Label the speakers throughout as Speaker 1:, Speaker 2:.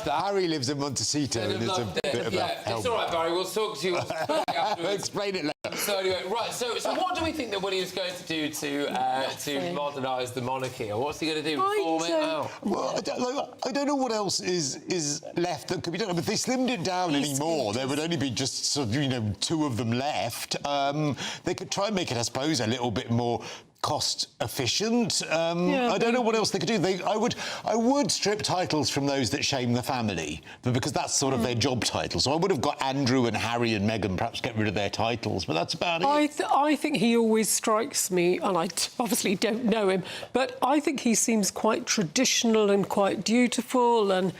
Speaker 1: that.
Speaker 2: Harry lives in Montecito and it's a bit of a help.
Speaker 1: It's all right, Barry. We'll talk to you afterwards.
Speaker 2: Explain it later.
Speaker 1: So anyway, right. So what do we think that William's going to do to modernise the monarchy, or what's he going to do? Reform it? Oh.
Speaker 2: Well, I don't know what else is left that could be done. But if they slimmed it down anymore, there would only be just sort of, two of them left. They could try and make it, I suppose, a little bit more cost efficient. I don't know what else they could do. I would strip titles from those that shame the family, because that's sort of their job title. So I would have got Andrew and Harry and Meghan perhaps get rid of their titles, but that's about it.
Speaker 3: I think he always strikes me, and I obviously don't know him, but I think he seems quite traditional and quite dutiful, and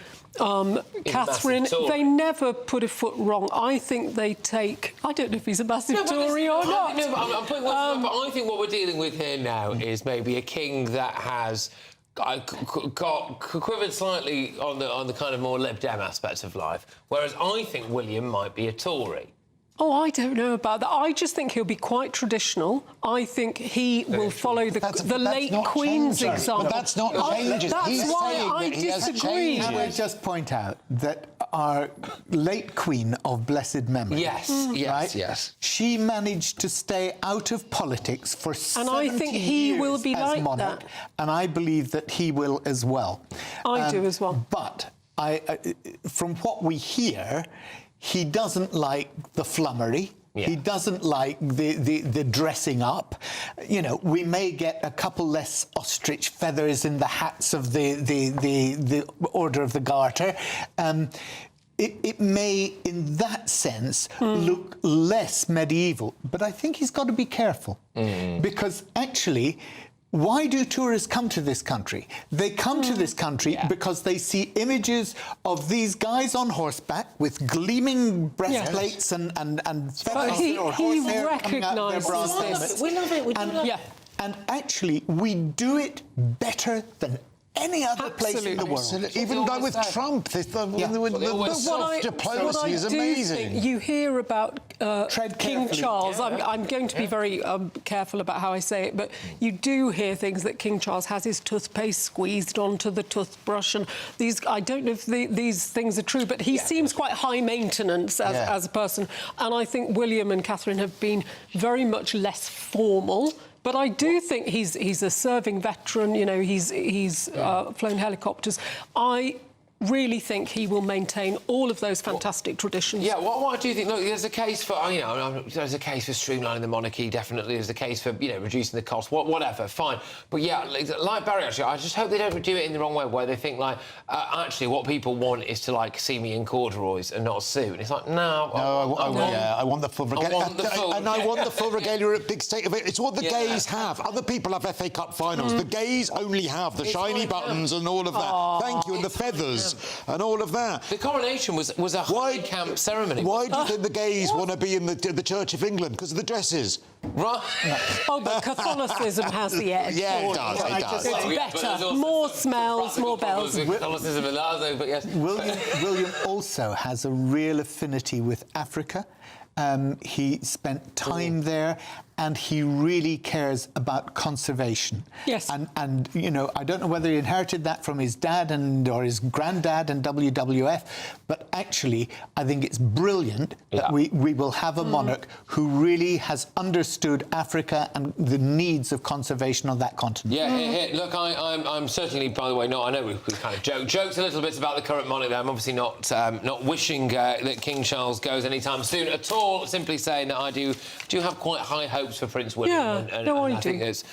Speaker 3: Catherine, they never put a foot wrong. I think they take... I don't know if he's a massive Tory or not.
Speaker 1: No, but I'm putting but I think what we're dealing with here now is maybe a king that has quivered slightly on the kind of more Lib Dem aspects of life, whereas I think William might be a Tory.
Speaker 3: Oh, I don't know about that. I just think he'll be quite traditional. I think he will follow the late Queen's example.
Speaker 2: But that's not changes.
Speaker 3: That's why I disagree.
Speaker 4: I would just point out that our late Queen of blessed memory...
Speaker 1: Yes.
Speaker 4: She managed to stay out of politics for 70 years.
Speaker 3: And I think he will be like
Speaker 4: monarch,
Speaker 3: that.
Speaker 4: And I believe that he will as well.
Speaker 3: I do as well.
Speaker 4: But from what we hear... He doesn't like the flummery. Yeah. He doesn't like the dressing up. You know, we may get a couple less ostrich feathers in the hats of the Order of the Garter. It may, in that sense, look less medieval. But I think he's got to be careful. Because, actually... Why do tourists come to this country? They come to this country because they see images of these guys on horseback with gleaming breastplates and feathers or horsehair coming out of their brass helmets.
Speaker 5: We love it. We do love it.
Speaker 4: And actually, we do it better than any other place in the world.
Speaker 2: Even like with Trump, the diplomacy is amazing.
Speaker 3: You hear about King Charles. I'm going to be very careful about how I say it, but you do hear things that King Charles has his toothpaste squeezed onto the toothbrush, and these. I don't know if these things are true, but he seems quite high maintenance as a person, and I think William and Catherine have been very much less formal. But I do think he's a serving veteran. You know, he's flown helicopters. I really think he will maintain all of those fantastic traditions.
Speaker 1: Yeah, what do you think? Look, there's a case for, there's a case for streamlining the monarchy, definitely. There's a case for, reducing the cost, whatever, fine. But, yeah, like Barry, actually, I just hope they don't do it in the wrong way, where they think, actually, what people want is to, see me in corduroys and not a suit. And it's like, no.
Speaker 2: I want the full regalia. I want the full regalia at big state of it. It's what the gays have. Other people have FA Cup finals. The gays only have the shiny buttons and all of that. Thank you, and the feathers. And all of that.
Speaker 1: The coronation was a high camp ceremony.
Speaker 2: Why do you think the gays want to be in the Church of England? Because of the dresses.
Speaker 1: Right.
Speaker 3: Oh, but Catholicism has the edge.
Speaker 2: Yeah, it does.
Speaker 3: It's better. More smells, more bells.
Speaker 1: Catholicism and that, but yes.
Speaker 4: William also has a real affinity with Africa. He spent time there, and he really cares about conservation.
Speaker 3: Yes.
Speaker 4: And I don't know whether he inherited that from his dad or his granddad and WWF, but actually, I think it's brilliant that we will have a monarch who really has understood Africa and the needs of conservation on that continent.
Speaker 1: Yeah, look, I'm certainly, by the way, I know we've kind of joked a little bit about the current monarch there. I'm obviously not wishing that King Charles goes anytime soon at all, simply saying that I do have quite high hopes for Prince William, and I think it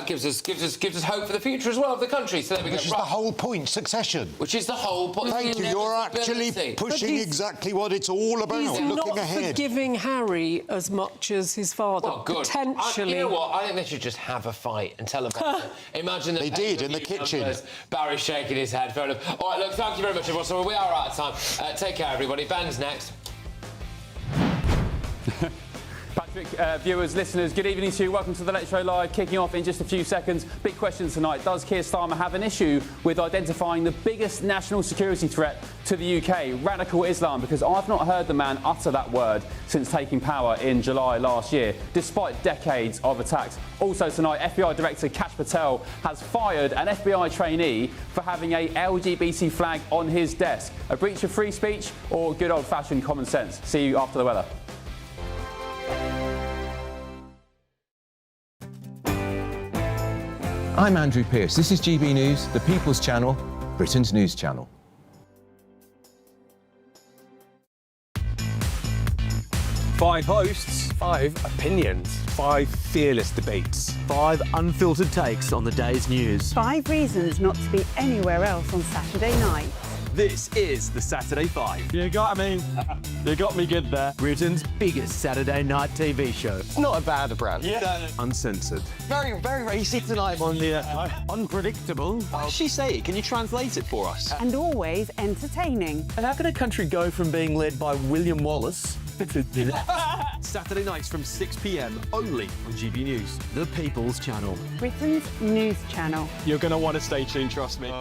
Speaker 1: gives us hope for the future as well of the country. So there we go.
Speaker 2: Which is the whole point, succession.
Speaker 1: Which is the whole point.
Speaker 2: Thank you. You're actually pushing exactly what it's all about.
Speaker 3: He's
Speaker 2: looking
Speaker 3: not
Speaker 2: ahead.
Speaker 3: Forgiving Harry as much as his father.
Speaker 1: Well, good.
Speaker 3: Potentially.
Speaker 1: You know what? I think they should just have a fight and tell about it. Imagine that
Speaker 2: they did in the kitchen.
Speaker 1: Barry shaking his head. Fair enough. All right, look, thank you very much, everyone. So we are out of time. Take care, everybody. Ben's next.
Speaker 5: Viewers, listeners, good evening to you. Welcome to the Late Show Live, kicking off in just a few seconds. Big question tonight. Does Keir Starmer have an issue with identifying the biggest national security threat to the UK, radical Islam? Because I've not heard the man utter that word since taking power in July last year, despite decades of attacks. Also tonight, FBI Director Kash Patel has fired an FBI trainee for having a LGBT flag on his desk. A breach of free speech or good old-fashioned common sense? See you after the weather.
Speaker 6: I'm Andrew Pearce. This is GB News, the People's Channel, Britain's news channel.
Speaker 7: 5 hosts, 5 opinions, 5 fearless debates,
Speaker 8: 5 unfiltered takes on the day's news.
Speaker 9: 5 reasons not to be anywhere else on Saturday night.
Speaker 8: This is the Saturday 5.
Speaker 7: You got me good there.
Speaker 8: Britain's biggest Saturday night TV show.
Speaker 10: It's not a bad brand.
Speaker 7: Yeah.
Speaker 8: Uncensored.
Speaker 10: Very, very racy tonight.
Speaker 7: On the unpredictable.
Speaker 10: What does she say? Can you translate it for us?
Speaker 9: And always entertaining.
Speaker 8: And how can a country go from being led by William Wallace to Saturday nights from 6 p.m. only on GB News, the People's Channel.
Speaker 9: Britain's news channel.
Speaker 7: You're going to want to stay tuned, trust me.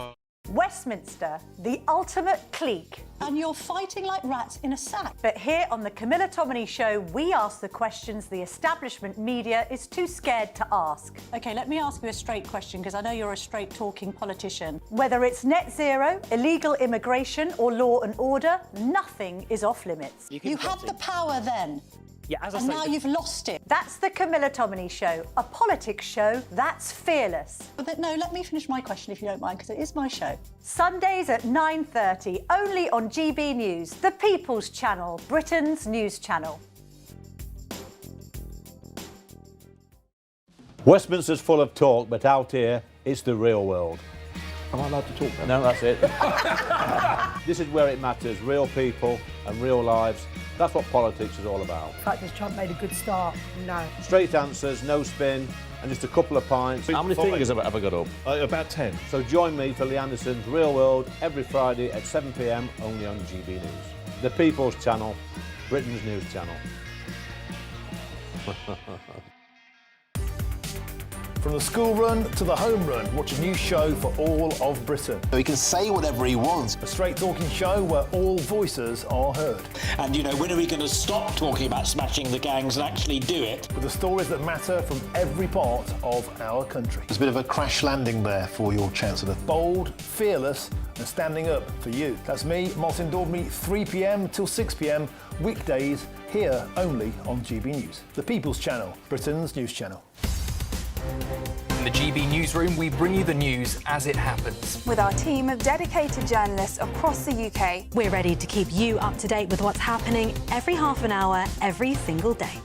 Speaker 11: Westminster, the ultimate clique.
Speaker 12: And you're fighting like rats in a sack.
Speaker 11: But here on the Camilla Tominey Show, we ask the questions the establishment media is too scared to ask.
Speaker 12: OK, let me ask you a straight question, because I know you're a straight-talking politician.
Speaker 11: Whether it's net zero, illegal immigration or law and order, nothing is off limits.
Speaker 12: You had the power then.
Speaker 10: Yeah, as I
Speaker 12: and
Speaker 10: say,
Speaker 12: now you've lost it.
Speaker 11: That's the Camilla Tominey Show, a politics show that's fearless.
Speaker 12: But no, let me finish my question if you don't mind, because it is my show.
Speaker 11: Sundays at 9:30, only on GB News, the People's Channel, Britain's news channel.
Speaker 13: Westminster's full of talk, but out here, it's the real world.
Speaker 8: Am I allowed to talk
Speaker 13: No,
Speaker 8: now?
Speaker 13: that's it. This is where it matters, real people and real lives. That's what politics is all about.
Speaker 12: In fact, has Trump made a good start? No.
Speaker 13: Straight answers, no spin, and just a couple of pints.
Speaker 8: How many fingers have I got up?
Speaker 7: About 10.
Speaker 13: So join me for Lee Anderson's Real World every Friday at 7 p.m. only on GB News. The People's Channel, Britain's news channel.
Speaker 14: From the school run to the home run, watch a new show for all of Britain.
Speaker 10: he can say whatever he wants.
Speaker 14: A straight-talking show where all voices are heard.
Speaker 10: And, you know, when are we going to stop talking about smashing the gangs and actually do it?
Speaker 14: With the stories that matter from every part of our country. There's a bit of a crash landing there for your Chancellor. Bold, fearless and standing up for you. That's me, Martin Daubney, 3 p.m. till 6 p.m. weekdays, here only on GB News. The People's Channel, Britain's news channel.
Speaker 15: In the GB Newsroom, we bring you the news as it happens.
Speaker 16: With our team of dedicated journalists across the UK, we're ready to keep you up to date with what's happening every half an hour, every single day.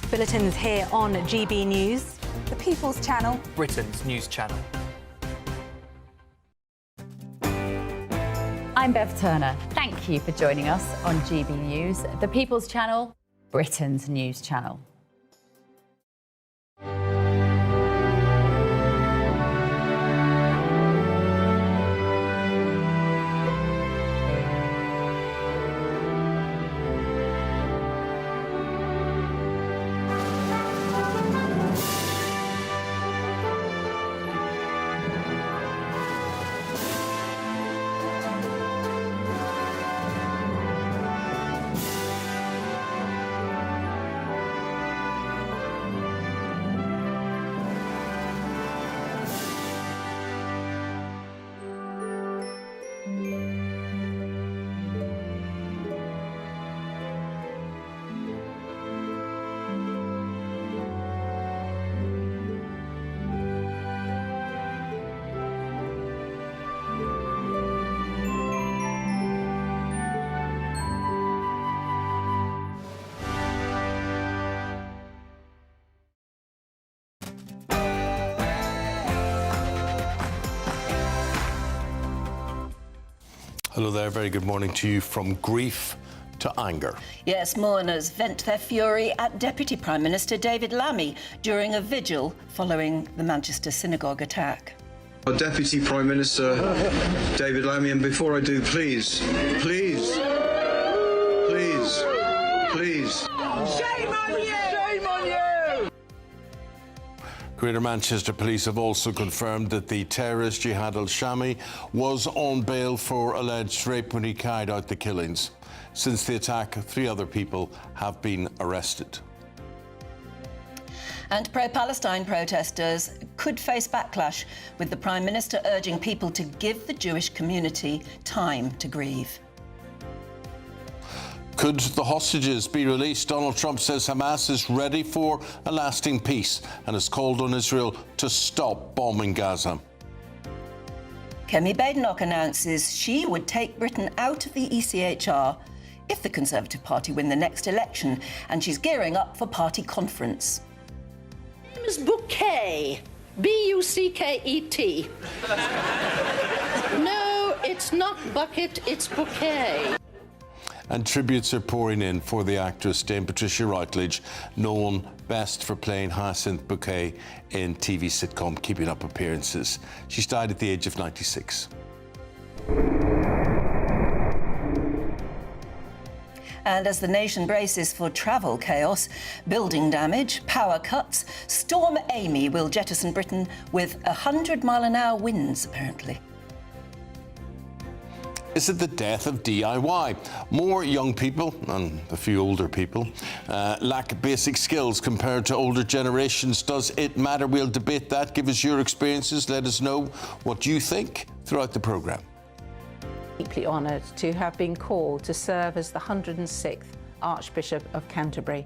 Speaker 16: Bulletins here on GB News, the People's Channel,
Speaker 15: Britain's news channel.
Speaker 17: I'm Bev Turner. Thank you for joining us on GB News, the People's Channel, Britain's news channel.
Speaker 18: Hello there, very good morning to you. From grief to anger.
Speaker 19: Yes, mourners vent their fury at Deputy Prime Minister David Lammy during a vigil following the Manchester synagogue attack.
Speaker 20: Our Deputy Prime Minister David Lammy, and before I do, please,
Speaker 21: Shame on you! Shame on you!
Speaker 18: Greater Manchester Police have also confirmed that the terrorist Jihad al-Shami was on bail for alleged rape when he carried out the killings. Since the attack, 3 other people have been arrested.
Speaker 19: And pro-Palestine protesters could face backlash, with the Prime Minister urging people to give the Jewish community time to grieve.
Speaker 18: Could the hostages be released? Donald Trump says Hamas is ready for a lasting peace and has called on Israel to stop bombing Gaza.
Speaker 19: Kemi Badenoch announces she would take Britain out of the ECHR if the Conservative Party win the next election, and she's gearing up for party conference.
Speaker 22: My name is Bouquet. B-U-C-K-E-T. No, it's not bucket, it's bouquet.
Speaker 18: And tributes are pouring in for the actress Dame Patricia Routledge, known best for playing Hyacinth Bouquet in TV sitcom Keeping Up Appearances. She's died at the age of 96.
Speaker 19: And as the nation braces for travel chaos, building damage, power cuts, Storm Amy will jettison Britain with 100-mile-an-hour winds, apparently.
Speaker 18: Is it the death of DIY? More young people, and a few older people, lack basic skills compared to older generations. Does it matter? We'll debate that. Give us your experiences. Let us know what you think throughout the programme.
Speaker 23: Deeply honoured to have been called to serve as the 106th Archbishop of Canterbury.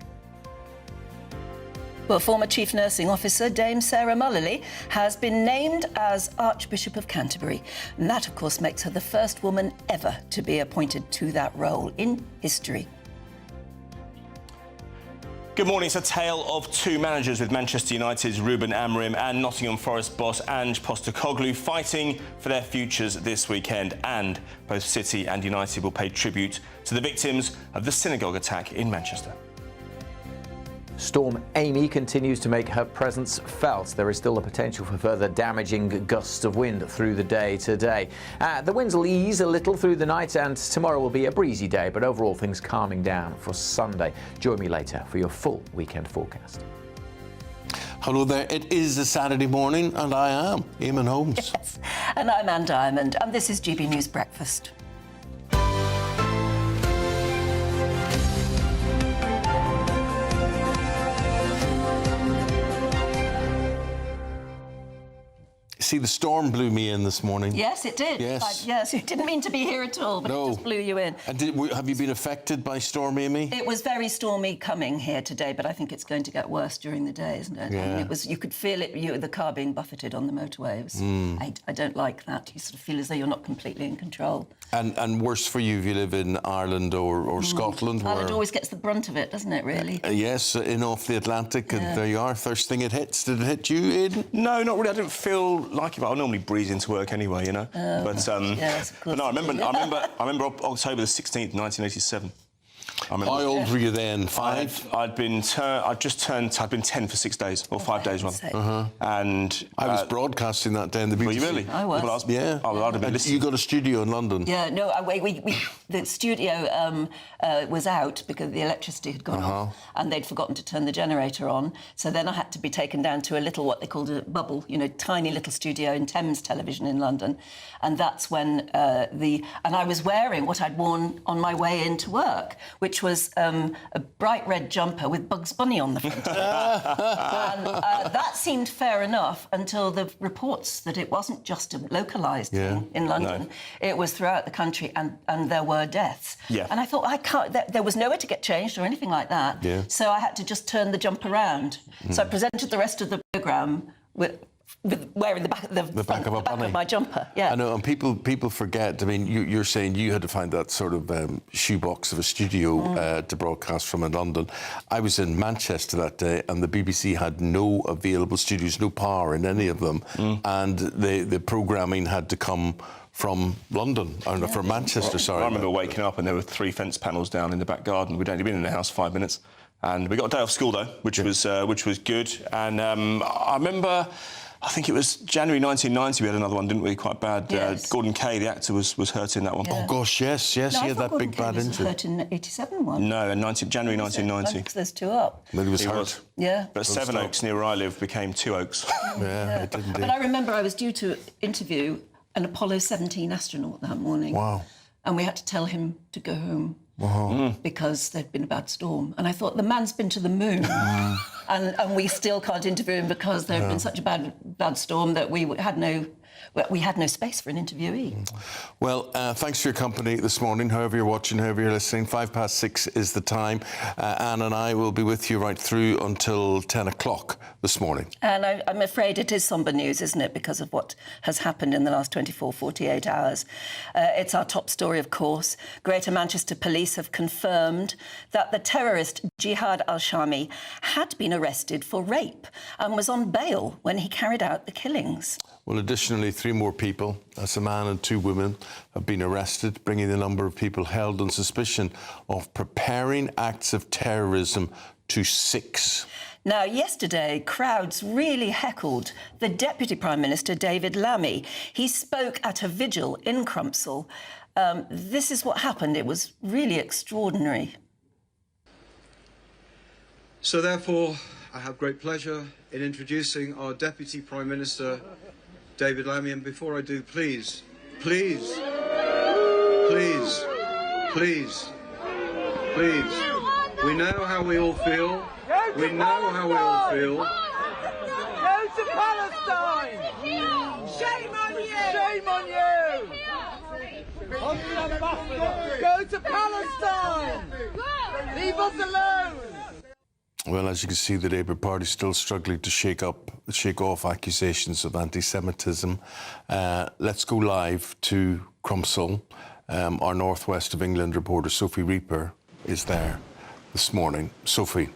Speaker 19: Well, former Chief Nursing Officer Dame Sarah Mullally has been named as Archbishop of Canterbury. And that, of course, makes her the first woman ever to be appointed to that role in history.
Speaker 24: Good morning. It's a tale of 2 managers, with Manchester United's Ruben Amorim and Nottingham Forest boss Ange Postecoglou fighting for their futures this weekend. And both City and United will pay tribute to the victims of the synagogue attack in Manchester.
Speaker 25: Storm Amy continues to make her presence felt. There is still the potential for further damaging gusts of wind through the day today. The winds will ease a little through the night, and tomorrow will be a breezy day, but overall things calming down for Sunday. Join me later for your full weekend forecast.
Speaker 18: Hello there. It is a Saturday morning, and I am Eamonn Holmes.
Speaker 19: Yes, and I'm Anne Diamond, and this is GB News Breakfast.
Speaker 18: See, the storm blew me in this morning.
Speaker 19: Yes, it did.
Speaker 18: Yes.
Speaker 19: Yes, it didn't mean to be here at all, but
Speaker 18: No.
Speaker 19: it just blew you in.
Speaker 18: And have you been affected by Storm Amy?
Speaker 19: It was very stormy coming here today, but I think it's going to get worse during the day, isn't it?
Speaker 18: Yeah.
Speaker 19: I mean, you could feel it, the car being buffeted on the motorway. It was, I don't like that. You sort of feel as though you're not completely in control.
Speaker 18: And worse for you if you live in Ireland or Scotland.
Speaker 19: Ireland always gets the brunt of it, doesn't it, really?
Speaker 18: Yes, in off the Atlantic, and there you are, first thing it hits. Did it hit you, Aidan?
Speaker 24: No, not really. I didn't feel like it. I normally breeze into work anyway, you know.
Speaker 19: Yes, of course.
Speaker 24: But no, I remember October the 16th, 1987.
Speaker 18: How old were you then? 5?
Speaker 24: I'd been 10 for 6 days, or 5 days rather. And
Speaker 18: I was broadcasting that day in the BBC.
Speaker 24: Were you really?
Speaker 19: I was.
Speaker 24: Well,
Speaker 18: yeah.
Speaker 24: I'd have been listening.
Speaker 18: You got a studio in London?
Speaker 19: Yeah, no, the studio was out because the electricity had gone off, and they'd forgotten to turn the generator on. So then I had to be taken down to a little, what they called a bubble, tiny little studio in Thames Television in London. And that's when and I was wearing what I'd worn on my way into work, which was a bright red jumper with Bugs Bunny on the front. And that seemed fair enough until the reports that it wasn't just a localised thing in London. No. It was throughout the country, and there were deaths.
Speaker 24: Yeah.
Speaker 19: And I thought, I can't. There was nowhere to get changed or anything like that.
Speaker 18: Yeah.
Speaker 19: So I had to just turn the jumper around. So I presented the rest of the programme with wearing the back of my jumper. Yeah.
Speaker 18: I know, and people forget. I mean, you're saying you had to find that sort of shoebox of a studio to broadcast from in London. I was in Manchester that day, and the BBC had no available studios, no power in any of them, and the programming had to come from London, from Manchester, sorry.
Speaker 24: I remember waking up and there were 3 fence panels down in the back garden. We'd only been in the house 5 minutes. And we got a day off school, though, which was good. And I remember I think it was January 1990 we had another one, didn't we? Quite bad.
Speaker 19: Yes.
Speaker 24: Gordon Kay, the actor, was hurt in that one.
Speaker 19: Yeah.
Speaker 18: Oh, gosh, yes, he
Speaker 19: I
Speaker 18: had
Speaker 19: thought
Speaker 18: that
Speaker 19: Gordon
Speaker 18: big
Speaker 19: Kay
Speaker 18: bad
Speaker 19: was
Speaker 18: injury.
Speaker 19: hurt in 87 one.
Speaker 24: No, in January 1990.
Speaker 19: Because there's two up.
Speaker 18: But he was
Speaker 24: He
Speaker 18: hurt.
Speaker 24: was.
Speaker 19: Yeah.
Speaker 24: But Sevenoaks, near where I live, became Two Oaks.
Speaker 18: Yeah, it did indeed.
Speaker 19: But I remember I was due to interview an Apollo 17 astronaut that morning.
Speaker 18: Wow.
Speaker 19: And we had to tell him to go home
Speaker 18: Wow.
Speaker 19: because there'd been a bad storm. And I thought, the man's been to the moon. And we still can't interview him because there had been such a bad storm that we had no space for an interviewee.
Speaker 18: Well, thanks for your company this morning, however you're watching, however you're listening. 6:05 is the time. Anne and I will be with you right through until 10 o'clock this morning.
Speaker 19: And I'm afraid it is sombre news, isn't it, because of what has happened in the last 48 hours. It's our top story, of course. Greater Manchester Police have confirmed that the terrorist Jihad al-Shami had been arrested for rape and was on bail when he carried out the killings.
Speaker 18: Well, additionally, 3 more people, that's a man and 2 women, have been arrested, bringing the number of people held on suspicion of preparing acts of terrorism to 6.
Speaker 19: Now, yesterday, crowds really heckled the Deputy Prime Minister, David Lammy. He spoke at a vigil in Crumpsall. This is what happened. It was really extraordinary.
Speaker 20: So therefore, I have great pleasure in introducing our Deputy Prime Minister, David Lammy, and before I do, please, we know how we all feel. We know how we all feel.
Speaker 21: Go to Palestine! Shame on you! Shame on you! Go to Palestine! Leave us alone!
Speaker 18: Well, as you can see, the Labour Party is still struggling to shake off accusations of anti-Semitism. Let's go live to Crumpsall. Our North West of England reporter, Sophie Reaper, is there this morning. Sophie.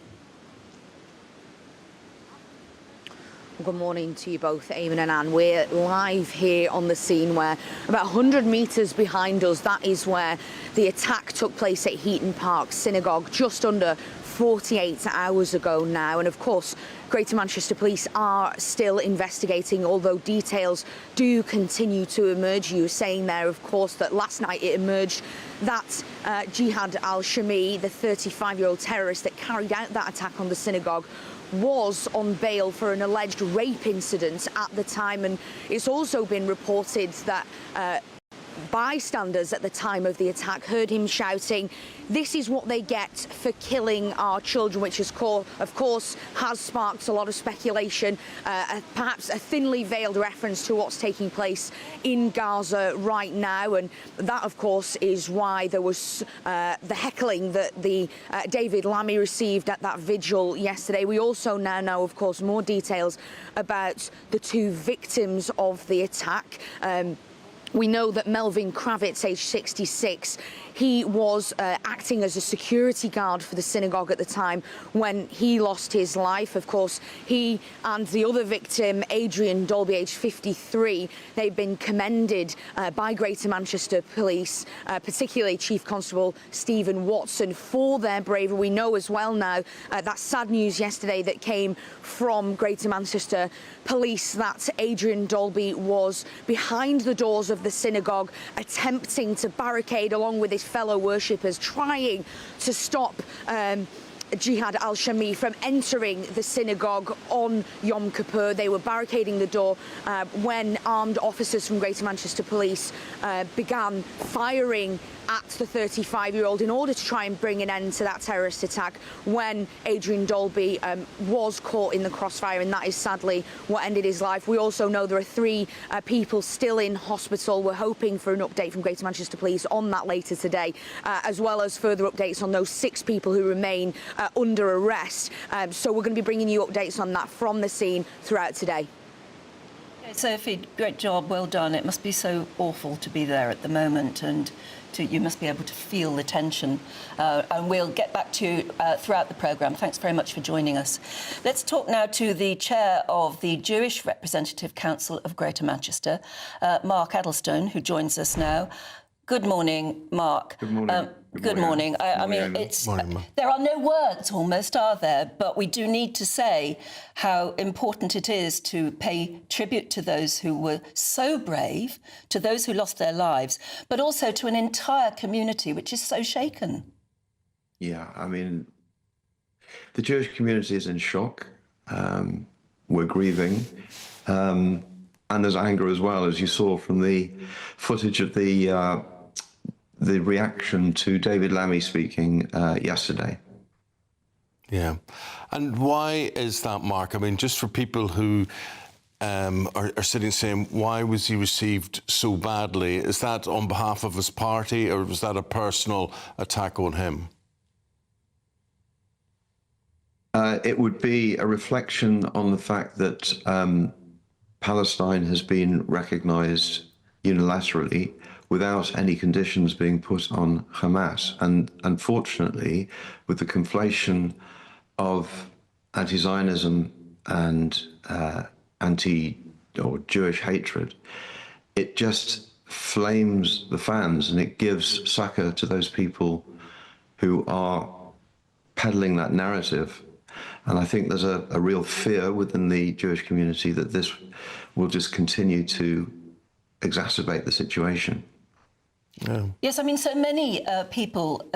Speaker 1: Good morning to you both, Eamonn and Anne. We're live here on the scene where about 100 metres behind us, that is where the attack took place at Heaton Park Synagogue just under 48 hours ago now. And of course, Greater Manchester Police are still investigating, although details do continue to emerge. You were saying there, of course, that last night it emerged that Jihad al-Shami, the 35-year-old terrorist that carried out that attack on the synagogue, was on bail for an alleged rape incident at the time. And it's also been reported that bystanders at the time of the attack heard him shouting, "This is what they get for killing our children," which of course has sparked a lot of speculation, perhaps a thinly veiled reference to what's taking place in Gaza right now. And that, of course, is why there was the heckling that the David Lammy received at that vigil yesterday. We also now know, of course, more details about the 2 victims of the attack. We know that Melvin Kravitz, aged 66, he was acting as a security guard for the synagogue at the time when he lost his life. Of course, he and the other victim, Adrian Dolby, aged 53, they've been commended by Greater Manchester Police, particularly Chief Constable Stephen Watson, for their bravery. We know as well now that sad news yesterday that came from Greater Manchester Police that Adrian Dolby was behind the doors of the synagogue attempting to barricade along with his fellow worshippers, trying to stop Jihad al-Shami from entering the synagogue on Yom Kippur. They were barricading the door when armed officers from Greater Manchester Police began firing at the 35-year-old in order to try and bring an end to that terrorist attack when Adrian Dolby was caught in the crossfire, and that is sadly what ended his life. We also know there are 3 people still in hospital. We're hoping for an update from Greater Manchester Police on that later today, as well as further updates on those 6 people who remain under arrest. So we're going to be bringing you updates on that from the scene throughout today.
Speaker 19: Sophie, great job, well done. It must be so awful to be there at the moment, and you must be able to feel the tension. And we'll get back to you throughout the programme. Thanks very much for joining us. Let's talk now to the chair of the Jewish Representative Council of Greater Manchester, Mark Addlestone, who joins us now. Good morning, Mark.
Speaker 2: Good morning.
Speaker 19: Good morning. I mean, there are no words almost, are there? But we do need to say how important it is to pay tribute to those who were so brave, to those who lost their lives, but also to an entire community which is so shaken.
Speaker 2: Yeah, I mean, the Jewish community is in shock. We're grieving. And there's anger as well, as you saw from the footage of the reaction to David Lammy speaking yesterday.
Speaker 18: Yeah. And why is that, Mark? I mean, just for people who are sitting saying, why was he received so badly? Is that on behalf of his party, or was that a personal attack on him?
Speaker 2: It would be a reflection on the fact that Palestine has been recognised unilaterally without any conditions being put on Hamas. And unfortunately, with the conflation of anti-Zionism and Jewish hatred, it just flames the fans and it gives succor to those people who are peddling that narrative. And I think there's a real fear within the Jewish community that this will just continue to exacerbate the situation.
Speaker 18: Yeah.
Speaker 19: Yes, I mean, so many people,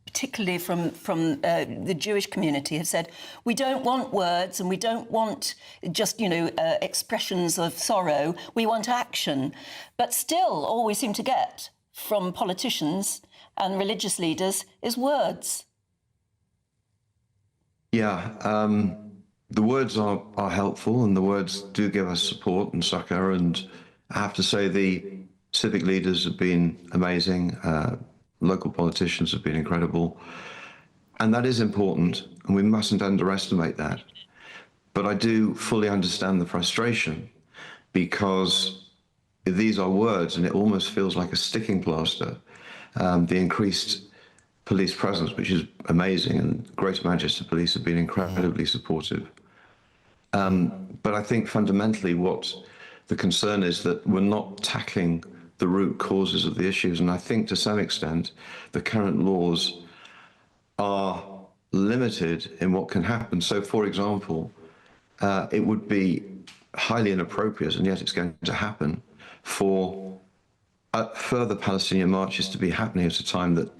Speaker 19: particularly from the Jewish community, have said, we don't want words and we don't want just, expressions of sorrow. We want action. But still, all we seem to get from politicians and religious leaders is words.
Speaker 2: Yeah, the words are helpful, and the words do give us support and succor. And I have to say the civic leaders have been amazing. Local politicians have been incredible. And that is important, and we mustn't underestimate that. But I do fully understand the frustration, because these are words, and it almost feels like a sticking plaster. The increased police presence, which is amazing, and Greater Manchester Police have been incredibly supportive. But I think fundamentally what the concern is that we're not tackling the root causes of the issues. And I think to some extent, the current laws are limited in what can happen. So, for example, it would be highly inappropriate, and yet it's going to happen, for further Palestinian marches to be happening at a time that,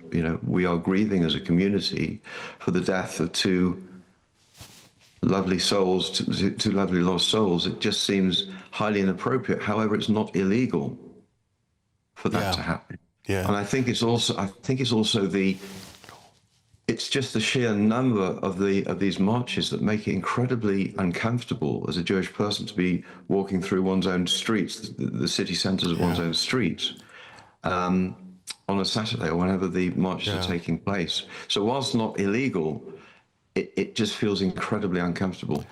Speaker 2: we are grieving as a community for the death of two lovely souls, two lovely lost souls. It just seems highly inappropriate. However, it's not illegal for that to happen.
Speaker 18: Yeah.
Speaker 2: And I think it's also it's just the sheer number of these marches that make it incredibly uncomfortable as a Jewish person to be walking through one's own streets, the city centres of one's own streets, on a Saturday or whenever the marches are taking place. So whilst not illegal, it just feels incredibly uncomfortable.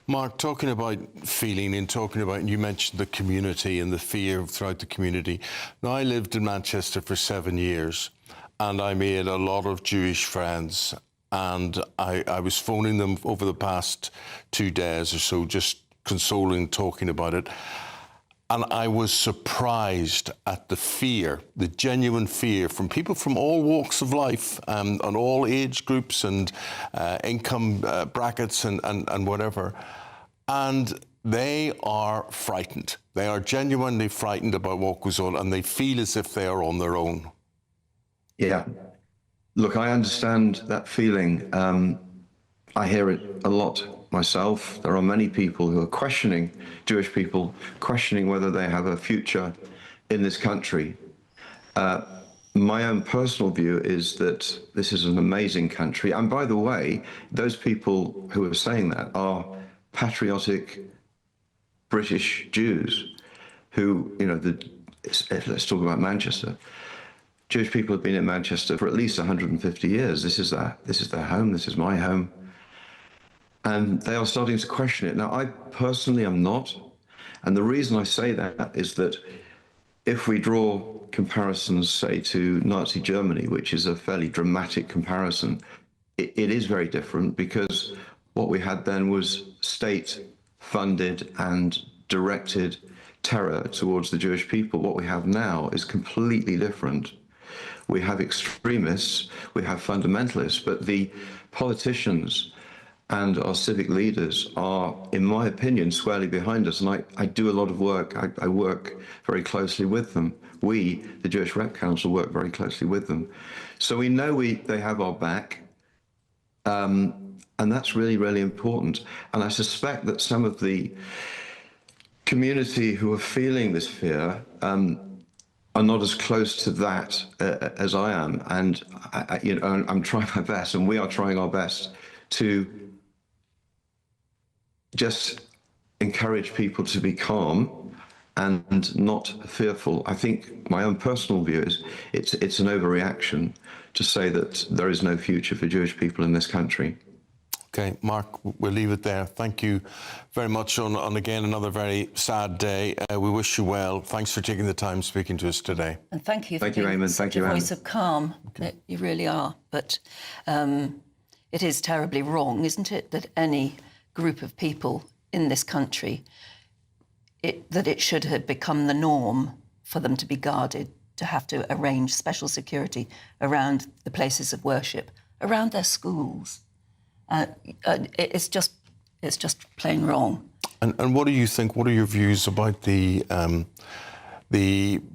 Speaker 18: Mark, talking about feeling and you mentioned the community and the fear throughout the community. Now, I lived in Manchester for 7 years, and I made a lot of Jewish friends, and I was phoning them over the past 2 days or so, just consoling, talking about it. And I was surprised at the fear, the genuine fear from people from all walks of life, and all age groups and income brackets and whatever. And they are frightened. They are genuinely frightened about what goes on, and they feel as if they are on their own.
Speaker 2: Yeah. Look, I understand that feeling. I hear it a lot myself. There are many people who are questioning, Jewish people, questioning whether they have a future in this country. My own personal view is that this is an amazing country. And by the way, those people who are saying that are patriotic British Jews who, let's talk about Manchester. Jewish people have been in Manchester for at least 150 years. This is their home. This is my home. And they are starting to question it. Now, I personally am not. And the reason I say that is that if we draw comparisons, say, to Nazi Germany, which is a fairly dramatic comparison, it is very different, because what we had then was state-funded and directed terror towards the Jewish people. What we have now is completely different. We have extremists, we have fundamentalists, but the politicians and our civic leaders are, in my opinion, squarely behind us. And I do a lot of work. I work very closely with them. We, the Jewish Rep Council, work very closely with them. So we know they have our back. And that's really, really important. And I suspect that some of the community who are feeling this fear are not as close to that as I am. And I'm trying my best, and we are trying our best to just encourage people to be calm and not fearful. I think my own personal view is it's an overreaction to say that there is no future for Jewish people in this country.
Speaker 18: Okay, Mark, we'll leave it there. Thank you very much on again, another very sad day. We wish you well. Thanks for taking the time speaking to us today.
Speaker 19: And thank you for
Speaker 2: being
Speaker 19: Eamonn.
Speaker 2: Thank you,
Speaker 19: a
Speaker 2: Anne.
Speaker 19: voice of calm. Okay. You really are. But it is terribly wrong, isn't it, that any group of people in this country, that it should have become the norm for them to be guarded, to have to arrange special security around the places of worship, around their schools. It's just plain wrong.
Speaker 18: And what do you think? What are your views about the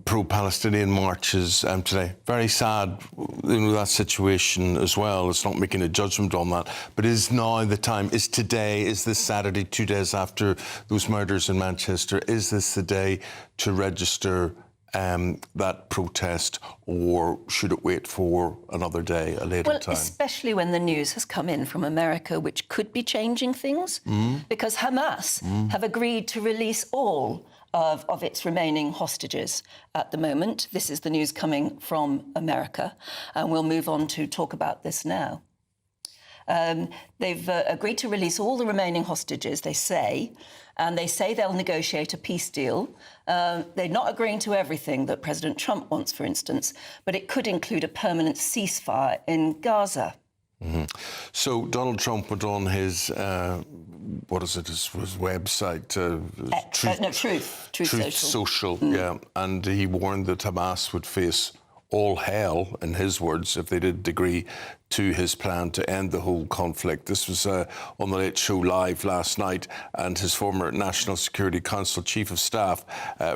Speaker 18: pro-Palestinian marches today? Very sad, that situation as well. It's not making a judgment on that, but is now the time? Is today? Is this Saturday, 2 days after those murders in Manchester? Is this the day to register that protest, or should it wait for another day, a later time?
Speaker 19: Well, especially when the news has come in from America, which could be changing things, because Hamas have agreed to release all of its remaining hostages at the moment. This is the news coming from America, and we'll move on to talk about this now. They've agreed to release all the remaining hostages, they say, and they say they'll negotiate a peace deal. They're not agreeing to everything that President Trump wants, for instance, but it could include a permanent ceasefire in Gaza.
Speaker 18: So Donald Trump went on his, what is it, his website? Truth Social, yeah. And he warned that Hamas would face all hell, in his words, if they didn't agree to his plan to end the whole conflict. This was on the Late Show Live last night, and his former National Security Council Chief of Staff,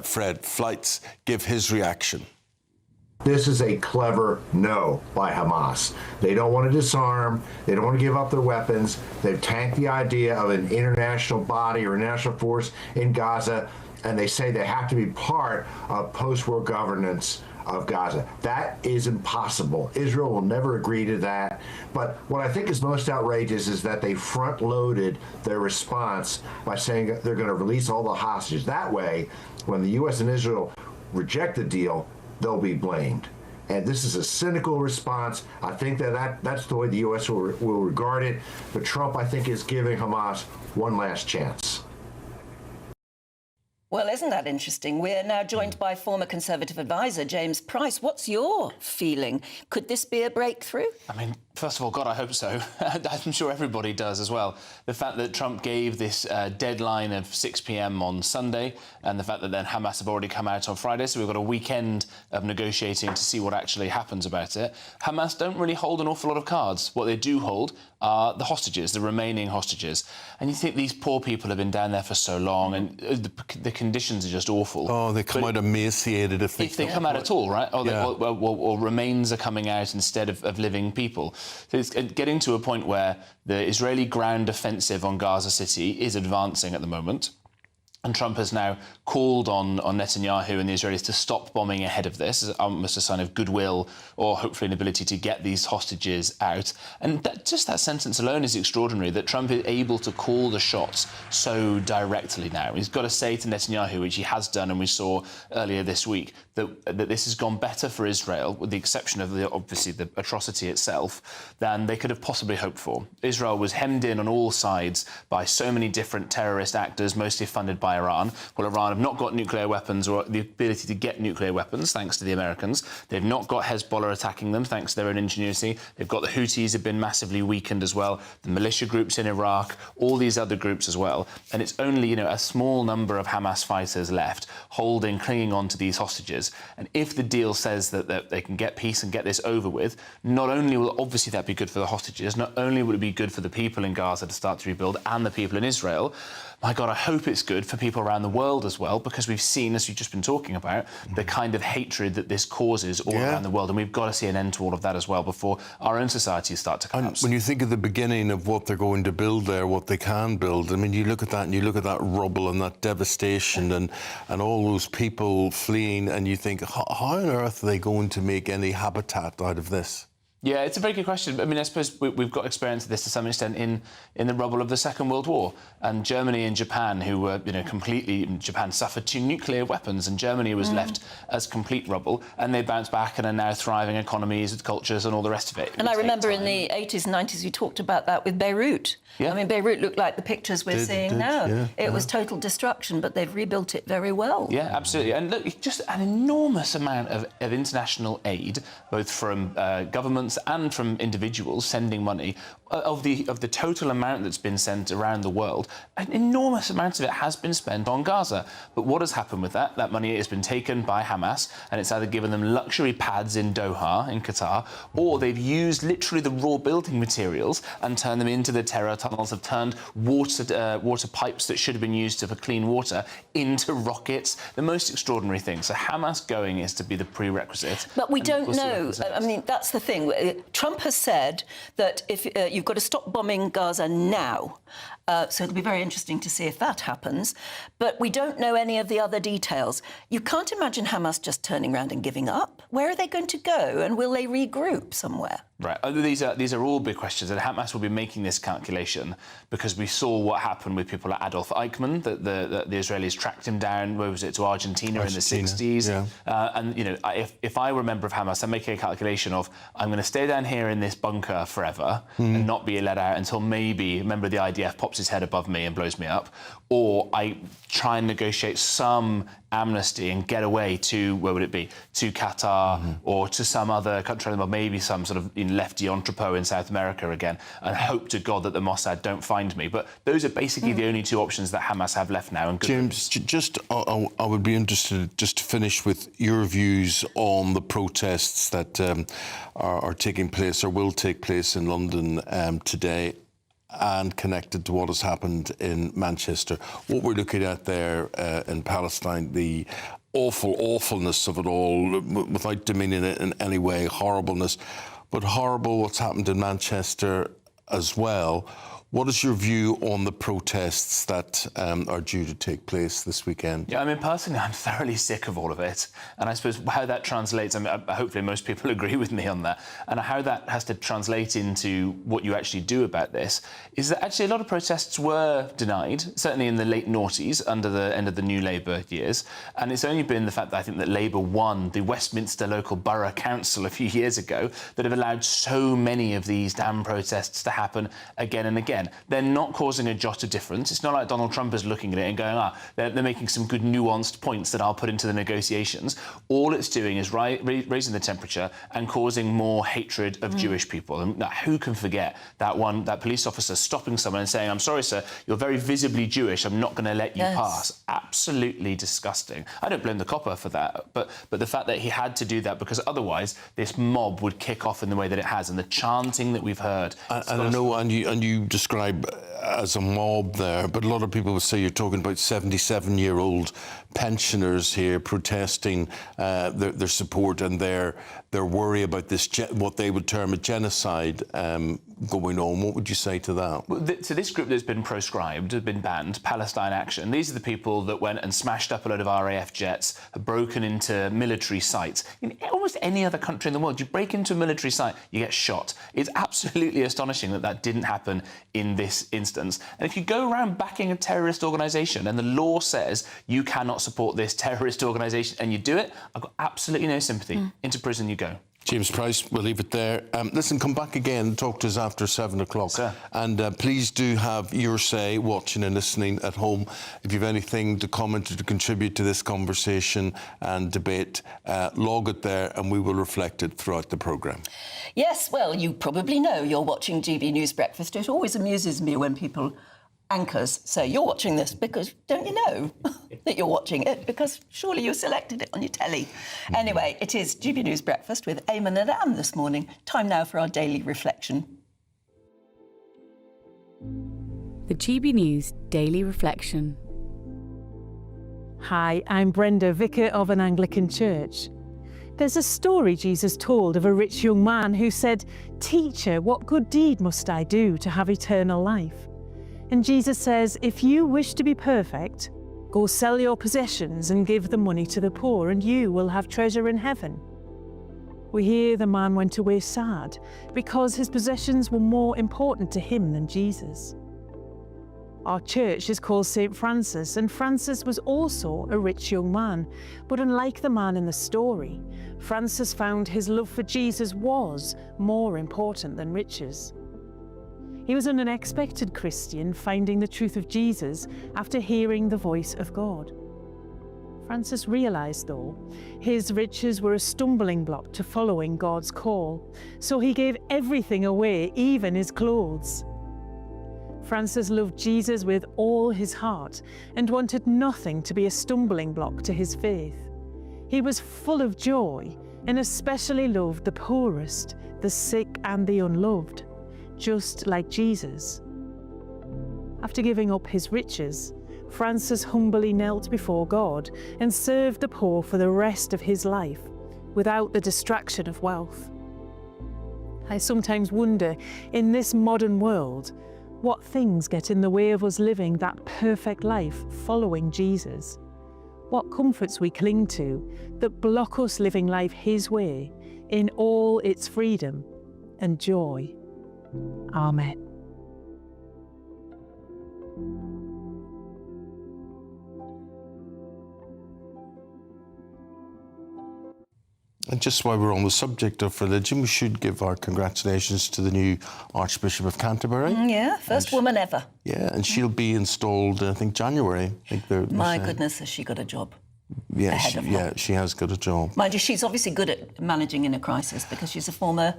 Speaker 18: Fred Fleitz, give his reaction.
Speaker 3: This is a clever no by Hamas. They don't want to disarm. They don't want to give up their weapons. They've tanked the idea of an international body or international force in Gaza, and they say they have to be part of post-war governance of Gaza. That is impossible. Israel will never agree to that. But what I think is most outrageous is that they front-loaded their response by saying they're going to release all the hostages. That way, when the U.S. and Israel reject the deal, they'll be blamed. And this is a cynical response. I think that's the way the U.S. will regard it. But Trump, I think, is giving Hamas one last chance.
Speaker 19: Well, isn't that interesting? We're now joined by former Conservative advisor James Price. What's your feeling? Could this be a breakthrough?
Speaker 4: I mean, first of all, God, I hope so. I'm sure everybody does as well. The fact that Trump gave this deadline of 6 p.m. on Sunday, and the fact that then Hamas have already come out on Friday, so we've got a weekend of negotiating to see what actually happens about it. Hamas don't really hold an awful lot of cards. What they do hold are the hostages, the remaining hostages. And you think these poor people have been down there for so long, and the conditions are just awful.
Speaker 18: Oh, they come out emaciated if they
Speaker 4: come out at all, right? Or,
Speaker 18: yeah.
Speaker 4: or remains are coming out instead of living people. So it's getting to a point where the Israeli ground offensive on Gaza City is advancing at the moment. And Trump has now called on Netanyahu and the Israelis to stop bombing ahead of this, as almost a sign of goodwill or hopefully an ability to get these hostages out. And just that sentence alone is extraordinary, that Trump is able to call the shots so directly now. He's got to say to Netanyahu, which he has done, and we saw earlier this week, that this has gone better for Israel, with the exception of obviously the atrocity itself, than they could have possibly hoped for. Israel was hemmed in on all sides by so many different terrorist actors, mostly funded by by Iran. Well, Iran have not got nuclear weapons or the ability to get nuclear weapons, thanks to the Americans. They've not got Hezbollah attacking them, thanks to their own ingenuity. They've got the Houthis have been massively weakened as well, the militia groups in Iraq, all these other groups as well. And it's only, a small number of Hamas fighters left clinging on to these hostages. And if the deal says that they can get peace and get this over with, not only will obviously that be good for the hostages, not only will it be good for the people in Gaza to start to rebuild and the people in Israel, my God, I hope it's good for people around the world as well, because we've seen, as you've just been talking about, the kind of hatred that this causes all around the world, and we've got to see an end to all of that as well before our own societies start to collapse.
Speaker 18: And when you think of the beginning of what they're going to build there, what they can build, I mean, you look at that and you look at that rubble and that devastation and all those people fleeing, and you think, how on earth are they going to make any habitat out of this?
Speaker 4: Yeah, it's a very good question. I mean, I suppose we've got experience of this to some extent in the rubble of the Second World War. And Germany and Japan, who were, Japan suffered 2 nuclear weapons, and Germany was left as complete rubble, and they bounced back and are now thriving economies with cultures and all the rest of it.
Speaker 19: And I remember in the 80s and 90s, we talked about that with Beirut. Yeah. I mean, Beirut looked like the pictures we're seeing now. It was total destruction, but they've rebuilt it very well.
Speaker 4: Yeah, absolutely. And look, just an enormous amount of international aid, both from governments and from individuals sending money. Of the total amount that's been sent around the world, an enormous amount of it has been spent on Gaza. But what has happened with that? That money has been taken by Hamas, and it's either given them luxury pads in Doha, in Qatar, or they've used literally the raw building materials and turned them into the terror tunnels, have turned water pipes that should have been used for clean water into rockets. The most extraordinary thing. So Hamas going is to be the prerequisite.
Speaker 19: But we don't know. I mean, that's the thing. Trump has said that if you've got to stop bombing Gaza now. So it'll be very interesting to see if that happens. But we don't know any of the other details. You can't imagine Hamas just turning around and giving up. Where are they going to go? And will they regroup somewhere?
Speaker 4: Right. These are all big questions, and Hamas will be making this calculation because we saw what happened with people like Adolf Eichmann, that the Israelis tracked him down, where was it, to Argentina in the 60s. Yeah. And, if I were a member of Hamas, I'm making a calculation of, I'm going to stay down here in this bunker forever and not be let out until maybe a member of the IDF pops his head above me and blows me up, or I try and negotiate some amnesty and get away to, where would it be, to Qatar or to some other country, or maybe some sort of lefty entrepot in South America again, and hope to God that the Mossad don't find me. But those are basically the only 2 options that Hamas have left now. And
Speaker 18: James, I would be interested just to finish with your views on the protests that are taking place or will take place in London today, and connected to what has happened in Manchester. What we're looking at there in Palestine, the awfulness of it all, without demeaning it in any way, horribleness, but horrible what's happened in Manchester as well. What is your view on the protests that are due to take place this weekend?
Speaker 4: Yeah, I mean, personally, I'm thoroughly sick of all of it. And I suppose how that translates, I mean, hopefully most people agree with me on that, and how that has to translate into what you actually do about this is that actually a lot of protests were denied, certainly in the late noughties, under the end of the New Labour years. And it's only been the fact that I think that Labour won the Westminster Local Borough Council a few years ago that have allowed so many of these damn protests to happen again and again. They're not causing a jot of difference. It's not like Donald Trump is looking at it and going, they're making some good nuanced points that I'll put into the negotiations. All it's doing is raising the temperature and causing more hatred of Jewish people. And who can forget that police officer stopping someone and saying, I'm sorry, sir, you're very visibly Jewish, I'm not going to let you pass. Absolutely disgusting. I don't blame the copper for that, but the fact that he had to do that because otherwise this mob would kick off in the way that it has, and the chanting that we've heard.
Speaker 18: I know, and you describe as a mob there, but a lot of people would say you're talking about 77-year-old pensioners here protesting their support and their worry about this, what they would term a genocide going on. What would you say to that?
Speaker 4: Well, so this group that's been proscribed, has been banned, Palestine Action, these are the people that went and smashed up a load of RAF jets, have broken into military sites. In almost any other country in the world, you break into a military site, you get shot. It's absolutely astonishing that didn't happen in this instance. And if you go around backing a terrorist organisation and the law says you cannot support this terrorist organisation and you do it, I've got absolutely no sympathy. Into prison you go.
Speaker 18: James Price, we'll leave it there. Listen, come back again, talk to us after 7 o'clock. And please do have your say, watching and listening at home. If you have anything to comment or to contribute to this conversation and debate, log it there and we will reflect it throughout the programme.
Speaker 19: Yes, well, you probably know you're watching GB News Breakfast. It always amuses me when people, anchors, say, you're watching this because don't you know that you're watching it? Because surely you selected it on your telly. Anyway, it is GB News Breakfast with Eamonn and Anne this morning. Time now for our daily reflection.
Speaker 5: The GB News Daily Reflection.
Speaker 6: Hi, I'm Brenda, vicar of an Anglican church. There's a story Jesus told of a rich young man who said, "Teacher, what good deed must I do to have eternal life?" And Jesus says, if you wish to be perfect, go sell your possessions and give the money to the poor, and you will have treasure in heaven. We hear the man went away sad because his possessions were more important to him than Jesus. Our church is called St. Francis, and Francis was also a rich young man. But unlike the man in the story, Francis found his love for Jesus was more important than riches. He was an unexpected Christian, finding the truth of Jesus after hearing the voice of God. Francis realised, though, his riches were a stumbling block to following God's call, so he gave everything away, even his clothes. Francis loved Jesus with all his heart and wanted nothing to be a stumbling block to his faith. He was full of joy and especially loved the poorest, the sick and the unloved, just like Jesus. After giving up his riches, Francis humbly knelt before God and served the poor for the rest of his life, without the distraction of wealth. I sometimes wonder, in this modern world, what things get in the way of us living that perfect life following Jesus? What comforts we cling to that block us living life his way in all its freedom and joy? Amen.
Speaker 18: And just while we're on the subject of religion, we should give our congratulations to the new Archbishop of Canterbury.
Speaker 19: Yeah, first woman ever.
Speaker 18: Yeah, and she'll be installed, I think, January.
Speaker 19: My goodness, has she got a job?
Speaker 18: Yeah, she has got a job.
Speaker 19: Mind you, she's obviously good at managing in a crisis because she's a former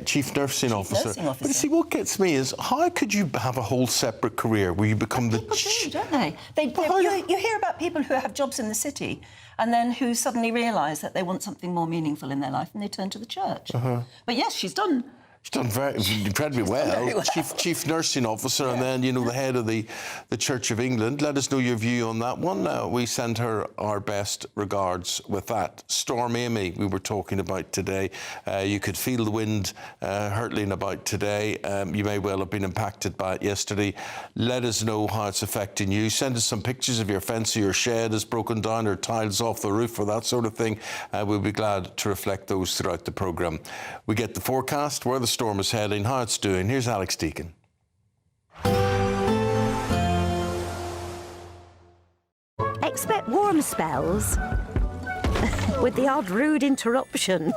Speaker 18: Chief Nursing Officer. But you see, what gets me is, how could you have a whole separate career where you become the...
Speaker 19: People do, don't they? You hear about people who have jobs in the city and then who suddenly realise that they want something more meaningful in their life and they turn to the church. But yes, she's done
Speaker 18: incredibly well. Chief Nursing Officer, and then, the head of the Church of England. Let us know your view on that one. We send her our best regards with that. Storm Amy, we were talking about today. You could feel the wind hurtling about today. You may well have been impacted by it yesterday. Let us know how it's affecting you. Send us some pictures of your fence or your shed has broken down, or tiles off the roof, or that sort of thing. We'll be glad to reflect those throughout the programme. We get the forecast, where the storm is heading, how it's doing. Here's Alex Deacon.
Speaker 22: Expect warm spells with the odd rude interruption.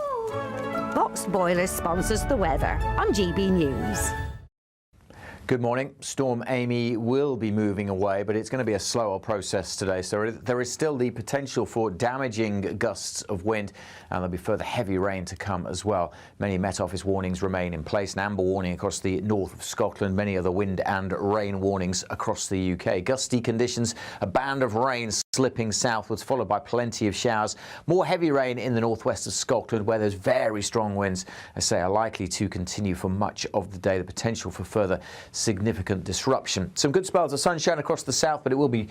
Speaker 22: Boxed Boiler sponsors the weather on GB News.
Speaker 25: Good morning. Storm Amy will be moving away, but it's going to be a slower process today. So there is still the potential for damaging gusts of wind, and there'll be further heavy rain to come as well. Many Met Office warnings remain in place. An amber warning across the north of Scotland. Many other wind and rain warnings across the UK. Gusty conditions, a band of rain slipping southwards, followed by plenty of showers. More heavy rain in the northwest of Scotland, where there's very strong winds, I say, are likely to continue for much of the day. The potential for further significant disruption. Some good spells of sunshine across the south, but it will be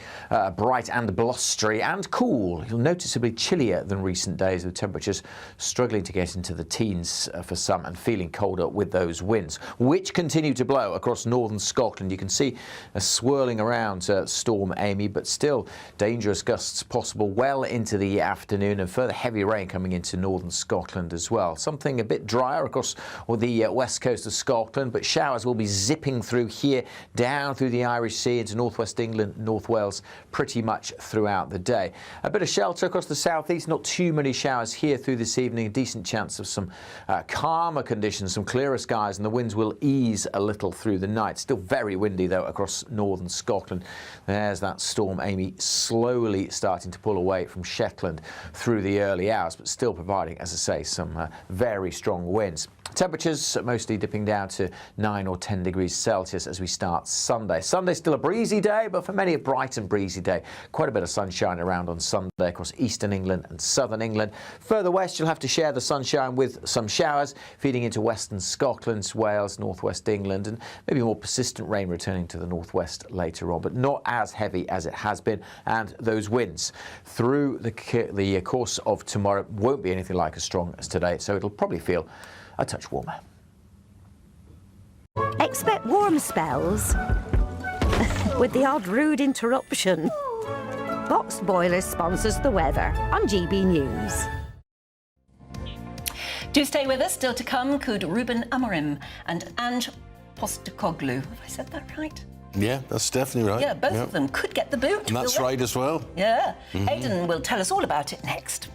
Speaker 25: bright and blustery and cool. You'll noticeably chillier than recent days, with temperatures struggling to get into the teens for some, and feeling colder with those winds, which continue to blow across northern Scotland. You can see a swirling around Storm Amy, but still dangerous dangerous gusts possible well into the afternoon, and further heavy rain coming into northern Scotland as well. Something a bit drier across the west coast of Scotland, but showers will be zipping through here, down through the Irish Sea into northwest England, North Wales, pretty much throughout the day. A bit of shelter across the southeast, not too many showers here through this evening. A decent chance of some calmer conditions, some clearer skies, and the winds will ease a little through the night. Still very windy though across northern Scotland. There's that storm Amy slowly starting to pull away from Shetland through the early hours, but still providing, as I say, some very strong winds. Temperatures mostly dipping down to 9 or 10 degrees Celsius as we start Sunday. Sunday's still a breezy day, but for many a bright and breezy day. Quite a bit of sunshine around on Sunday across eastern England and southern England. Further west, you'll have to share the sunshine with some showers feeding into western Scotland, Wales, northwest England, and maybe more persistent rain returning to the northwest later on, but not as heavy as it has been. And those winds through the course of tomorrow won't be anything like as strong as today, so it'll probably feel a touch warmer.
Speaker 22: Expect warm spells with the odd rude interruption. Boxed Boiler sponsors the weather on GB News.
Speaker 19: Do stay with us. Still to come, could Ruben Amorim and Ange Postecoglou, have I said that right?
Speaker 18: Yeah, that's definitely right.
Speaker 19: Yeah, both of them could get the boot.
Speaker 18: And that's right as well.
Speaker 19: Yeah. Aidan will tell us all about it next.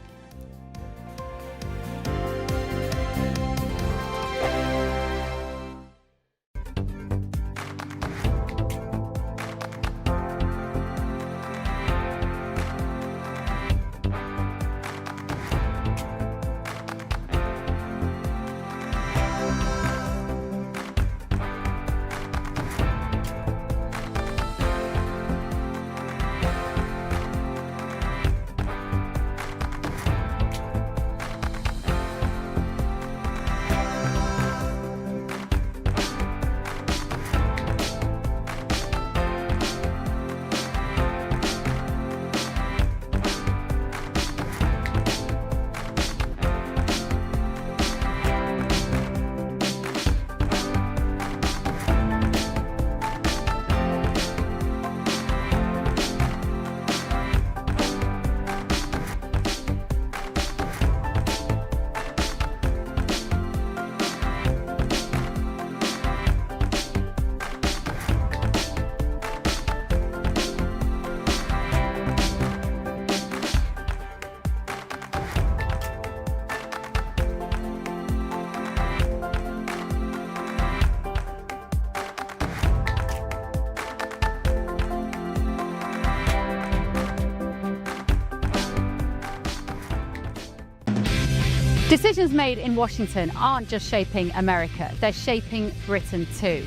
Speaker 17: Decisions made in Washington aren't just shaping America, they're shaping Britain too.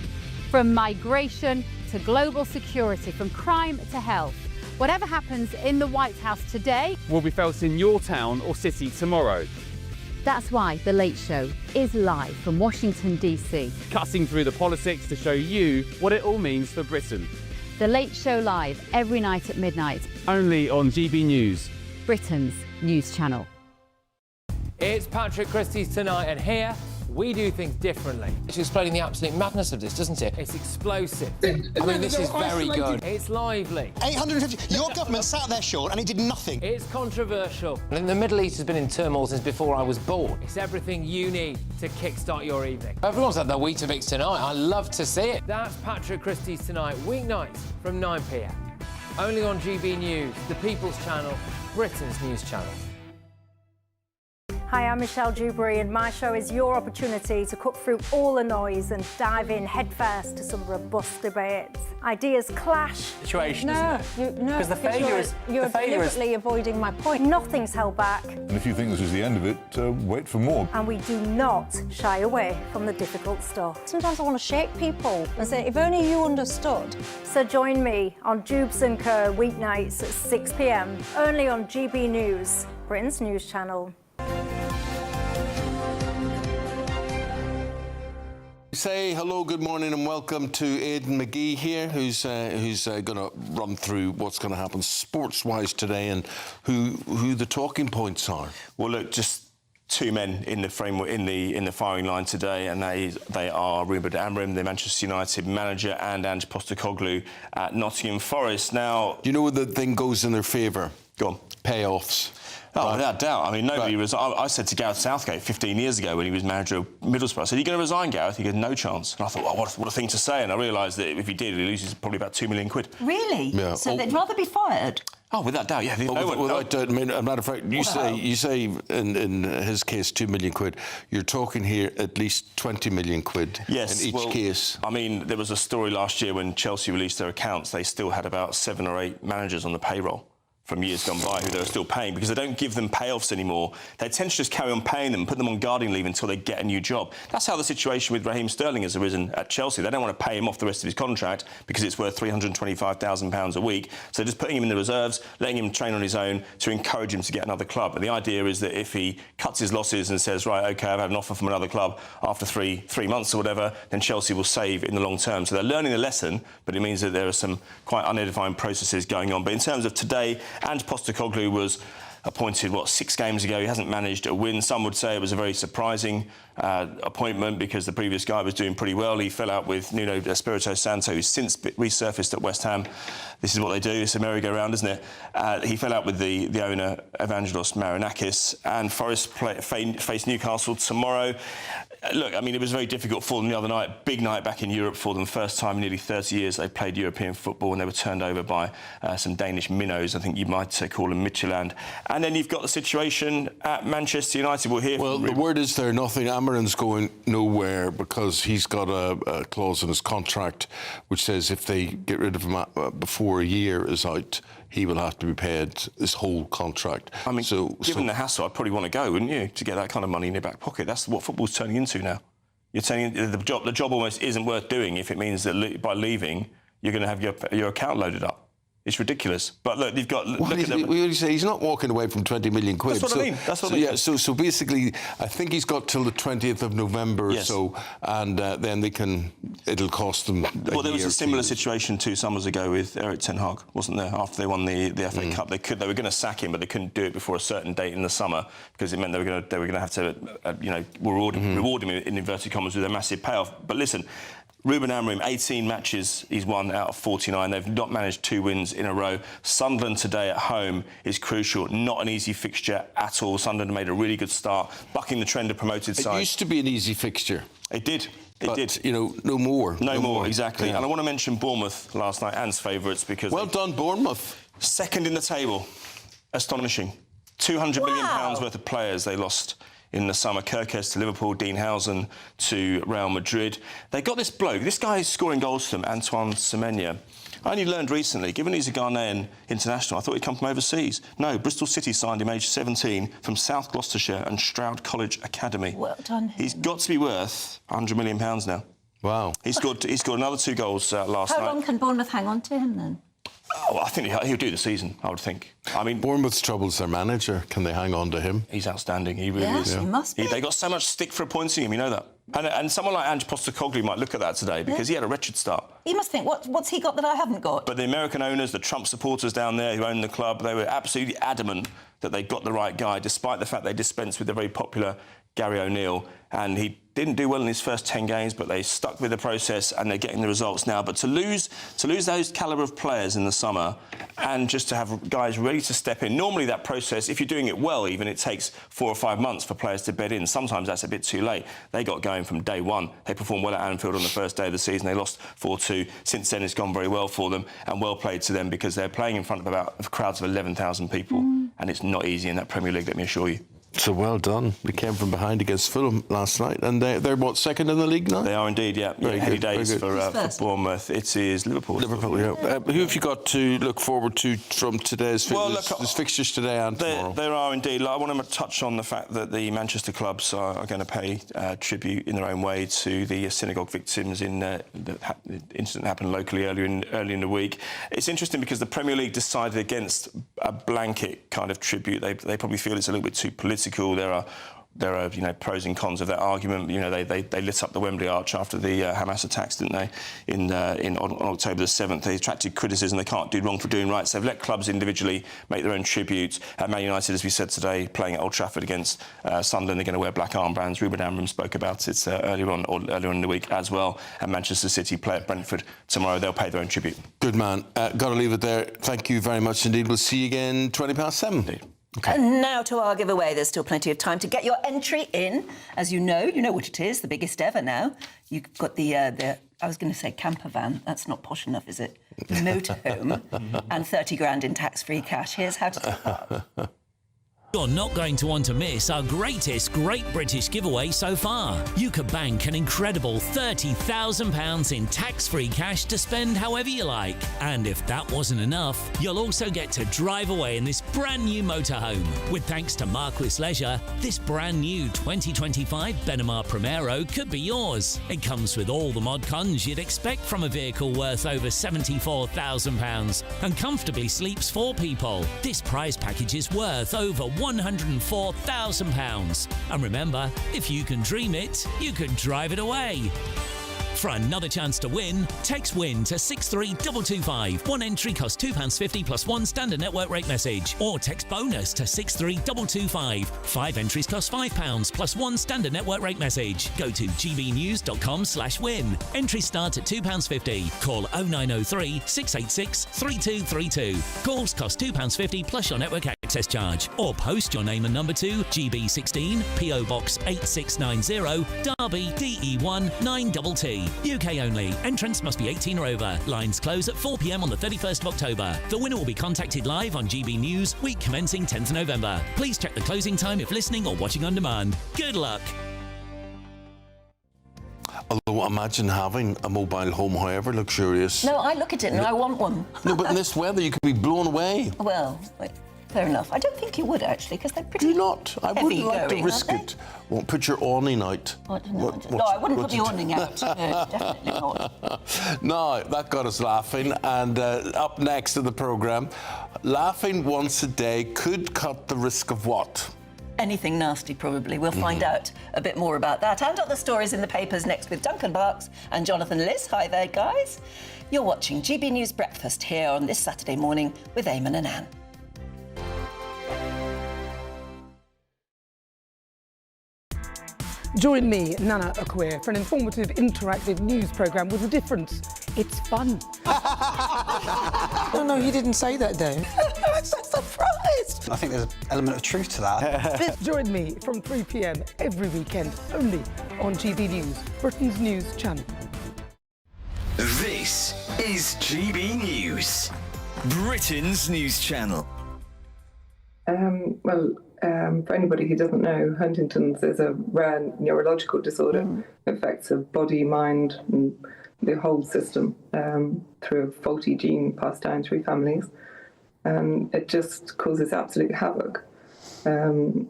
Speaker 17: From migration to global security, from crime to health. Whatever happens in the White House today
Speaker 7: will be felt in your town or city tomorrow.
Speaker 17: That's why The Late Show is live from Washington, DC.
Speaker 7: Cutting through the politics to show you what it all means for Britain.
Speaker 17: The Late Show live every night at midnight.
Speaker 7: Only on GB News,
Speaker 17: Britain's news channel.
Speaker 8: It's Patrick Christie's Tonight, and here we do things differently. It's explaining the absolute madness of this, doesn't it? It's explosive. I mean, this is very good. It's lively.
Speaker 9: 850. Your government sat there, Sean, and it did nothing.
Speaker 8: It's controversial. And the Middle East has been in turmoil since before I was born. It's everything you need to kickstart your evening. Everyone's had their Weetabix tonight. I love to see it. That's Patrick Christie's Tonight, weeknights from 9 p.m. Only on GB News, the People's Channel, Britain's news channel.
Speaker 11: Hi, I'm Michelle Dewberry, and my show is your opportunity to cut through all the noise and dive in headfirst to some robust debates. Ideas clash.
Speaker 8: Situation,
Speaker 11: no,
Speaker 8: isn't it? Because the failure is...
Speaker 11: You're deliberately avoiding my point. Nothing's held back.
Speaker 12: And if you think this is the end of it, wait for more.
Speaker 11: And we do not shy away from the difficult stuff. Sometimes I want to shake people and say, if only you understood. So join me on Jubes & Co. weeknights at 6 p.m. only on GB News, Britain's news channel.
Speaker 18: Say hello, good morning, and welcome to Aidan McGee here, who's going to run through what's going to happen sports-wise today and who the talking points are.
Speaker 24: Well, look, just two men in the framework in the firing line today, and they are Ruben Amorim, the Manchester United manager, and Ange Postecoglou at Nottingham Forest. Now,
Speaker 18: do you know where the thing goes in their favour?
Speaker 24: Go on.
Speaker 18: Payoffs.
Speaker 24: Oh, without doubt. I mean, nobody I said to Gareth Southgate 15 years ago when he was manager of Middlesbrough, I said, "Are you going to resign, Gareth?" He goes, "No chance." And I thought, well, what a thing to say. And I realised that if he did, he loses probably about £2 million.
Speaker 19: Really?
Speaker 18: Yeah.
Speaker 19: So they'd rather be fired?
Speaker 24: Oh, without doubt, yeah.
Speaker 18: Without doubt, I mean, as a matter of fact, you say in his case £2 million. You're talking here at least £20 million
Speaker 24: yes,
Speaker 18: in each case.
Speaker 24: I mean, there was a story last year when Chelsea released their accounts. They still had about 7 or 8 managers on the payroll from years gone by who they were still paying because they don't give them payoffs anymore. They tend to just carry on paying them, put them on gardening leave until they get a new job. That's how the situation with Raheem Sterling has arisen at Chelsea. They don't want to pay him off the rest of his contract because it's worth £325,000 a week. So they're just putting him in the reserves, letting him train on his own to encourage him to get another club. And the idea is that if he cuts his losses and says, right, OK, I've had an offer from another club after three months or whatever, then Chelsea will save in the long term. So they're learning the lesson, but it means that there are some quite unedifying processes going on. But in terms of today, Ange Postecoglou was appointed, 6 games ago. He hasn't managed a win. Some would say it was a very surprising appointment because the previous guy was doing pretty well. He fell out with Nuno Espirito Santo, who's since resurfaced at West Ham. This is what they do. It's a merry-go-round, isn't it? He fell out with the owner, Evangelos Marinakis, and Forest face Newcastle tomorrow. Look, I mean, it was very difficult for them the other night. Big night back in Europe for them. First time in nearly 30 years they played European football, and they were turned over by some Danish minnows. I think you might call them Midtjylland. And then you've got the situation at Manchester United. We'll hear from...
Speaker 18: the word is there nothing. Amarin's going nowhere because he's got a clause in his contract which says if they get rid of him before a year is out, he will have to be paid this whole contract.
Speaker 24: I mean, given the hassle, I'd probably want to go, wouldn't you, to get that kind of money in your back pocket? That's what football's turning into now. You're turning the job almost isn't worth doing if it means that by leaving you're going to have your account loaded up. It's ridiculous. But look, you've got...
Speaker 18: He's not walking away from £20 million.
Speaker 24: That's what I mean. That's what I mean.
Speaker 18: Yeah, so basically, I think he's got till the 20th of November or so, and then it'll cost them
Speaker 24: Well, there was a similar situation 2 summers ago with Erik ten Hag, wasn't there? After they won the FA Cup, they were going to sack him, but they couldn't do it before a certain date in the summer because it meant they were going to have to, reward him in inverted commas with a massive payoff. But listen, Ruben Amorim, 18 matches he's won out of 49. They've not managed 2 wins in a row. Sunderland today at home is crucial. Not an easy fixture at all. Sunderland made a really good start, bucking the trend of promoted side.
Speaker 18: It used to be an easy fixture.
Speaker 24: It did. It did.
Speaker 18: No more.
Speaker 24: No more, exactly. Yeah. And I want to mention Bournemouth last night, Anne's favourites, because...
Speaker 18: Well done, Bournemouth.
Speaker 24: Second in the table. Astonishing. £200 million worth of players they lost in the summer. Kirkes to Liverpool, Dean Housen to Real Madrid. They got this bloke. This guy is scoring goals for them, Antoine Semenyo. I only learned recently, given he's a Ghanaian international, I thought he'd come from overseas. No, Bristol City signed him aged 17 from South Gloucestershire and Stroud College Academy.
Speaker 19: Well done.
Speaker 24: He's got to be worth £100 million now.
Speaker 18: Wow.
Speaker 24: He scored another 2 goals last night.
Speaker 19: How long can Bournemouth hang on to him then?
Speaker 24: Oh, I think he'll do the season, I would think. I mean,
Speaker 18: Bournemouth's trouble's their manager. Can they hang on to him?
Speaker 24: He's outstanding. He really is.
Speaker 19: He must be.
Speaker 24: They got so much stick for appointing him, you know that. And someone like Ange Postecoglou might look at that today because he had a wretched start.
Speaker 19: He must think, what's he got that I haven't got?
Speaker 24: But the American owners, the Trump supporters down there who own the club, they were absolutely adamant that they got the right guy, despite the fact they dispensed with the very popular Gary O'Neill. And he didn't do well in his first 10 games, but they stuck with the process and they're getting the results now. But to lose those calibre of players in the summer and just to have guys ready to step in, normally that process, if you're doing it well even, it takes 4 or 5 months for players to bed in. Sometimes that's a bit too late. They got going from day one. They performed well at Anfield on the first day of the season. They lost 4-2. Since then, it's gone very well for them and well played to them because they're playing in front of crowds of 11,000 people. And it's not easy in that Premier League, let me assure you.
Speaker 18: So well done. We came from behind against Fulham last night, and they're what, second in the league now?
Speaker 24: They are indeed, yeah. Heady days for Bournemouth. It is Liverpool.
Speaker 18: Liverpool, yeah. Who have you got to look forward to from today's fixtures? There's fixtures today and tomorrow.
Speaker 24: There are indeed. I want to touch on the fact that the Manchester clubs are going to pay tribute in their own way to the synagogue victims in the incident that happened locally early in the week. It's interesting because the Premier League decided against a blanket kind of tribute. They probably feel it's a little bit too political. There are there are, pros and cons of that argument. They lit up the Wembley Arch after the Hamas attacks, didn't they, on October the 7th. They attracted criticism. They can't do wrong for doing right. So they've let clubs individually make their own tribute. Man United, as we said today, playing at Old Trafford against Sunderland, they're going to wear black armbands. Ruben Amorim spoke about it earlier on in the week as well. And Manchester City play at Brentford tomorrow. They'll pay their own tribute.
Speaker 18: Good man. Got to leave it there. Thank you very much indeed. We'll see you again 7:20.
Speaker 24: Indeed.
Speaker 18: Okay.
Speaker 19: And now to our giveaway. There's still plenty of time to get your entry in. As you know what it is, the biggest ever now. You've got the I was going to say camper van. That's not posh enough, is it? Motorhome and 30 grand in tax-free cash. Here's how to take part.
Speaker 10: You're not going to want to miss our greatest Great British giveaway so far. You could bank an incredible £30,000 in tax-free cash to spend however you like. And if that wasn't enough, you'll also get to drive away in this brand new motorhome. With thanks to Marquis Leisure, this brand new 2025 Benimar Primero could be yours. It comes with all the mod cons you'd expect from a vehicle worth over £74,000 and comfortably sleeps 4 people. This prize package is worth over £104,000. And remember, if you can dream it, you can drive it away. For another chance to win, text WIN to 63225. One entry costs £2.50 plus one standard network rate message. Or text BONUS to 63225. 5 entries cost £5 plus one standard network rate message. Go to gbnews.com/win. Entries start at £2.50. Call 0903 686 3232. Calls cost £2.50 plus your network access charge. Or post your name and number to GB16 PO Box 8690 Derby DE1 9TT. UK only. Entrants must be 18 or over. Lines close at 4 p.m. on the 31st of October. The winner will be contacted live on GB News, week commencing 10th November. Please check the closing time if listening or watching on demand. Good luck.
Speaker 18: Although imagine having a mobile home, however luxurious.
Speaker 19: No, I look at it and I want one.
Speaker 18: No, but in this weather you could be blown away.
Speaker 19: Well, fair enough. I don't think you would, actually, because they're pretty
Speaker 18: Do not. I wouldn't like to risk
Speaker 19: aren't
Speaker 18: it. Well, put your awning out.
Speaker 19: No, I wouldn't put the awning out. No, definitely not.
Speaker 18: No, that got us laughing. And up next in the programme, laughing once a day could cut the risk of what?
Speaker 19: Anything nasty, probably. We'll find out a bit more about that. And other stories in the papers next with Duncan Barks and Jonathan Liss. Hi there, guys. You're watching GB News Breakfast here on this Saturday morning with Eamonn and Anne.
Speaker 13: Join me, Nana Okoye, for an informative, interactive news programme with a difference. It's fun.
Speaker 14: No, he didn't say that, though.
Speaker 13: I'm so surprised.
Speaker 14: I think there's an element of truth to that.
Speaker 13: Join me from 3 p.m. every weekend, only on GB News, Britain's news channel.
Speaker 15: This is GB News, Britain's news channel.
Speaker 16: For anybody who doesn't know, Huntington's is a rare neurological disorder. It affects the body, mind, and the whole system through a faulty gene passed down through families. And it just causes absolute havoc. And,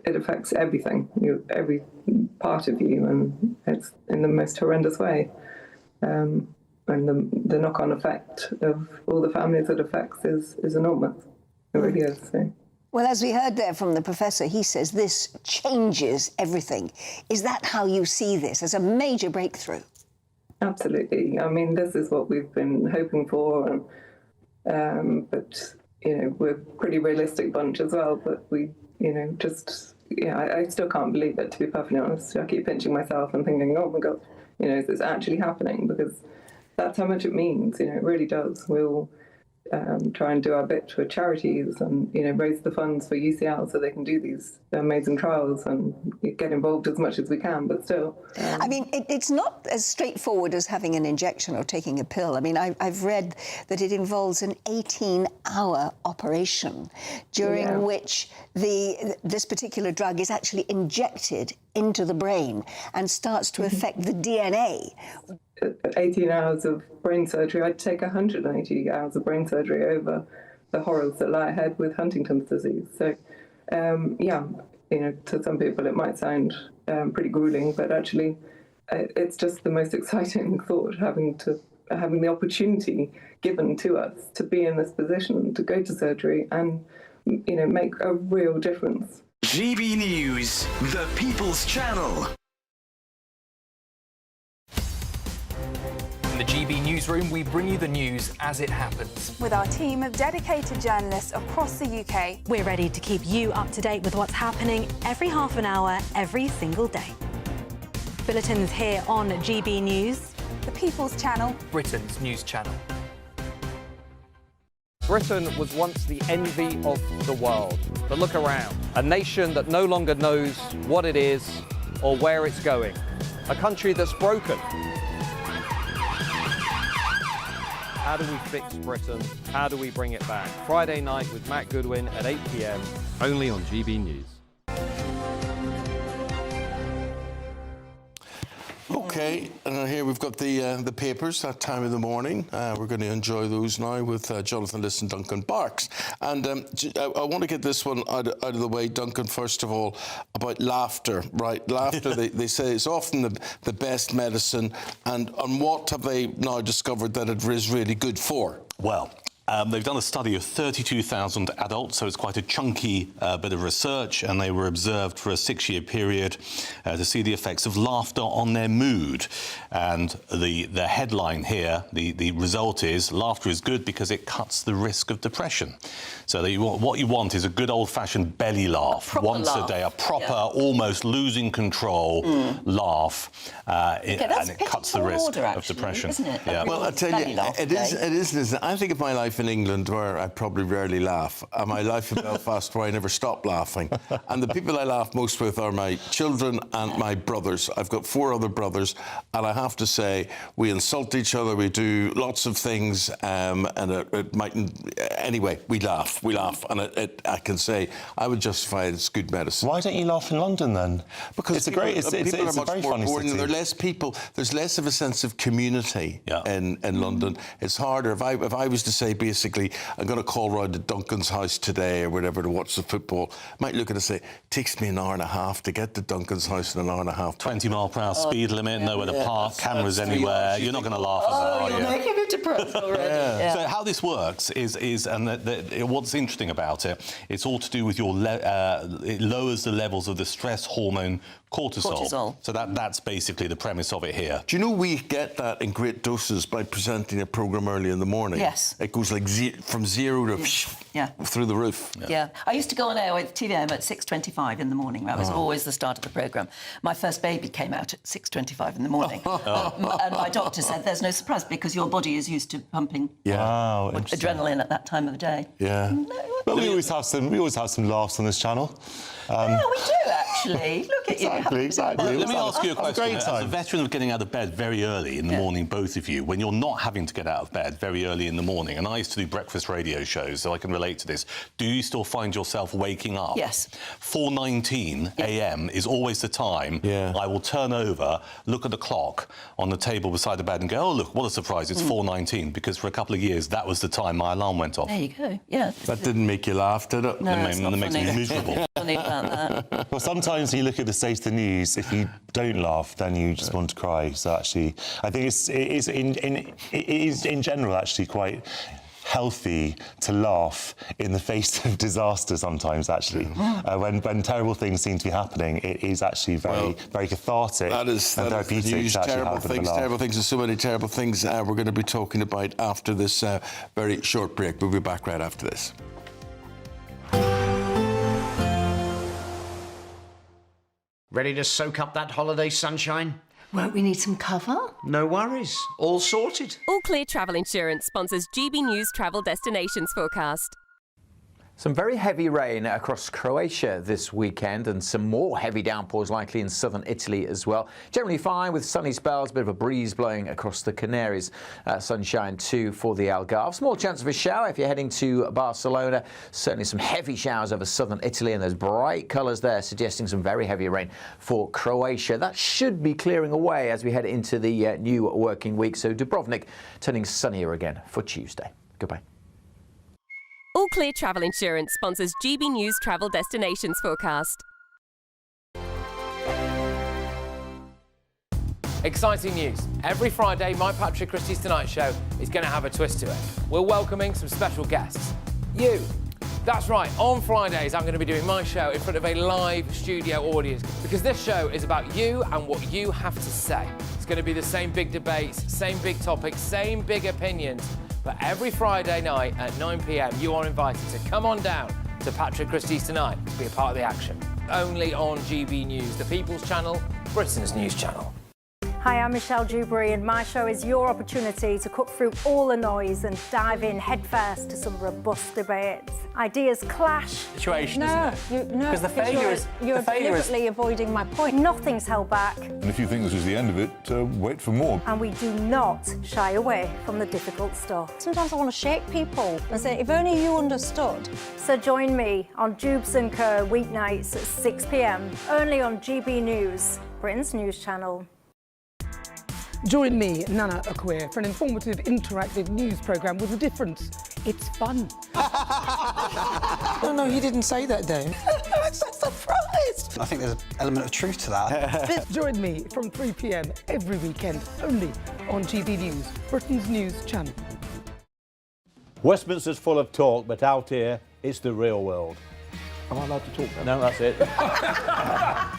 Speaker 16: it affects everything, every part of you, and it's in the most horrendous way. And the knock-on effect of all the families it affects is enormous. It really is. So.
Speaker 26: Well, as we heard there from the professor, he says this changes everything. Is that how you see this, as a major breakthrough?
Speaker 16: Absolutely. I mean, this is what we've been hoping for, but we're a pretty realistic bunch as well. But we, I still can't believe it, to be perfectly honest. I keep pinching myself and thinking, oh my God, is this actually happening? Because that's how much it means. It really does. We'll try and do our bit for charities and raise the funds for UCL so they can do these amazing trials and get involved as much as we can, but still.
Speaker 26: I mean, it's not as straightforward as having an injection or taking a pill. I mean, I've read that it involves an 18-hour operation during which this particular drug is actually injected into the brain and starts to affect the DNA.
Speaker 16: 18 hours of brain surgery. I'd take 180 hours of brain surgery over the horrors that lie ahead with Huntington's disease. So, to some people it might sound pretty grueling, but actually it's just the most exciting thought, having the opportunity given to us to be in this position, to go to surgery and, make a real difference.
Speaker 15: GB News, the People's Channel.
Speaker 1: In the GB Newsroom, we bring you the news as it happens.
Speaker 2: With our team of dedicated journalists across the UK.
Speaker 3: We're ready to keep you up to date with what's happening every half an hour, every single day. Bulletins here on GB News.
Speaker 2: The People's Channel.
Speaker 1: Britain's news channel.
Speaker 7: Britain was once the envy of the world. But look around. A nation that no longer knows what it is or where it's going. A country that's broken. How do we fix Britain? How do we bring it back? Friday night with Matt Goodwin at 8 p.m. only on GB News.
Speaker 18: Okay, here we've got the papers, that time of the morning. We're going to enjoy those now with Jonathan Liss and Duncan Barks. And I want to get this one out of the way, Duncan, first of all, about laughter, right? Laughter, they say, is often the best medicine. And what have they now discovered that it is really good for?
Speaker 20: Well, they've done a study of 32,000 adults, so it's quite a chunky bit of research, and they were observed for a 6-year period to see the effects of laughter on their mood. And the headline here, the result is, laughter is good because it cuts the risk of depression. So what you want is a good old-fashioned belly laugh, once a day, a proper, almost losing control laugh, and it cuts the risk of depression.
Speaker 19: Isn't it?
Speaker 18: Yeah. Well, I tell you, it is. I think of my life in England, where I probably rarely laugh, and my life in Belfast, where I never stop laughing. And the people I laugh most with are my children and my brothers. I've got 4 other brothers, and I have to say, we insult each other, we do lots of things, and it mightn't... Anyway, we laugh, and I can say, I would justify it as good medicine.
Speaker 21: Why don't you laugh in London, then?
Speaker 18: Because
Speaker 21: it's a very funny city.
Speaker 18: There are less people, there's less of a sense of community in London. It's harder. If I was to say, basically, I'm going to call round to Duncan's house today or whatever to watch the football, might look at it and say, it takes me an hour and a half to get to Duncan's house in an hour and a half.
Speaker 20: 20 mile per hour speed limit, nowhere to park, cameras anywhere. You're not going to laugh at that, are you?
Speaker 19: You're making me depressed already.
Speaker 20: So how this works is what's interesting about it, it's all to do with your it lowers the levels of the stress hormone cortisol. So that's basically the premise of it here.
Speaker 18: Do you know we get that in great doses by presenting a programme early in the morning?
Speaker 19: Yes.
Speaker 18: It goes like from zero to through the roof.
Speaker 19: Yeah. I used to go on air with TVM at 6:25 in the morning. That was always the start of the programme. My first baby came out at 6:25 in the morning. And my doctor said, there's no surprise because your body is used to pumping adrenaline at that time of the day.
Speaker 18: Yeah.
Speaker 21: But we always have some laughs on this channel.
Speaker 19: Yeah, we do, actually. Look at you.
Speaker 21: Exactly.
Speaker 20: Let me ask you a question.
Speaker 21: Great time.
Speaker 20: As a veteran of getting out of bed very early in the morning, both of you, when you're not having to get out of bed very early in the morning, and I used to do breakfast radio shows, so I can relate to this, do you still find yourself waking up?
Speaker 19: Yes.
Speaker 20: 4:19 a.m. is always the time I will turn over, look at the clock on the table beside the bed and go, oh, look, what a surprise, it's 4:19, because for a couple of years, that was the time my alarm went off.
Speaker 19: There you go, yeah.
Speaker 18: That didn't make you laugh, did it?
Speaker 19: No, it's not
Speaker 20: makes me miserable.
Speaker 19: Funny about that.
Speaker 21: Well, sometimes when you look at the state of the news, if you don't laugh, then you just want to cry. So actually, I think it is in general actually quite healthy to laugh in the face of disaster sometimes, actually. When terrible things seem to be happening, it is actually very cathartic and therapeutic.
Speaker 18: News, terrible things, and so many terrible things we're going to be talking about after this very short break. We'll be back right after this.
Speaker 23: Ready to soak up that holiday sunshine?
Speaker 26: Won't we need some cover?
Speaker 23: No worries. All sorted.
Speaker 27: All Clear Travel Insurance sponsors GB News Travel Destinations Forecast.
Speaker 25: Some very heavy rain across Croatia this weekend and some more heavy downpours likely in southern Italy as well. Generally fine with sunny spells, a bit of a breeze blowing across the Canaries. Sunshine too for the Algarve. Small chance of a shower if you're heading to Barcelona. Certainly some heavy showers over southern Italy, and there's bright colours there suggesting some very heavy rain for Croatia. That should be clearing away as we head into the new working week. So Dubrovnik turning sunnier again for Tuesday. Goodbye.
Speaker 27: All Clear Travel Insurance sponsors GB News Travel Destinations Forecast.
Speaker 8: Exciting news. Every Friday, my Patrick Christie's Tonight Show is going to have a twist to it. We're welcoming some special guests. You. That's right, on Fridays I'm going to be doing my show in front of a live studio audience because this show is about you and what you have to say. It's going to be the same big debates, same big topics, same big opinions, but every Friday night at 9 p.m. you are invited to come on down to Patrick Christie's Tonight to be a part of the action. Only on GB News, the People's Channel, Britain's news channel.
Speaker 11: Hi, I'm Michelle Dewberry, and my show is your opportunity to cut through all the noise and dive in headfirst to some robust debates. Ideas clash.
Speaker 1: Situation,
Speaker 11: no,
Speaker 1: isn't it?
Speaker 11: No,
Speaker 1: Because the failure is
Speaker 11: you're deliberately avoiding my point. Nothing's held back.
Speaker 4: And if you think this is the end of it, wait for more.
Speaker 11: And we do not shy away from the difficult stuff. Sometimes I want to shake people and say, if only you understood. So join me on Jubes & Co weeknights at 6 p.m, only on GB News, Britain's news channel.
Speaker 13: Join me, Nana Akwe, for an informative, interactive news programme with a difference. It's fun.
Speaker 14: No, he didn't say that, Dave. I'm so surprised. I think there's an element of truth to that.
Speaker 13: Join me from 3 p.m. every weekend, only on GB News, Britain's news channel.
Speaker 5: Westminster's full of talk, but out here, it's the real world.
Speaker 4: Am I allowed to talk now?
Speaker 5: No, that's it.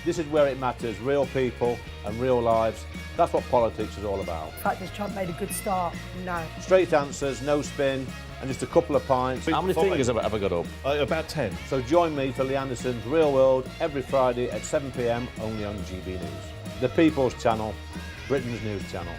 Speaker 5: This is where it matters, real people and real lives. That's what politics is all about.
Speaker 13: In fact, has Trump made a good start? No.
Speaker 5: Straight answers, no spin, and just a couple of pints.
Speaker 4: How many fingers have I got up? About 10.
Speaker 5: So join me for Lee Anderson's Real World every Friday at 7 p.m, only on GB News. The People's Channel, Britain's news channel.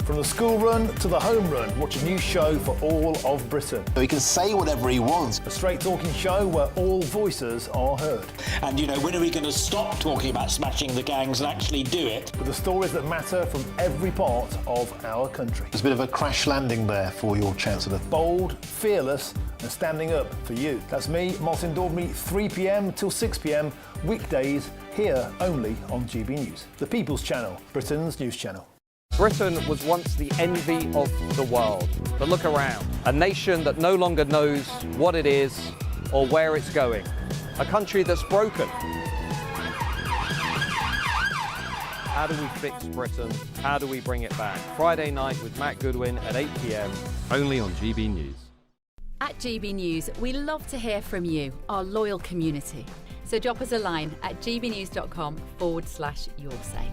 Speaker 6: From the school run to the home run, watch a new show for all of Britain.
Speaker 14: So he can say whatever he wants.
Speaker 6: A straight talking show where all voices are heard.
Speaker 9: And, you know, when are we going to stop talking about smashing the gangs and actually do it?
Speaker 6: With the stories that matter from every part of our country.
Speaker 12: There's a bit of a crash landing there for your Chancellor.
Speaker 6: Bold, fearless and standing up for you. That's me, Martin Daubney, 3 p.m. till 6 p.m, weekdays, here only on GB News. The People's Channel, Britain's news channel.
Speaker 7: Britain was once the envy of the world. But look around. A nation that no longer knows what it is or where it's going. A country that's broken. How do we fix Britain? How do we bring it back? Friday night with Matt Goodwin at 8 p.m, only on GB News.
Speaker 17: At GB News, we love to hear from you, our loyal community. So drop us a line at gbnews.com/yoursay.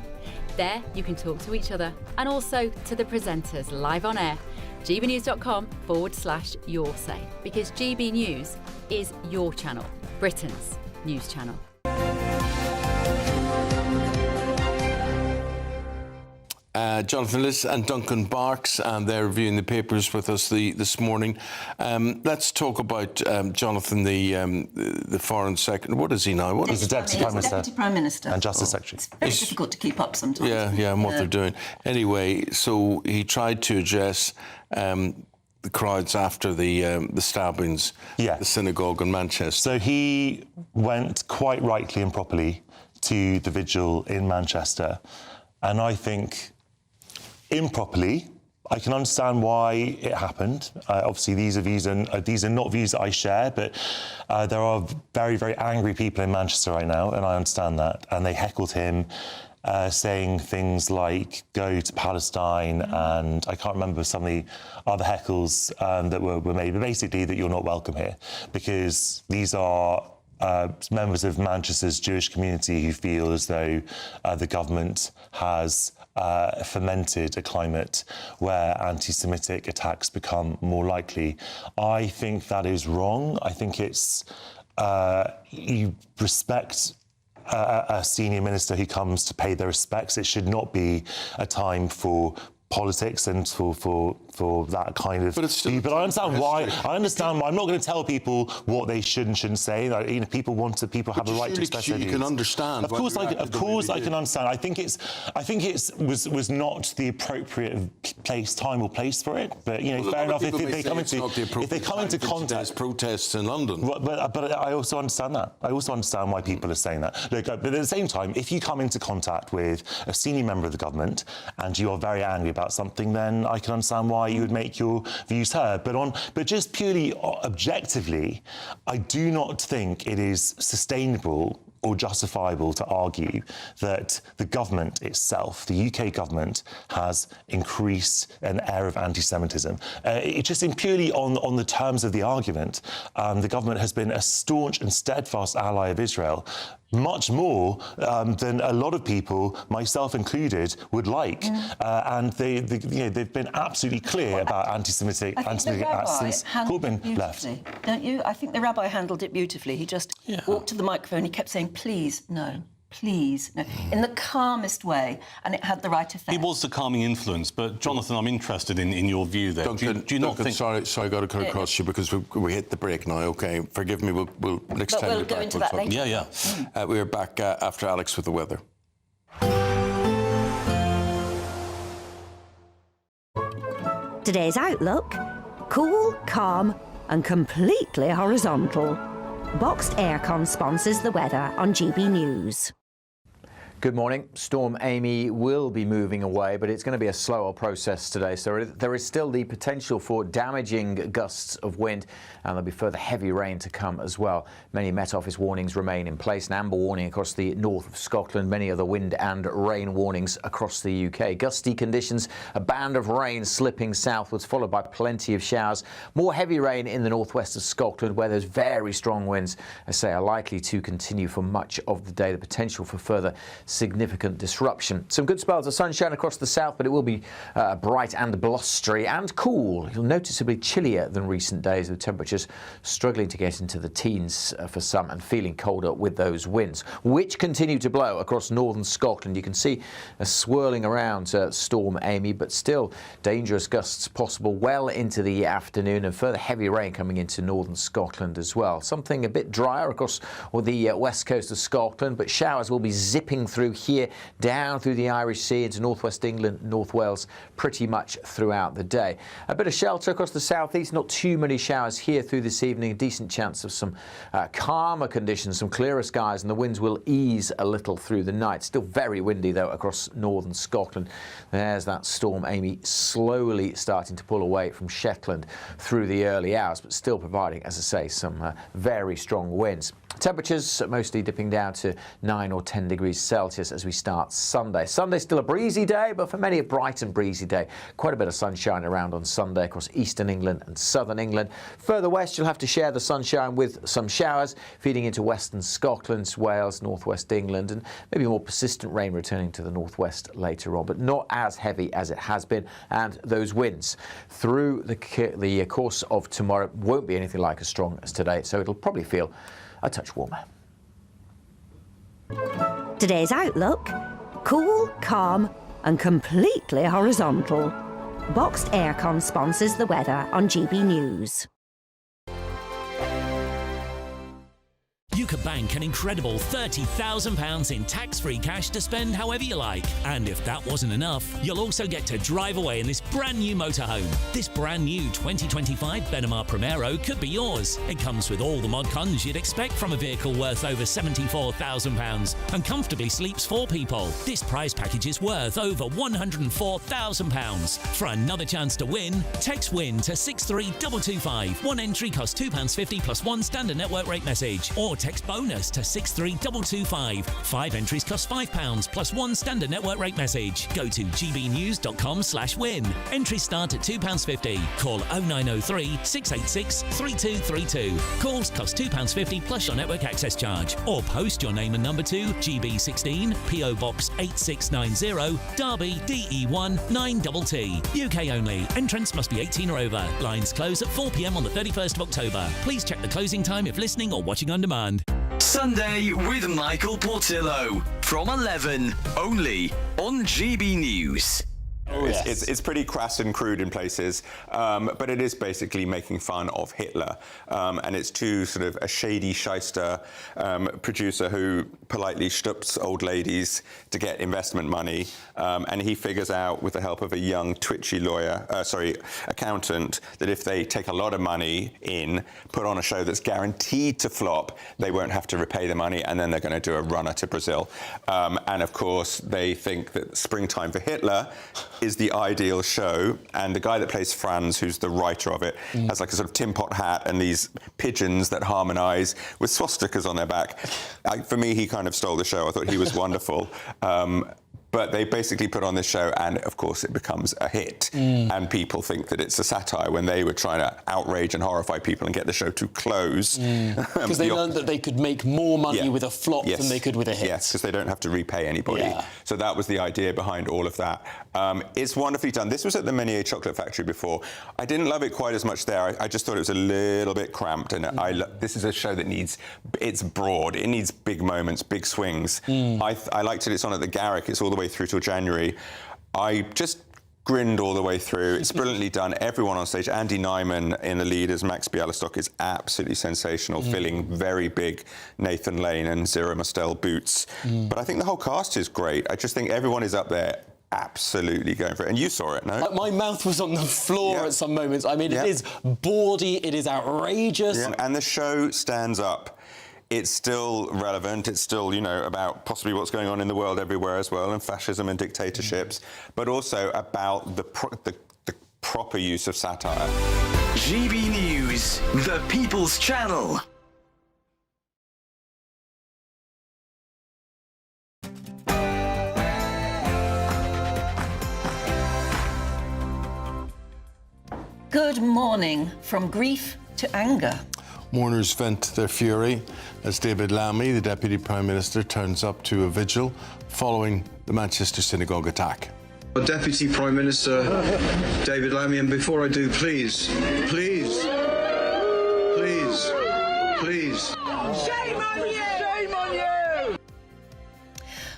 Speaker 17: There, you can talk to each other and also to the presenters live on air. gbnews.com/yoursay, because GB News is your channel, Britain's news channel.
Speaker 18: Jonathan Liss and Duncan Barks, and they're reviewing the papers with us this morning. Let's talk about Jonathan, the Foreign Secretary. What is he now?
Speaker 19: He's the Deputy Prime Minister. Deputy Prime Minister.
Speaker 21: And Justice Secretary.
Speaker 19: It's very difficult to keep up sometimes.
Speaker 18: Yeah, and what they're doing. Anyway, so he tried to address the crowds after the stabbings, the synagogue in Manchester.
Speaker 21: So he went quite rightly and properly to the vigil in Manchester, and I think improperly. I can understand why it happened. Obviously, these are not views that I share, but there are very, very angry people in Manchester right now, and I understand that. And they heckled him, saying things like "Go to Palestine," and I can't remember some of the other heckles that were made, but basically that you're not welcome here, because these are members of Manchester's Jewish community who feel as though the government has fomented a climate where anti-Semitic attacks become more likely. I think that is wrong. I think it's you respect a senior minister who comes to pay their respects. It should not be a time for politics and for that kind of. But I understand why. I understand why. I'm not going to tell people what they should and shouldn't say. Like, you know, people have a right to express their views.
Speaker 18: You can understand.
Speaker 21: Of course, I can understand. I think it was not the appropriate time or place for it. But you know, fair enough. If they come into contact,
Speaker 18: protests in London.
Speaker 21: But I also understand that. I also understand why people are saying that. Look, but at the same time, if you come into contact with a senior member of the government and you are very angry about something, then I can understand why you would make your views heard. But just purely objectively, I do not think it is sustainable or justifiable to argue that the government itself, the UK government, has increased an air of anti-Semitism. It's just purely on the terms of the argument, the government has been a staunch and steadfast ally of Israel, much more than a lot of people, myself included, would like. And they've been absolutely clear about anti-Semitic acts since Corbyn left.
Speaker 19: Don't you? I think the rabbi handled it beautifully. He just walked to the microphone, he kept saying, please, no. Please, no, in the calmest way, and it had the right effect.
Speaker 20: It was the calming influence, but Jonathan, I'm interested in your view there.
Speaker 18: Duncan,
Speaker 20: do you not think...
Speaker 18: Sorry, I got to cut across you because we hit the break now, OK? Forgive me, we'll next time
Speaker 19: we'll go into that later.
Speaker 20: Yeah.
Speaker 18: We're back after Alex with the weather.
Speaker 2: Today's outlook: cool, calm and completely horizontal. Boxed Aircon sponsors the weather on GB News.
Speaker 25: Good morning. Storm Amy will be moving away, but it's going to be a slower process today. So there is still the potential for damaging gusts of wind, and there'll be further heavy rain to come as well. Many Met Office warnings remain in place. An amber warning across the north of Scotland. Many other wind and rain warnings across the UK. Gusty conditions, a band of rain slipping southwards, followed by plenty of showers. More heavy rain in the northwest of Scotland, where there's very strong winds, I say, are likely to continue for much of the day. The potential for further significant disruption. Some good spells of sunshine across the south, but it will be bright and blustery and cool. You'll noticeably chillier than recent days, with temperatures struggling to get into the teens for some and feeling colder with those winds, which continue to blow across northern Scotland. You can see a swirling around Storm Amy, but still dangerous gusts possible well into the afternoon, and further heavy rain coming into northern Scotland as well. Something a bit drier across the west coast of Scotland, but showers will be zipping through here, down through the Irish Sea into northwest England, North Wales, pretty much throughout the day. A bit of shelter across the southeast, not too many showers here through this evening. A decent chance of some calmer conditions, some clearer skies, and the winds will ease a little through the night. Still very windy, though, across northern Scotland. There's that Storm Amy slowly starting to pull away from Shetland through the early hours, but still providing, as I say, some very strong winds. Temperatures mostly dipping down to 9 or 10 degrees Celsius as we start Sunday. Sunday's still a breezy day, but for many a bright and breezy day. Quite a bit of sunshine around on Sunday across eastern England and southern England. Further west, you'll have to share the sunshine with some showers feeding into western Scotland, Wales, northwest England, and maybe more persistent rain returning to the northwest later on, but not as heavy as it has been. And those winds through the course of tomorrow won't be anything like as strong as today, so it'll probably feel a touch warmer.
Speaker 2: Today's outlook: cool, calm and completely horizontal. Boxed Aircon sponsors the weather on GB News.
Speaker 3: You could bank an incredible £30,000 in tax-free cash to spend however you like. And if that wasn't enough, you'll also get to drive away in this brand new motorhome. This brand new 2025 Benamar Primero could be yours. It comes with all the mod cons you'd expect from a vehicle worth over £74,000 and comfortably sleeps 4 people. This prize package is worth over £104,000. For another chance to win, text WIN to 63225. One entry costs £2.50 plus one standard network rate message, or text bonus to 63225. 5 entries cost £5 plus one standard network rate message. Go to gbnews.com/win. Entries start at £2.50. Call 0903 686 3232. Calls cost £2.50 plus your network access charge. Or post your name and number to GB16 PO Box 8690 Derby DE1 9TT. UK only. Entrance must be 18 or over. Lines close at 4 p.m. on the 31st of October. Please check the closing time if listening or watching on demand.
Speaker 10: Sunday with Michael Portillo from 11, only on GB News.
Speaker 15: It's pretty crass and crude in places, but it is basically making fun of Hitler. And it's to sort of a shady shyster producer who politely stups old ladies to get investment money. And he figures out, with the help of a young, twitchy accountant, that if they take a lot of money in, put on a show that's guaranteed to flop, they won't have to repay the money, and then they're going to do a runner to Brazil. And of course, they think that Springtime for Hitler is the ideal show, and the guy that plays Franz, who's the writer of it, has like a sort of tin pot hat and these pigeons that harmonise with swastikas on their back. For me, he kind of stole the show. I thought he was wonderful. But they basically put on this show, and of course it becomes a hit. And people think that it's a satire when they were trying to outrage and horrify people and get the show to close.
Speaker 8: Because they learned that they could make more money with a flop than they could with a hit.
Speaker 15: Yes, because they don't have to repay anybody.
Speaker 8: Yeah.
Speaker 15: So that was the idea behind all of that. It's wonderfully done. This was at the Menier Chocolate Factory before. I didn't love it quite as much there. I just thought it was a little bit cramped. And this is a show that it's broad. It needs big moments, big swings. I liked it. It's on at the Garrick. It's all the way through till January. I just grinned all the way through. It's brilliantly done. Everyone on stage. Andy Nyman in the lead as Max Bialystock is absolutely sensational, filling very big Nathan Lane and Zero Mostel boots. But I think the whole cast is great. I just think everyone is up there absolutely going for it. And you saw it, no?
Speaker 8: My mouth was on the floor at some moments. I mean, it is bawdy, it is outrageous.
Speaker 15: And the show stands up. It's still relevant. It's still, you know, about possibly what's going on in the world everywhere as well, and fascism and dictatorships, but also about the proper use of satire.
Speaker 10: GB News, the People's Channel.
Speaker 19: Good morning. From grief to anger.
Speaker 18: Mourners vent their fury as David Lammy, the Deputy Prime Minister, turns up to a vigil following the Manchester synagogue attack.
Speaker 16: Deputy Prime Minister David Lammy, and before I do, please.
Speaker 19: Shame on you! Shame on you!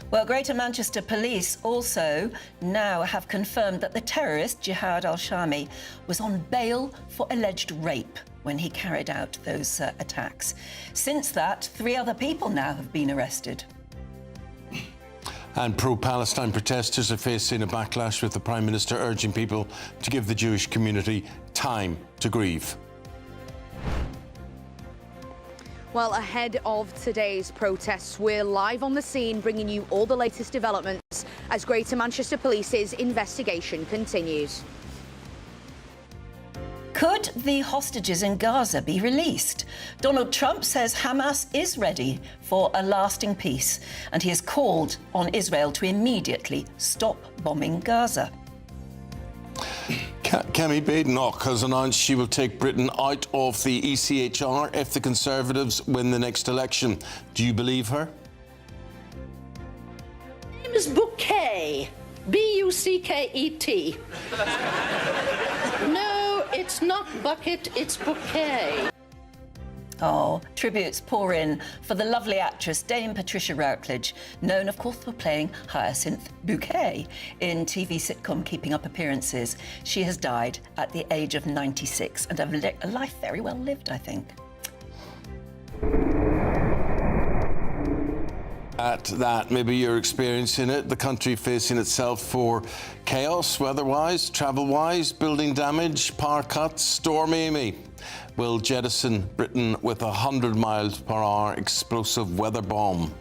Speaker 19: Well, Greater Manchester Police also now have confirmed that the terrorist, Jihad al-Shami, was on bail for alleged rape when he carried out those attacks. Since that, 3 other people now have been arrested.
Speaker 18: And pro-Palestine protesters are facing a backlash, with the Prime Minister urging people to give the Jewish community time to grieve.
Speaker 22: Well, ahead of today's protests, we're live on the scene bringing you all the latest developments as Greater Manchester Police's investigation continues.
Speaker 19: Could the hostages in Gaza be released? Donald Trump says Hamas is ready for a lasting peace, and he has called on Israel to immediately stop bombing Gaza.
Speaker 18: Kemi Badenoch has announced she will take Britain out of the ECHR if the Conservatives win the next election. Do you believe her?
Speaker 23: My name is Bouquet. B-U-C-K-E-T. No, it's not bucket, it's bouquet.
Speaker 19: Oh, tributes pour in for the lovely actress Dame Patricia Routledge, known, of course, for playing Hyacinth Bouquet in TV sitcom Keeping Up Appearances. She has died at the age of 96, and a life very well lived, I think.
Speaker 18: At that, maybe you're experiencing it, the country facing itself for chaos, weather-wise, travel-wise, building damage, power cuts. Storm Amy will jettison Britain with a 100-mile-per-hour explosive weather bomb.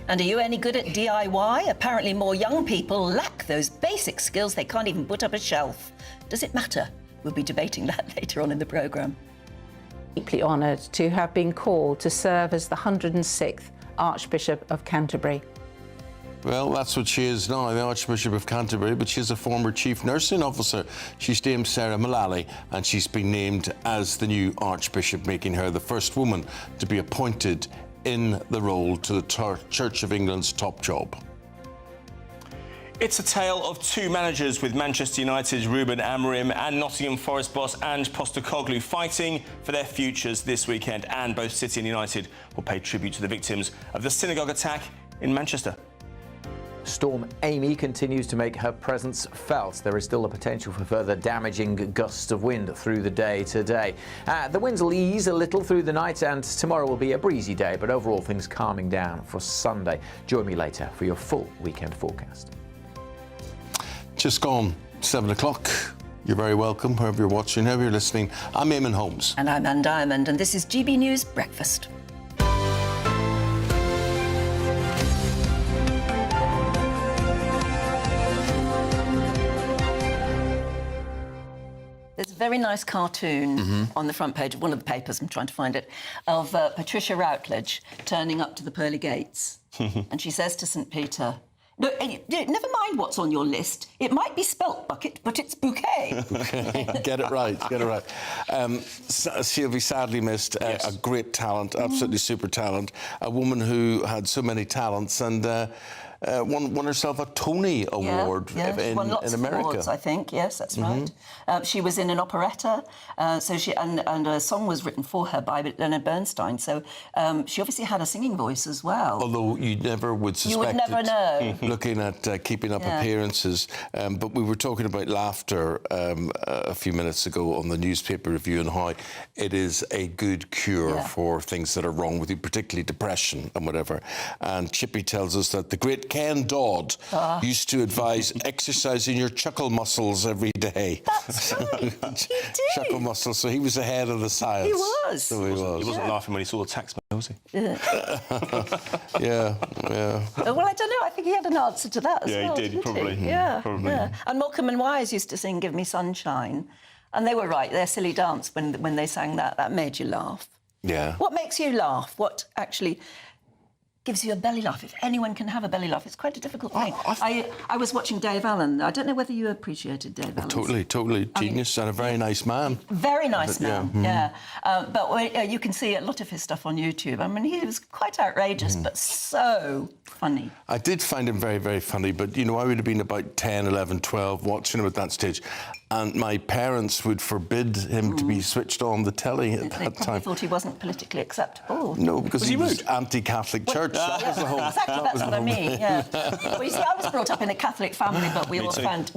Speaker 19: And are you any good at DIY? Apparently more young people lack those basic skills. They can't even put up a shelf. Does it matter? We'll be debating that later on in the programme.
Speaker 24: Deeply honoured to have been called to serve as the 106th Archbishop of Canterbury.
Speaker 18: Well, that's what she is now, the Archbishop of Canterbury, but she's a former Chief Nursing Officer. She's Dame Sarah Mullally, and she's been named as the new Archbishop, making her the first woman to be appointed in the role to the Church of England's top job.
Speaker 26: It's a tale of 2 managers, with Manchester United's Ruben Amorim and Nottingham Forest boss Ange Postecoglou fighting for their futures this weekend. And both City and United will pay tribute to the victims of the synagogue attack in Manchester.
Speaker 25: Storm Amy continues to make her presence felt. There is still a potential for further damaging gusts of wind through the day today. The winds will ease a little through the night, and tomorrow will be a breezy day, but overall things calming down for Sunday. Join me later for your full weekend forecast.
Speaker 18: Just gone 7 o'clock. You're very welcome, wherever you're watching, wherever you're listening. I'm Eamonn Holmes.
Speaker 19: And I'm Ann Diamond, and this is GB News Breakfast. very nice cartoon on the front page of one of the papers, I'm trying to find it, of Patricia Routledge turning up to the pearly gates. And she says to St Peter, "No, never mind what's on your list. It might be spelt bucket, but it's bouquet."
Speaker 18: Get it right, get it right. She'll be sadly missed. A great talent, absolutely super talent. A woman who had so many talents and won herself a Tony Award
Speaker 19: won lots
Speaker 18: in America.
Speaker 19: Of awards, I think. Yes, that's right. She was in an operetta, and a song was written for her by Leonard Bernstein. So she obviously had a singing voice as well.
Speaker 18: Although you never would suspect.
Speaker 19: You would never know.
Speaker 18: Looking at keeping up appearances, but we were talking about laughter a few minutes ago on the newspaper review and how it is a good cure for things that are wrong with you, particularly depression and whatever. And Chippy tells us that the great Ken Dodd used to advise exercising your chuckle muscles every day.
Speaker 19: That's right, he did.
Speaker 18: Chuckle muscles, so he was ahead of the science.
Speaker 19: He was.
Speaker 18: So he was.
Speaker 26: He wasn't laughing when he saw the tax man, was he?
Speaker 18: Yeah.
Speaker 19: Well, I don't know. I think he had an answer to that as well.
Speaker 26: Yeah, he did, probably.
Speaker 19: Yeah,
Speaker 26: probably.
Speaker 19: Yeah. And Morecambe and Wise used to sing "Give Me Sunshine," and they were right. Their silly dance when they sang that made you laugh.
Speaker 18: Yeah.
Speaker 19: What makes you laugh? What actually gives you a belly laugh? If anyone can have a belly laugh, it's quite a difficult thing. I was watching Dave Allen. I don't know whether you appreciated Dave Allen.
Speaker 18: Totally genius and a very nice man.
Speaker 19: Very nice man, but you can see a lot of his stuff on YouTube. I mean, he was quite outrageous, but so funny.
Speaker 18: I did find him very, very funny, but, you know, I would have been about 10, 11, 12 watching him at that stage, and my parents would forbid him to be switched on the telly at that time.
Speaker 19: They thought he wasn't politically acceptable.
Speaker 18: No, because he was anti-Catholic Church. That was the whole...
Speaker 19: Exactly, that's what I mean, yeah. Well, you see, I was brought up in a Catholic family, but we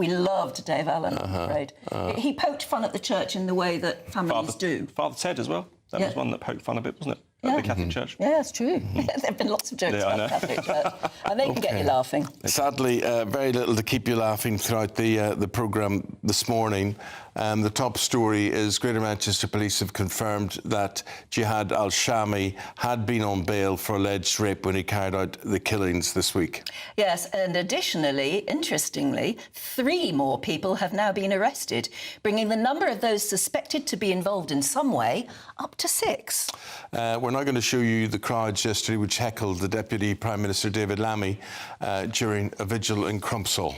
Speaker 19: loved Dave Allen, I'm afraid. He poked fun at the church in the way that families do.
Speaker 26: Father Ted as well. That was one that poked fun a bit, wasn't it? At the Catholic Church.
Speaker 19: Yeah, it's true. There have been lots of jokes about the Catholic Church, and they can get you laughing.
Speaker 18: Sadly, very little to keep you laughing throughout the programme this morning. The top story is Greater Manchester Police have confirmed that Jihad al-Shami had been on bail for alleged rape when he carried out the killings this week.
Speaker 19: Yes, and additionally, interestingly, 3 more people have now been arrested, bringing the number of those suspected to be involved in some way up to 6.
Speaker 18: We're now going to show you the crowds yesterday which heckled the Deputy Prime Minister David Lammy during a vigil in Crumpsall.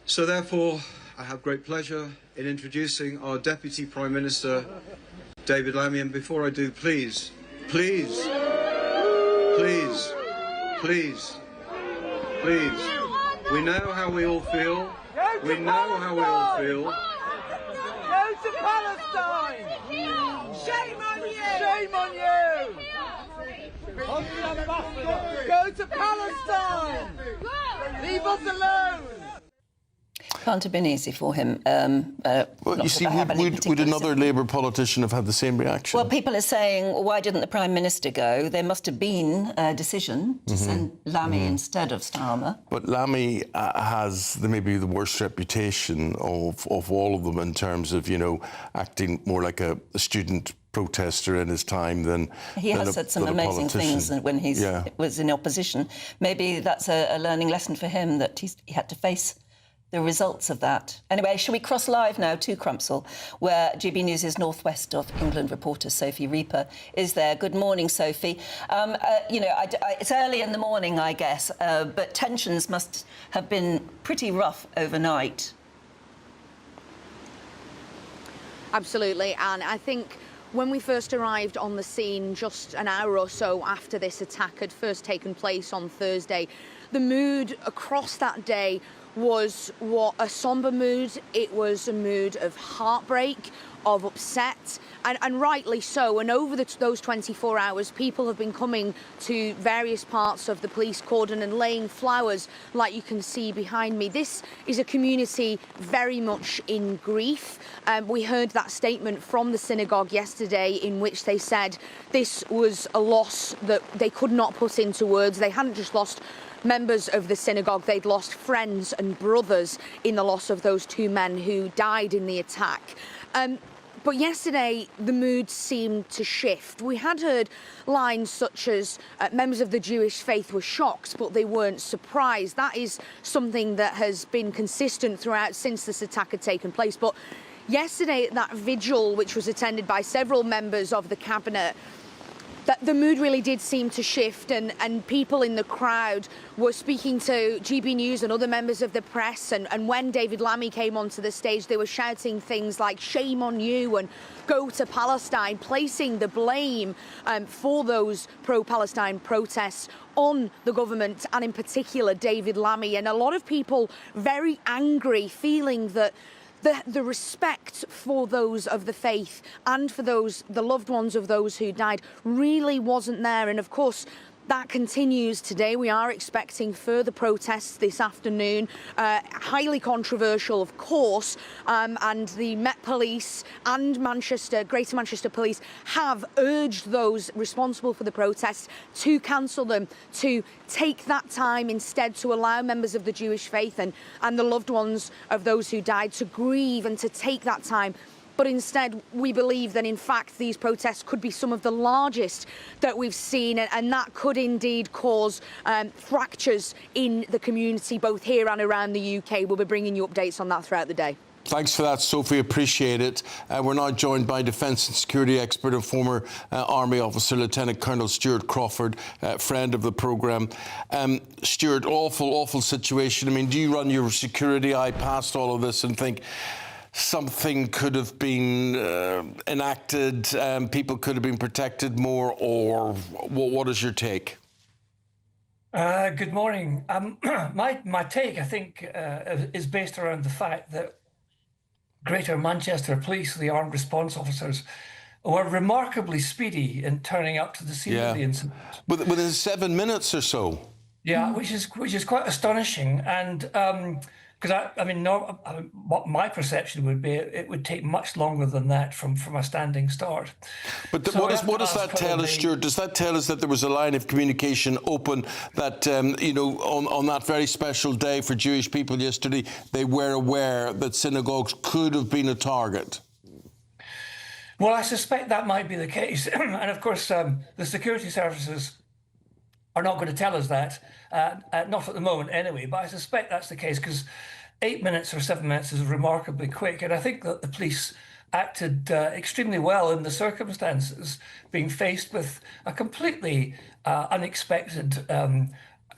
Speaker 16: So therefore, I have great pleasure in introducing our Deputy Prime Minister, David Lammy, and before I do, please, we know how we all feel. We know how we all feel.
Speaker 1: Go to Palestine! Shame on you! Shame on you! Go to Palestine! Leave us alone!
Speaker 19: Can't have been easy for him.
Speaker 18: Well, you see, would another Labour politician have had the same reaction?
Speaker 19: Well, people are saying, well, why didn't the Prime Minister go? There must have been a decision to send Lammy instead of Starmer.
Speaker 18: But Lammy has maybe the worst reputation of all of them in terms of, you know, acting more like a student protester in his time than
Speaker 19: he has said some amazing things when he was in opposition. Maybe that's a learning lesson for him, that he had to face the results of that. Anyway, shall we cross live now to Crumpsall, where GB News' North West of England reporter Sophie Reaper is there. Good morning, Sophie. You know, it's early in the morning, I guess, but tensions must have been pretty rough overnight.
Speaker 22: Absolutely, and I think when we first arrived on the scene just an hour or so after this attack had first taken place on Thursday, the mood across that day was a sombre mood. It was a mood of heartbreak, of upset, and rightly so. And over those 24 hours, people have been coming to various parts of the police cordon and laying flowers, like you can see behind me. This is a community very much in grief. We heard that statement from the synagogue yesterday in which they said this was a loss that they could not put into words. They hadn't just lost members of the synagogue, they'd lost friends and brothers in the loss of those 2 men who died in the attack. But yesterday, the mood seemed to shift. We had heard lines such as members of the Jewish faith were shocked, but they weren't surprised. That is something that has been consistent throughout since this attack had taken place. But yesterday, at that vigil, which was attended by several members of the cabinet, that the mood really did seem to shift, and people in the crowd were speaking to GB News and other members of the press, and when David Lammy came onto the stage, they were shouting things like "shame on you" and "go to Palestine," placing the blame for those pro-Palestine protests on the government, and in particular David Lammy. And a lot of people very angry, feeling that the respect for those of the faith and for the loved ones of those who died really wasn't there. And of course, that continues today. We are expecting further protests this afternoon, highly controversial, of course, and the Met Police and Greater Manchester Police have urged those responsible for the protests to cancel them, to take that time instead to allow members of the Jewish faith and the loved ones of those who died to grieve and to take that time. But instead, we believe that, in fact, these protests could be some of the largest that we've seen, and that could indeed cause fractures in the community, both here and around the UK. We'll be bringing you updates on that throughout the day.
Speaker 18: Thanks for that, Sophie. Appreciate it. We're now joined by Defence and Security expert and former Army officer, Lieutenant Colonel Stuart Crawford, friend of the programme. Stuart, awful situation. I mean, do you run your security eye past all of this and think something could have been enacted, people could have been protected more, or what is your take?
Speaker 4: Good morning. My take, I think, is based around the fact that Greater Manchester Police, the armed response officers, were remarkably speedy in turning up to the scene of the incident.
Speaker 18: Within 7 minutes or so.
Speaker 4: Yeah, which is quite astonishing. And because what my perception would be, it would take much longer than that from a standing start.
Speaker 18: But what does that tell us, Stuart? Does that tell us that there was a line of communication open, that on that very special day for Jewish people yesterday, they were aware that synagogues could have been a target?
Speaker 4: Well, I suspect that might be the case, and of course, the security services are not going to tell us that, not at the moment anyway, but I suspect that's the case, because 8 minutes or 7 minutes is remarkably quick, and I think that the police acted extremely well in the circumstances, being faced with a completely unexpected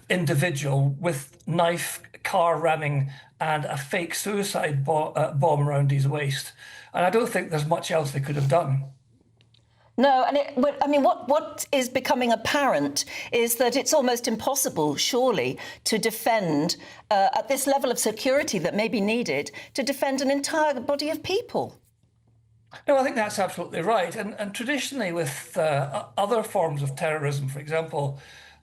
Speaker 4: individual with knife, car ramming, and a fake suicide bomb around his waist. And I don't think there's much else they could have done.
Speaker 19: No, and what is becoming apparent is that it's almost impossible, surely, to defend, at this level of security that may be needed, to defend an entire body of people.
Speaker 4: No, I think that's absolutely right. And traditionally with other forms of terrorism, for example,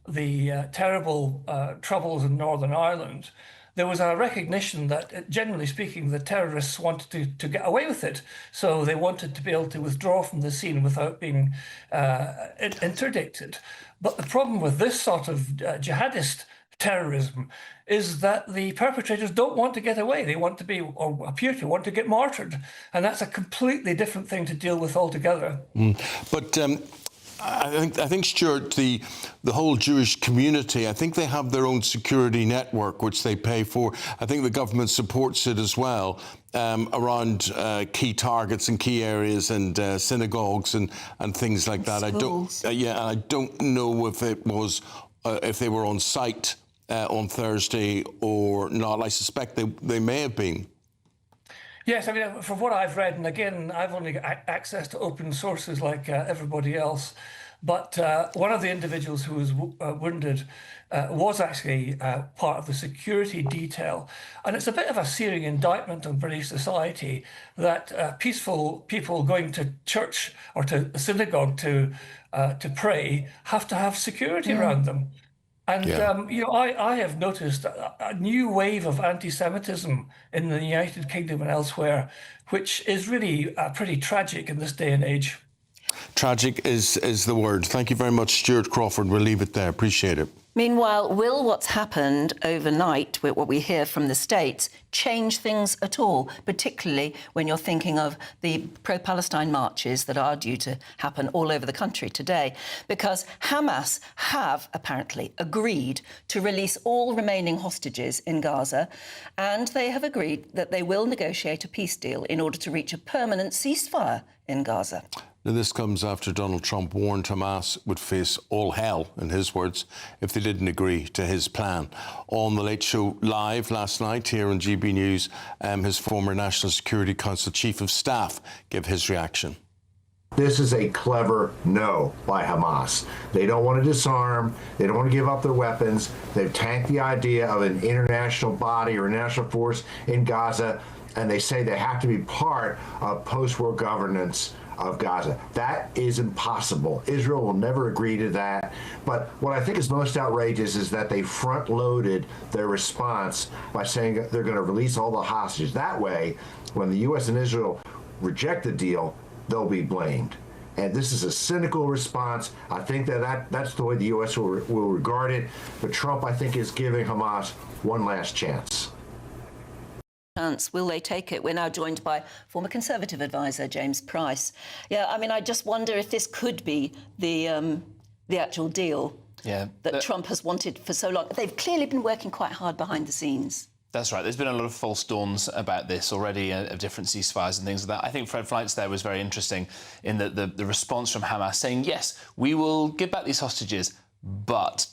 Speaker 4: the terrible troubles in Northern Ireland, there was a recognition that, generally speaking, the terrorists wanted to get away with it. So they wanted to be able to withdraw from the scene without being interdicted. But the problem with this sort of jihadist terrorism is that the perpetrators don't want to get away. They want to be, or appear to want to get martyred. And that's a completely different thing to deal with altogether.
Speaker 18: But I think, Stuart, the whole Jewish community, I think they have their own security network, which they pay for. I think the government supports it as well, around key targets and key areas and synagogues and things like that.
Speaker 19: Schools.
Speaker 18: I don't know if it was if they were on site on Thursday or not. I suspect they may have been.
Speaker 4: Yes, I mean, from what I've read, and again, I've only got access to open sources like everybody else, but one of the individuals who was wounded was actually part of the security detail. And it's a bit of a searing indictment on British society that peaceful people going to church or to a synagogue to pray have to have security around them. And, I have noticed a new wave of anti-Semitism in the United Kingdom and elsewhere, which is really pretty tragic in this day and age.
Speaker 18: Tragic is the word. Thank you very much, Stuart Crawford. We'll leave it there. Appreciate it.
Speaker 19: Meanwhile, will what's happened overnight, with what we hear from the States, change things at all, particularly when you're thinking of the pro-Palestine marches that are due to happen all over the country today? Because Hamas have apparently agreed to release all remaining hostages in Gaza, and they have agreed that they will negotiate a peace deal in order to reach a permanent ceasefire in Gaza.
Speaker 18: Now, this comes after Donald Trump warned Hamas would face all hell, in his words, if they didn't agree to his plan. On The Late Show Live last night here on GB News, his former National Security Council Chief of Staff gave his reaction.
Speaker 5: This is a clever no by Hamas. They don't want to disarm. They don't want to give up their weapons. They've tanked the idea of an international body or national force in Gaza, and they say they have to be part of post-war governance of Gaza. That is impossible. Israel will never agree to that. But what I think is most outrageous is that they front-loaded their response by saying they're going to release all the hostages. That way, when the U.S. and Israel reject the deal, they'll be blamed. And this is a cynical response. I think that's the way the U.S. will regard it. But Trump, I think, is giving Hamas one last chance.
Speaker 19: Will they take it? We're now joined by former Conservative advisor James Price. Yeah, I mean, I just wonder if this could be the actual deal that Trump has wanted for so long. They've clearly been working quite hard behind the scenes.
Speaker 9: That's right. There's been a lot of false dawns about this already, of different ceasefires and things like that. I think Fred Fleitz there was very interesting in the response from Hamas saying, yes, we will give back these hostages, but ...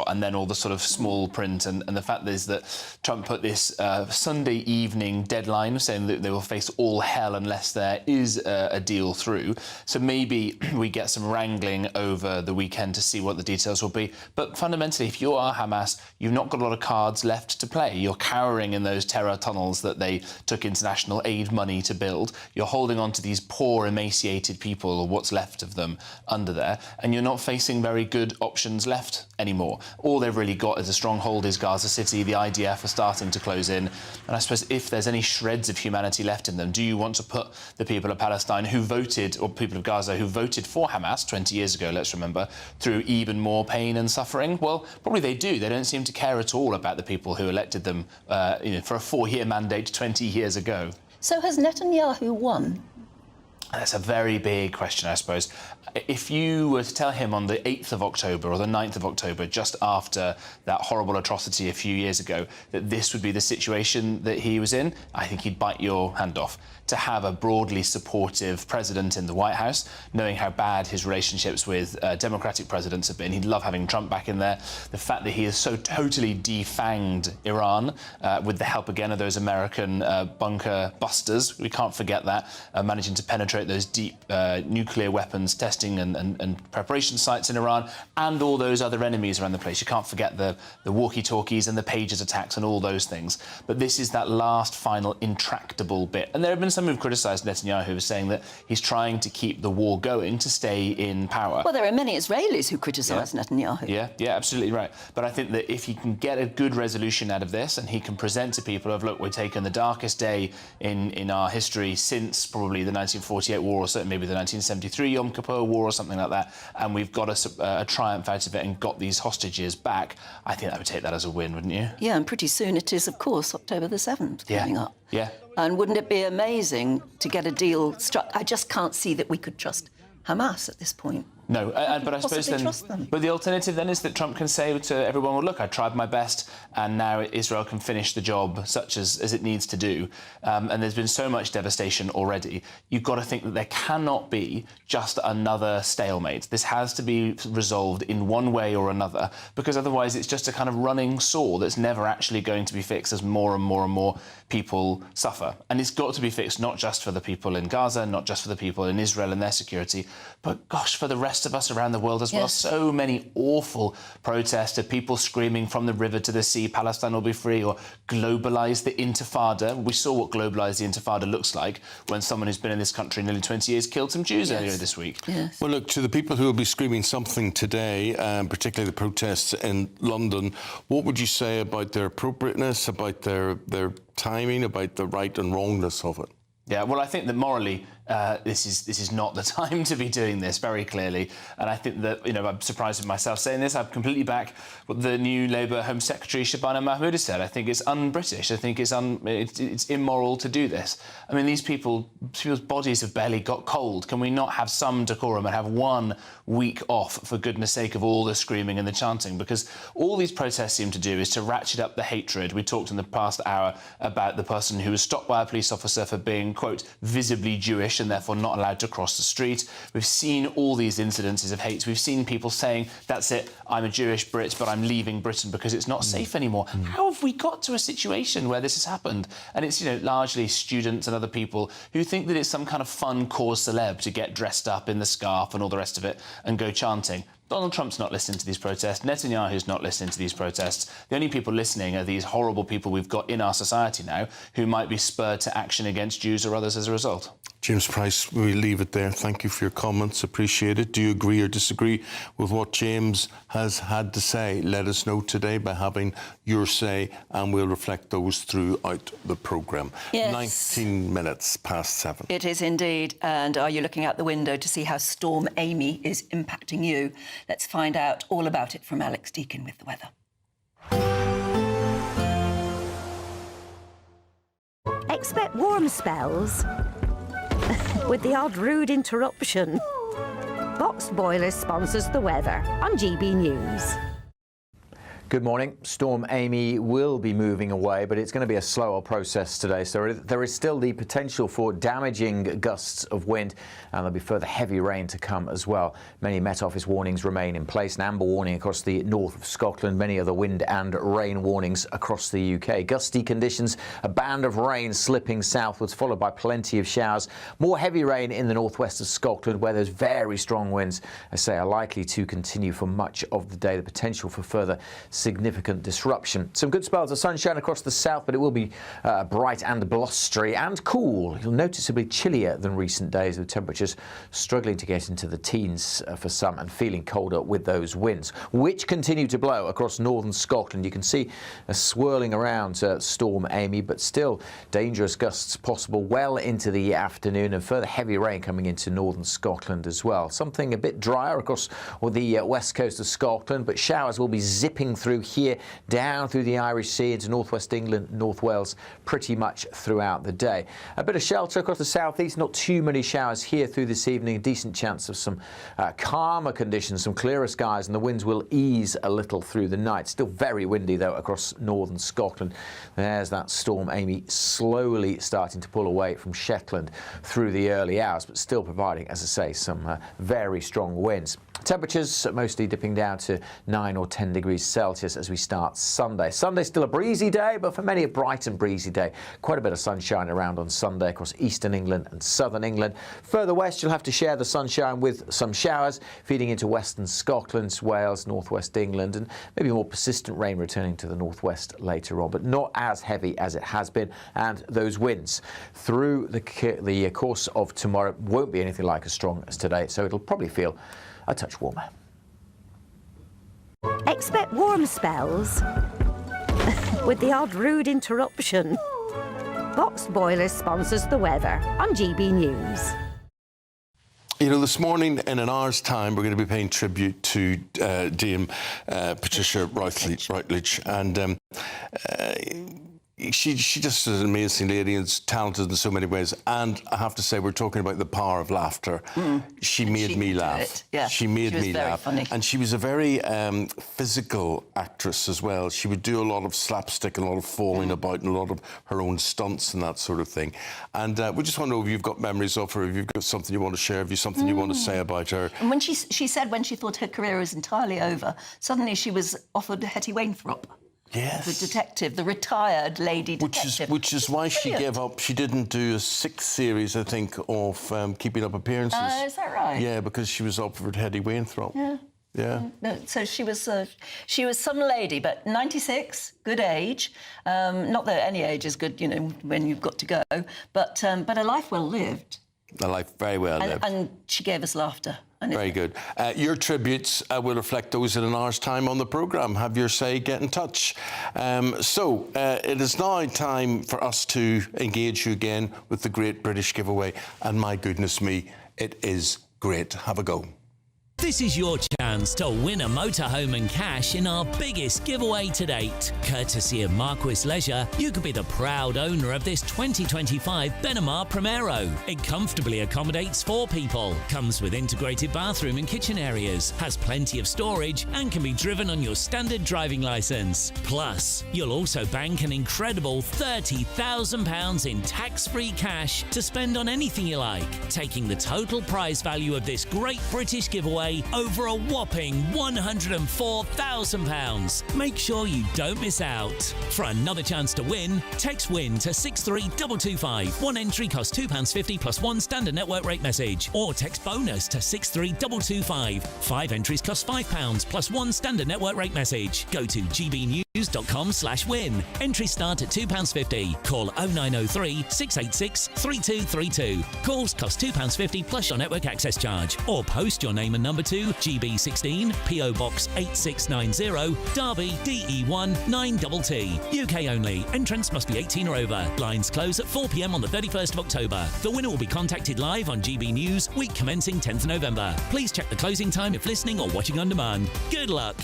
Speaker 9: and then all the sort of small print, and the fact is that Trump put this Sunday evening deadline saying that they will face all hell unless there is a deal through. So maybe we get some wrangling over the weekend to see what the details will be. But fundamentally, if you are Hamas, you've not got a lot of cards left to play. You're cowering in those terror tunnels that they took international aid money to build. You're holding on to these poor, emaciated people, or what's left of them, under there, and you're not facing very good options left anymore. All they've really got as a stronghold is Gaza City. The IDF are starting to close in. And I suppose if there's any shreds of humanity left in them, do you want to put the people of Palestine who voted, or people of Gaza who voted for Hamas 20 years ago, let's remember, through even more pain and suffering? Well, probably they do. They don't seem to care at all about the people who elected them for a 4-year mandate 20 years ago.
Speaker 19: So has Netanyahu won?
Speaker 9: That's a very big question, I suppose. If you were to tell him on the 8th of October or the 9th of October, just after that horrible atrocity a few years ago, that this would be the situation that he was in, I think he'd bite your hand off. To have a broadly supportive president in the White House, knowing how bad his relationships with Democratic presidents have been, he'd love having Trump back in there. The fact that he has so totally defanged Iran, with the help again of those American bunker busters, we can't forget that, managing to penetrate those deep nuclear weapons testing and preparation sites in Iran, and all those other enemies around the place. You can't forget the walkie-talkies and the pages attacks and all those things. But this is that last, final, intractable bit. And there have been some who've criticised Netanyahu as saying that he's trying to keep the war going to stay in power.
Speaker 19: Well, there are many Israelis who criticise Netanyahu.
Speaker 9: Yeah, absolutely right. But I think that if he can get a good resolution out of this, and he can present to people of, look, we've taken the darkest day in our history since probably the 1948 war, or certainly maybe the 1973 Yom Kippur war or something like that, and we've got a triumph out of it and got these hostages back, I think I would take that as a win, wouldn't you?
Speaker 19: Yeah, and pretty soon it is, of course, October the 7th coming up.
Speaker 9: Yeah.
Speaker 19: And wouldn't it be amazing to get a deal struck? I just can't see that we could trust Hamas at this point.
Speaker 9: No, but I suppose then... But the alternative then is that Trump can say to everyone, well, look, I tried my best, and now Israel can finish the job such as it needs to do. And there's been so much devastation already. You've got to think that there cannot be just another stalemate. This has to be resolved in one way or another, because otherwise it's just a kind of running sore that's never actually going to be fixed as more and more and more people suffer. And it's got to be fixed not just for the people in Gaza, not just for the people in Israel and their security, but, gosh, for the rest of us around the world as well. So many awful protests of people screaming from the river to the sea, Palestine will be free, or globalise the intifada. We saw what globalise the intifada looks like when someone who's been in this country nearly 20 years killed some Jews earlier this week.
Speaker 18: Well, look, to the people who will be screaming something today, particularly the protests in London, what would you say about their appropriateness, about their timing, about the right and wrongness of it?
Speaker 9: Yeah, well, I think that morally, this is not the time to be doing this, very clearly. And I think that, I'm surprised with myself saying this. I'm completely back what the new Labour Home Secretary Shabana Mahmood has said. I think it's un-British. I think it's immoral to do this. I mean, people's bodies have barely got cold. Can we not have some decorum and have 1 week off, for goodness sake, of all the screaming and the chanting? Because all these protests seem to do is to ratchet up the hatred. We talked in the past hour about the person who was stopped by a police officer for being, quote, visibly Jewish and therefore not allowed to cross the street. We've seen all these incidences of hate. We've seen people saying, that's it, I'm a Jewish Brit, but I'm leaving Britain because it's not safe anymore. How have we got to a situation where this has happened? And it's, largely students and other people who think that it's some kind of fun cause celeb to get dressed up in the scarf and all the rest of it and go chanting. Donald Trump's not listening to these protests. Netanyahu's not listening to these protests. The only people listening are these horrible people we've got in our society now who might be spurred to action against Jews or others as a result.
Speaker 18: James Price, we leave it there. Thank you for your comments. Appreciate it. Do you agree or disagree with what James has had to say? Let us know today by having your say, and we'll reflect those throughout the programme.
Speaker 19: Yes.
Speaker 18: 19 minutes past 7.
Speaker 19: It is indeed. And are you looking out the window to see how Storm Amy is impacting you? Let's find out all about it from Alex Deakin with the weather.
Speaker 2: Expect warm spells with the odd rude interruption. Boxed Boilers sponsors the weather on GB News.
Speaker 25: Good morning. Storm Amy will be moving away, but it's going to be a slower process today. So there is still the potential for damaging gusts of wind, and there'll be further heavy rain to come as well. Many Met Office warnings remain in place. An amber warning across the north of Scotland. Many other wind and rain warnings across the UK. Gusty conditions, a band of rain slipping southwards, followed by plenty of showers. More heavy rain in the northwest of Scotland, where those very strong winds, I say, are likely to continue for much of the day. The potential for further significant disruption. Some good spells of sunshine across the south, but it will be bright and blustery and cool. You'll noticeably chillier than recent days, with temperatures struggling to get into the teens for some and feeling colder with those winds, which continue to blow across northern Scotland. You can see a swirling around Storm Amy, but still dangerous gusts possible well into the afternoon, and further heavy rain coming into northern Scotland as well. Something a bit drier across the west coast of Scotland, but showers will be zipping through here, down through the Irish Sea into northwest England, North Wales, pretty much throughout the day. A bit of shelter across the southeast, not too many showers here through this evening. A decent chance of some calmer conditions, some clearer skies, and the winds will ease a little through the night. Still very windy, though, across northern Scotland. There's that Storm Amy slowly starting to pull away from Shetland through the early hours, but still providing, as I say, some very strong winds. Temperatures mostly dipping down to 9 or 10 degrees Celsius as we start Sunday. Sunday's still a breezy day, but for many a bright and breezy day. Quite a bit of sunshine around on Sunday across eastern England and southern England. Further west, you'll have to share the sunshine with some showers feeding into western Scotland, Wales, northwest England, and maybe more persistent rain returning to the northwest later on, but not as heavy as it has been. And those winds through the course of tomorrow won't be anything like as strong as today, so it'll probably feel a touch warmer.
Speaker 2: Expect warm spells with the odd rude interruption. Boxed Boilers sponsors the weather on GB News.
Speaker 18: You know, this morning, in an hour's time, we're going to be paying tribute to Dame Patricia Routledge, and she just is an amazing lady and is talented in so many ways. And I have to say, we're talking about the power of laughter. She made me laugh.
Speaker 19: Yeah.
Speaker 18: She made me laugh.
Speaker 19: Funny.
Speaker 18: And she was a very physical actress as well. She would do a lot of slapstick and a lot of falling about and a lot of her own stunts and that sort of thing. And we just want to know if you've got memories of her, if you've got something you want to share, if you've something you want to say about her.
Speaker 19: And when she said when she thought her career was entirely over, suddenly she was offered Hetty Wainthrope.
Speaker 18: Yes.
Speaker 19: The detective, the retired lady detective.
Speaker 18: Which is why she gave up. She didn't do a 6th series, I think, of Keeping Up Appearances.
Speaker 19: Is that right?
Speaker 18: Yeah, because she was offered Hetty Wainthrope.
Speaker 19: Yeah.
Speaker 18: Yeah.
Speaker 19: No, so she was some lady, but 96, good age. Not that any age is good, you know, when you've got to go, but a life well lived.
Speaker 18: A life very well lived.
Speaker 19: And she gave us laughter. And
Speaker 18: very good. Your tributes will reflect those in an hour's time on the programme. Have your say, get in touch. It is now time for us to engage you again with the Great British Giveaway. And my goodness me, it is great. Have a go.
Speaker 3: This is your chance to win a motorhome and cash in our biggest giveaway to date. Courtesy of Marquis Leisure, you could be the proud owner of this 2025 Benamar Primero. It comfortably accommodates 4 people, comes with integrated bathroom and kitchen areas, has plenty of storage and can be driven on your standard driving licence. Plus, you'll also bank an incredible £30,000 in tax-free cash to spend on anything you like, taking the total prize value of this great British giveaway over a whopping £104,000. Make sure you don't miss out. For another chance to win, text WIN to 63225. One entry costs £2.50 plus one standard network rate message. Or text BONUS to 63225. 5 entries cost £5 plus one standard network rate message. Go to gbnews.com/win. Entries start at £2.50. Call 0903 686 3232. Calls cost £2.50 plus your network access charge. Or post your name and number to GB16 PO Box 8690 Derby DE1 9TT. UK only. Entrance must be 18 or over. Blinds close at 4 p.m. on the 31st of October. The winner will be contacted live on GB News week commencing 10th November. Please check the closing time if listening or watching on demand. Good luck.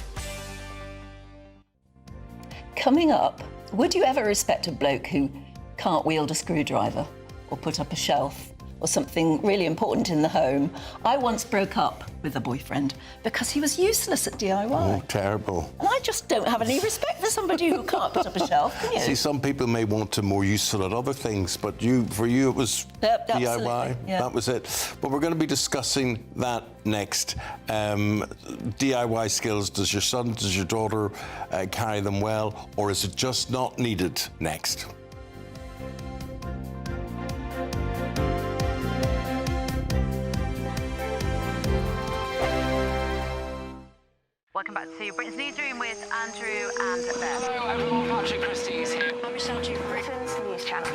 Speaker 19: Coming up, would you ever respect a bloke who can't wield a screwdriver or put up a shelf or something really important in the home? I once broke up with a boyfriend because he was useless at DIY.
Speaker 18: Oh, terrible.
Speaker 19: And I just don't have any respect for somebody who can't put up a shelf, can you?
Speaker 18: See, some people may want to more useful at other things, but for you it was DIY.
Speaker 19: Yeah.
Speaker 18: That was it. But we're going to be discussing that next. DIY skills. Does your son, does your daughter carry them well, or is it just not needed? Next.
Speaker 6: Welcome back to Britain's Newsroom with Andrew and Beth.
Speaker 7: Hello everyone, Patrick Christie's here.
Speaker 6: I'm Michelle Duke, Britain's News Channel.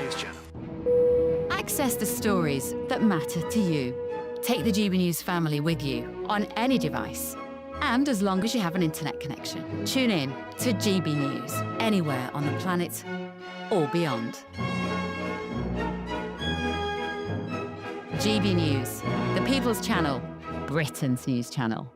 Speaker 17: Access the stories that matter to you. Take the GB News family with you on any device. And as long as you have an internet connection. Tune in to GB News, anywhere on the planet or beyond. GB News, the People's Channel, Britain's News Channel.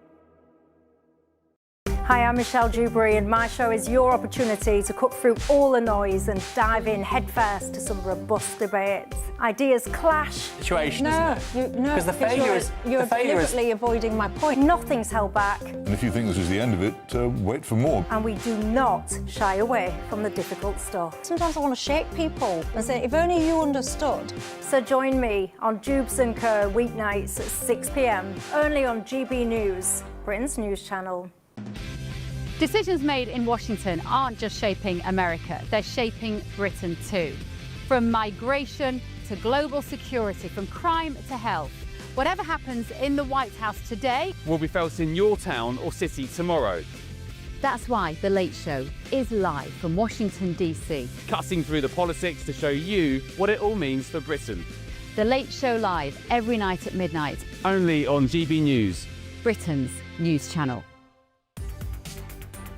Speaker 11: Hi, I'm Michelle Dewberry, and my show is your opportunity to cut through all the noise and dive in headfirst to some robust debates. Ideas clash.
Speaker 12: Situation,
Speaker 11: no,
Speaker 12: isn't it?
Speaker 11: No,
Speaker 12: because the failure is
Speaker 11: you're deliberately avoiding my point. Nothing's held back.
Speaker 13: And if you think this is the end of it, wait for more.
Speaker 11: And we do not shy away from the difficult stuff.
Speaker 14: Sometimes I want to shake people and say, if only you understood.
Speaker 11: So join me on Jubes & Co. weeknights at 6 p.m. only on GB News, Britain's News Channel.
Speaker 17: Decisions made in Washington aren't just shaping America, they're shaping Britain too. From migration to global security, from crime to health. Whatever happens in the White House today
Speaker 27: will be felt in your town or city tomorrow.
Speaker 17: That's why The Late Show is live from Washington, D.C.
Speaker 27: Cutting through the politics to show you what it all means for Britain.
Speaker 17: The Late Show live every night at midnight.
Speaker 27: Only on GB News,
Speaker 17: Britain's news channel.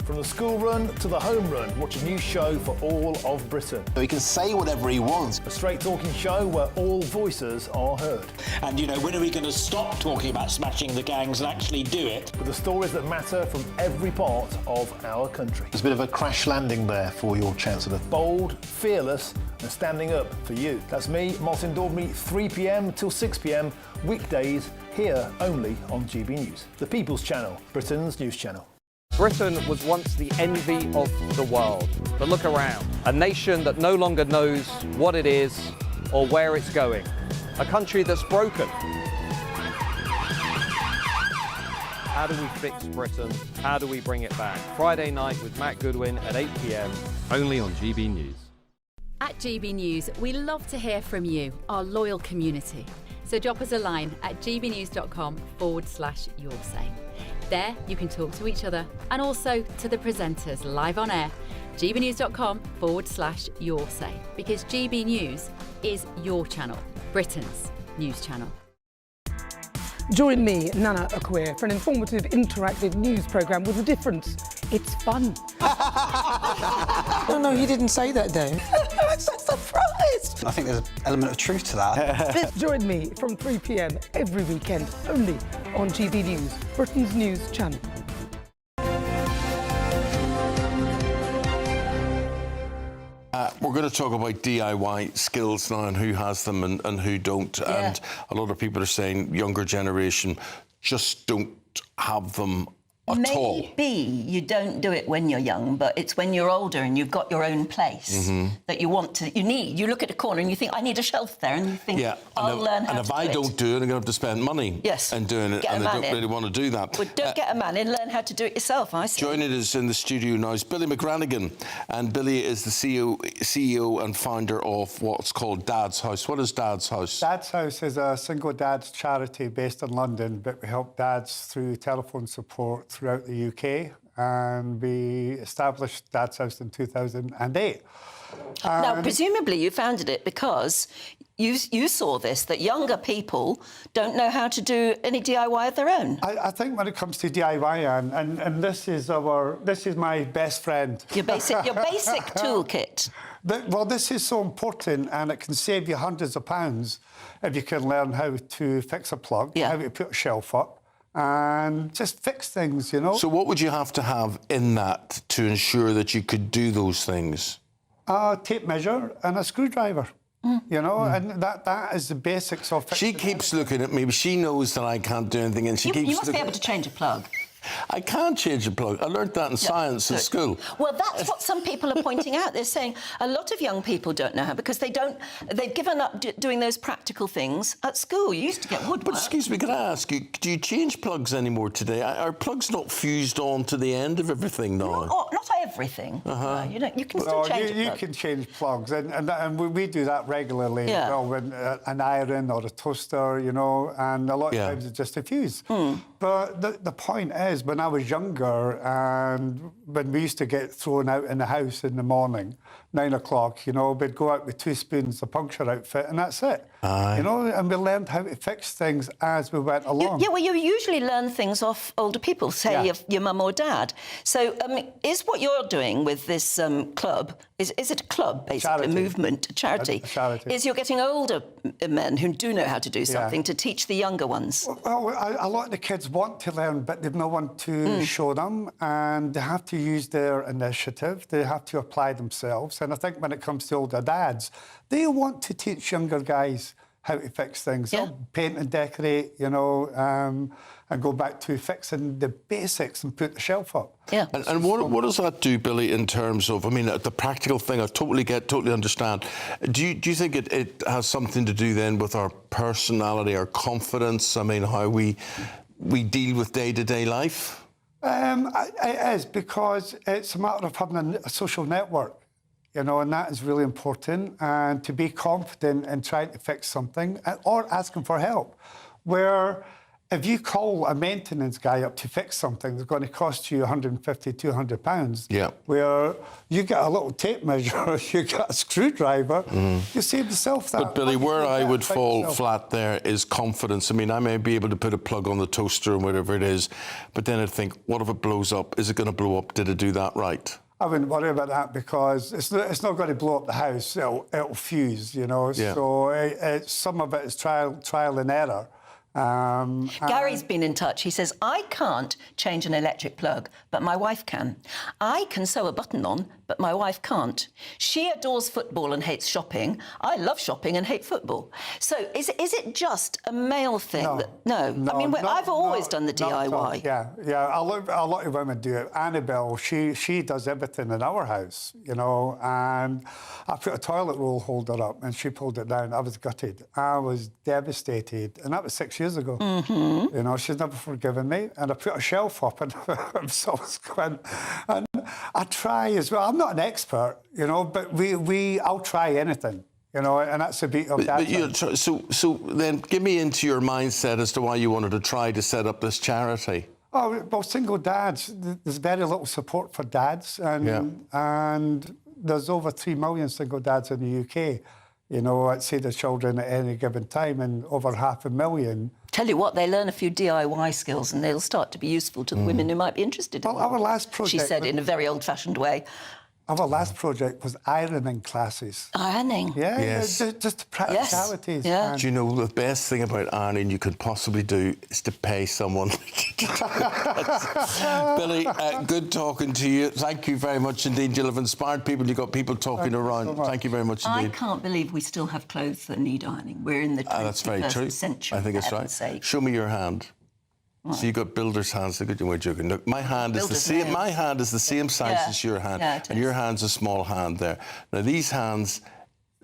Speaker 13: From the school run to the home run, watch a new show for all of Britain.
Speaker 8: So he can say whatever he wants.
Speaker 13: A straight talking show where all voices are heard.
Speaker 8: And, you know, when are we going to stop talking about smashing the gangs and actually do it?
Speaker 13: With the stories that matter from every part of our country.
Speaker 28: There's a bit of a crash landing there for your Chancellor.
Speaker 13: Bold, fearless and standing up for you. That's me, Martin Daubney, 3 p.m. till 6 p.m, weekdays, here only on GB News. The People's Channel, Britain's news channel.
Speaker 29: Britain was once the envy of the world. But look around. A nation that no longer knows what it is or where it's going. A country that's broken. How do we fix Britain? How do we bring it back? Friday night with Matt Goodwin at 8 p.m, only on GB News.
Speaker 17: At GB News, we love to hear from you, our loyal community. So drop us a line at gbnews.com/yoursay. There, you can talk to each other and also to the presenters live on air. gbnews.com/yoursay, because GB News is your channel, Britain's News Channel.
Speaker 10: Join me, Nana Akwe, for an informative, interactive news programme with a difference. It's fun.
Speaker 12: No, he didn't say that, Dave.
Speaker 10: I'm so surprised.
Speaker 12: I think there's an element of truth to that.
Speaker 10: Join me from 3 p.m. every weekend, only on GB News, Britain's news channel.
Speaker 18: We're going to talk about DIY skills now and who has them and who don't.
Speaker 19: Yeah.
Speaker 18: And a lot of people are saying younger generation just don't have them at all.
Speaker 19: Maybe you don't do it when you're young, but it's when you're older and you've got your own place that you want to, you look at a corner and you think, I need a shelf there, and you think, I'll learn how to do it.
Speaker 18: And if I don't do it, I'm going to have to spend money in doing it, and I don't really want to do that.
Speaker 19: Well, don't get a man in, learn how to do it yourself, I say.
Speaker 18: Joining us in the studio now is Billy McGranagan, and Billy is the CEO and founder of what's called Dad's House. What is Dad's House?
Speaker 15: Dad's House is a single dad's charity based in London, but we help dads through telephone support throughout the UK, and we established Dad's House in 2008.
Speaker 19: Now, presumably you founded it because you saw this, that younger people don't know how to do any DIY of their own.
Speaker 15: I think when it comes to DIY, and this is my best friend.
Speaker 19: Your basic toolkit.
Speaker 15: Well, this is so important, and it can save you hundreds of pounds if you can learn how to fix a plug, how to put a shelf up, and just fix things, you know.
Speaker 18: So what would you have to have in that to ensure that you could do those things?
Speaker 15: A tape measure and a screwdriver. You know, and that is the basics of fixing.
Speaker 18: She keeps looking at me, but she knows that I can't do anything, and she keeps
Speaker 19: You must be able to change a plug.
Speaker 18: I can't change a plug. I learned that in science at school.
Speaker 19: Well, that's what some people are pointing out. They're saying a lot of young people don't know how because they've given up doing those practical things at school. You used to get woodwork.
Speaker 18: But excuse me, can I ask you, do you change plugs anymore today? Are plugs not fused on to the end of everything now?
Speaker 19: Not everything. No, you can still change a plug.
Speaker 15: You can change plugs, and we do that regularly.
Speaker 19: Yeah.
Speaker 15: You know, when an iron or a toaster, you know, and a lot of times it's just a fuse. But the point is, when I was younger and when we used to get thrown out in the house in the morning, 9 o'clock, you know, we'd go out with 2 spoons, a puncture outfit, and that's it. You know, and we learned how to fix things as we went along.
Speaker 19: Well, you usually learn things off older people, say your mum or dad. So is what you're doing with this club, is it a club, basically, a movement, a charity?
Speaker 15: A charity.
Speaker 19: Is you're getting older men who do know how to do something to teach the younger ones?
Speaker 15: Well, a lot of the kids want to learn, but they've no one to show them, and they have to use their initiative. They have to apply themselves. And I think when it comes to older dads, they want to teach younger guys how to fix things. They'll paint and decorate, you know, and go back to fixing the basics and put the shelf up.
Speaker 19: Yeah.
Speaker 18: And what does that do, Billy, in terms of, I mean, the practical thing, I totally understand. Do you think it has something to do then with our personality, our confidence? I mean, how we deal with day-to-day life?
Speaker 15: It is, because it's a matter of having a social network. You know, and that is really important, and to be confident in trying to fix something or asking for help. Where if you call a maintenance guy up to fix something that's going to cost you £150, £200, where you get a little tape measure, you get a screwdriver, you save yourself that.
Speaker 18: But Billy, where I would fall flat there is confidence. I mean, I may be able to put a plug on the toaster and whatever it is, but then I'd think, what if it blows up? Is it going to blow up? Did I do that right?
Speaker 15: I wouldn't worry about that, because it's not going to blow up the house. It'll fuse, you know.
Speaker 18: Yeah.
Speaker 15: So some of it is trial and error.
Speaker 19: Gary's been in touch. He says, I can't change an electric plug, but my wife can. I can sew a button on, but my wife can't. She adores football and hates shopping. I love shopping and hate football. So is it just a male thing? No. I mean, I've always done the DIY.
Speaker 15: Yeah. A lot of women do it. Annabelle, she does everything in our house, you know, and I put a toilet roll holder up and she pulled it down. I was gutted. I was devastated. And that was 6 years ago. You know, she's never forgiven me. And I put a shelf up and I'm subsequent. And I try as well. I'm not an expert, you know, but I'll try anything, you know, and that's the beauty of that.
Speaker 18: So then give me into your mindset as to why you wanted to try to set up this charity.
Speaker 15: Oh, well, single dads, there's very little support for dads, and there's over 3 million single dads in the UK. you know, at see the children at any given time, and over 500,000.
Speaker 19: Tell you what, they learn a few DIY skills and they'll start to be useful to the women who might be interested in them.
Speaker 15: Our last project...
Speaker 19: She said in a very old-fashioned way.
Speaker 15: Our last project was ironing classes.
Speaker 19: Ironing?
Speaker 15: Yeah,
Speaker 18: yes.
Speaker 15: Just the practicalities.
Speaker 19: Yes.
Speaker 18: Do you know the best thing about ironing you could possibly do is to pay someone? Billy, good talking to you. Thank you very much indeed. You'll have inspired people. You've got people talking around. So thank you very much indeed.
Speaker 19: I can't believe we still have clothes that need ironing. We're in the 21st
Speaker 18: that's very true.
Speaker 19: century.
Speaker 18: I think it's right.
Speaker 19: Sake.
Speaker 18: Show me your hand. What? So you've got builder's hands. Look at you, we're joking. Look, my hand is the same. My hand is the same size as your hand, and your hand's a small hand there. Now these hands,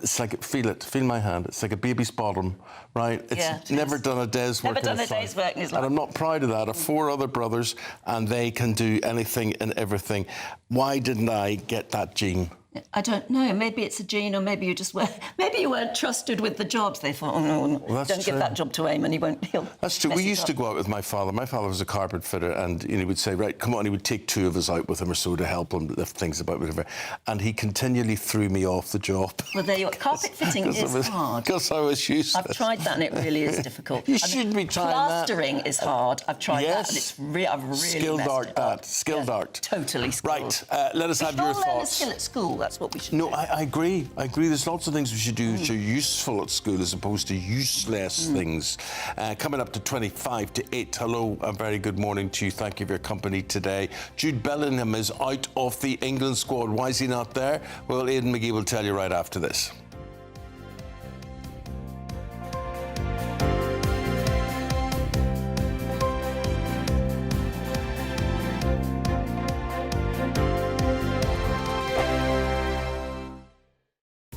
Speaker 18: it's like feel my hand. It's like a baby's bottom, right? It's never done a day's work.
Speaker 19: Never done a day's work in his life.
Speaker 18: And I'm not proud of that. I have 4 other brothers, and they can do anything and everything. Why didn't I get that gene?
Speaker 19: I don't know. Maybe it's a gene, or maybe you just were. Maybe you weren't trusted with the jobs. They thought, oh no, don't give that job to Eamonn. He won't.
Speaker 18: That's true. We used to go out with my father. My father was a carpet fitter, and he would say, "Right, come on." He would take 2 of us out with him or so to help him lift things about, whatever. And he continually threw me off the job.
Speaker 19: Well, there you are. Carpet fitting is hard.
Speaker 18: Because I was useless.
Speaker 19: I've tried that, and it really is difficult.
Speaker 18: You shouldn't be trying
Speaker 19: Plastering is hard. I've tried that, and I've really
Speaker 18: skilled
Speaker 19: messed
Speaker 18: art.
Speaker 19: it up.
Speaker 18: Skilled art.
Speaker 19: Totally skilled.
Speaker 18: Right. Let us have your thoughts.
Speaker 19: Learn a skill at school. That's what we should.
Speaker 18: No, I agree. There's lots of things we should do which are useful at school as opposed to useless things. Coming up to 25 to 8. Hello, a very good morning to you. Thank you for your company today. Jude Bellingham is out of the England squad. Why is he not there? Well, Aidan McGee will tell you right after this.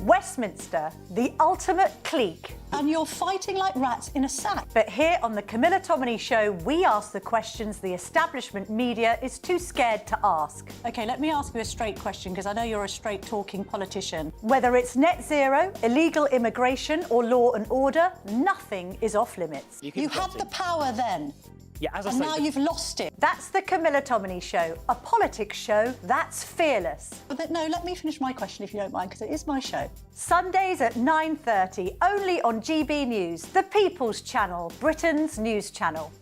Speaker 11: Westminster, the ultimate clique.
Speaker 14: And you're fighting like rats in a sack.
Speaker 11: But here on the Camilla Tominey Show, we ask the questions the establishment media is too scared to ask.
Speaker 14: OK, let me ask you a straight question, because I know you're a straight-talking politician.
Speaker 11: Whether it's net zero, illegal immigration or law and order, nothing is off limits.
Speaker 14: You had the power then.
Speaker 27: Yeah, as I
Speaker 14: and
Speaker 27: say,
Speaker 14: now you've lost it.
Speaker 11: That's the Camilla Tominey Show, a politics show that's fearless.
Speaker 14: But no, let me finish my question if you don't mind, because it is my show.
Speaker 11: Sundays at 9:30, only on GB News, the People's Channel, Britain's news channel.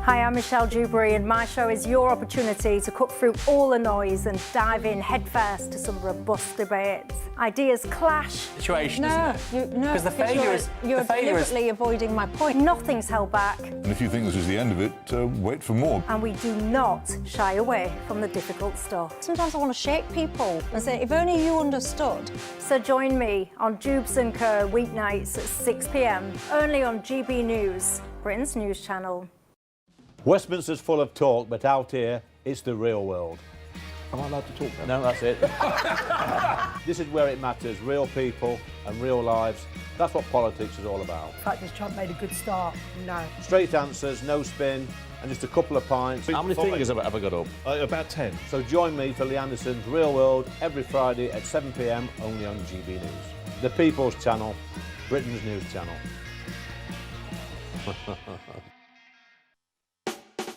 Speaker 11: Hi, I'm Michelle Dewberry, and my show is your opportunity to cut through all the noise and dive in headfirst to some robust debates. Ideas clash.
Speaker 27: Situation, isn't it?
Speaker 14: No,
Speaker 27: because the failure is
Speaker 14: you're deliberately avoiding my point.
Speaker 11: Nothing's held back.
Speaker 1: And if you think this is the end of it, wait for more.
Speaker 11: And we do not shy away from the difficult stuff.
Speaker 14: Sometimes I want to shake people and say, if only you understood.
Speaker 11: So join me on Dubes & Co. weeknights at 6 p.m, only on GB News, Britain's news channel.
Speaker 4: Westminster's full of talk, but out here, it's the real world. Am I allowed to talk now? No, that's it. This is where it matters, real people and real lives. That's what politics is all about.
Speaker 10: In fact, has Trump made a good start? No.
Speaker 4: Straight answers, no spin, and just a couple of pints. How many fingers have I got up?
Speaker 1: About 10.
Speaker 4: So join me for Lee Anderson's Real World every Friday at 7 p.m, only on GB News. The People's Channel, Britain's news channel.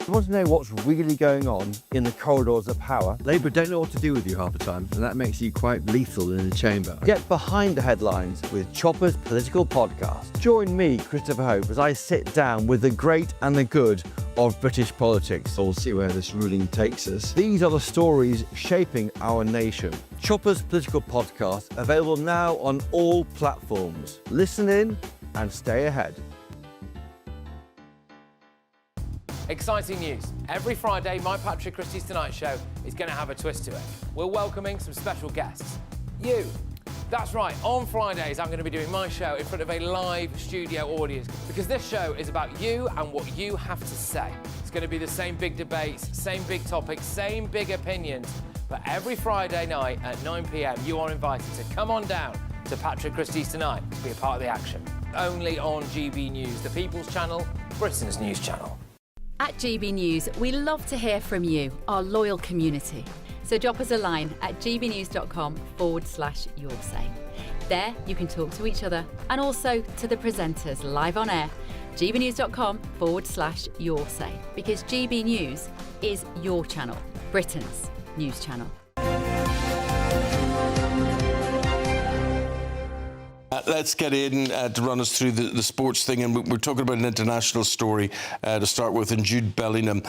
Speaker 16: You want to know what's really going on in the corridors of power?
Speaker 20: Labour don't know what to do with you half the time, and that makes you quite lethal in the chamber.
Speaker 16: Get behind the headlines with Chopper's Political Podcast. Join me, Christopher Hope, as I sit down with the great and the good of British politics.
Speaker 20: We'll see where this ruling takes us.
Speaker 16: These are the stories shaping our nation. Chopper's Political Podcast, available now on all platforms. Listen in and stay ahead.
Speaker 21: Exciting news. Every Friday, my Patrick Christie's Tonight Show is going to have a twist to it. We're welcoming some special guests. You. That's right, on Fridays I'm going to be doing my show in front of a live studio audience, because this show is about you and what you have to say. It's going to be the same big debates, same big topics, same big opinions, but every Friday night at 9 p.m. you are invited to come on down to Patrick Christie's Tonight to be a part of the action. Only on GB News, the People's Channel, Britain's news channel.
Speaker 17: At GB News, we love to hear from you, our loyal community. So drop us a line at gbnews.com/yoursay. There you can talk to each other and also to the presenters live on air. gbnews.com/yoursay, because GB News is your channel, Britain's news channel.
Speaker 18: Let's get in to run us through the sports thing, and we're talking about an international story to start with, and Jude Bellingham.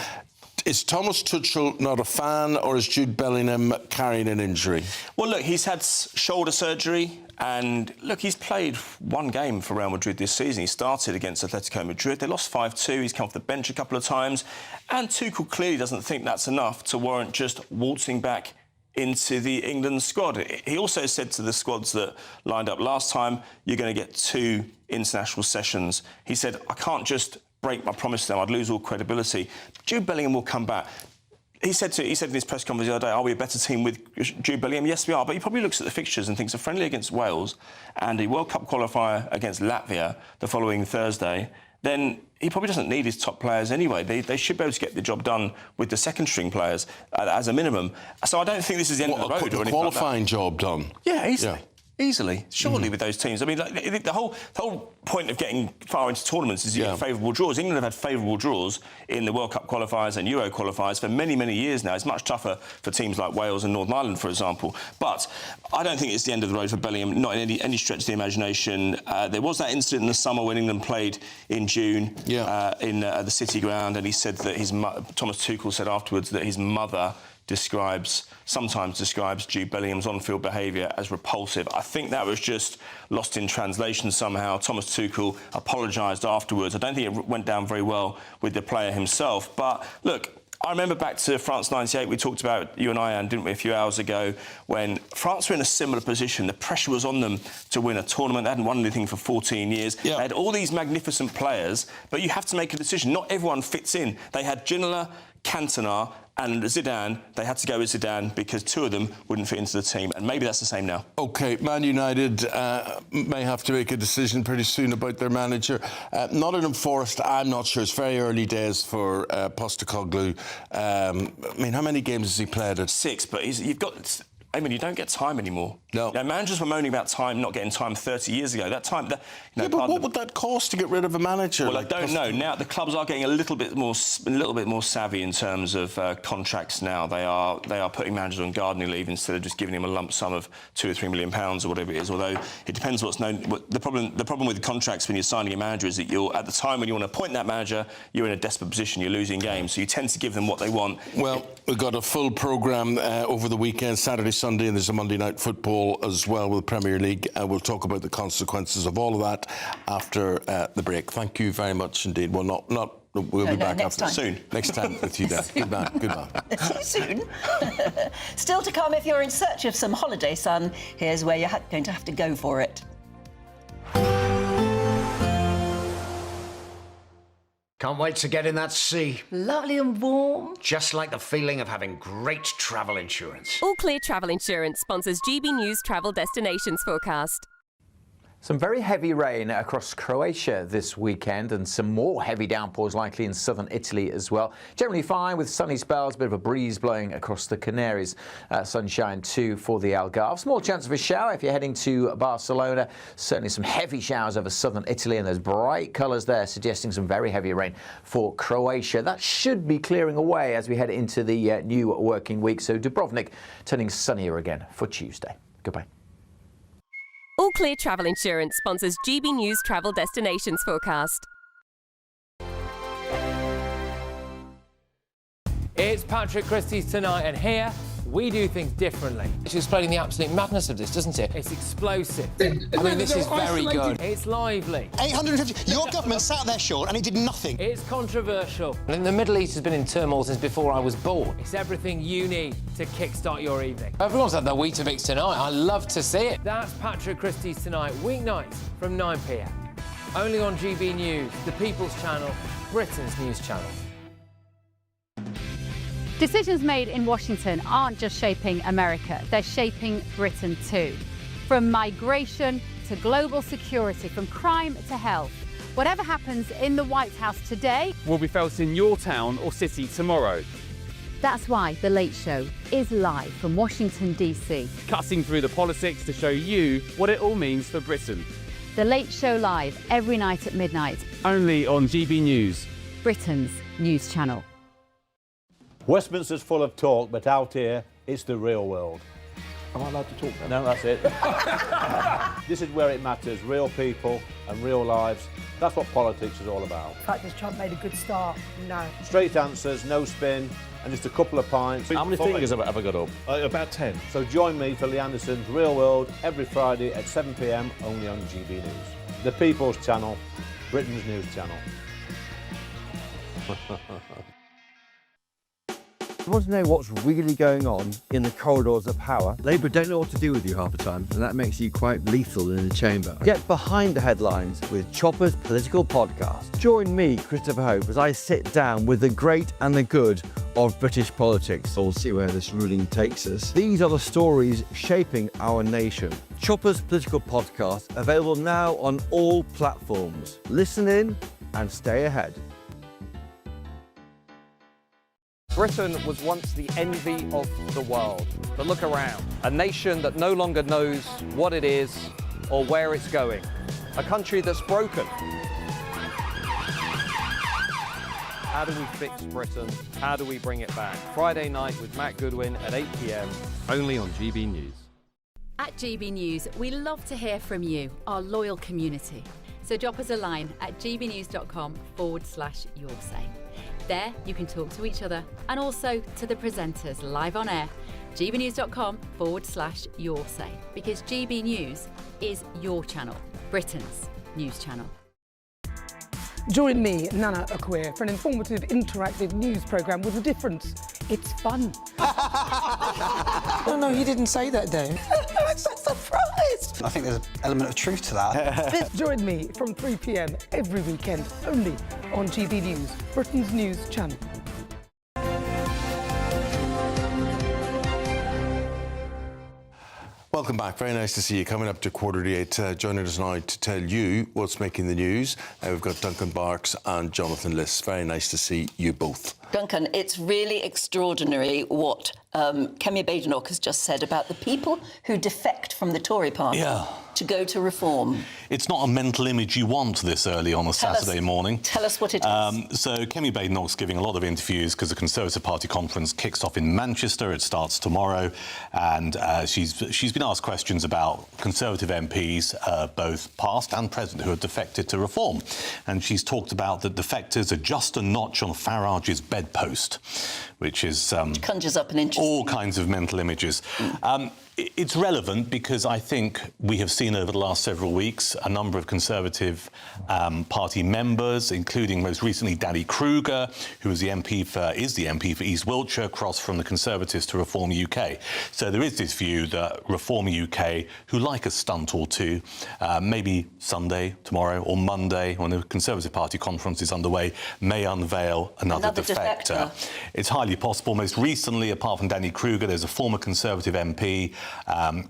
Speaker 18: Is Thomas Tuchel not a fan, or is Jude Bellingham carrying an injury?
Speaker 2: Well, look, he's had shoulder surgery, and look, he's played one game for Real Madrid this season. He started against Atletico Madrid. They lost 5-2. He's come off the bench a couple of times, and Tuchel clearly doesn't think that's enough to warrant just waltzing back into the England squad. He also said to the squads that lined up last time, you're going to get 2 international sessions. He said, I can't just break my promise to them, I'd lose all credibility. Jude Bellingham will come back. He said in his press conference the other day, are we a better team with Jude Bellingham? Yes, we are. But he probably looks at the fixtures and thinks a friendly against Wales and a World Cup qualifier against Latvia the following Thursday, then he probably doesn't need his top players anyway. They should be able to get the job done with the second-string players as a minimum. So I don't think this is the end of the road or anything
Speaker 18: qualifying
Speaker 2: like that.
Speaker 18: job done?
Speaker 2: Yeah, easily.
Speaker 18: Yeah.
Speaker 2: Easily, surely, with those teams. I mean, like, the whole point of getting far into tournaments is you get favourable draws. England have had favourable draws in the World Cup qualifiers and Euro qualifiers for many, many years now. It's much tougher for teams like Wales and Northern Ireland, for example. But I don't think it's the end of the road for Bellingham, not in any stretch of the imagination. There was that incident in the summer when England played in June in the City Ground, and he said that Thomas Tuchel said afterwards that his mother sometimes describes Jude Bellingham's on-field behaviour as repulsive. I think that was just lost in translation somehow. Thomas Tuchel apologised afterwards. I don't think it went down very well with the player himself. But look, I remember back to France '98, we talked about, you and I, Anne, didn't we, a few hours ago, when France were in a similar position. The pressure was on them to win a tournament. They hadn't won anything for 14 years. They had all these magnificent players, but you have to make a decision. Not everyone fits in. They had Ginola, Cantona and Zidane. They had to go with Zidane because 2 of them wouldn't fit into the team, and maybe that's the same now.
Speaker 18: OK, Man United may have to make a decision pretty soon about their manager. Nottingham Forest, I'm not sure. It's very early days for Postecoglou. I mean, how many games has he played at?
Speaker 2: 6, but you've got... I mean, you don't get time anymore.
Speaker 18: No.
Speaker 2: You know, managers were moaning about time, not getting time 30 years ago. That time...
Speaker 18: but what would that cost to get rid of a manager?
Speaker 2: Well, I don't know. Now, the clubs are getting a little bit more savvy in terms of contracts now. They are putting managers on gardening leave instead of just giving him a lump sum of £2 or £3 million or whatever it is, although it depends what's known... The problem with contracts when you're signing a manager is that at the time when you want to appoint that manager, you're in a desperate position, you're losing games, so you tend to give them what they want.
Speaker 18: Well, we've got a full programme over the weekend, Saturday, Sunday, and there's a Monday night football as well with the Premier League. We'll talk about the consequences of all of that after the break. Thank you very much indeed. Well, we'll be back after soon. Next time with you, Dan. Goodbye.
Speaker 19: Soon. Still to come, if you're in search of some holiday sun, here's where you're going to have to go for it.
Speaker 3: Can't wait to get in that sea.
Speaker 19: Lovely and warm.
Speaker 3: Just like the feeling of having great travel insurance.
Speaker 5: All Clear Travel Insurance sponsors GB News Travel Destinations Forecast.
Speaker 9: Some very heavy rain across Croatia this weekend, and some more heavy downpours likely in southern Italy as well. Generally fine with sunny spells, a bit of a breeze blowing across the Canaries. Sunshine too for the Algarve. Small chance of a shower if you're heading to Barcelona. Certainly some heavy showers over southern Italy, and there's bright colours there suggesting some very heavy rain for Croatia. That should be clearing away as we head into the new working week. So Dubrovnik turning sunnier again for Tuesday. Goodbye.
Speaker 5: All Clear Travel Insurance sponsors GB News Travel Destinations Forecast.
Speaker 21: It's Patrick Christie's Tonight, and here we do things differently. It's explaining the absolute madness of this, doesn't it? It's explosive. I mean, this is very good. It's lively.
Speaker 22: 850. Your government sat there, Sean, and it did nothing.
Speaker 21: It's controversial. And the Middle East has been in turmoil since before I was born. It's everything you need to kickstart your evening. Everyone's had their Weetabix tonight. I love to see it. That's Patrick Christie's Tonight, weeknights from 9 p.m. Only on GB News, the People's Channel, Britain's news channel.
Speaker 23: Decisions made in Washington aren't just shaping America, they're shaping Britain too. From migration to global security, from crime to health. Whatever happens in the White House today
Speaker 27: will be felt in your town or city tomorrow.
Speaker 23: That's why The Late Show is live from Washington, DC.
Speaker 27: Cutting through the politics to show you what it all means for Britain.
Speaker 23: The Late Show live every night at midnight.
Speaker 27: Only on GB News,
Speaker 23: Britain's news channel.
Speaker 4: Westminster's full of talk, but out here, it's the real world. Am I allowed to talk now? No, that's it. This is where it matters. Real people and real lives. That's what politics is all about.
Speaker 10: In fact, has Trump made a good start? No.
Speaker 4: Straight answers, no spin, and just a couple of pints. How many fingers have I got up?
Speaker 1: About 10.
Speaker 4: So join me for Lee Anderson's Real World every Friday at 7 p.m. only on GB News. The People's Channel, Britain's news channel.
Speaker 16: You want to know what's really going on in the corridors of power? Labour don't know what to do with you half the time, and that makes you quite lethal in the chamber. Get behind the headlines with Chopper's political podcast. Join me, Christopher Hope, as I sit down with the great and the good of British politics. We'll see where this ruling takes us. These are the stories shaping our nation. Chopper's political podcast, available now on all platforms. Listen in and stay ahead.
Speaker 6: Britain was once the envy of the world. But look around. A nation that no longer knows what it is or where it's going. A country that's broken. How do we fix Britain? How do we bring it back? Friday night with Matt Goodwin at 8 p.m. only on GB News.
Speaker 17: At GB News, we love to hear from you, our loyal community. So drop us a line at gbnews.com/yoursay. There, you can talk to each other and also to the presenters live on air. gbnews.com/yoursay, because GB News is your channel, Britain's news channel.
Speaker 10: Join me, Nana Akweer, for an informative, interactive news programme with a difference. It's fun.
Speaker 12: No, you didn't say that, Dave.
Speaker 10: I'm so surprised.
Speaker 12: I think there's an element of truth to that.
Speaker 10: Join me from 3 p.m. every weekend, only on GB News, Britain's news channel.
Speaker 18: Welcome back. Very nice to see you. Coming up to 7:45, joining us now to tell you what's making the news. We've got Duncan Barks and Jonathan Liss. Very nice to see you both.
Speaker 19: Duncan, it's really extraordinary what Kemi Badenoch has just said about the people who defect from the Tory party to go to Reform.
Speaker 7: It's not a mental image you want this early on a Saturday morning.
Speaker 19: Tell us what it is.
Speaker 7: So Kemi Badenoch's giving a lot of interviews because the Conservative Party conference kicks off in Manchester. It starts tomorrow, and she's been asked questions about Conservative MPs, both past and present, who have defected to Reform. And she's talked about the defectors are just a notch on Farage's bedpost, which is
Speaker 19: conjures up an interesting
Speaker 7: all kinds of mental images. It's relevant because I think we have seen over the last several weeks a number of Conservative Party members, including most recently Danny Kruger, who is the MP for East Wiltshire, crossed from the Conservatives to Reform UK. So there is this view that Reform UK, who like a stunt or two, maybe Sunday, tomorrow or Monday, when the Conservative Party conference is underway, may unveil another defector. It's highly possible. Most recently, apart from Danny Kruger, there's a former Conservative MP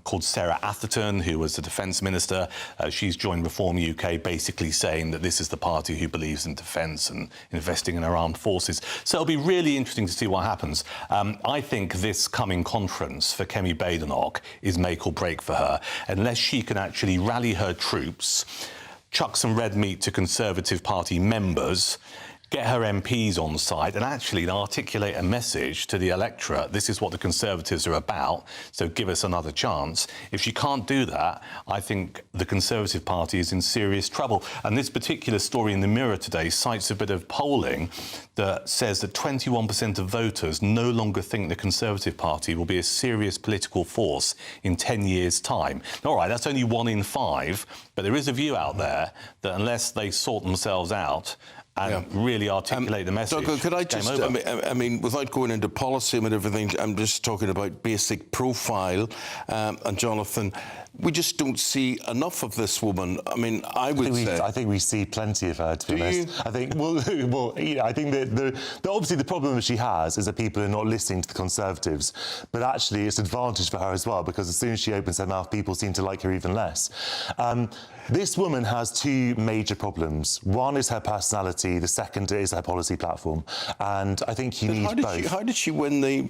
Speaker 7: called Sarah Atherton, who was the Defence Minister. She's joined Reform UK, basically saying that this is the party who believes in defence and investing in our armed forces. So it'll be really interesting to see what happens. I think this coming conference for Kemi Badenoch is make or break for her. Unless she can actually rally her troops, chuck some red meat to Conservative Party members, get her MPs on side and actually articulate a message to the electorate. This is what the Conservatives are about, so give us another chance. If she can't do that, I think the Conservative Party is in serious trouble. And this particular story in the Mirror today cites a bit of polling that says that 21% of voters no longer think the Conservative Party will be a serious political force in 10 years' time. All right, that's only 1 in 5, but there is a view out there that unless they sort themselves out and really articulate the message.
Speaker 18: Doug, could I just, I mean, without going into policy and everything, I'm just talking about basic profile. And Jonathan, we just don't see enough of this woman. I mean, I
Speaker 8: think we see plenty of her, to be honest. I think, I think that obviously the problem she has is that people are not listening to the Conservatives, but actually it's an advantage for her as well, because as soon as she opens her mouth, people seem to like her even less. This woman has 2 major problems. One is her personality, the second is her policy platform. And I think you need both.
Speaker 18: How did she win the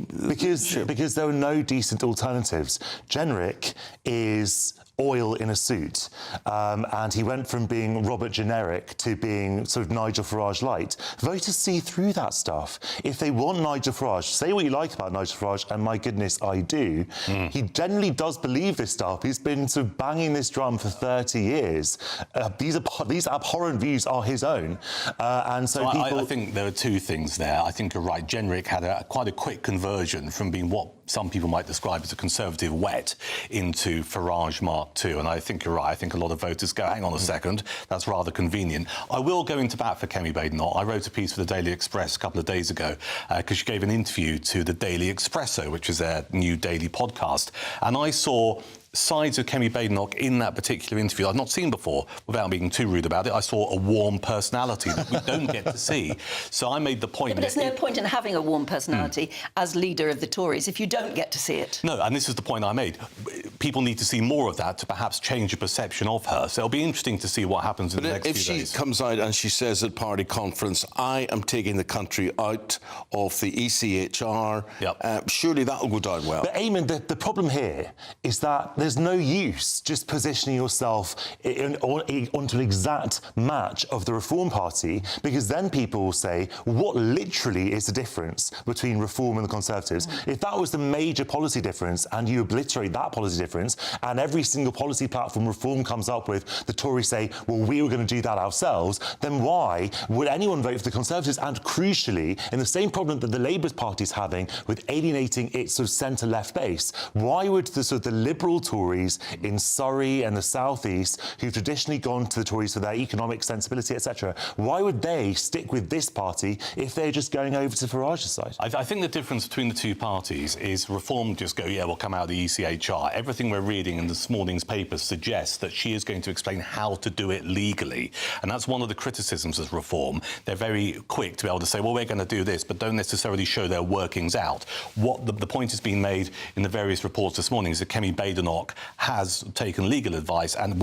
Speaker 8: because there are no decent alternatives. Jenrick is oil in a suit, and he went from being Robert Generic to being sort of Nigel Farage light. Voters see through that stuff. If they want Nigel Farage, say what you like about Nigel Farage, and my goodness, I do. He generally does believe this stuff. He's been sort of banging this drum for 30 years. These abhorrent views are his own, and so people.
Speaker 7: I think there are two things there. I think you're right. Generic had quite a quick conversion from being what some people might describe as a conservative wet into Farage Mark II, and I think you're right. I think a lot of voters go, hang on a second, that's rather convenient. I will go into bat for Kemi Badenoch. I wrote a piece for the Daily Express a couple of days ago because she gave an interview to the Daily Expresso, which is their new daily podcast, and I saw sides of Kemi Badenoch in that particular interview I've not seen before. Without being too rude about it, I saw a warm personality that we don't get to see. So I made the point...
Speaker 19: Yeah, but there's no point in having a warm personality as leader of the Tories if you don't get to see it.
Speaker 7: No, and this is the point I made. People need to see more of that to perhaps change the perception of her. So it'll be interesting to see what happens in the next few days.
Speaker 18: If she comes out and she says at party conference, I am taking the country out of the ECHR, surely that'll go down well.
Speaker 8: But Eamonn, the problem here is that there's no use just positioning yourself onto an exact match of the Reform Party, because then people will say, what literally is the difference between Reform and the Conservatives? If that was the major policy difference and you obliterate that policy difference and every single policy platform Reform comes up with, the Tories say, well, we were going to do that ourselves, then why would anyone vote for the Conservatives? And crucially, in the same problem that the Labour Party is having with alienating its sort of centre-left base, why would the sort of the Liberal Tories in Surrey and the South East, who've traditionally gone to the Tories for their economic sensibility, etc., why would they stick with this party if they're just going over to Farage's side?
Speaker 7: I think the difference between the two parties is Reform just go, yeah, we'll come out of the ECHR. Everything we're reading in this morning's papers suggests that she is going to explain how to do it legally. And that's one of the criticisms of Reform. They're very quick to be able to say, well, we're going to do this, but don't necessarily show their workings out. What the point has been made in the various reports this morning is that Kemi Badenoch has taken legal advice and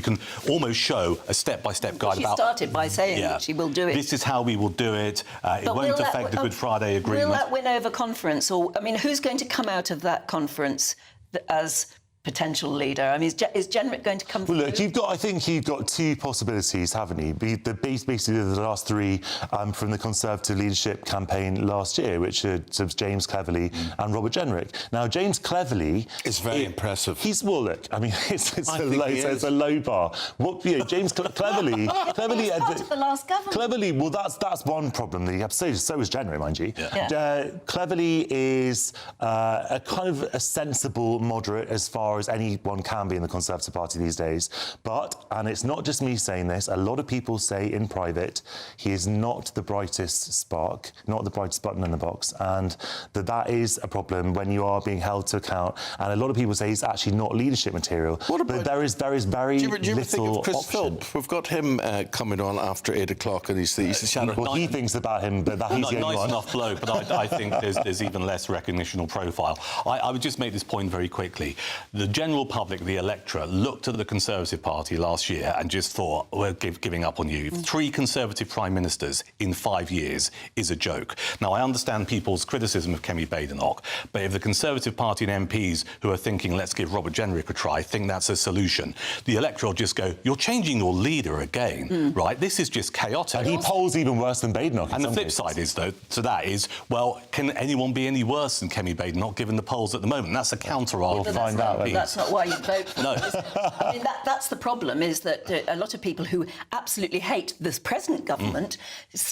Speaker 7: can almost show a step-by-step guide about...
Speaker 19: She started by saying that she will do it.
Speaker 7: This is how we will do it. It won't affect the Good Friday Agreement.
Speaker 19: Will that win over conference? Or, I mean, who's going to come out of that conference as potential leader? I mean, is Generic going to come through?
Speaker 8: Well, look, I think you've got two possibilities, haven't you? Basically, the last three from the Conservative leadership campaign last year, which are James Cleverly and Robert Generic. Now, James Cleverly
Speaker 18: is very impressive.
Speaker 8: Look, I mean, it's a low bar. James Cleverly,
Speaker 19: the last government.
Speaker 8: Cleverly, well, that's one problem that you have to say. So is Generic, mind you. Cleverly is a kind of a sensible moderate as far as anyone can be in the Conservative Party these days. But, and it's not just me saying this, a lot of people say in private, he is not the brightest spark, not the brightest button in the box, and that is a problem when you are being held to account. And a lot of people say he's actually not leadership material. But there is very
Speaker 18: do you ever think of Chris
Speaker 8: option.
Speaker 18: Philp? We've got him coming on after 8 o'clock, and he's the shadow.
Speaker 8: Well, he thinks about him, but he's the only
Speaker 7: nice
Speaker 8: one.
Speaker 7: enough bloke, but I think there's even less recognition or profile. I would just make this point very quickly. The general public, the electorate, looked at the Conservative Party last year and just thought, we're giving up on you. 3 Conservative Prime Ministers in 5 years is a joke. Now, I understand people's criticism of Kemi Badenoch, but if the Conservative Party and MPs who are thinking, let's give Robert Generic a try, think that's a solution, the electorate will just go, you're changing your leader again, right? This is just chaotic.
Speaker 8: And he polls even worse than Badenoch.
Speaker 7: And the flip side is, though, to that is, well, can anyone be any worse than Kemi Badenoch given the polls at the moment? That's a counter-argument.
Speaker 8: We'll find out.
Speaker 19: That's not why you vote for
Speaker 7: No.
Speaker 19: I mean, that's the problem, is that a lot of people who absolutely hate this present government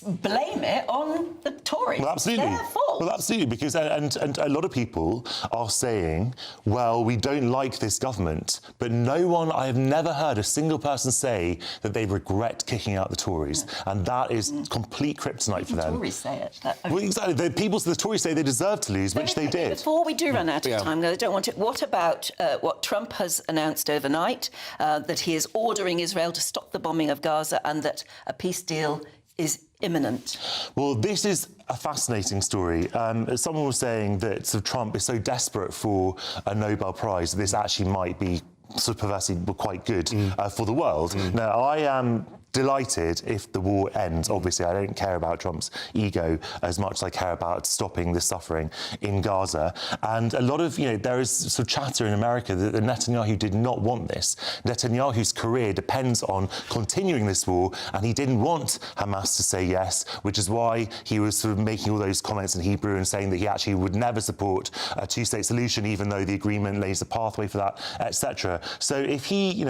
Speaker 19: blame it on the Tories.
Speaker 8: Well, absolutely.
Speaker 19: It's their fault.
Speaker 8: Well, absolutely, because and a lot of people are saying, well, we don't like this government, but I have never heard a single person say that they regret kicking out the Tories, and that is complete kryptonite for them.
Speaker 19: The Tories say it.
Speaker 8: Well, exactly. The Tories say they deserve to lose, which they did.
Speaker 19: Before we do run out of time, I don't want to... What about what Trump has announced overnight, that he is ordering Israel to stop the bombing of Gaza and that a peace deal is imminent?
Speaker 8: Well, this is a fascinating story. Someone was saying that Trump is so desperate for a Nobel Prize that this actually might be sort of perversely quite good for the world. Now, I am delighted if the war ends. Obviously, I don't care about Trump's ego as much as I care about stopping the suffering in Gaza. And a lot of, there is sort of chatter in America that Netanyahu did not want this. Netanyahu's career depends on continuing this war, and he didn't want Hamas to say yes, which is why he was sort of making all those comments in Hebrew and saying that he actually would never support a two-state solution, even though the agreement lays a pathway for that, etc. So if he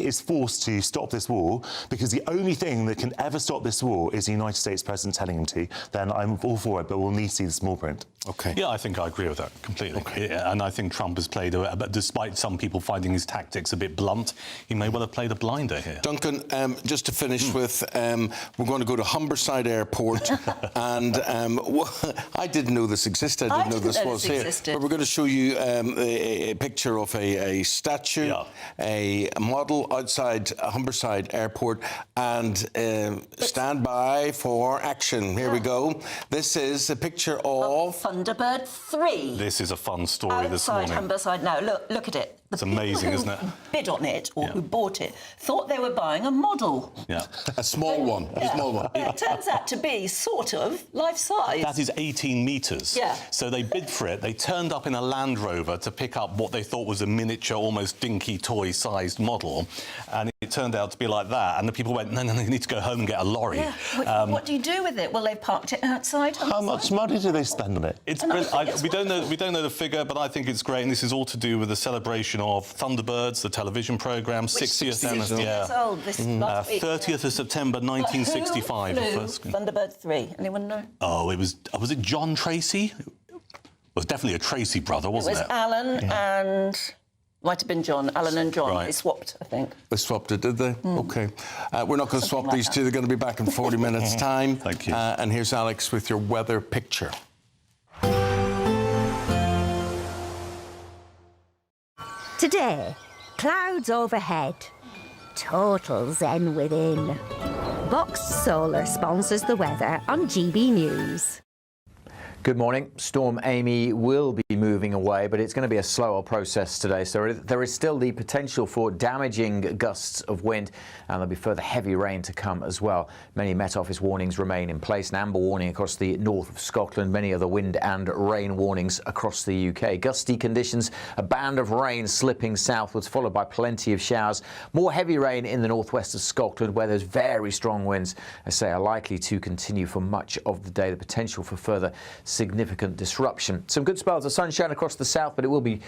Speaker 8: is forced to stop this war, because the only thing that can ever stop this war is the United States president telling him to, then I'm all for it, but we'll need to see the small print.
Speaker 18: OK.
Speaker 7: Yeah, I think I agree with that completely.
Speaker 18: Okay.
Speaker 7: Yeah, and I think Trump has played, despite some people finding his tactics a bit blunt, he may well have played a blinder here.
Speaker 18: Duncan, just to finish with, we're going to go to Humberside Airport, and I didn't know this existed. I didn't know this was here. But we're going to show you a picture of a statue, a model outside Humberside Airport, and stand by for action. Here we go. This is a picture of
Speaker 19: Thunderbird 3.
Speaker 7: This is a fun story this morning.
Speaker 19: Outside Humberside now. Look at it.
Speaker 7: It's amazing, isn't it?
Speaker 19: Who bid on it or who bought it thought they were buying a model.
Speaker 7: Yeah.
Speaker 18: A small one. A small one.
Speaker 19: It turns out to be sort of life-size.
Speaker 7: That is 18 metres.
Speaker 19: Yeah.
Speaker 7: So they bid for it. They turned up in a Land Rover to pick up what they thought was a miniature, almost dinky toy-sized model, and it turned out to be like that. And the people went, no, you need to go home and get a lorry.
Speaker 19: Yeah. What do you do with it? Well, they parked it outside.
Speaker 8: How much money do they spend on it?
Speaker 7: It's brilliant. We don't know the figure, but I think it's great. And this is all to do with the celebration of Thunderbirds, the television programme, 60th anniversary.
Speaker 19: Years old this last week.
Speaker 7: 30th of September 1965.
Speaker 19: Who flew Thunderbird 3? Anyone know?
Speaker 7: Oh, was it John Tracy? It was definitely a Tracy brother, wasn't it?
Speaker 19: It was Alan and... Might have been John. Alan and John.
Speaker 7: Right.
Speaker 19: They swapped, I think.
Speaker 18: They swapped it, did they? OK. We're not going to swap these two. They're going to be back in 40 minutes' time.
Speaker 7: Thank you.
Speaker 18: And here's Alex with your weather picture.
Speaker 11: Today, clouds overhead, total zen within. Box Solar sponsors the weather on GB News.
Speaker 9: Good morning. Storm Amy will be moving away, but it's going to be a slower process today. So there is still the potential for damaging gusts of wind, and there'll be further heavy rain to come as well. Many Met Office warnings remain in place. An amber warning across the north of Scotland. Many other wind and rain warnings across the UK. Gusty conditions, a band of rain slipping southwards, followed by plenty of showers. More heavy rain in the northwest of Scotland, where those very strong winds, I say, are likely to continue for much of the day. The potential for further significant disruption. Some good spells of sunshine across the south, but it will be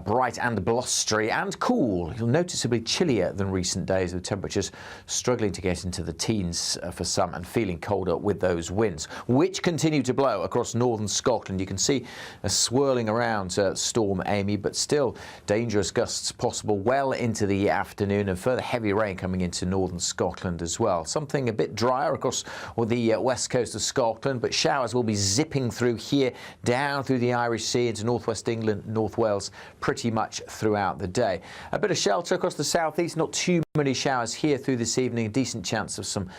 Speaker 9: bright and blustery and cool. You'll noticeably chillier than recent days, with temperatures struggling to get into the teens for some and feeling colder with those winds, which continue to blow across northern Scotland. You can see a swirling around Storm Amy, but still dangerous gusts possible well into the afternoon, and further heavy rain coming into northern Scotland as well. Something a bit drier across the west coast of Scotland, but showers will be zipping through here, down through the Irish Sea into northwest England, North Wales, pretty much throughout the day. A bit of shelter across the southeast, not too many showers here through this evening. A decent chance of some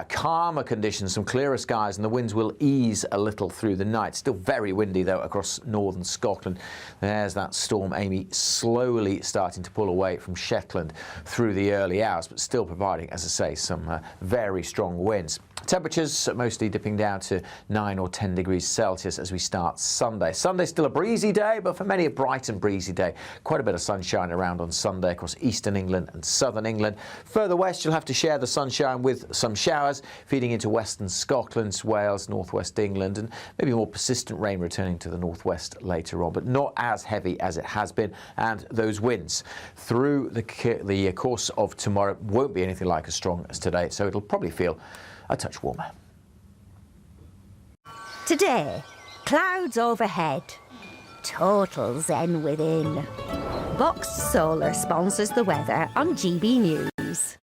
Speaker 9: calmer conditions, some clearer skies, and the winds will ease a little through the night. Still very windy, though, across northern Scotland. There's that Storm Amy slowly starting to pull away from Shetland through the early hours, but still providing, as I say, some very strong winds. Temperatures mostly dipping down to 9 or 10 degrees Celsius as we start Sunday. Sunday's still a breezy day, but for many a bright and breezy day. Quite a bit of sunshine around on Sunday across eastern England and southern England. Further west, you'll have to share the sunshine with some showers feeding into western Scotland, Wales, northwest England, and maybe more persistent rain returning to the northwest later on, but not as heavy as it has been. And those winds through the course of tomorrow won't be anything like as strong as today, so it'll probably feel a touch warmer.
Speaker 11: Today, clouds overhead, total zen within. Box Solar sponsors the weather on GB News.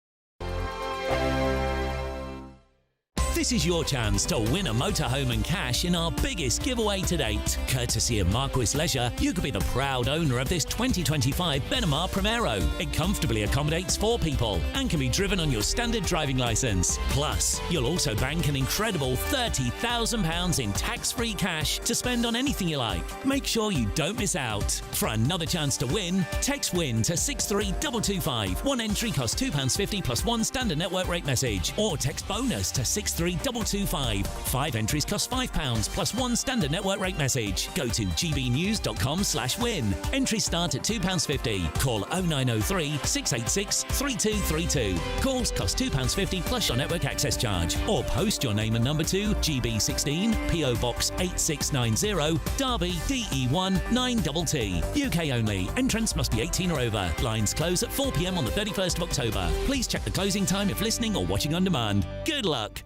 Speaker 13: This This is your chance to win a motorhome and cash in our biggest giveaway to date. Courtesy of Marquis Leisure, you could be the proud owner of this 2025 Benamar Primero. It comfortably accommodates 4 people and can be driven on your standard driving licence. Plus, you'll also bank an incredible £30,000 in tax-free cash to spend on anything you like. Make sure you don't miss out. For another chance to win, text WIN to 63225. One entry costs £2.50 plus one standard network rate message. Or text BONUS to 63225. 5 entries cost £5 plus one standard network rate message. Go to gbnews.com/win. Entries start at £2.50. Call 0903 686 3232. Calls cost £2.50 plus your network access charge. Or post your name and number to GB16 PO Box 8690 Derby DE1 9TT. UK only. Entrance must be 18 or over. Lines close at 4 p.m. on the 31st of October. Please check the closing time if listening or watching on demand. Good luck.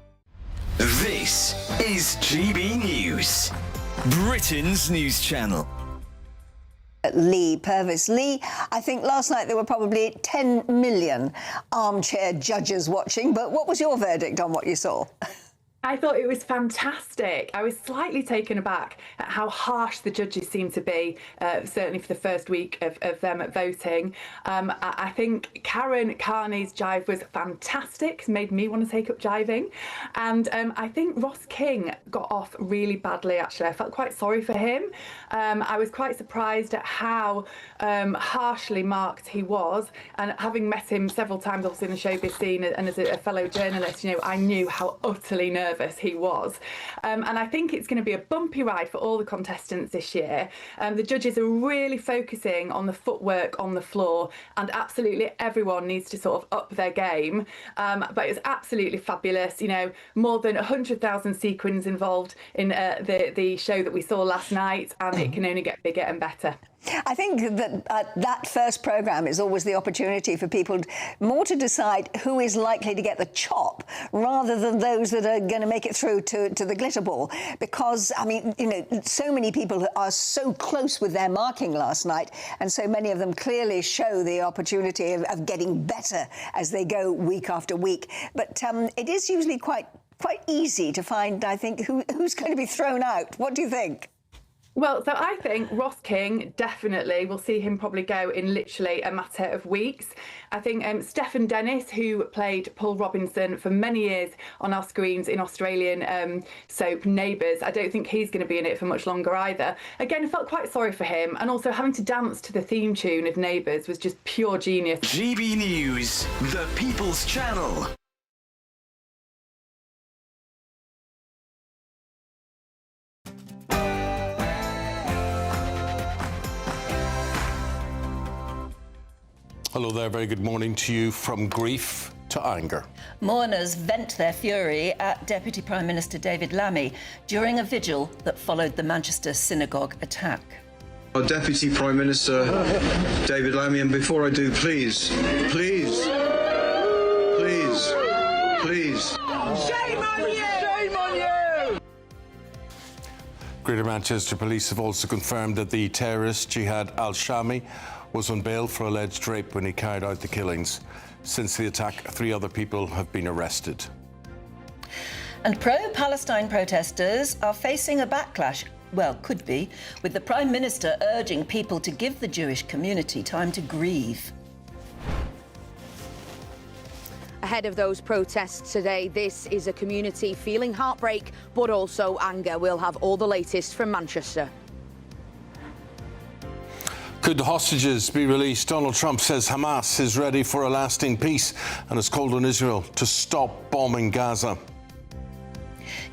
Speaker 14: This is GB News, Britain's news channel.
Speaker 15: Lee Purvis. Lee, I think last night there were probably 10 million armchair judges watching, but what was your verdict on what you saw?
Speaker 20: I thought it was fantastic. I was slightly taken aback at how harsh the judges seemed to be, certainly for the first week of them at voting. I think Karen Carney's jive was fantastic. It's made me want to take up jiving. And I think Ross King got off really badly, actually. I felt quite sorry for him. I was quite surprised at how harshly marked he was. And having met him several times, obviously in the showbiz scene and as a fellow journalist, you know, I knew how utterly nervous he was. And I think it's going to be a bumpy ride for all the contestants this year. The judges are really focusing on the footwork on the floor, and absolutely everyone needs to sort of up their game. But it was absolutely fabulous. You know, more than 100,000 sequins involved in the show that we saw last night, and it can only get bigger and better.
Speaker 15: I think that that first programme is always the opportunity for people more to decide who is likely to get the chop rather than those that are going to make it through to the glitter ball. Because, I mean, you know, so many people are so close with their marking last night, and so many of them clearly show the opportunity of getting better as they go week after week. But it is usually quite easy to find, I think, who's going to be thrown out. What do you think?
Speaker 20: Well, so I think Ross King, definitely, we'll see him probably go in literally a matter of weeks. I think Stephen Dennis, who played Paul Robinson for many years on our screens in Australian soap Neighbours, I don't think he's going to be in it for much longer either. Again, I felt quite sorry for him, and also having to dance to the theme tune of Neighbours was just pure genius.
Speaker 14: GB News, the People's Channel.
Speaker 18: Hello there, very good morning to you. From grief to anger.
Speaker 19: Mourners vent their fury at Deputy Prime Minister David Lammy during a vigil that followed the Manchester synagogue attack.
Speaker 24: Our Deputy Prime Minister David Lammy, and before I do, please.
Speaker 25: Shame on you! Shame on you!
Speaker 18: Greater Manchester Police have also confirmed that the terrorist Jihad al-Shami was on bail for alleged rape when he carried out the killings. Since the attack, 3 other people have been arrested.
Speaker 19: And pro-Palestine protesters are facing a backlash, well, could be, with the Prime Minister urging people to give the Jewish community time to grieve.
Speaker 26: Ahead of those protests today, this is a community feeling heartbreak, but also anger. We'll have all the latest from Manchester.
Speaker 18: Could the hostages be released? Donald Trump says Hamas is ready for a lasting peace and has called on Israel to stop bombing Gaza.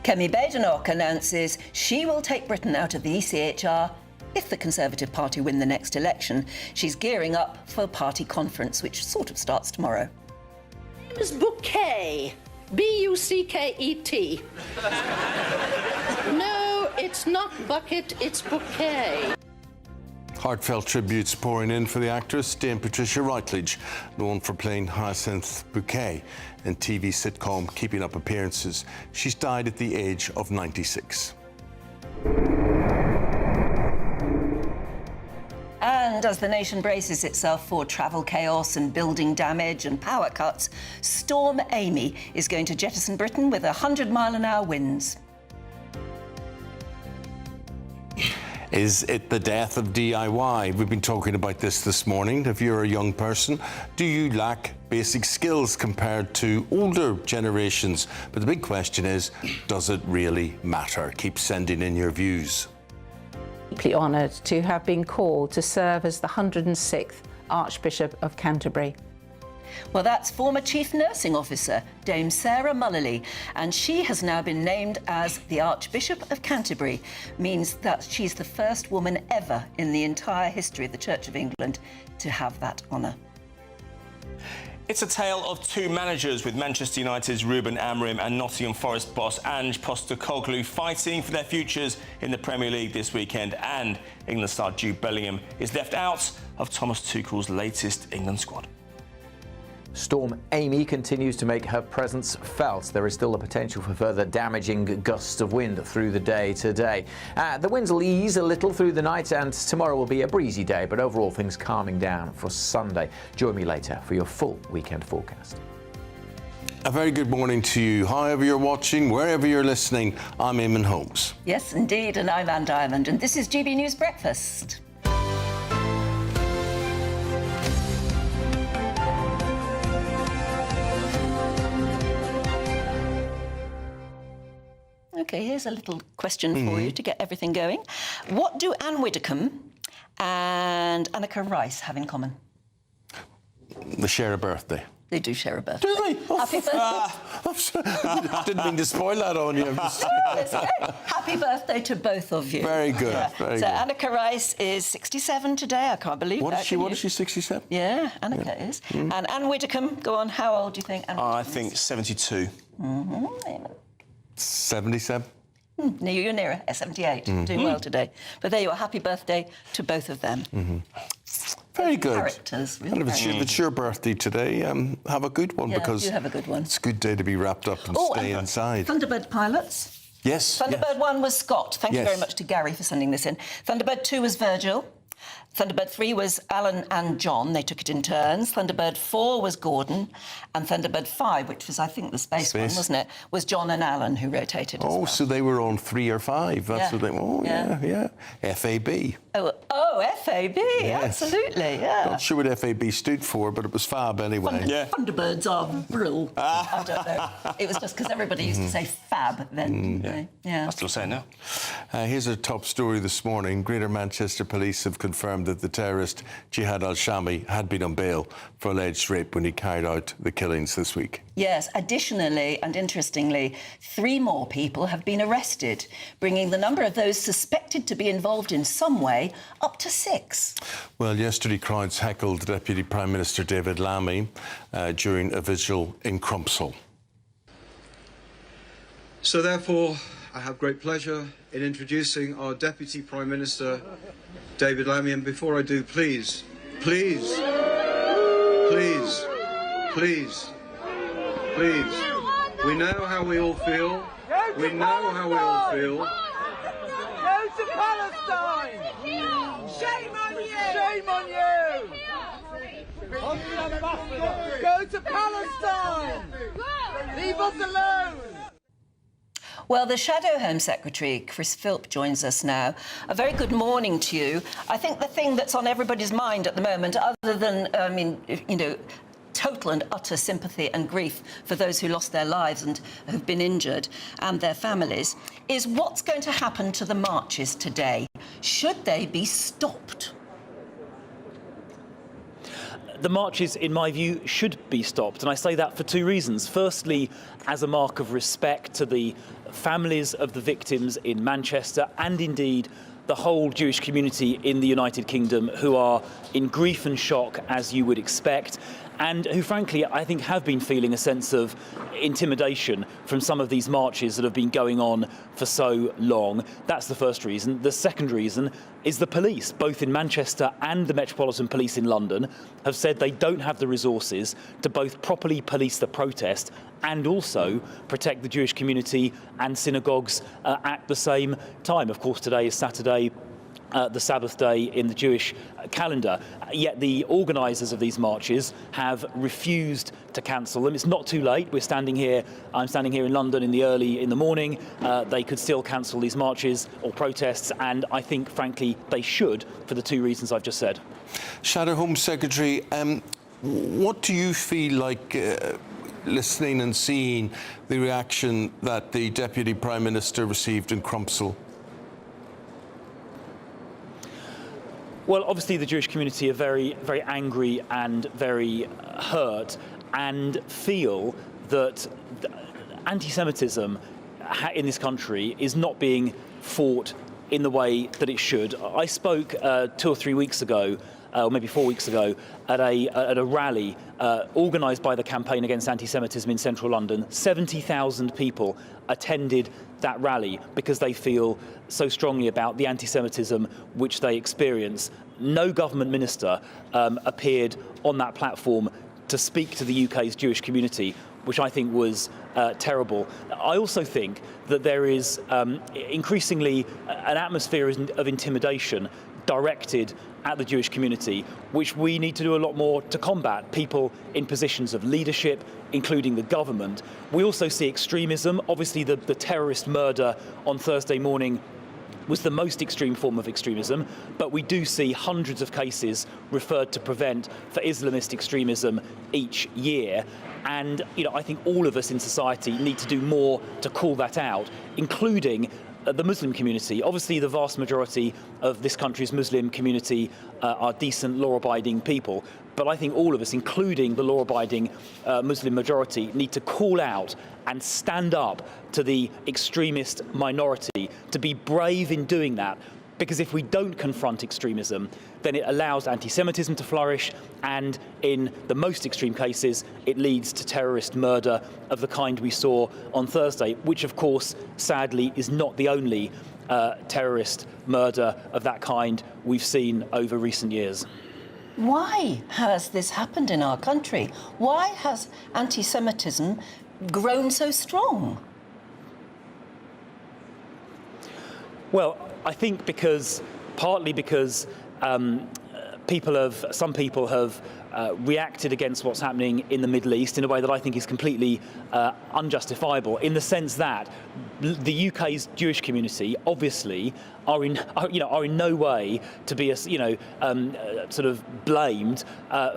Speaker 19: Kemi Badenoch announces she will take Britain out of the ECHR if the Conservative Party win the next election. She's gearing up for a party conference, which sort of starts tomorrow.
Speaker 28: My name is Bouquet. B-U-C-K-E-T. No, it's not bucket, it's bouquet.
Speaker 18: Heartfelt tributes pouring in for the actress Dame Patricia Routledge, known for playing Hyacinth Bouquet in TV sitcom Keeping Up Appearances. She's died at the age of 96.
Speaker 19: And And as the nation braces itself for travel chaos and building damage and power cuts, Storm Amy is going to jettison Britain with 100-mile-an-hour winds.
Speaker 18: Is it the death of DIY? We've been talking about this morning. If you're a young person, do you lack basic skills compared to older generations? But the big question is, does it really matter? Keep sending in your views.
Speaker 1: Deeply honoured to have been called to serve as the 106th Archbishop of Canterbury.
Speaker 19: Well, that's former Chief Nursing Officer Dame Sarah Mullally, and she has now been named as the Archbishop of Canterbury. Means that she's the first woman ever in the entire history of the Church of England to have that honour.
Speaker 2: It's a tale of two managers, with Manchester United's Ruben Amorim and Nottingham Forest boss Ange Postecoglou fighting for their futures in the Premier League this weekend, and England star Jude Bellingham is left out of Thomas Tuchel's latest England squad.
Speaker 9: Storm Amy continues to make her presence felt. There is still the potential for further damaging gusts of wind through the day today. The winds will ease a little through the night, and tomorrow will be a breezy day, but overall things calming down for Sunday. Join me later for your full weekend forecast.
Speaker 18: A very good morning to you. However you're watching, wherever you're listening, I'm Eamonn Holmes.
Speaker 19: Yes, indeed, and I'm Anne Diamond, and this is GB News Breakfast. OK, here's a little question for you to get everything going. What do Anne Widdecombe and Anneka Rice have in common?
Speaker 18: They share a birthday.
Speaker 19: They do share a birthday.
Speaker 18: Do they?
Speaker 19: Happy birthday.
Speaker 18: I didn't mean to spoil that on you.
Speaker 19: Happy birthday to both of you.
Speaker 18: Very good.
Speaker 19: Yeah.
Speaker 18: Very
Speaker 19: so
Speaker 18: good.
Speaker 19: Anneka Rice is 67 today. I can't believe
Speaker 18: What
Speaker 19: that.
Speaker 18: is she? What is she? 67?
Speaker 19: Yeah, Anneka is. And Anne Widdecombe, go on. How old do you think Anne Widdecombe
Speaker 2: I think 72.
Speaker 19: Mm-hmm.
Speaker 18: 77.
Speaker 19: No, you're nearer. 78. Doing well today. But there you are. Happy birthday to both of them.
Speaker 18: Very good.
Speaker 19: Characters, really.
Speaker 18: And if it's your birthday today, have a good one,
Speaker 19: Yeah,
Speaker 18: because
Speaker 19: you have a good one.
Speaker 18: it's a good day to be wrapped up and stay inside.
Speaker 19: Thunderbird pilots.
Speaker 18: Yes.
Speaker 19: Thunderbird 1 was Scott. Thank you
Speaker 18: Yes.
Speaker 19: very much to Gary for sending this in. Thunderbird 2 was Virgil. Thunderbird 3 was Alan and John. They took it in turns. Thunderbird 4 was Gordon. And Thunderbird 5, which was, I think, the space one, wasn't it, was John and Alan who rotated as well.
Speaker 18: So they were on 3 or 5. That's what they... Oh, yeah. FAB.
Speaker 19: Oh, FAB, absolutely, yeah.
Speaker 18: Not sure what FAB stood for, but it was fab anyway.
Speaker 19: Thunderbirds are brill. I don't know. It was just because everybody used to say fab then, didn't they? Yeah.
Speaker 2: I still say no.
Speaker 18: Here's a top story this morning. Greater Manchester Police have confirmed that the terrorist Jihad al-Shami had been on bail for alleged rape when he carried out the killings this week.
Speaker 19: Yes, additionally and interestingly, 3 more people have been arrested, bringing the number of those suspected to be involved in some way up to 6.
Speaker 18: Well, yesterday crowds heckled Deputy Prime Minister David Lammy during a vigil in Crumpsall.
Speaker 24: So therefore, I have great pleasure in introducing our Deputy Prime Minister, David Lammy. And before I do, please, we know how we all feel. We know how we all feel.
Speaker 25: Go to Palestine! Shame on you! Shame on you! Go to Palestine! Leave us alone!
Speaker 19: Well, the Shadow Home Secretary, Chris Philp, joins us now. A very good morning to you. I think the thing that's on everybody's mind at the moment, other than, total and utter sympathy and grief for those who lost their lives and who've been injured and their families, is what's going to happen to the marches today? Should they be stopped?
Speaker 3: The marches, in my view, should be stopped, and I say that for 2 reasons. Firstly, as a mark of respect to the families of the victims in Manchester, and indeed the whole Jewish community in the United Kingdom, who are in grief and shock, as you would expect, and who, frankly, I think have been feeling a sense of intimidation from some of these marches that have been going on for so long. That's the first reason. The second reason is the police, both in Manchester and the Metropolitan Police in London, have said they don't have the resources to both properly police the protest and also protect the Jewish community and synagogues at the same time. Of course, today is Saturday, the Sabbath day in the Jewish calendar. Yet the organisers of these marches have refused to cancel them. It's not too late. I'm standing here in London in the morning. They could still cancel these marches or protests, and I think, frankly, they should for the two reasons I've just said.
Speaker 18: Shadow Home Secretary, what do you feel like listening and seeing the reaction that the Deputy Prime Minister received in Crumpsall?
Speaker 3: Well, obviously the Jewish community are very, very angry and very hurt and feel that anti-Semitism in this country is not being fought in the way that it should. I spoke 2 or 3 weeks ago, or maybe 4 weeks ago, at a rally organised by the Campaign Against Anti-Semitism in central London. 70,000 people attended that rally because they feel so strongly about the anti-Semitism which they experience. No government minister appeared on that platform to speak to the UK's Jewish community, which I think was terrible. I also think that there is increasingly an atmosphere of intimidation directed at the Jewish community, which we need to do a lot more to combat. People in positions of leadership, including the government. We also see extremism. Obviously, the terrorist murder on Thursday morning was the most extreme form of extremism, but we do see hundreds of cases referred to prevent for Islamist extremism each year. And I think all of us in society need to do more to call that out, including the Muslim community. Obviously, the vast majority of this country's Muslim community are decent, law-abiding people. But I think all of us, including the law-abiding Muslim majority, need to call out and stand up to the extremist minority, to be brave in doing that. Because if we don't confront extremism, then it allows anti-Semitism to flourish, and in the most extreme cases, it leads to terrorist murder of the kind we saw on Thursday, which, of course, sadly, is not the only terrorist murder of that kind we've seen over recent years.
Speaker 19: Why has this happened in our country? Why has anti-Semitism grown so strong?
Speaker 3: Well, I think partly because some people have reacted against what's happening in the Middle East in a way that I think is completely unjustifiable, in the sense that the UK's Jewish community obviously are in no way to be sort of blamed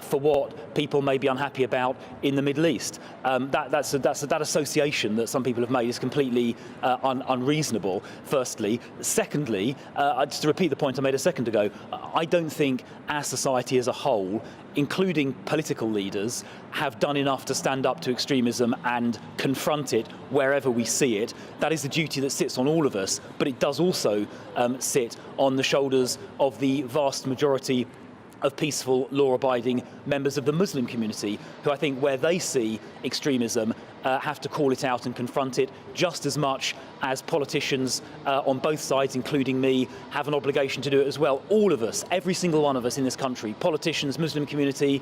Speaker 3: for what people may be unhappy about in the Middle East. That association that some people have made is completely unreasonable, firstly. Secondly, just to repeat the point I made a second ago, I don't think our society as a whole, including political leaders, have done enough to stand up to extremism and confront it wherever we see it. That is the duty that sits on all of us, but it does also sit on the shoulders of the vast majority of peaceful, law-abiding members of the Muslim community, who I think, where they see extremism, have to call it out and confront it just as much as politicians on both sides, including me, have an obligation to do it as well. All of us, every single one of us in this country, politicians, Muslim community,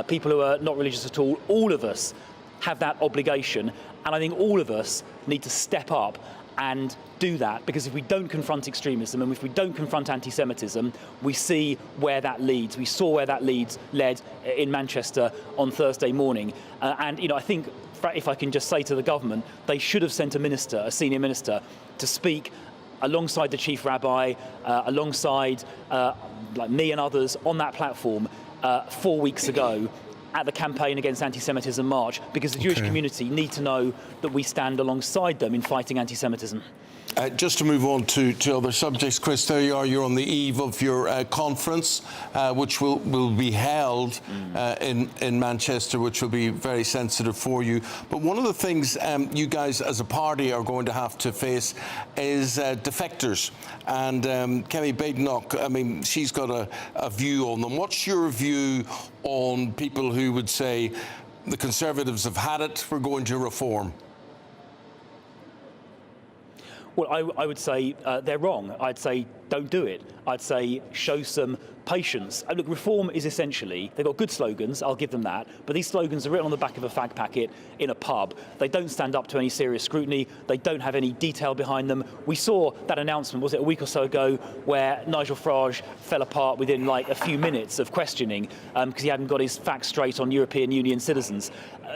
Speaker 3: people who are not religious at all of us have that obligation. And I think all of us need to step up and do that, because if we don't confront extremism and if we don't confront anti-Semitism, we see where that leads. We saw where that led in Manchester on Thursday morning. And I think, if I can just say to the government, they should have sent a senior minister, to speak alongside the chief rabbi, alongside like me and others on that platform 4 weeks ago at the Campaign Against Anti-Semitism march, because the Jewish community need to know that we stand alongside them in fighting anti-Semitism.
Speaker 18: Just to move on to other subjects, Chris, there you are. You're on the eve of your conference, which will be held in Manchester, which will be very sensitive for you. But one of the things you guys as a party are going to have to face is defectors. And Kemi Badenoch, I mean, she's got a view on them. What's your view on people who would say the Conservatives have had it, we're going to reform?
Speaker 3: Well, I would say they're wrong. I'd say don't do it. I'd say show some patience. Look, reform is essentially, they've got good slogans, I'll give them that, but these slogans are written on the back of a fag packet in a pub. They don't stand up to any serious scrutiny. They don't have any detail behind them. We saw that announcement, was it a week or so ago, where Nigel Farage fell apart within like a few minutes of questioning because he hadn't got his facts straight on European Union citizens.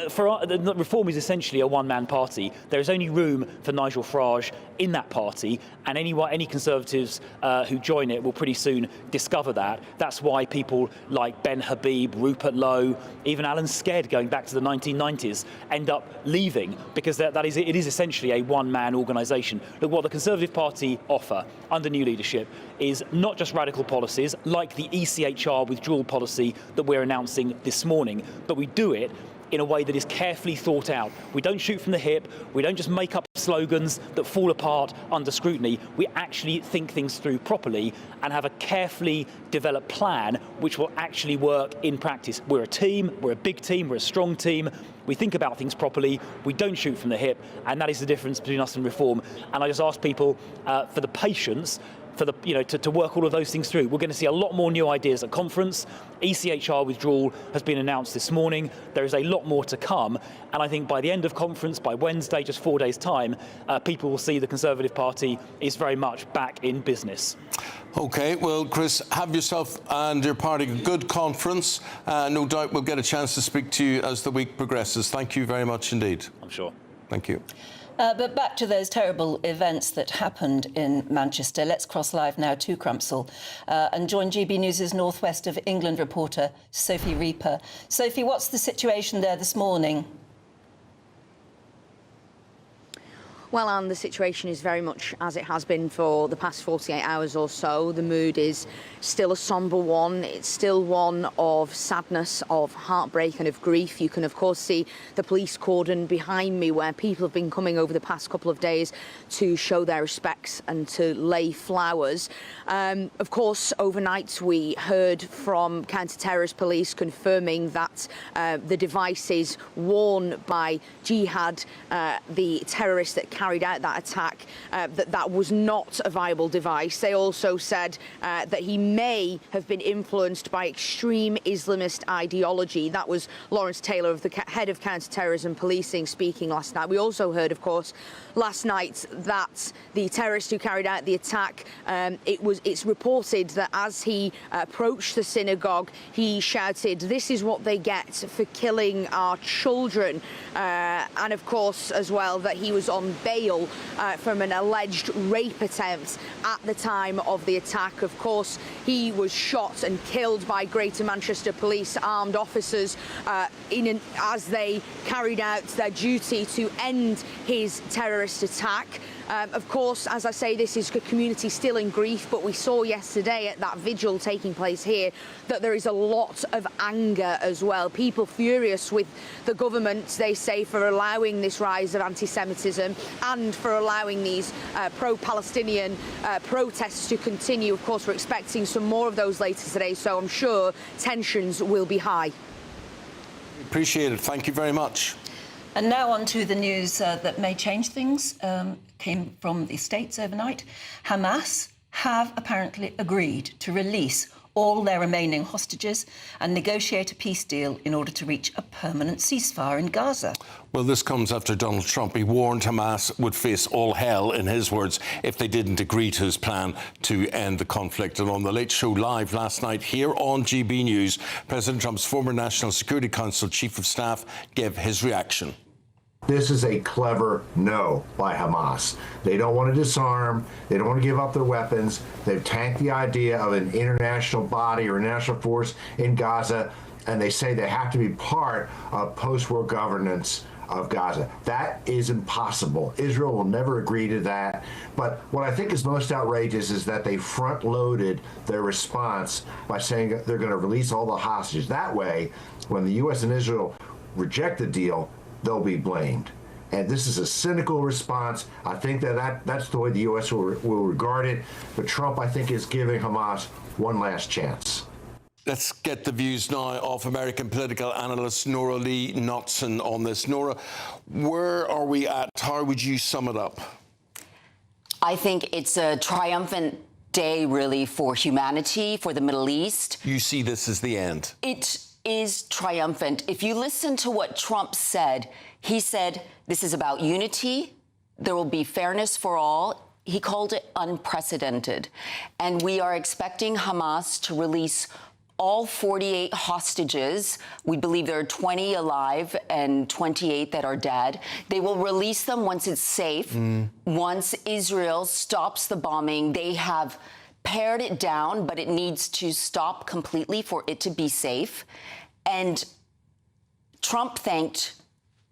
Speaker 3: The Reform is essentially a one-man party. There is only room for Nigel Farage in that party, and any Conservatives who join it will pretty soon discover that. That's why people like Ben Habib, Rupert Lowe, even Alan Sked, going back to the 1990s, end up leaving, because it is essentially a one-man organisation. Look, what the Conservative Party offer under new leadership is not just radical policies like the ECHR withdrawal policy that we're announcing this morning, but we do it in a way that is carefully thought out. We don't shoot from the hip. We don't just make up slogans that fall apart under scrutiny. We actually think things through properly and have a carefully developed plan which will actually work in practice. We're a team, we're a big team, we're a strong team. We think about things properly, we don't shoot from the hip, and that is the difference between us and Reform. And I just ask people for the patience to work all of those things through. We're going to see a lot more new ideas at conference. ECHR withdrawal has been announced this morning. There is a lot more to come. And I think by the end of conference, by Wednesday, just 4 days' time, people will see the Conservative Party is very much back in business.
Speaker 18: OK, well, Chris, have yourself and your party a good conference. No doubt we'll get a chance to speak to you as the week progresses. Thank you very much indeed.
Speaker 3: I'm sure.
Speaker 18: Thank you.
Speaker 19: But back to those terrible events that happened in Manchester. Let's cross live now to Crumpsall and join GB News' North West of England reporter Sophie Reaper. Sophie, what's the situation there this morning?
Speaker 26: Well, Anne, the situation is very much as it has been for the past 48 hours or so. The mood is still a sombre one. It's still one of sadness, of heartbreak and of grief. You can, of course, see the police cordon behind me where people have been coming over the past couple of days to show their respects and to lay flowers. Of course, overnight we heard from counter-terrorist police confirming that the devices worn by Jihad, the terrorist that carried out that attack, that was not a viable device. They also said that he may have been influenced by extreme Islamist ideology. That was Lawrence Taylor, the head of counter-terrorism policing, speaking last night. We also heard, of course, last night that the terrorist who carried out the attack, it's reported that as he approached the synagogue, he shouted, "This is what they get for killing our children." And of course, as well, that he was on bail from an alleged rape attempt at the time of the attack. Of course, he was shot and killed by Greater Manchester Police armed officers as they carried out their duty to end his terrorist attack. Of course, as I say, this is a community still in grief, but we saw yesterday at that vigil taking place here that there is a lot of anger as well. People furious with the government, they say, for allowing this rise of anti-Semitism and for allowing these pro-Palestinian protests to continue. Of course, we're expecting some more of those later today, so I'm sure tensions will be high.
Speaker 18: Appreciate it. Thank you very much.
Speaker 19: And now on to the news that may change things. Came from the States overnight. Hamas have apparently agreed to release all their remaining hostages and negotiate a peace deal in order to reach a permanent ceasefire in Gaza.
Speaker 18: Well, this comes after Donald Trump. He warned Hamas would face all hell, in his words, if they didn't agree to his plan to end the conflict. And on The Late Show Live last night here on GB News, President Trump's former National Security Council Chief of Staff gave his reaction.
Speaker 4: This is a clever no by Hamas. They don't want to disarm. They don't want to give up their weapons. They've tanked the idea of an international body or international force in Gaza, and they say they have to be part of post-war governance of Gaza. That is impossible. Israel will never agree to that. But what I think is most outrageous is that they front-loaded their response by saying that they're going to release all the hostages. That way, when the U.S. and Israel reject the deal, they'll be blamed. And this is a cynical response. I think that's the way the U.S. will regard it. But Trump, I think, is giving Hamas one last chance.
Speaker 18: Let's get the views now of American political analyst Nora Lee Knotson on this. Nora, where are we at? How would you sum it up?
Speaker 5: I think it's a triumphant day, really, for humanity, for the Middle East.
Speaker 18: You see this as the end?
Speaker 5: It is triumphant. If you listen to what Trump said, he said this is about unity, there will be fairness for all. He called it unprecedented. And we are expecting Hamas to release all 48 hostages. We believe there are 20 alive and 28 that are dead. They will release them once it's safe. Once Israel stops the bombing, they have pared it down, but it needs to stop completely for it to be safe. And Trump thanked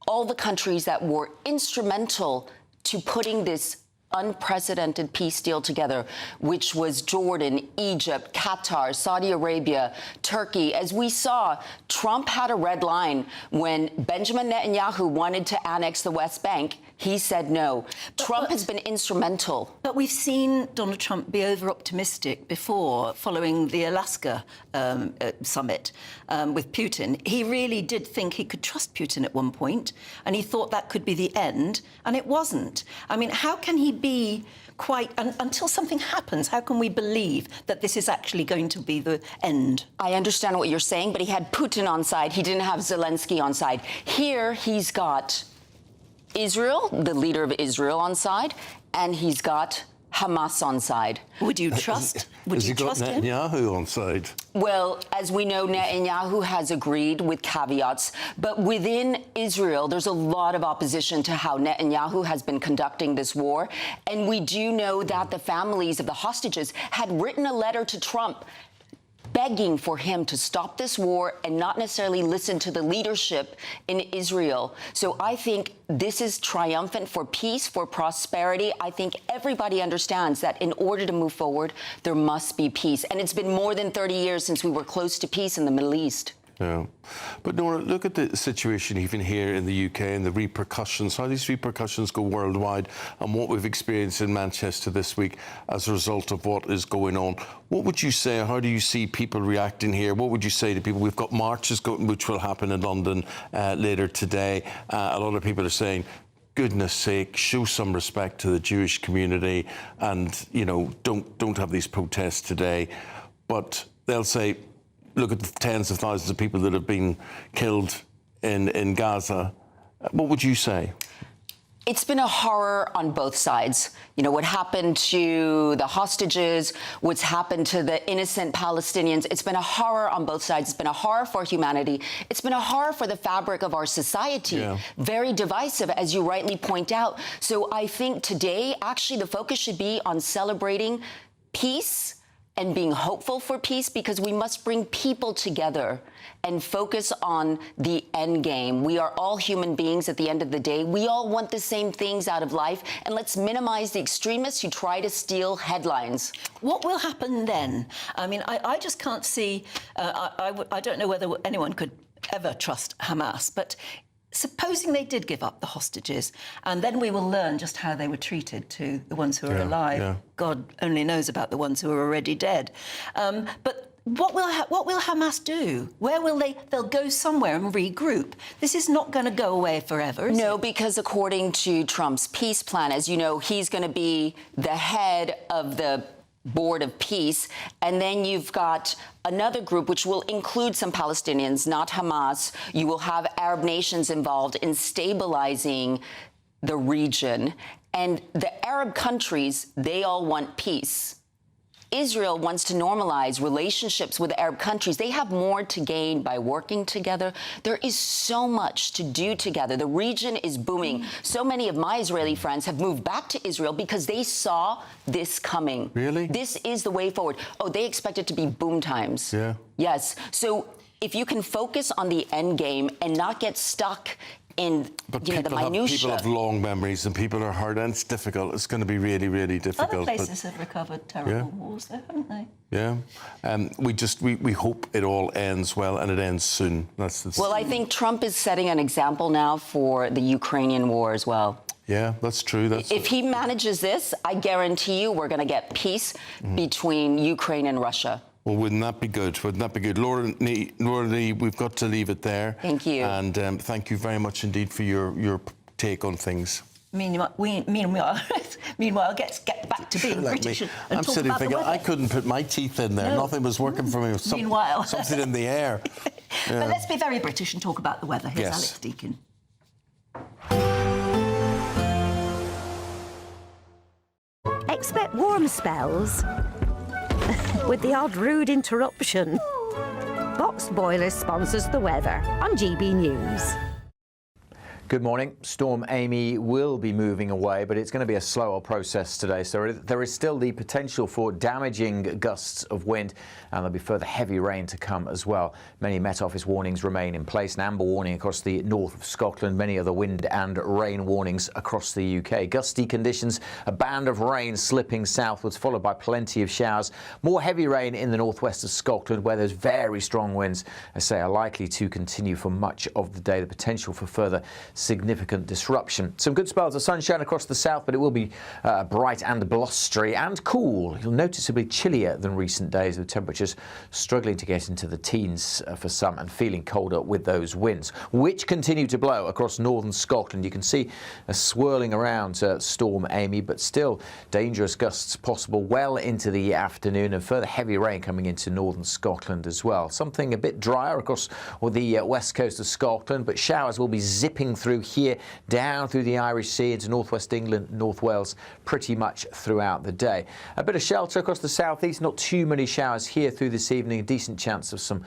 Speaker 5: all the countries that were instrumental to putting this unprecedented peace deal together, which was Jordan, Egypt, Qatar, Saudi Arabia, Turkey. As we saw, Trump had a red line when Benjamin Netanyahu wanted to annex the West Bank. He said no. Trump has been instrumental.
Speaker 19: But we've seen Donald Trump be over-optimistic before, following the Alaska summit with Putin. He really did think he could trust Putin at one point, and he thought that could be the end, and it wasn't. I mean, how can he be quite... until something happens, how can we believe that this is actually going to be the end?
Speaker 5: I understand what you're saying, but he had Putin on side. He didn't have Zelensky on side. Here, he's got Israel, the leader of Israel, on side, and he's got Hamas on side.
Speaker 19: Would you trust? Would you trust him?
Speaker 18: Has he got Netanyahu on side?
Speaker 5: Well, as we know, Netanyahu has agreed with caveats, but within Israel, there's a lot of opposition to how Netanyahu has been conducting this war. And we do know that the families of the hostages had written a letter to Trump begging for him to stop this war and not necessarily listen to the leadership in Israel. So I think this is triumphant for peace, for prosperity. I think everybody understands that in order to move forward, there must be peace. And it's been more than 30 years since we were close to peace in the Middle East.
Speaker 18: Yeah. But Nora, look at the situation even here in the UK and the repercussions, how these repercussions go worldwide and what we've experienced in Manchester this week as a result of what is going on. What would you say, how do you see people reacting here? What would you say to people? We've got marches which will happen in London later today. A lot of people are saying, goodness sake, show some respect to the Jewish community and, you know, don't have these protests today. But they'll say, look at the tens of thousands of people that have been killed in Gaza. What would you say?
Speaker 5: It's been a horror on both sides. You know, what happened to the hostages, what's happened to the innocent Palestinians. It's been a horror on both sides. It's been a horror for humanity. It's been a horror for the fabric of our society. Yeah. Very divisive, as you rightly point out. So I think today, actually, the focus should be on celebrating peace and being hopeful for peace, because we must bring people together and focus on the end game. We are all human beings at the end of the day. We all want the same things out of life, and let's minimize the extremists who try to steal headlines.
Speaker 19: What will happen then? I mean, I just can't see, I don't know whether anyone could ever trust Hamas, but supposing they did give up the hostages, and then we will learn just how they were treated to the ones who are alive. Yeah. God only knows about the ones who are already dead. But what will Hamas do? Where will they? They'll go somewhere and regroup. This is not going to go away forever, is
Speaker 5: No,
Speaker 19: it?
Speaker 5: because according to Trump's peace plan, as you know, he's going to be the head of the Board of Peace, and then you've got another group which will include some Palestinians, not Hamas. You will have Arab nations involved in stabilizing the region. And the Arab countries, they all want peace. Israel wants to normalize relationships with Arab countries. They have more to gain by working together. There is so much to do together. The region is booming. So many of my Israeli friends have moved back to Israel because they saw this coming.
Speaker 18: Really?
Speaker 5: This is the way forward. Oh, they expect it to be boom times.
Speaker 18: Yeah.
Speaker 5: Yes. So if you can focus on the end game and not get stuck in the minutiae.
Speaker 18: People have long memories and people are hurt, and it's difficult. It's going to be really, really difficult.
Speaker 19: Other places have recovered terrible wars, though, haven't they?
Speaker 18: Yeah. We hope it all ends well and it ends soon.
Speaker 5: Well, I think Trump is setting an example now for the Ukrainian war as well.
Speaker 18: Yeah, that's true.
Speaker 5: If he manages this, I guarantee you we're going to get peace between Ukraine and Russia.
Speaker 18: Well, wouldn't that be good? Wouldn't that be good? Laura Lee, we've got to leave it there.
Speaker 5: Thank you.
Speaker 18: And thank you very much indeed for your take on things.
Speaker 19: Meanwhile, get back to being British and
Speaker 18: I'm
Speaker 19: talk
Speaker 18: sitting
Speaker 19: about the
Speaker 18: thinking,
Speaker 19: weather.
Speaker 18: I couldn't put my teeth in there.
Speaker 19: No.
Speaker 18: Nothing was working for me.
Speaker 19: Meanwhile.
Speaker 18: Something in the air. Yeah.
Speaker 19: But let's be very British and talk about the weather. Here's
Speaker 18: Yes.
Speaker 19: Alex Deakin.
Speaker 11: Expect warm spells with the odd rude interruption. Box Boiler sponsors the weather on GB News.
Speaker 9: Good morning. Storm Amy will be moving away, but it's going to be a slower process today. So there is still the potential for damaging gusts of wind, and there'll be further heavy rain to come as well. Many Met Office warnings remain in place. An amber warning across the north of Scotland, many other wind and rain warnings across the UK. Gusty conditions, a band of rain slipping southwards, followed by plenty of showers. More heavy rain in the northwest of Scotland, where those very strong winds, I say, are likely to continue for much of the day. The potential for further significant disruption. Some good spells of sunshine across the south, but it will be bright and blustery and cool. You'll noticeably chillier than recent days, with temperatures struggling to get into the teens for some and feeling colder with those winds, which continue to blow across northern Scotland. You can see a swirling around Storm Amy, but still dangerous gusts possible well into the afternoon, and further heavy rain coming into northern Scotland as well. Something a bit drier across the west coast of Scotland, but showers will be zipping through here, down through the Irish Sea into northwest England, North Wales, pretty much throughout the day. A bit of shelter across the southeast, not too many showers here through this evening. A decent chance of some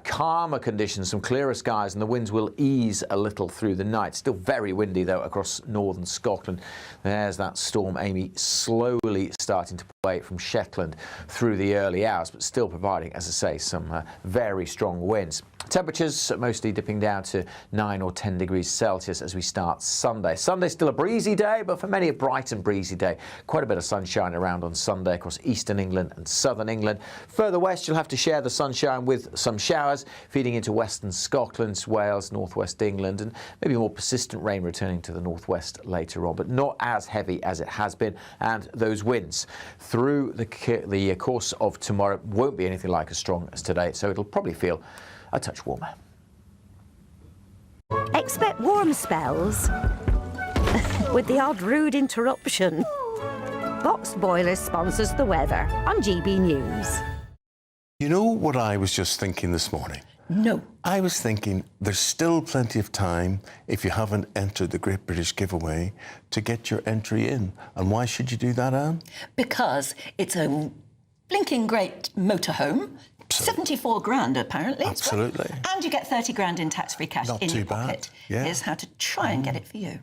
Speaker 9: calmer conditions, some clearer skies, and the winds will ease a little through the night. Still very windy though across northern Scotland. There's that Storm Amy slowly starting to pull away from Shetland through the early hours, but still providing, as I say, some very strong winds. Temperatures mostly dipping down to 9 or 10 degrees Celsius as we start Sunday. Sunday's still a breezy day, but for many a bright and breezy day. Quite a bit of sunshine around on Sunday across eastern England and southern England. Further west, you'll have to share the sunshine with some showers feeding into western Scotland, Wales, northwest England, and maybe more persistent rain returning to the northwest later on, but not as heavy as it has been. And those winds through the course of tomorrow won't be anything like as strong as today, so it'll probably feel a touch warmer.
Speaker 11: Expect warm spells with the odd rude interruption. Box Boiler sponsors the weather on GB News.
Speaker 18: You know what I was just thinking this morning?
Speaker 19: No.
Speaker 18: I was thinking there's still plenty of time, if you haven't entered the Great British Giveaway, to get your entry in. And why should you do that, Anne?
Speaker 19: Because it's a blinking great motorhome. 74 grand, apparently.
Speaker 18: Absolutely.
Speaker 19: And you get 30 grand in tax-free cash
Speaker 18: Not
Speaker 19: in
Speaker 18: too
Speaker 19: your
Speaker 18: bad.
Speaker 19: pocket.
Speaker 18: Yeah.
Speaker 19: Here's how to try and get it for you.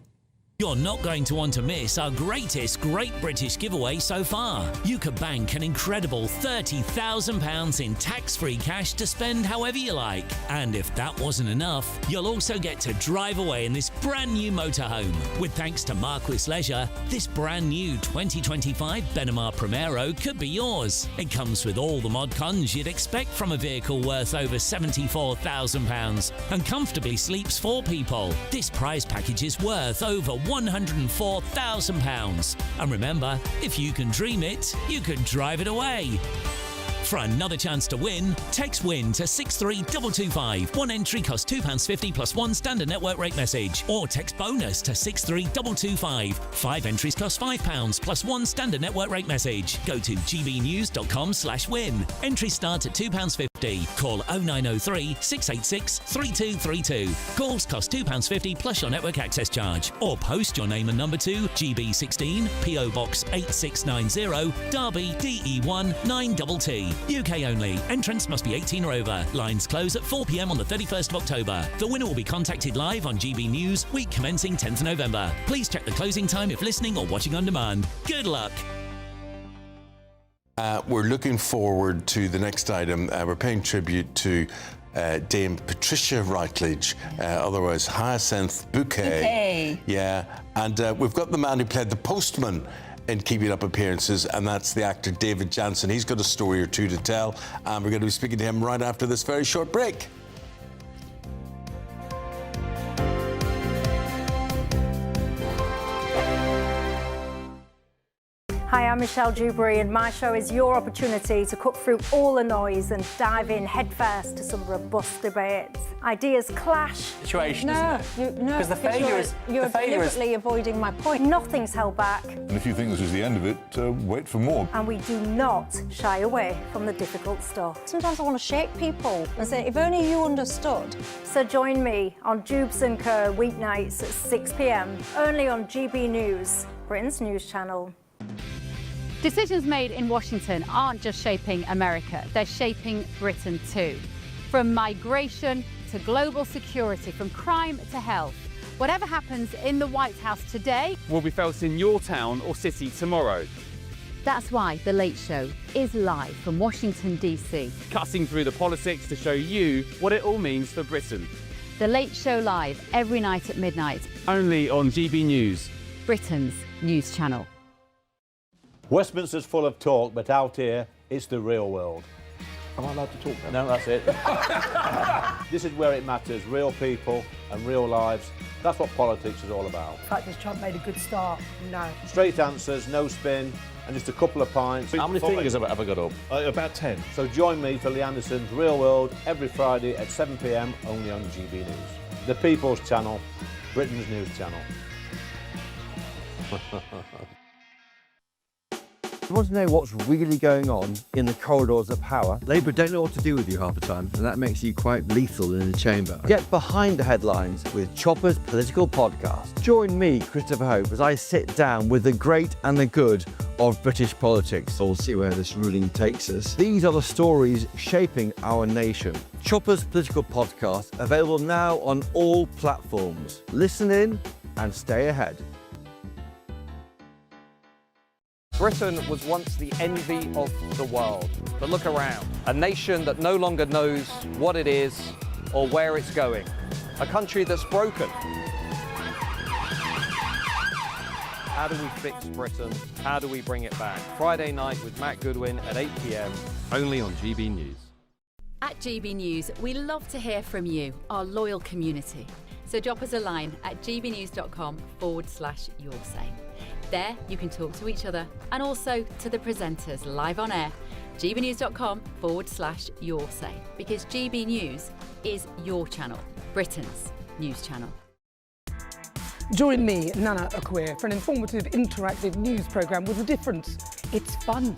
Speaker 13: You're not going to want to miss our greatest Great British giveaway so far. You could bank an incredible £30,000 in tax-free cash to spend however you like. And if that wasn't enough, you'll also get to drive away in this brand new motorhome. With thanks to Marquis Leisure, this brand new 2025 Benimar Primero could be yours. It comes with all the mod cons you'd expect from a vehicle worth over £74,000 and comfortably sleeps 4 people. This prize package is worth over £104,000. And remember, if you can dream it, you can drive it away. For another chance to win, text WIN to 63225. One entry costs £2.50 plus one standard network rate message. Or text BONUS to 63225. 5 entries cost £5 plus one standard network rate message. Go to gbnews.com/win. Entries start at £2.50. Call 0903 686 3232. Calls cost £2.50 plus your network access charge. Or post your name and number to GB16 PO Box 8690 Derby DE1 9TT. UK only. Entrants must be 18 or over. Lines close at 4 p.m. on the 31st of October. The winner will be contacted live on GB News, week commencing 10th November. Please check the closing time if listening or watching on demand. Good luck.
Speaker 18: We're looking forward to the next item. We're paying tribute to Dame Patricia Routledge, otherwise Hyacinth Bouquet. Yeah, and we've got the man who played the postman in Keeping Up Appearances, and that's the actor David Jansen. He's got a story or two to tell, and we're going to be speaking to him right after this very short break.
Speaker 6: Hi, I'm Michelle Dewberry, and my show is your opportunity to cut through all the noise and dive in headfirst to some robust debates. Ideas clash.
Speaker 12: Situation,
Speaker 6: No,
Speaker 12: isn't it?
Speaker 6: no,
Speaker 12: Because the failure is
Speaker 6: you're deliberately avoiding my point. Nothing's held back,
Speaker 16: And if you think this is the end of it, wait for more.
Speaker 6: and we do not shy away from the difficult stuff. Sometimes I want to shake people and say, if only you understood. So join me on Jubes & Co. weeknights at 6 p.m, only on GB News, Britain's news channel.
Speaker 17: Decisions made in Washington aren't just shaping America, they're shaping Britain too. From migration to global security, from crime to health. Whatever happens in the White House today
Speaker 21: will be felt in your town or city tomorrow.
Speaker 17: That's why The Late Show is live from Washington, D.C.
Speaker 21: Cutting through the politics to show you what it all means for Britain.
Speaker 17: The Late Show live every night at midnight.
Speaker 21: Only on GB News,
Speaker 17: Britain's news channel.
Speaker 22: Westminster's full of talk, but out here, it's the real world.
Speaker 23: Am I allowed to talk
Speaker 22: No,
Speaker 23: now?
Speaker 22: that's it. This is where it matters, real people and real lives. That's what politics is all about.
Speaker 10: In fact, has Trump made a good start? No.
Speaker 22: Straight answers, no spin, and just a couple of pints. How many fingers have I got up?
Speaker 23: About 10.
Speaker 22: So join me for Lee Anderson's Real World every Friday at 7 p.m, only on GB News. The People's Channel, Britain's news channel.
Speaker 27: You want to know what's really going on in the corridors of power? Labour don't know what to do with you half the time, and that makes you quite lethal in the chamber. Get behind the headlines with Chopper's Political Podcast. Join me, Christopher Hope, as I sit down with the great and the good of British politics. We'll see where this ruling takes us. These are the stories shaping our nation. Chopper's Political Podcast, available now on all platforms. Listen in and stay ahead.
Speaker 29: Britain was once the envy of the world. But look around. A nation that no longer knows what it is or where it's going. A country that's broken. How do we fix Britain? How do we bring it back? Friday night with Matt Goodwin at 8 p.m, only on GB News.
Speaker 30: At GB News, we love to hear from you, our loyal community. So drop us a line at gbnews.com/yoursay. There, you can talk to each other and also to the presenters live on air. gbnews.com/yoursay, because GB News is your channel, Britain's news channel.
Speaker 10: Join me, Nana Akweer, for an informative, interactive news programme with a difference. It's fun.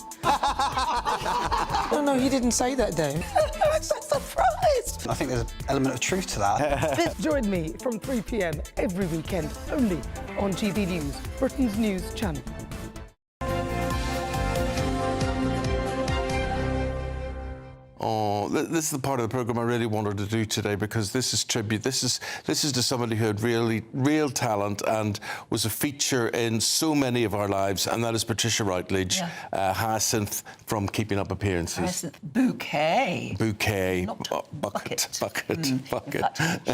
Speaker 31: No, you didn't say that, Dave.
Speaker 10: I'm so surprised.
Speaker 31: I think there's an element of truth to that.
Speaker 10: Join me from 3 p.m. every weekend, only on GB News, Britain's news channel.
Speaker 18: Oh, this is the part of the programme I really wanted to do today, because this is tribute. This is to somebody who had real talent and was a feature in so many of our lives, and that is Patricia Routledge, Hyacinth from Keeping Up Appearances.
Speaker 19: Hyacinth Bouquet.
Speaker 18: Bouquet.
Speaker 19: Not
Speaker 18: bucket.
Speaker 19: In fact,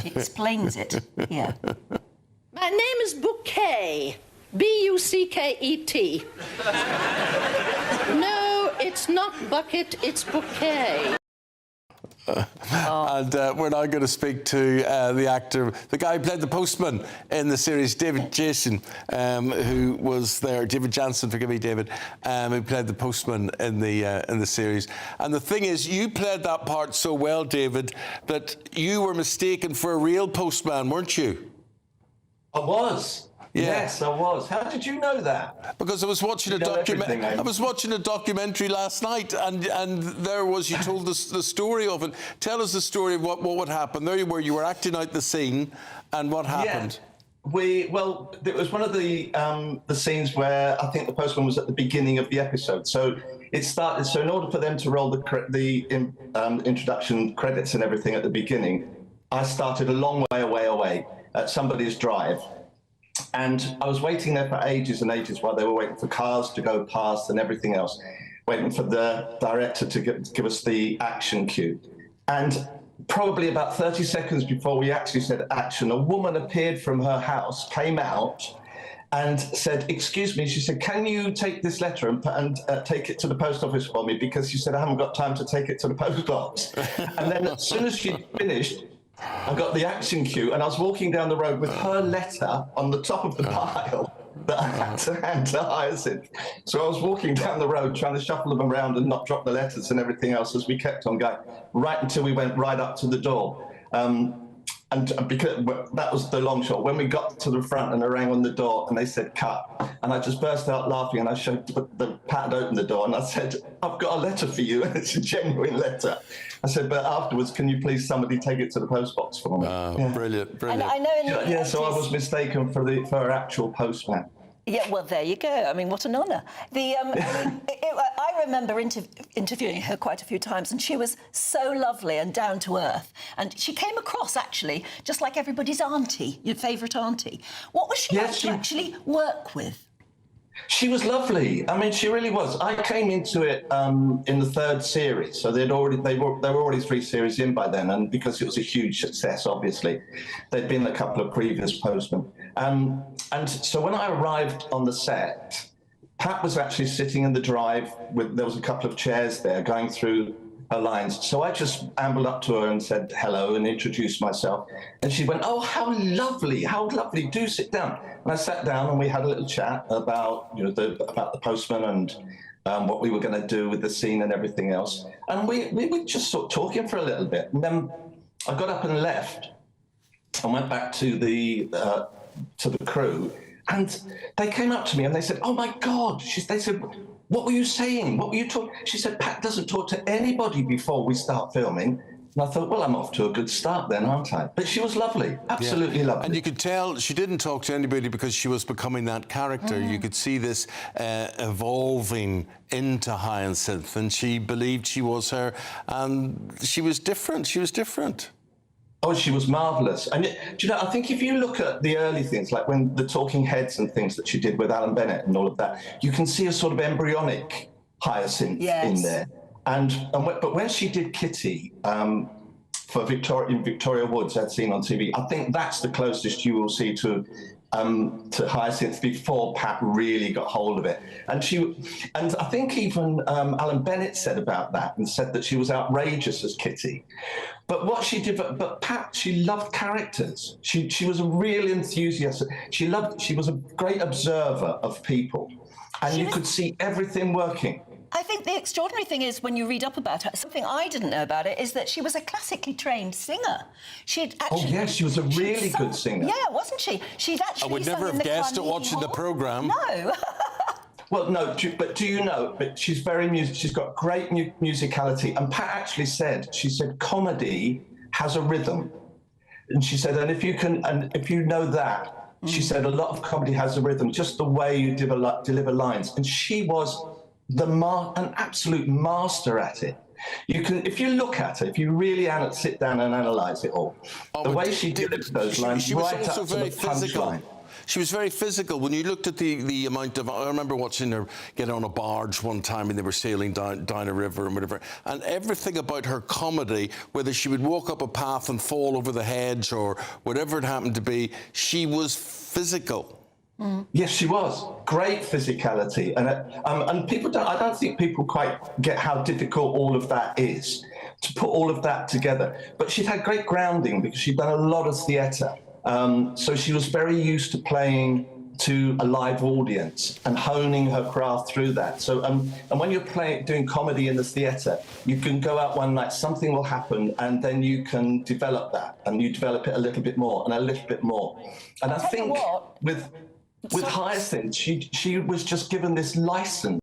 Speaker 19: she explains it here.
Speaker 28: My name is Bouquet. B-U-C-K-E-T. No, it's not bucket, it's bouquet.
Speaker 18: And we're now going to speak to the actor, the guy who played the postman in the series, David Jason, who was there. David Jansen, forgive me, David, who played the postman in the series. And the thing is, you played that part so well, David, that you were mistaken for a real postman, weren't you?
Speaker 32: I was.
Speaker 18: Yeah.
Speaker 32: Yes, I was. How did you know that?
Speaker 18: Because I was watching a documentary last night, and there was, you told us the story of it. Tell us the story of what would happen. There you were acting out the scene, and what happened?
Speaker 32: Yeah. Well, it was one of the scenes where I think the postman was at the beginning of the episode. So it started. So in order for them to roll the introduction credits and everything at the beginning, I started a long way away at somebody's drive. And I was waiting there for ages and ages while they were waiting for cars to go past and everything else, waiting for the director to give us the action cue. And probably about 30 seconds before we actually said action, a woman appeared from her house, came out and said, "Excuse me," she said, "can you take this letter and take it to the post office for me?" Because she said, "I haven't got time to take it to the post box." And then as soon as she finished, I got the action cue, and I was walking down the road with her letter on the top of the pile. that I had to hand to Hyacinth. So I was walking down the road trying to shuffle them around and not drop the letters and everything else as we kept on going, right until we went right up to the door. And because that was the long shot. When we got to the front and I rang on the door and they said cut, and I just burst out laughing and I showed Pat had opened the door and I said, I've got a letter for you, and it's a genuine letter. I said, but afterwards, can you please somebody take it to the post box for me?
Speaker 18: Brilliant, brilliant.
Speaker 19: And I know in the
Speaker 32: Yeah, so I
Speaker 19: 80s
Speaker 32: was mistaken for her actual postman.
Speaker 19: Yeah, well, there you go. I mean, what an honour. I remember interviewing her quite a few times, and she was so lovely and down to earth. And she came across, actually, just like everybody's auntie, your favourite auntie. What was she like to actually work with?
Speaker 32: She was lovely. I mean, she really was. I came into it in the third series, so there were already 3 series in by then, and because it was a huge success, obviously, there'd been a couple of previous postmen. And so when I arrived on the set, Pat was actually sitting in the drive there was a couple of chairs there going through her lines. So I just ambled up to her and said hello and introduced myself. And she went, oh, how lovely, do sit down. And I sat down and we had a little chat about, about the postman and what we were going to do with the scene and everything else. And we were just sort of talking for a little bit. And then I got up and left and went back to the crew. And they came up to me and they said, oh, my God. They said, what were you saying? What were you talking? She said, Pat doesn't talk to anybody before we start filming. And I thought, well, I'm off to a good start then, aren't I? But she was lovely, absolutely lovely.
Speaker 18: And you could tell she didn't talk to anybody because she was becoming that character. You could see this evolving into Hyacinth, and she believed she was her, and she was different. She was different.
Speaker 32: Oh, she was marvellous. And, I think if you look at the early things, like when the Talking Heads and things that she did with Alan Bennett and all of that, you can see a sort of embryonic Hyacinth in there. But when she did Kitty for Victoria Woods, I'd seen on TV, I think that's the closest you will see to Hyacinth before Pat really got hold of it. And I think even Alan Bennett said about that and said that she was outrageous as Kitty. But what she did, but Pat, she loved characters. She was a real enthusiast. She was a great observer of people, and you could see everything working.
Speaker 19: I think the extraordinary thing is when you read up about her, something I didn't know about it is that she was a classically trained singer. She'd actually...
Speaker 32: Oh, yes, she was a really good singer.
Speaker 19: Yeah, wasn't she? She'd actually
Speaker 18: I would never have guessed it watching the programme.
Speaker 19: No.
Speaker 32: Well, no, but do you know, but she's she's got great musicality. And Pat actually said, comedy has a rhythm. And she said, and if you know that, she said a lot of comedy has a rhythm, just the way you deliver lines. And she was an absolute master at it. If you look at it, if you really sit down and analyse it all, the way she delivered those lines,
Speaker 18: she was
Speaker 32: right
Speaker 18: also
Speaker 32: up to
Speaker 18: very
Speaker 32: the
Speaker 18: physical.
Speaker 32: punchline.
Speaker 18: She was very physical. When you looked at the amount of... I remember watching her get on a barge one time and they were sailing down a river and whatever. And everything about her comedy, whether she would walk up a path and fall over the hedge or whatever it happened to be, she was physical.
Speaker 32: Yes, she was. Great physicality. And people I don't think people quite get how difficult all of that is, to put all of that together. But she'd had great grounding because she'd done a lot of theatre. So she was very used to playing to a live audience and honing her craft through that. So, and when you're doing comedy in the theatre, you can go out one night, something will happen, and then you can develop that, and you develop it a little bit more and a little bit more. And I think with Hyacinth, she was just given this license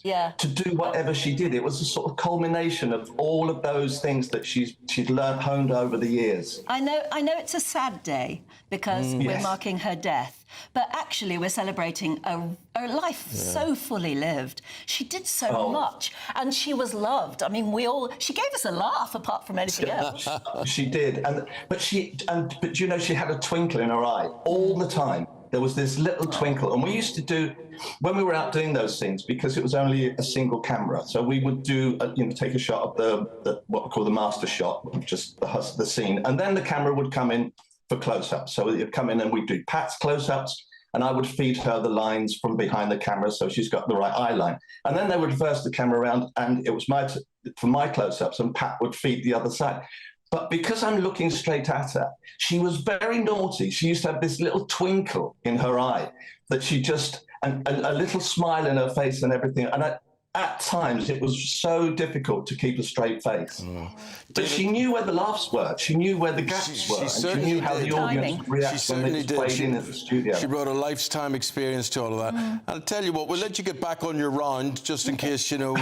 Speaker 32: to do whatever she did. It was a sort of culmination of all of those things that she'd learned, honed over the years.
Speaker 19: I know it's a sad day because we're marking her death, but actually we're celebrating a life so fully lived. She did so much, and she was loved. I mean, she gave us a laugh apart from anything else.
Speaker 32: She did, but she had a twinkle in her eye all the time. There was this little twinkle, and we used to do, when we were out doing those things, because it was only a single camera, so we would do, take a shot of the what we call the master shot, just the scene, and then the camera would come in for close-ups. So it'd come in and we'd do Pat's close-ups, and I would feed her the lines from behind the camera, so she's got the right eye line. And then they would reverse the camera around, and it was for my close-ups, and Pat would feed the other side. But because I'm looking straight at her, she was very naughty. She used to have this little twinkle in her eye that she just, and a little smile in her face and everything. And at times, it was so difficult to keep a straight face. But she knew where the laughs were. She knew where the gaps were. And she knew how the audience would react when it was played in at the studio.
Speaker 18: She brought a lifetime experience to all of that. And I'll tell you what, we'll let you get back on your round, just in case, you know,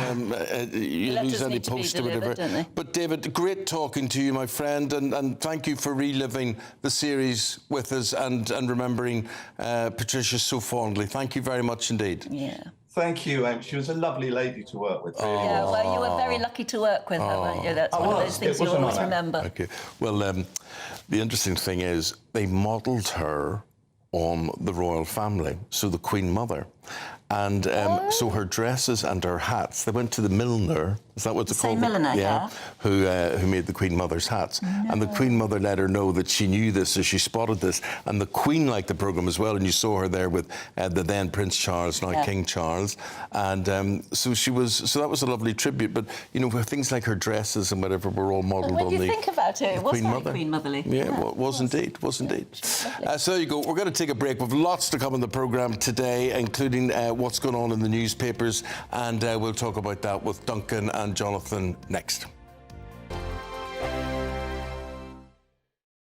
Speaker 18: you lose any post or whatever. But David, great talking to you, my friend, and thank you for reliving the series with us and remembering Patricia so fondly. Thank you very much indeed.
Speaker 19: Yeah.
Speaker 32: Thank you, she was a lovely lady to work with. Really.
Speaker 19: Yeah, well, you were very lucky to work with her, weren't you? That's one of those things you always remember.
Speaker 18: Okay. Well, the interesting thing is they modelled her on the royal family, so the Queen Mother. And so her dresses and her hats, they went to the milliner, is that what they called?
Speaker 19: Milliner, yeah.
Speaker 18: Who made the Queen Mother's hats. No. And the Queen Mother let her know that she knew this, so she spotted this. And the Queen liked the programme as well, and you saw her there with the then Prince Charles, now King Charles. And so that was a lovely tribute. But, you know, things like her dresses and whatever were all modelled on the
Speaker 19: When you think about it, it was
Speaker 18: Queen
Speaker 19: very
Speaker 18: Mother.
Speaker 19: Queen Motherly.
Speaker 18: Yeah, it was indeed, So there you go. We're going to take a break. We've lots to come in the programme today, including what's going on in the newspapers, and we'll talk about that with Duncan and Jonathan next.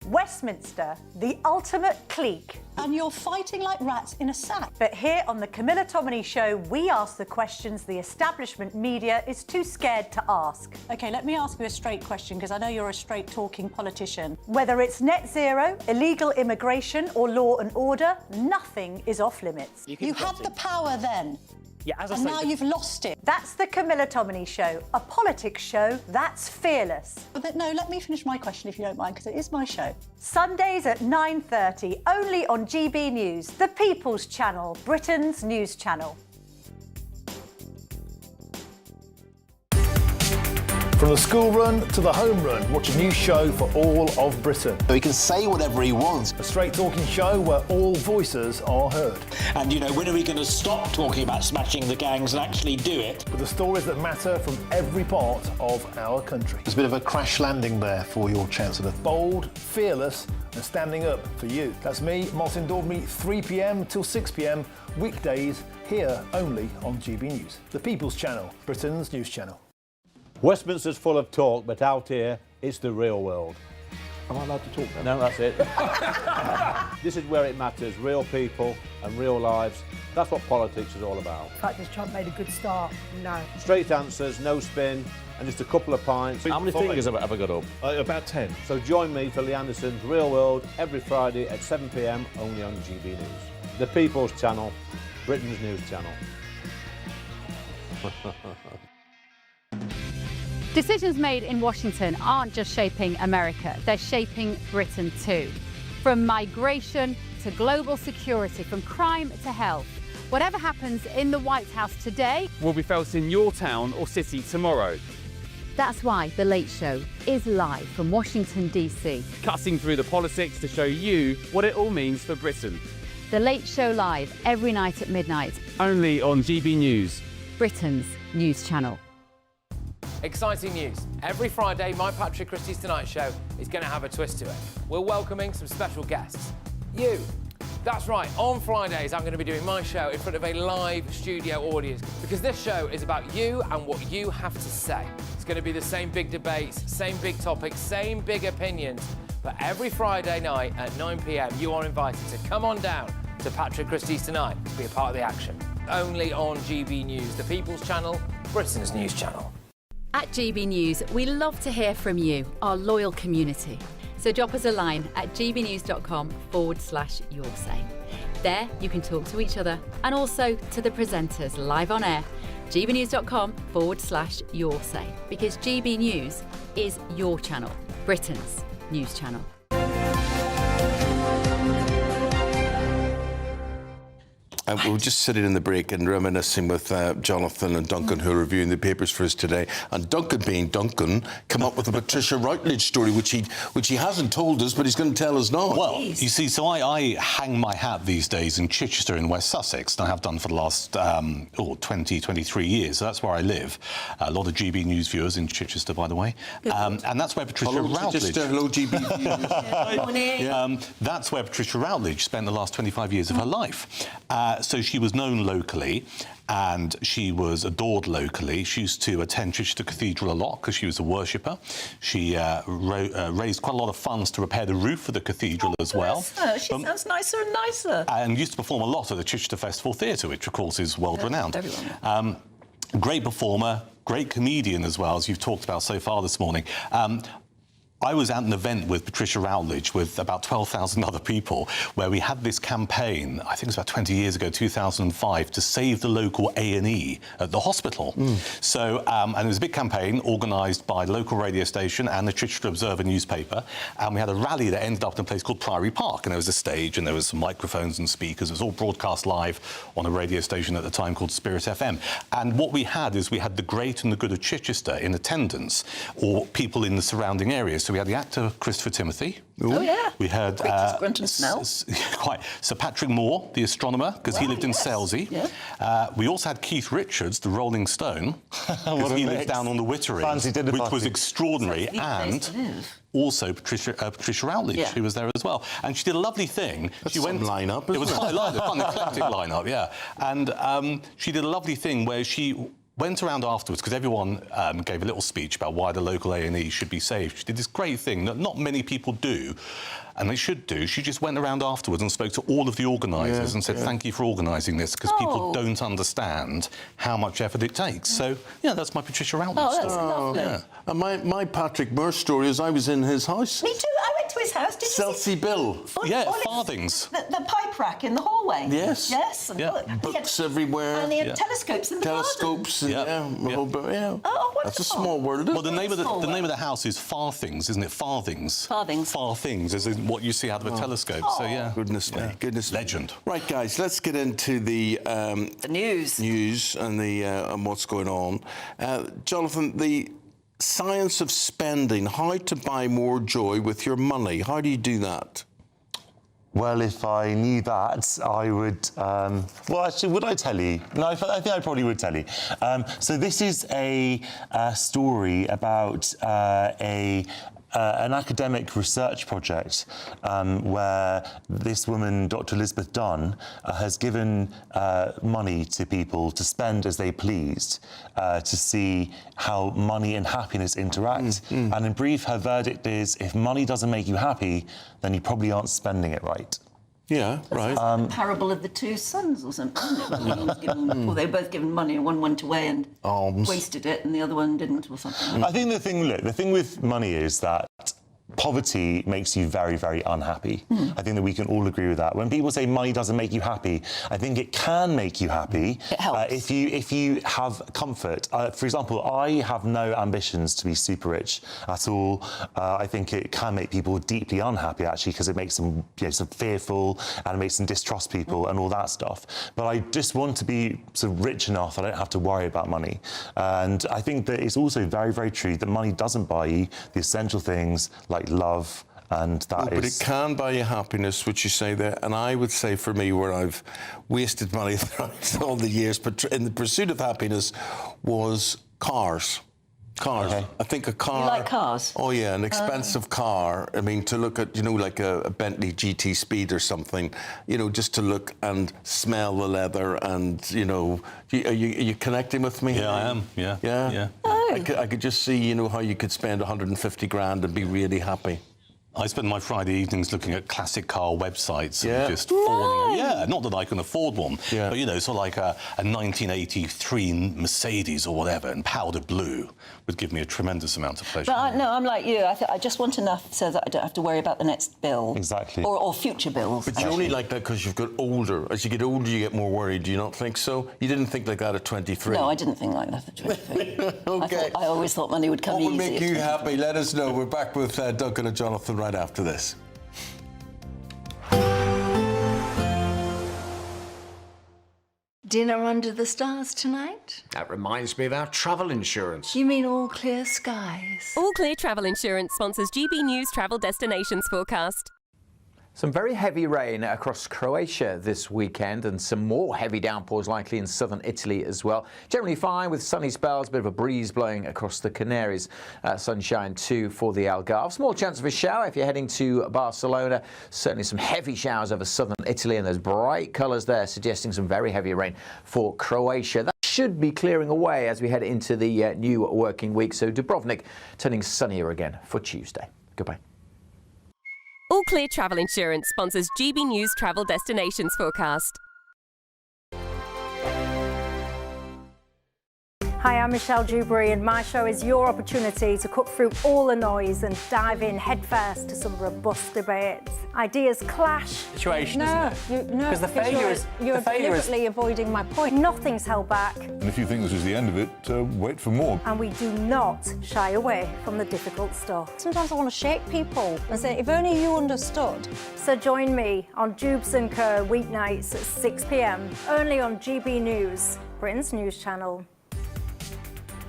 Speaker 6: Westminster, the ultimate clique.
Speaker 31: And you're fighting like rats in a sack.
Speaker 6: But here on the Camilla Tominey Show, we ask the questions the establishment media is too scared to ask.
Speaker 31: OK, let me ask you a straight question, because I know you're a straight-talking politician.
Speaker 6: Whether it's net zero, illegal immigration or law and order, nothing is off limits.
Speaker 31: You had the power then.
Speaker 1: Yeah, as I
Speaker 31: and
Speaker 1: say,
Speaker 31: now you've lost it.
Speaker 6: That's the Camilla Tominey Show, a politics show that's fearless.
Speaker 31: But no, let me finish my question if you don't mind, because it is my show.
Speaker 6: Sundays at 9:30, only on GB News, the People's Channel, Britain's news channel.
Speaker 23: From the school run to the home run, watch a new show for all of Britain.
Speaker 2: So he can say whatever he wants.
Speaker 23: A straight talking show where all voices are heard.
Speaker 2: And, you know, when are we going to stop talking about smashing the gangs and actually do it?
Speaker 23: With the stories that matter from every part of our country.
Speaker 2: There's a bit of a crash landing there for your Chancellor.
Speaker 23: Bold, fearless and standing up for you. That's me, Martin Daubney, 3 p.m. till 6 p.m, weekdays, here only on GB News. The People's Channel, Britain's news channel.
Speaker 22: Westminster's full of talk, but out here, it's the real world.
Speaker 23: Am I allowed to talk now?
Speaker 22: No, that's it. This is where it matters, real people and real lives. That's what politics is all about.
Speaker 10: In fact, has Trump made a good start? No.
Speaker 22: Straight answers, no spin, and just a couple of pints.
Speaker 23: How many fingers have I got up? About 10.
Speaker 22: So join me for Lee Anderson's Real World every Friday at 7 p.m, only on GB News. The People's Channel, Britain's news channel.
Speaker 17: Decisions made in Washington aren't just shaping America, they're shaping Britain too. From migration to global security, from crime to health. Whatever happens in the White House today
Speaker 21: will be felt in your town or city tomorrow.
Speaker 17: That's why The Late Show is live from Washington, D.C.
Speaker 21: Cutting through the politics to show you what it all means for Britain.
Speaker 17: The Late Show live every night at midnight.
Speaker 21: Only on GB News,
Speaker 17: Britain's news channel.
Speaker 3: Exciting news. Every Friday, my Patrick Christie's Tonight Show is going to have a twist to it. We're welcoming some special guests. You. That's right, on Fridays I'm going to be doing my show in front of a live studio audience because this show is about you and what you have to say. It's going to be the same big debates, same big topics, same big opinions. But every Friday night at 9 p.m, you are invited to come on down to Patrick Christie's Tonight to be a part of the action. Only on GB News, the People's Channel, Britain's news channel.
Speaker 30: At GB News, we love to hear from you, our loyal community. So drop us a line at gbnews.com/yoursay. There you can talk to each other and also to the presenters live on air. gbnews.com/yoursay, because GB News is your channel, Britain's news channel.
Speaker 18: We were just sitting in the break and reminiscing with Jonathan and Duncan, who are reviewing the papers for us today. And Duncan, being Duncan, come up with a Patricia Routledge story, which he hasn't told us, but he's going to tell us now.
Speaker 1: Well, you see, so I hang my hat these days in Chichester in West Sussex, and I have done for the last 20, 23 years. So that's where I live. A lot of GB News viewers in Chichester, by the way. And that's where Patricia Routledge...
Speaker 18: Hello, GB News.
Speaker 1: Morning. That's where Patricia Routledge spent the last 25 years of her life. So she was known locally, and she was adored locally. She used to attend Chichester Cathedral a lot because she was a worshipper. She raised quite a lot of funds to repair the roof of the cathedral as well.
Speaker 19: She sounds nicer and nicer.
Speaker 1: And used to perform a lot at the Chichester Festival Theatre, which of course is world-renowned. Great performer, great comedian as well, as you've talked about so far this morning. I was at an event with Patricia Routledge with about 12,000 other people where we had this campaign, I think it was about 20 years ago, 2005, to save the local A&E at the hospital. So, and it was a big campaign organised by the local radio station and the Chichester Observer newspaper, and we had a rally that ended up in a place called Priory Park, and there was a stage and there was some microphones and speakers. It was all broadcast live on a radio station at the time called Spirit FM. And what we had is we had the great and the good of Chichester in attendance, or people in the surrounding areas. So we had the actor Christopher Timothy.
Speaker 19: Oh, yeah.
Speaker 1: We had
Speaker 19: Grunt and Snell.
Speaker 1: Sir Patrick Moore, the astronomer, because he lived in Selsey. Yeah. We also had Keith Richards, the Rolling Stone, because he lived down on the Wittery, which was extraordinary, and also Patricia Routledge, who was there as well. And she did a lovely thing.
Speaker 18: That's some lineup,
Speaker 1: it was quite a lineup, an eclectic lineup, yeah. And she did a lovely thing where she went around afterwards, because everyone gave a little speech about why the local A&E should be saved. She did this great thing that not many people do, and they should do. She just went around afterwards and spoke to all of the organisers and said, thank you for organising this, because people don't understand how much effort it takes. So, yeah, that's my Patricia Routledge story.
Speaker 19: Lovely.
Speaker 1: Yeah.
Speaker 18: And my Patrick Moore story is I was in his house.
Speaker 19: Me too. I went to his house. Did you
Speaker 18: Selsey Bill.
Speaker 1: Farthings.
Speaker 19: The pipe rack in the hallway.
Speaker 18: Yes.
Speaker 19: Yes. And
Speaker 18: books everywhere.
Speaker 19: And they had telescopes in the
Speaker 18: telescopes.
Speaker 19: garden. Oh,
Speaker 18: that's a small world.
Speaker 1: Well, the name of the house is Farthings, isn't it? Farthings. Farthings, as in what you see out of a telescope. So yeah.
Speaker 18: Goodness me. Goodness.
Speaker 1: Legend.
Speaker 18: Right, guys. Let's get into the
Speaker 19: news.
Speaker 18: News and and what's going on. Jonathan, the science of spending, how to buy more joy with your money. How do you do that?
Speaker 4: Well, if I knew that, I would... well, actually, would I tell you? No, I think I probably would tell you. So this is a story about an academic research project where this woman, Dr. Elizabeth Dunn, has given money to people to spend as they pleased to see how money and happiness interact. And in brief, her verdict is, if money doesn't make you happy, then you probably aren't spending it right.
Speaker 18: Yeah, right.
Speaker 19: The parable of the two sons or something, isn't it? Well, they were both given money and one went away and wasted it and the other one didn't or something.
Speaker 4: I think the thing with money is that poverty makes you very, very unhappy. I think that we can all agree with that. When people say money doesn't make you happy, I think it can make you happy.
Speaker 19: It helps.
Speaker 4: If you have comfort. For example, I have no ambitions to be super rich at all. I think it can make people deeply unhappy, actually, because it makes them sort of fearful and it makes them distrust people and all that stuff. But I just want to be sort of rich enough that I don't have to worry about money. And I think that it's also very, very true that money doesn't buy you the essential things like love, and that
Speaker 18: But it can buy you happiness, which you say there. And I would say for me, where I've wasted money throughout all the years, but in the pursuit of happiness, was cars. Cars.
Speaker 4: Okay.
Speaker 18: I think a car...
Speaker 19: You like cars?
Speaker 18: Oh, yeah, an expensive car. I mean, to look at, like a Bentley GT Speed or something, just to look and smell the leather and, are you connecting with me?
Speaker 1: Yeah, I am, yeah.
Speaker 18: Yeah?
Speaker 19: Oh.
Speaker 18: I could just see, how you could spend 150 grand and be really happy.
Speaker 1: I spend my Friday evenings looking at classic car websites and just falling... Yeah, not that I can afford one, but, sort of like a 1983 Mercedes or whatever, and powder blue would give me a tremendous amount of pleasure.
Speaker 19: But no, I'm like you. I just want enough so that I don't have to worry about the next bill.
Speaker 4: Exactly.
Speaker 19: Or future bills.
Speaker 18: But you're only like that because you've got older. As you get older, you get more worried. Do you not think so? You didn't think like that at 23?
Speaker 19: No, I didn't think like that at 23.
Speaker 18: OK.
Speaker 19: I always thought money would come easy.
Speaker 18: What would make you happy? Let us know. We're back with Duncan and Jonathan right after this.
Speaker 5: Dinner under the stars tonight?
Speaker 7: That reminds me of our travel insurance.
Speaker 5: You mean all clear skies?
Speaker 8: All Clear Travel Insurance sponsors GB News Travel Destinations Forecast.
Speaker 9: Some very heavy rain across Croatia this weekend and some more heavy downpours likely in southern Italy as well. Generally fine with sunny spells, a bit of a breeze blowing across the Canaries. Sunshine too for the Algarve. Small chance of a shower if you're heading to Barcelona. Certainly some heavy showers over southern Italy and those bright colours there suggesting some very heavy rain for Croatia. That should be clearing away as we head into the new working week. So Dubrovnik turning sunnier again for Tuesday. Goodbye.
Speaker 8: All Clear Travel Insurance sponsors GB News Travel Destinations Forecast.
Speaker 6: Hi, I'm Michelle Dewberry and my show is your opportunity to cut through all the noise and dive in headfirst to some robust debates. Ideas clash.
Speaker 11: Situation,
Speaker 6: No,
Speaker 11: Because the failure is...
Speaker 6: You're deliberately avoiding my point. Nothing's held back.
Speaker 16: And if you think this is the end of it, wait for more.
Speaker 6: And we do not shy away from the difficult stuff. Sometimes I want to shake people and say, if only you understood. So join me on Jubes & Co weeknights at 6 p.m, only on GB News, Britain's news channel.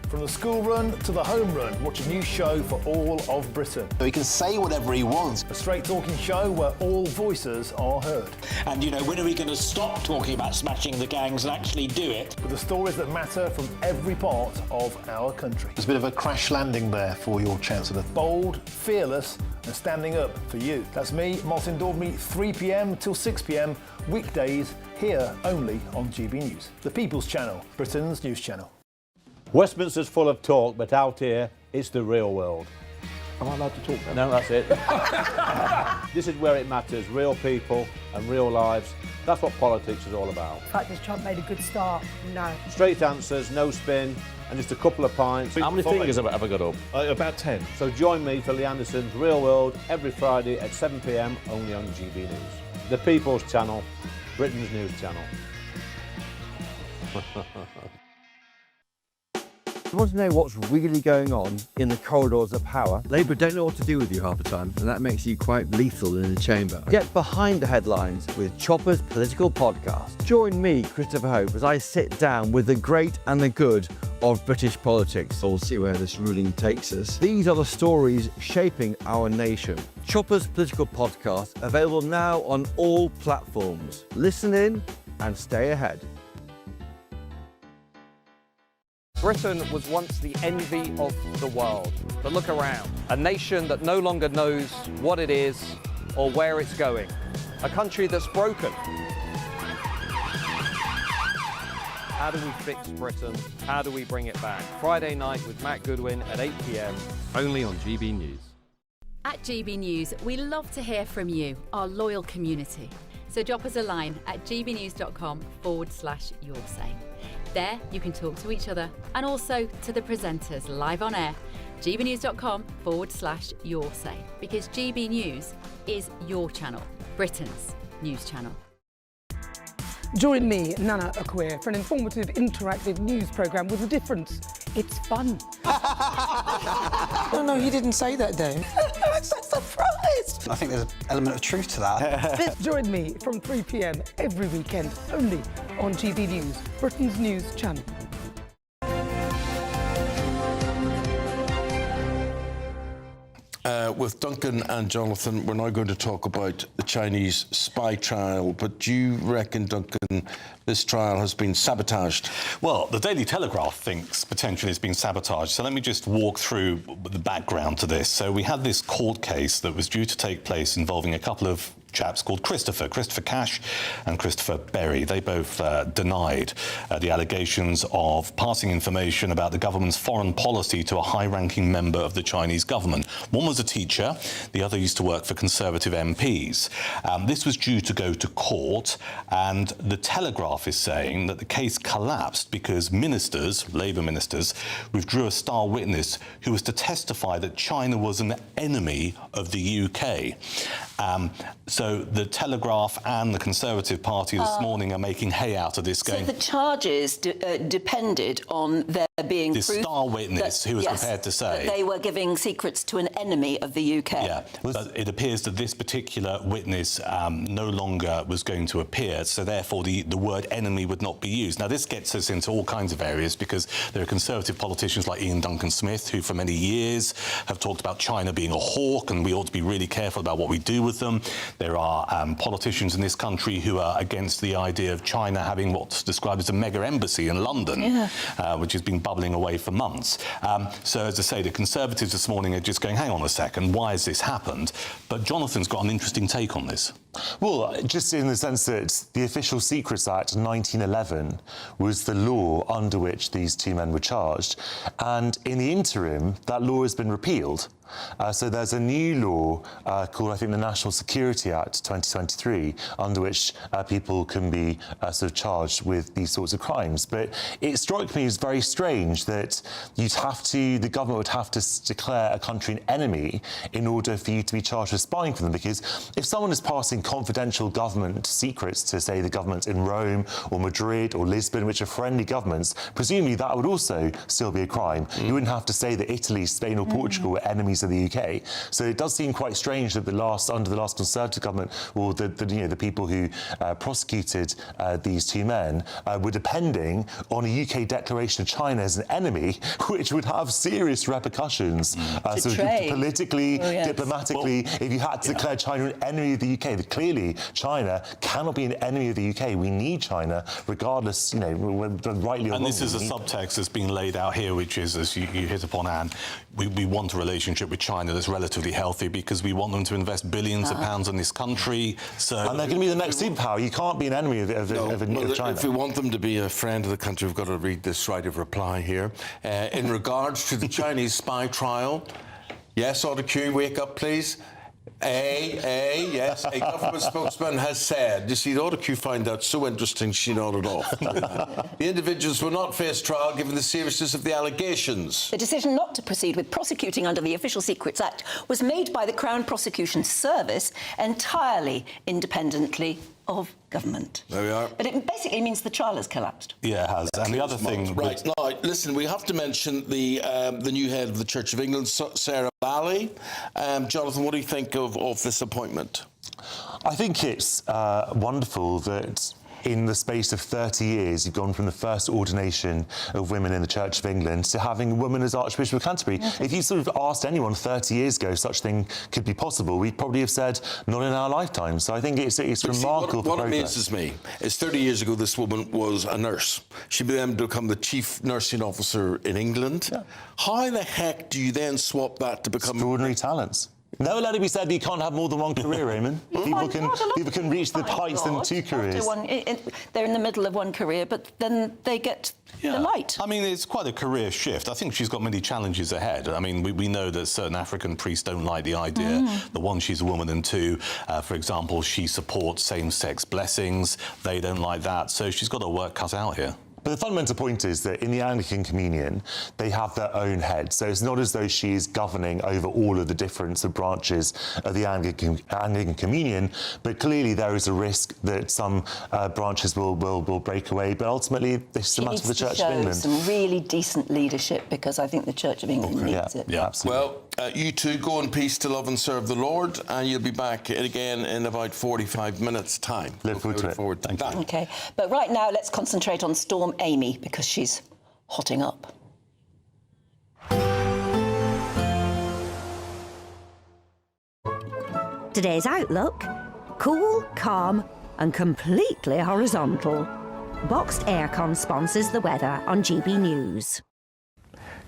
Speaker 23: From the school run to the home run, watch a new show for all of Britain.
Speaker 12: So he can say whatever he wants.
Speaker 23: A straight talking show where all voices are heard.
Speaker 2: And, you know, when are we going to stop talking about smashing the gangs and actually do it?
Speaker 23: With the stories that matter from every part of our country.
Speaker 12: There's a bit of a crash landing there for your Chancellor.
Speaker 23: Bold, fearless and standing up for you. That's me, Martin Daubney, 3 p.m. till 6 p.m, weekdays, here only on GB News. The People's Channel, Britain's news channel.
Speaker 22: Westminster's full of talk, but out here, it's the real world.
Speaker 16: Am I allowed to talk then?
Speaker 22: No, that's it. This is where it matters, real people and real lives. That's what politics is all about.
Speaker 10: The fact that Trump made a good start, no.
Speaker 22: Straight answers, no spin, and just a couple of pints.
Speaker 16: How many fingers have I got up? About 10.
Speaker 22: So join me for Lee Anderson's Real World every Friday at 7 p.m, only on GB News. The People's Channel, Britain's news channel.
Speaker 27: You want to know what's really going on in the corridors of power? Labour don't know what to do with you half the time, and that makes you quite lethal in the chamber. Get behind the headlines with Chopper's political podcast. Join me, Christopher Hope, as I sit down with the great and the good of British politics. We'll see where this ruling takes us. These are the stories shaping our nation. Chopper's political podcast, available now on all platforms. Listen in and stay ahead.
Speaker 29: Britain was once the envy of the world. But look around. A nation that no longer knows what it is or where it's going. A country that's broken. How do we fix Britain? How do we bring it back? Friday night with Matt Goodwin at 8 p.m, only on GB News.
Speaker 30: At GB News, we love to hear from you, our loyal community. So drop us a line at gbnews.com/yoursay. There, you can talk to each other and also to the presenters live on air. gbnews.com/yoursay, because GB News is your channel, Britain's news channel.
Speaker 10: Join me, Nana Akweer, for an informative, interactive news programme with a difference. It's fun.
Speaker 14: No, he didn't say that, Dave. I'm so surprised.
Speaker 12: I think there's an element of truth to that.
Speaker 10: Join me from 3 p.m. every weekend, only on GB News, Britain's news channel.
Speaker 18: With Duncan and Jonathan, we're now going to talk about the Chinese spy trial. But do you reckon, Duncan, this trial has been sabotaged?
Speaker 1: Well, the Daily Telegraph thinks potentially it's been sabotaged. So let me just walk through the background to this. So we had this court case that was due to take place involving a couple of chaps called Christopher Cash and Christopher Berry. They both denied the allegations of passing information about the government's foreign policy to a high-ranking member of the Chinese government. One was a teacher, the other used to work for Conservative MPs. This was due to go to court, and the Telegraph is saying that the case collapsed because ministers, Labour ministers, withdrew a star witness who was to testify that China was an enemy of the UK. So the Telegraph and the Conservative Party this morning are making hay out of this, going...
Speaker 19: So the charges depended on their being
Speaker 1: this
Speaker 19: proof
Speaker 1: star witness who was prepared to say
Speaker 19: that they were giving secrets to an enemy of the UK.
Speaker 1: Yeah, but it appears that this particular witness no longer was going to appear, so therefore the word enemy would not be used. Now, this gets us into all kinds of areas because there are Conservative politicians like Ian Duncan-Smith who for many years have talked about China being a hawk and we ought to be really careful about what we do with them. There are politicians in this country who are against the idea of China having what's described as a mega embassy in London, which has been bubbling away for months. So, as I say, the Conservatives this morning are just going, hang on a second, why has this happened? But Jonathan's got an interesting take on this.
Speaker 4: Well, just in the sense that the Official Secrets Act 1911 was the law under which these two men were charged. And in the interim, that law has been repealed. So there's a new law called, I think, the National Security Act 2023, under which people can be sort of charged with these sorts of crimes. But it struck me as very strange that the government would have to declare a country an enemy in order for you to be charged with spying for them. Because if someone is passing confidential government secrets to, say, the government in Rome or Madrid or Lisbon, which are friendly governments, presumably that would also still be a crime. You wouldn't have to say that Italy, Spain or Portugal were enemies of the UK. So it does seem quite strange that under the last Conservative government, or the people who prosecuted these two men were depending on a UK declaration of China as an enemy, which would have serious repercussions sort of politically, diplomatically. If you had to declare China an enemy of the UK, that clearly China cannot be an enemy of the UK. We need China, regardless, rightly or wrongly.
Speaker 1: And this is a subtext that's being laid out here, which is, as you hit upon, Anne, we want a relationship with China that's relatively healthy because we want them to invest billions of pounds in this country.
Speaker 4: And they're going to be the next superpower. You can't be an enemy of China.
Speaker 18: If we want them to be a friend of the country, we've got to read this right of reply here. In regards to the Chinese spy trial, yes, Order Q, wake up, please. Yes, a government spokesman has said. You see, the Order Q found that so interesting she nodded off. The individuals will not face trial given the seriousness of the allegations.
Speaker 19: The decision not to proceed with prosecuting under the Official Secrets Act was made by the Crown Prosecution Service entirely independently of government.
Speaker 18: There we are.
Speaker 19: But it basically means the trial has collapsed.
Speaker 1: Yeah, it has. And the other thing...
Speaker 18: Right, now, listen, we have to mention the new head of the Church of England, Sarah Valley. Jonathan, what do you think of this appointment?
Speaker 4: I think it's wonderful that in the space of 30 years, you've gone from the first ordination of women in the Church of England to having a woman as Archbishop of Canterbury. If you sort of asked anyone 30 years ago such thing could be possible, we'd probably have said, not in our lifetime. So I think it's remarkable
Speaker 18: What
Speaker 4: progress.
Speaker 18: amazes me is 30 years ago, this woman was a nurse. She then became the chief nursing officer in England. Yeah. How the heck do you then swap that to become...
Speaker 4: Extraordinary talents. Never let it be said that you can't have more than one career, Eamonn. People can reach the heights in two careers.
Speaker 19: They're in the middle of one career, but then they get the light.
Speaker 1: I mean, it's quite a career shift. I think she's got many challenges ahead. I mean, we know that certain African priests don't like the idea that, one, she's a woman, and two, for example, she supports same-sex blessings. They don't like that. So she's got her work cut out here.
Speaker 4: But the fundamental point is that in the Anglican Communion, they have their own head. So it's not as though she is governing over all of the different branches of the Anglican Communion, but clearly there is a risk that some branches will break away. But ultimately, this is a matter of the Church of England.
Speaker 19: Some really decent leadership, because I think the Church of England needs it.
Speaker 4: Yeah, absolutely.
Speaker 18: Well, you two go in peace to love and serve the Lord, and you'll be back again in about 45 minutes' time.
Speaker 4: Look forward to that.
Speaker 19: Okay, but right now, let's concentrate on Storm Amy, because she's hotting up.
Speaker 3: Today's outlook: cool, calm and completely horizontal. Boxed Aircon sponsors the weather on GB News.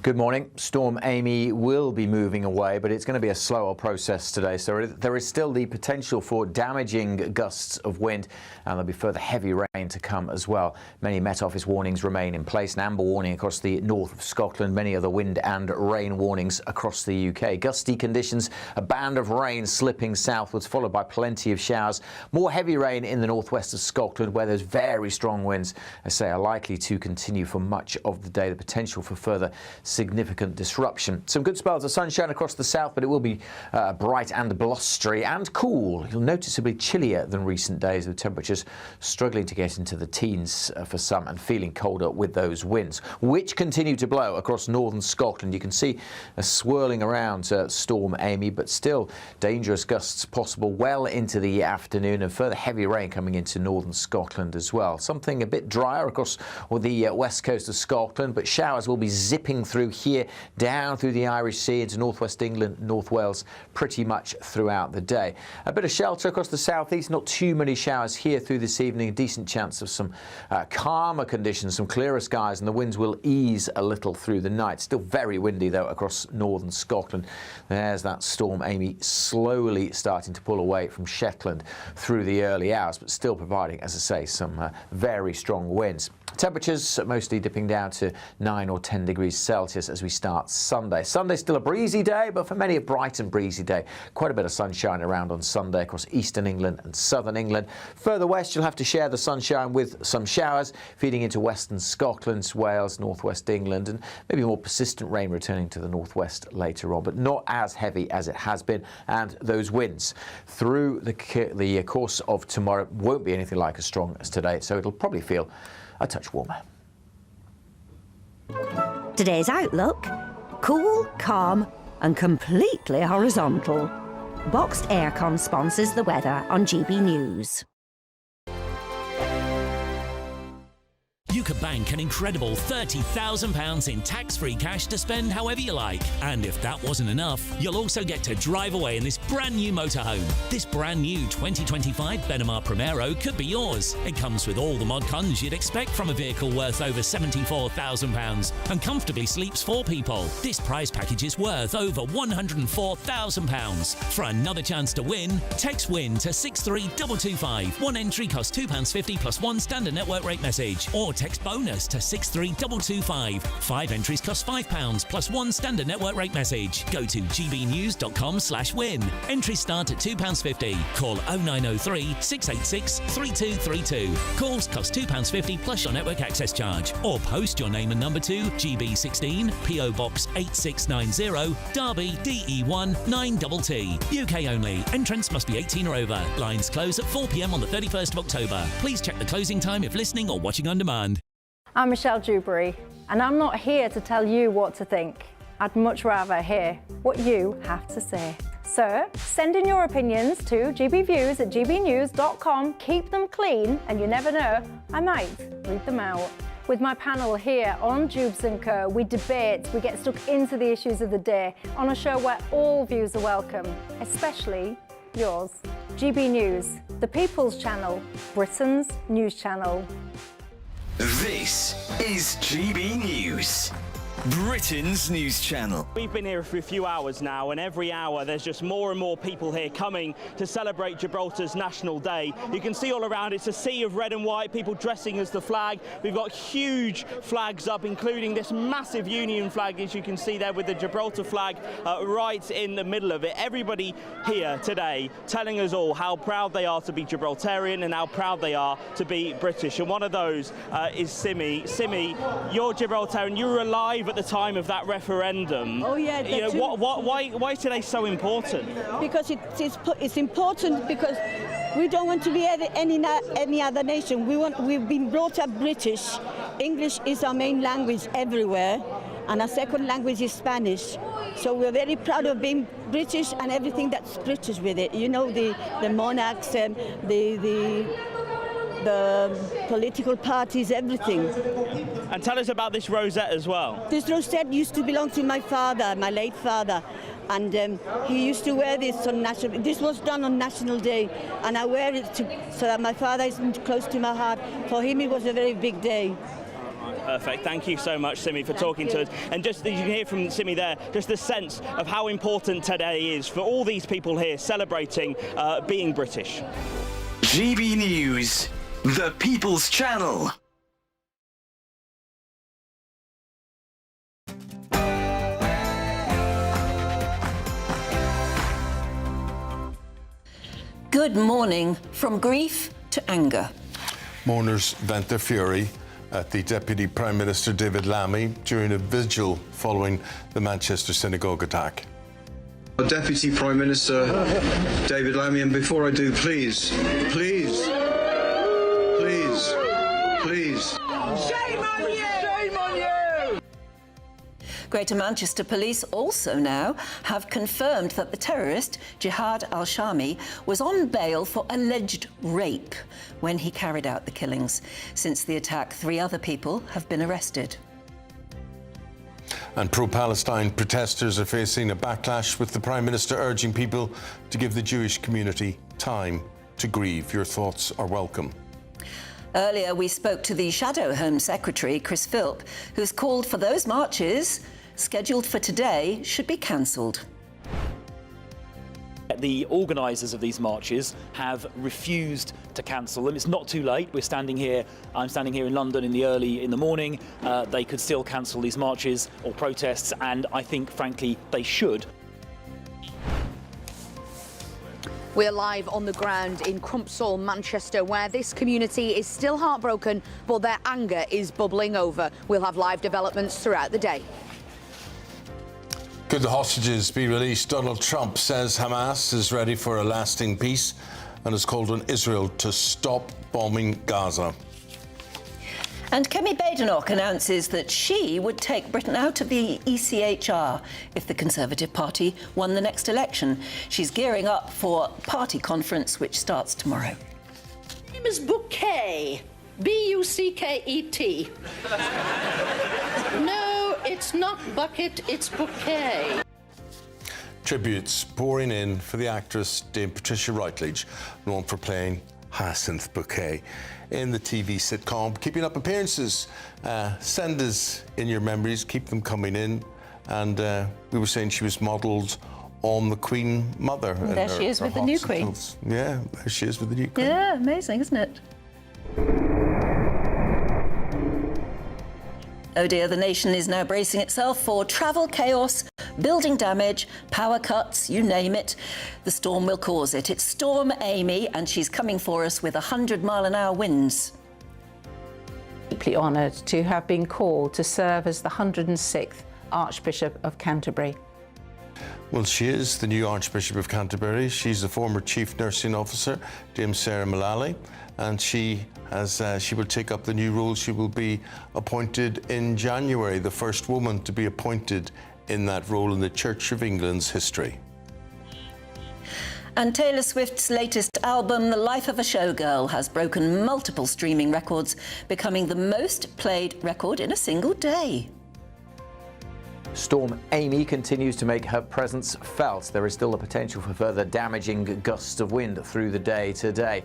Speaker 9: Good morning. Storm Amy will be moving away, but it's going to be a slower process today. So there is still the potential for damaging gusts of wind, and there'll be further heavy rain to come as well. Many Met Office warnings remain in place. An amber warning across the north of Scotland. Many other wind and rain warnings across the UK. Gusty conditions, a band of rain slipping southwards, followed by plenty of showers. More heavy rain in the northwest of Scotland, where there's very strong winds, I say, are likely to continue for much of the day. The potential for further significant disruption. Some good spells of sunshine across the south, but it will be bright and blustery and cool. You'll noticeably chillier than recent days, with temperatures struggling to get into the teens for some and feeling colder with those winds, which continue to blow across northern Scotland. You can see a swirling around Storm Amy, but still dangerous gusts possible well into the afternoon, and further heavy rain coming into northern Scotland as well. Something a bit drier across the west coast of Scotland, but showers will be zipping through here, down through the Irish Sea into northwest England, North Wales, pretty much throughout the day. A bit of shelter across the southeast, not too many showers here through this evening. A decent chance of some calmer conditions, some clearer skies, and the winds will ease a little through the night. Still very windy though across northern Scotland. There's that Storm Amy slowly starting to pull away from Shetland through the early hours, but still providing, as I say, some very strong winds. Temperatures mostly dipping down to 9 or 10 degrees Celsius as we start Sunday. Sunday's still a breezy day, but for many a bright and breezy day. Quite a bit of sunshine around on Sunday across eastern England and southern England. Further west, you'll have to share the sunshine with some showers feeding into western Scotland, Wales, northwest England, and maybe more persistent rain returning to the northwest later on, but not as heavy as it has been. And those winds through the course of tomorrow won't be anything like as strong as today, so it'll probably feel a touch warmer.
Speaker 3: Today's outlook: cool, calm and completely horizontal. Boxed Aircon sponsors the weather on GB News.
Speaker 7: You could bank an incredible £30,000 in tax-free cash to spend however you like. And if that wasn't enough, you'll also get to drive away in this brand new motorhome. This brand new 2025 Benamar Primero could be yours. It comes with all the mod cons you'd expect from a vehicle worth over £74,000 and comfortably sleeps 4 people. This prize package is worth over £104,000. For another chance to win, text WIN to 63225. One entry costs £2.50 plus one standard network rate message, or text bonus to 63225. 5 entries cost £5 plus one standard network rate message. Go to gbnews.com/win. Entries start at £2.50. Call 0903 686 3232. Calls cost £2.50 plus your network access charge. Or post your name and number to GB16 PO Box 8690 Derby DE1 9TT. UK only. Entrance must be 18 or over. Lines close at 4 p.m. on the 31st of October. Please check the closing time if listening or watching on demand.
Speaker 6: I'm Michelle Dewberry, and I'm not here to tell you what to think. I'd much rather hear what you have to say. So, send in your opinions to gbviews@gbnews.com. Keep them clean, and you never know, I might read them out. With my panel here on Jubes & Co, we debate, we get stuck into the issues of the day on a show where all views are welcome, especially yours. GB News, the People's Channel, Britain's news channel.
Speaker 13: This is GB News, Britain's news channel.
Speaker 15: We've been here for a few hours now, and every hour there's just more and more people here coming to celebrate Gibraltar's National Day. You can see all around, it's a sea of red and white, people dressing as the flag. We've got huge flags up, including this massive Union flag, as you can see there, with the Gibraltar flag right in the middle of it. Everybody here today telling us all how proud they are to be Gibraltarian and how proud they are to be British. And one of those is Simi. Simi, you're Gibraltarian, you were alive at the time of that referendum.
Speaker 17: Oh yeah.
Speaker 15: You know, why is today so important?
Speaker 17: Because it's important because we don't want to be any other nation. We've been brought up British. English is our main language everywhere, and our second language is Spanish. So we're very proud of being British and everything that's British with it. You know, the monarchs and the political parties, everything.
Speaker 15: And tell us about this rosette as well.
Speaker 17: This rosette used to belong to my father, my late father, and he used to wear this on National. This was done on National Day, and I wear it so that my father is close to my heart. For him, it was a very big day.
Speaker 15: Perfect. Thank you so much, Simi, for talking to us. And just as you can hear from Simi there, just the sense of how important today is for all these people here celebrating being British.
Speaker 13: GB News, the People's Channel.
Speaker 19: Good morning. From grief to anger.
Speaker 18: Mourners vent their fury at the Deputy Prime Minister David Lammy during a vigil following the Manchester synagogue attack.
Speaker 2: Deputy Prime Minister David Lammy, and before I do, please.
Speaker 19: Shame on you! Shame on you! Greater Manchester Police also now have confirmed that the terrorist, Jihad al-Shami, was on bail for alleged rape when he carried out the killings. Since the attack, 3 other people have been arrested.
Speaker 18: And pro-Palestine protesters are facing a backlash, with the Prime Minister urging people to give the Jewish community time to grieve. Your thoughts are welcome.
Speaker 19: Earlier, we spoke to the Shadow Home Secretary, Chris Philp, who's called for those marches scheduled for today should be cancelled.
Speaker 5: The organisers of these marches have refused to cancel them. It's not too late. I'm standing here in London in the morning. They could still cancel these marches or protests, and I think, frankly, they should.
Speaker 8: We're live on the ground in Crumpsall, Manchester, where this community is still heartbroken, but their anger is bubbling over. We'll have live developments throughout the day.
Speaker 18: Could the hostages be released? Donald Trump says Hamas is ready for a lasting peace and has called on Israel to stop bombing Gaza.
Speaker 19: And Kemi Badenoch announces that she would take Britain out of the ECHR if the Conservative Party won the next election. She's gearing up for a party conference which starts tomorrow.
Speaker 11: My name is Bouquet. B-U-C-K-E-T. No, it's not bucket, it's bouquet.
Speaker 18: Tributes pouring in for the actress Dame Patricia Routledge, known for playing Hyacinth Bouquet in the TV sitcom. Keeping up appearances. Send us in your memories, keep them coming in. And we were saying she was modelled on the Queen Mother.
Speaker 19: And there she is with the new Queen.
Speaker 18: Yeah, there she is with the new Queen.
Speaker 19: Yeah, amazing, isn't it? Oh dear, the nation is now bracing itself for travel chaos, building damage, power cuts, you name it. The storm will cause it. It's Storm Amy, and she's coming for us with 100-mile-an-hour winds.
Speaker 20: Deeply honoured to have been called to serve as the 106th Archbishop of Canterbury.
Speaker 18: Well, she is the new Archbishop of Canterbury. She's the former Chief Nursing Officer, Dame Sarah Mullally, and she will take up the new role. She will be appointed in January, the first woman to be appointed in that role in the Church of England's history.
Speaker 19: And Taylor Swift's latest album, The Life of a Showgirl, has broken multiple streaming records, becoming the most played record in a single day.
Speaker 9: Storm Amy continues to make her presence felt. There is still the potential for further damaging gusts of wind through the day today.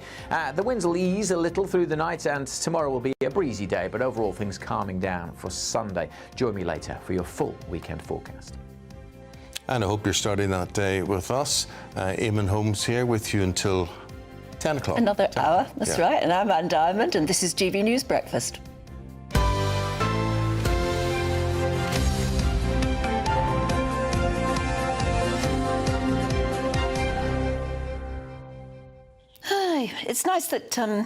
Speaker 9: The winds will ease a little through the night, and tomorrow will be a breezy day, but overall things calming down for Sunday. Join me later for your full weekend forecast.
Speaker 18: And I hope you're starting that day with us. Eamonn Holmes here with you until 10 o'clock.
Speaker 19: Another hour, that's right. And I'm Anne Diamond, and this is GB News Breakfast. It's nice that I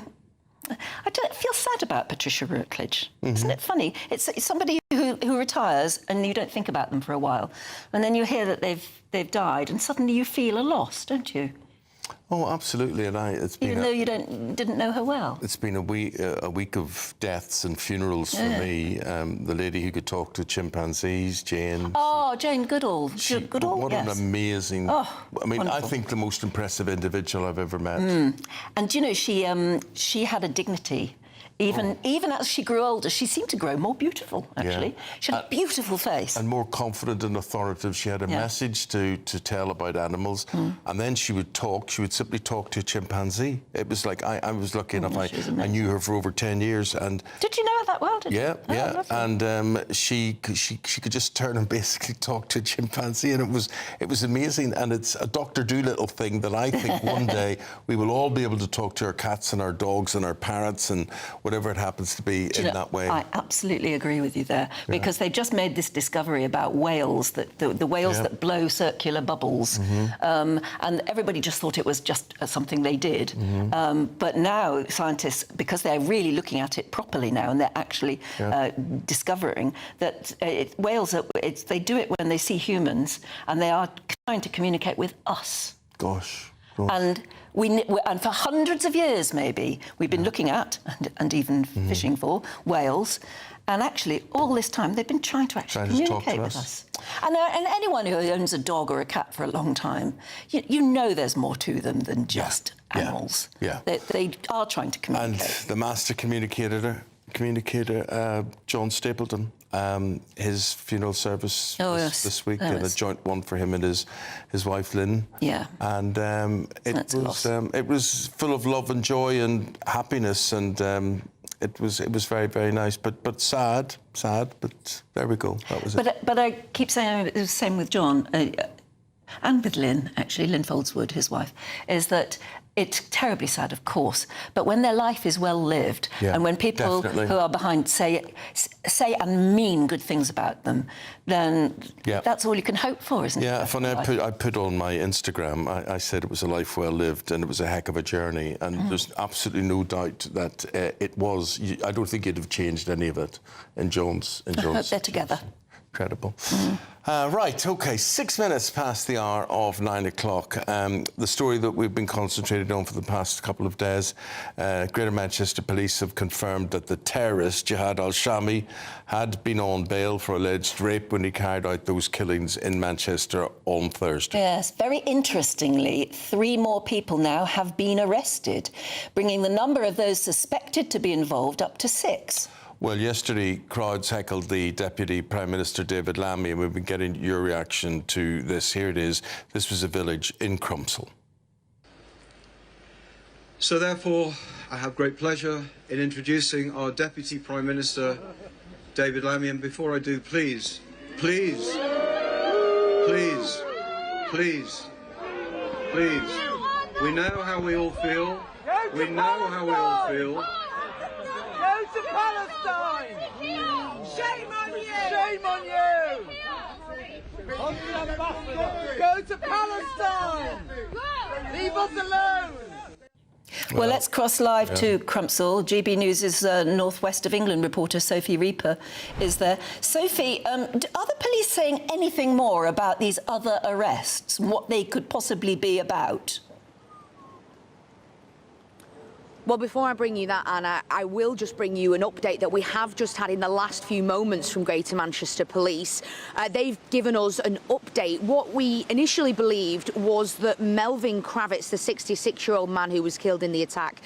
Speaker 19: don't feel sad about Patricia Routledge. Isn't it funny? It's somebody who retires and you don't think about them for a while, and then you hear that they've died, and suddenly you feel a loss, don't you?
Speaker 18: Oh, absolutely, and it's been
Speaker 19: even though you didn't know her well.
Speaker 18: It's been a week of deaths and funerals for me. The lady who could talk to chimpanzees, Jane.
Speaker 19: Oh, Jane Goodall. Goodall,
Speaker 18: what
Speaker 19: yes.
Speaker 18: an amazing.
Speaker 19: Oh,
Speaker 18: I mean,
Speaker 19: wonderful.
Speaker 18: I think the most impressive individual I've ever met.
Speaker 19: And you know, she had a dignity. Even as she grew older, she seemed to grow more beautiful, actually.
Speaker 18: Yeah.
Speaker 19: She had a beautiful face.
Speaker 18: And more confident and authoritative. She had a message to tell about animals. And then she would talk. She would simply talk to a chimpanzee. It was like, I was lucky enough, I knew her for over 10 years. And
Speaker 19: did you know her that well, did you?
Speaker 18: Yeah. And she could just turn and basically talk to a chimpanzee. And it was amazing. And it's a Dr. Dolittle thing that I think one day we will all be able to talk to our cats and our dogs and our parrots and whatever it happens to be in that way.
Speaker 19: I absolutely agree with you there, because they've just made this discovery about whales, that the whales that blow circular bubbles, and everybody just thought it was just something they did. But now scientists, because they're really looking at it properly now, and they're actually discovering that whales, they do it when they see humans, and they are trying to communicate with us.
Speaker 18: Gosh.
Speaker 19: And and for hundreds of years, maybe, we've been looking at and even fishing for whales. And actually, all this time, they've been trying to communicate with us. And anyone who owns a dog or a cat for a long time, you know there's more to them than just animals.
Speaker 18: Yeah.
Speaker 19: They are trying to communicate.
Speaker 18: And the master communicator, John Stapleton, his funeral service this week, and a joint one for him and his wife Lynn.
Speaker 19: Yeah.
Speaker 18: And it was full of love and joy and happiness, and it was very, very nice, but sad. But there we go. That was it.
Speaker 19: But I keep saying it was the same with John and with Lynn. Actually, Lynn Foldswood, his wife, is that. It's terribly sad, of course, but when their life is well lived, and when people who are behind say and mean good things about them, then that's all you can hope for, isn't it?
Speaker 18: Yeah, funny. I put on my Instagram. I said it was a life well lived, and it was a heck of a journey, and there's absolutely no doubt that it was. I don't think you'd have changed any of it in John's.
Speaker 19: I hope they're together.
Speaker 18: Incredible. Right, OK, 6 minutes past the hour of 9 o'clock. The story that we've been concentrating on for the past couple of days, Greater Manchester Police have confirmed that the terrorist, Jihad al-Shami, had been on bail for alleged rape when he carried out those killings in Manchester on Thursday.
Speaker 19: Yes, very interestingly, 3 more people now have been arrested, bringing the number of those suspected to be involved up to 6.
Speaker 18: Well, yesterday, crowds heckled the Deputy Prime Minister David Lammy, and we've been getting your reaction to this. Here it is. This was a village in Crumpsall.
Speaker 2: So therefore, I have great pleasure in introducing our Deputy Prime Minister, David Lammy. And before I do, please, we know how we all feel. We know how we all feel.
Speaker 16: Go to Palestine! Shame on you! Shame on you! Go to Palestine! Leave us alone!
Speaker 19: Well, let's cross live to Crumpsall. GB News' North West of England reporter Sophie Reaper is there. Sophie, are the police saying anything more about these other arrests and what they could possibly be about?
Speaker 8: Well, before I bring you that, Anna, I will just bring you an update that we have just had in the last few moments from Greater Manchester Police. They've given us an update. What we initially believed was that Melvin Kravitz, the 66-year-old man who was killed in the attack,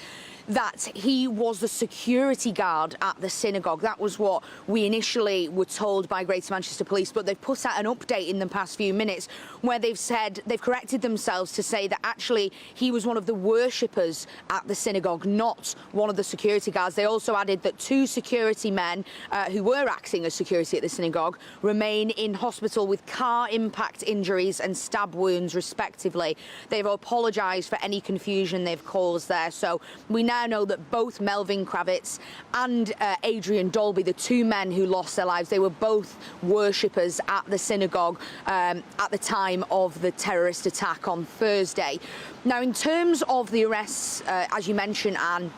Speaker 8: that he was the security guard at the synagogue. That was what we initially were told by Greater Manchester Police, but they've put out an update in the past few minutes where they've said, they've corrected themselves to say that actually he was one of the worshippers at the synagogue, not one of the security guards. They also added that 2 security men who were acting as security at the synagogue remain in hospital with car impact injuries and stab wounds, respectively. They've apologised for any confusion they've caused there. So we now know that both Melvin Kravitz and Adrian Dolby, the 2 men who lost their lives, they were both worshippers at the synagogue at the time of the terrorist attack on Thursday. Now, in terms of the arrests, as you mentioned, Anne,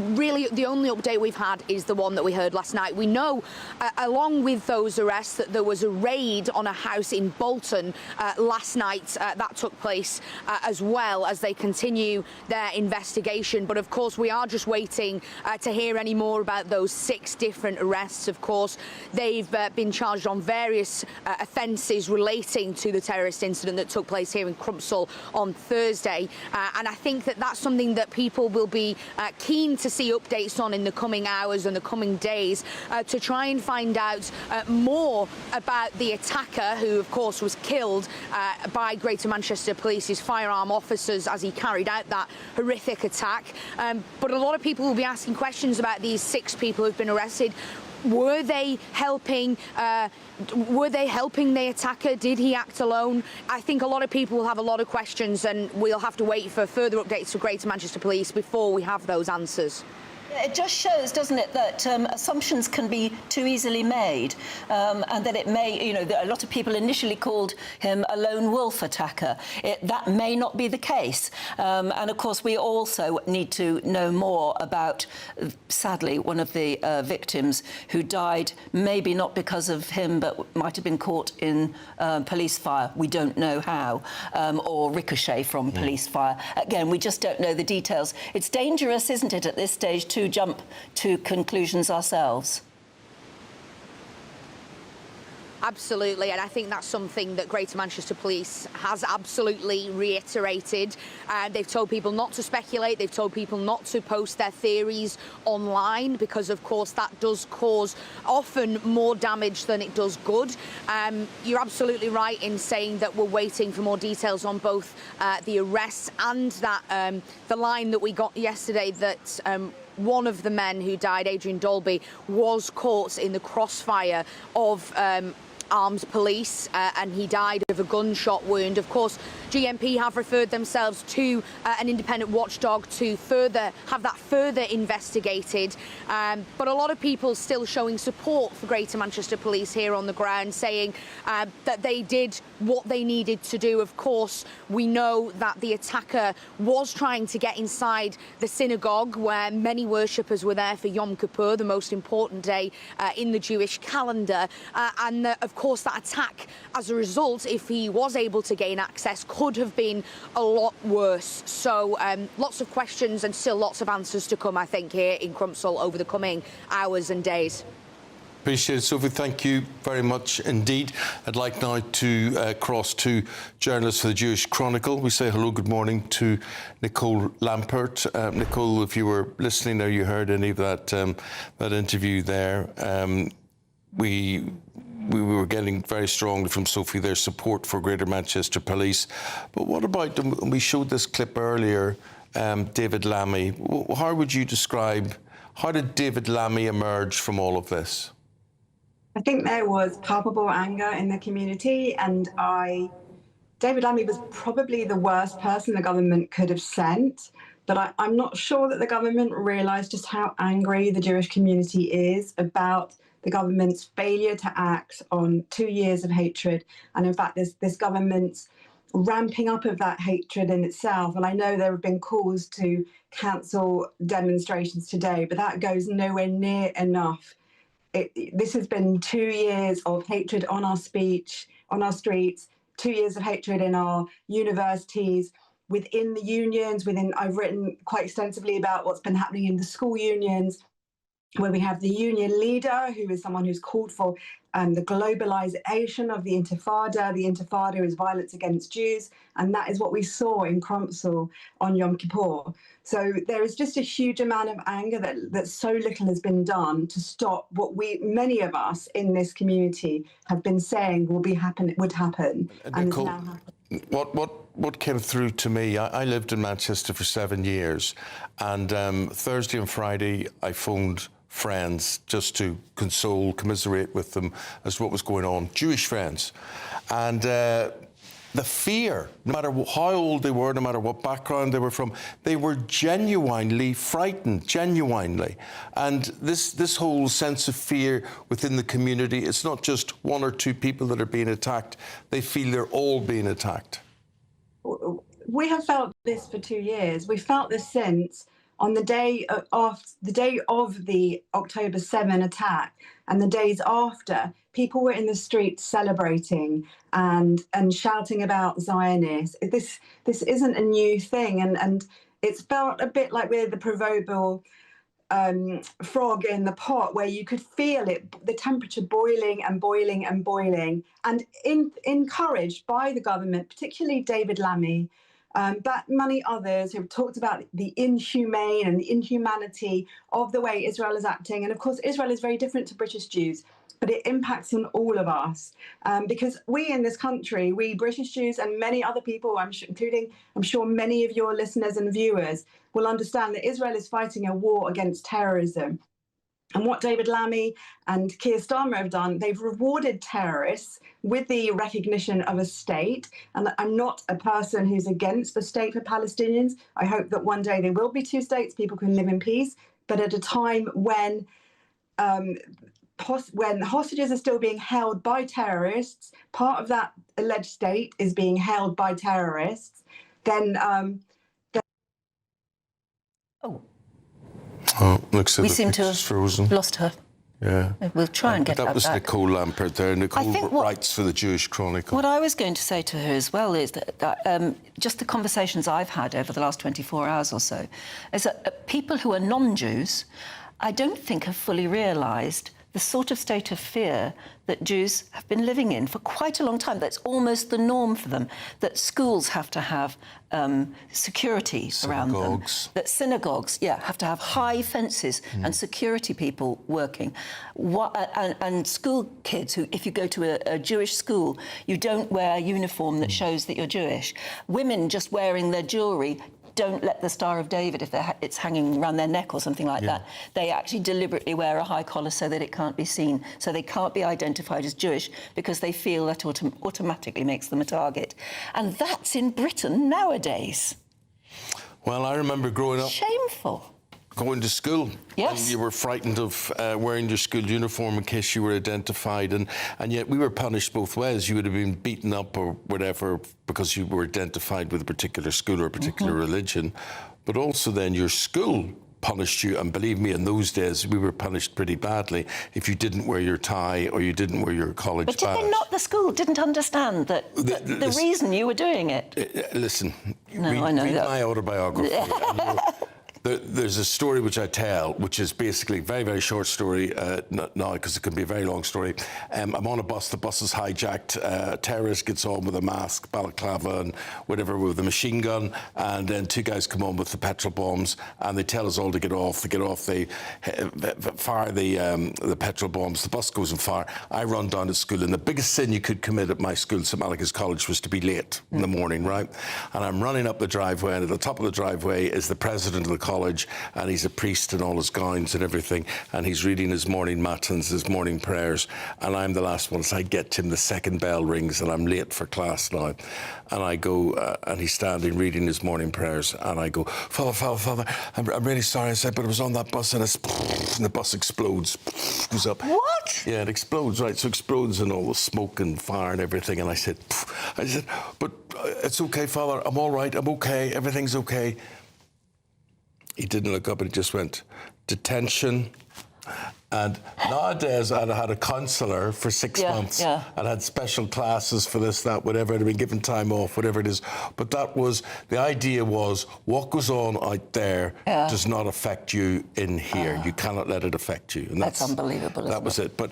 Speaker 8: really the only update we've had is the one that we heard last night. We know, along with those arrests, that there was a raid on a house in Bolton last night. That took place as well as they continue their investigation. But of course, we are just waiting to hear any more about those 6 different arrests. Of course, they've been charged on various offences relating to the terrorist incident that took place here in Crumpsall on Thursday. And I think that that's something that people will be keen to see updates on in the coming hours and the coming days, to try and find out more about the attacker, who of course was killed by Greater Manchester Police's firearm officers as he carried out that horrific attack. But a lot of people will be asking questions about these 6 people who've been arrested. Were they helping? Were they helping the attacker? Did he act alone? I think a lot of people will have a lot of questions, and we'll have to wait for further updates from Greater Manchester Police before we have those answers.
Speaker 19: It just shows, doesn't it, that assumptions can be too easily made, and that it may, you know, a lot of people initially called him a lone wolf attacker. That may not be the case. And of course, we also need to know more about, sadly, one of the victims who died, maybe not because of him, but might have been caught in police fire. We don't know how, or ricochet from police fire. Again, we just don't know the details. It's dangerous, isn't it, at this stage, to jump to conclusions ourselves.
Speaker 8: Absolutely, and I think that's something that Greater Manchester Police has absolutely reiterated. They've told people not to speculate, they've told people not to post their theories online, because of course that does cause often more damage than it does good. You're absolutely right in saying that we're waiting for more details on both the arrests and that the line that we got yesterday that one of the men who died, Adrian Dolby, was caught in the crossfire of armed police and he died of a gunshot wound. Of course, GMP have referred themselves to an independent watchdog to have that further investigated. But a lot of people still showing support for Greater Manchester Police here on the ground, saying that they did what they needed to do. Of course, we know that the attacker was trying to get inside the synagogue where many worshippers were there for Yom Kippur, the most important day in the Jewish calendar. And of course, that attack, as a result, if he was able to gain access, could have been a lot worse. So lots of questions and still lots of answers to come, I think, here in Crumpsall over the coming hours and days.
Speaker 18: Appreciate it, Sophie. Thank you very much indeed. I'd like now to cross to journalist for the Jewish Chronicle. We say hello, good morning to Nicole Lampert. Nicole, if you were listening or you heard any of that interview there, we were getting very strongly from Sophie their support for Greater Manchester Police. But what about, and we showed this clip earlier, David Lammy. How would you describe, how did David Lammy emerge from all of this?
Speaker 21: I think there was palpable anger in the community, and David Lammy was probably the worst person the government could have sent. But I'm not sure that the government realised just how angry the Jewish community is about the government's failure to act on 2 years of hatred. And in fact, this government's ramping up of that hatred in itself. And I know there have been calls to cancel demonstrations today, but that goes nowhere near enough. This has been 2 years of hatred on our speech, on our streets, 2 years of hatred in our universities, within the unions, I've written quite extensively about what's been happening in the school unions, where we have the union leader, who is someone who's called for the globalization of the Intifada. The Intifada is violence against Jews, and that is what we saw in Crumpsall on Yom Kippur. So there is just a huge amount of anger that so little has been done to stop what many of us in this community have been saying would happen, and
Speaker 18: Nicole,
Speaker 21: is now happening.
Speaker 18: What came through to me, I lived in Manchester for 7 years, and Thursday and Friday I phoned friends just to console, commiserate with them as to what was going on, Jewish friends. And the fear, no matter how old they were, no matter what background they were from, they were genuinely frightened, genuinely. And this whole sense of fear within the community, it's not just one or two people that are being attacked, they feel they're all being attacked.
Speaker 21: We have felt this for 2 years. We felt this since on the day of the October 7 attack and the days after. People were in the streets celebrating and shouting about Zionists. This isn't a new thing, and it's felt a bit like we're the proverbial frog in the pot, where you could feel it, the temperature boiling and boiling and boiling, and encouraged by the government, particularly David Lammy, but many others who have talked about the inhumane and the inhumanity of the way Israel is acting. And of course, Israel is very different to British Jews, but it impacts on all of us, because we in this country, we British Jews and many other people, including, I'm sure, many of your listeners and viewers, will understand that Israel is fighting a war against terrorism. And what David Lammy and Keir Starmer have done, they've rewarded terrorists with the recognition of a state. And I'm not a person who's against the state for Palestinians. I hope that one day there will be two states, people can live in peace. but at a time when hostages are still being held by terrorists, part of that alleged state is being held by terrorists, then
Speaker 18: Oh, looks like
Speaker 19: We
Speaker 18: the
Speaker 19: seem to
Speaker 18: picture's
Speaker 19: have
Speaker 18: frozen.
Speaker 19: lost her.
Speaker 18: Yeah.
Speaker 19: We'll try and get
Speaker 18: that
Speaker 19: that
Speaker 18: was
Speaker 19: back.
Speaker 18: Nicole Lampert there. Nicole
Speaker 19: think what-
Speaker 18: writes for the Jewish Chronicle.
Speaker 19: What I was going to say to her as well is that just the conversations I've had over the last 24 hours or so is that people who are non-Jews, I don't think have fully realised the sort of state of fear that Jews have been living in for quite a long time. That's almost the norm for them, that schools have to have security around them. That synagogues, have to have high fences and security people working. And school kids who, if you go to a Jewish school, you don't wear a uniform that shows that you're Jewish. Women just wearing their jewellery don't let the Star of David, if it's hanging around their neck or something like that, they actually deliberately wear a high collar so that it can't be seen, so they can't be identified as Jewish because they feel that automatically makes them a target. And that's in Britain nowadays.
Speaker 18: Well, I remember growing up...
Speaker 19: Shameful.
Speaker 18: Going to school.
Speaker 19: Yes.
Speaker 18: And you were frightened of wearing your school uniform in case you were identified, and yet we were punished both ways. You would have been beaten up or whatever because you were identified with a particular school or a particular religion, but also then your school punished you, and believe me, in those days we were punished pretty badly if you didn't wear your tie or you didn't wear your college badge.
Speaker 19: But did they not, the school didn't understand that the reason you were doing it?
Speaker 18: Listen,
Speaker 19: I know
Speaker 18: read
Speaker 19: that.
Speaker 18: my autobiography. There's a story which I tell, which is basically a very, very short story, not now because it can be a very long story. I'm on a bus, the bus is hijacked, a terrorist gets on with a mask, balaclava and whatever with a machine gun, and then two guys come on with the petrol bombs and they tell us all to get off. They get off, they fire the petrol bombs, the bus goes on fire. I run down to school, and the biggest sin you could commit at my school, St Malachy's College, was to be late in the morning, right? And I'm running up the driveway, and at the top of the driveway is the president of the college, and he's a priest in all his gowns and everything, and he's reading his morning matins, his morning prayers, and I'm the last one. So I get to him, the second bell rings, and I'm late for class now. And I go, and he's standing reading his morning prayers, and I go, Father, I'm really sorry, I said, but I was on that bus, and the bus explodes, goes up.
Speaker 19: What?
Speaker 18: Yeah, it explodes, right? So it explodes, and all the smoke and fire and everything, and I said, but it's okay, Father, I'm all right, I'm okay, everything's okay. He didn't look up, and he just went, detention. And nowadays, I'd had a counsellor for 6 months.
Speaker 19: Yeah.
Speaker 18: I'd had special classes for this, that, whatever. I'd been given time off, whatever it is. But that was, the idea was, what goes on out there does not affect you in here. You cannot let it affect you. And
Speaker 19: that's unbelievable,
Speaker 18: That was it. But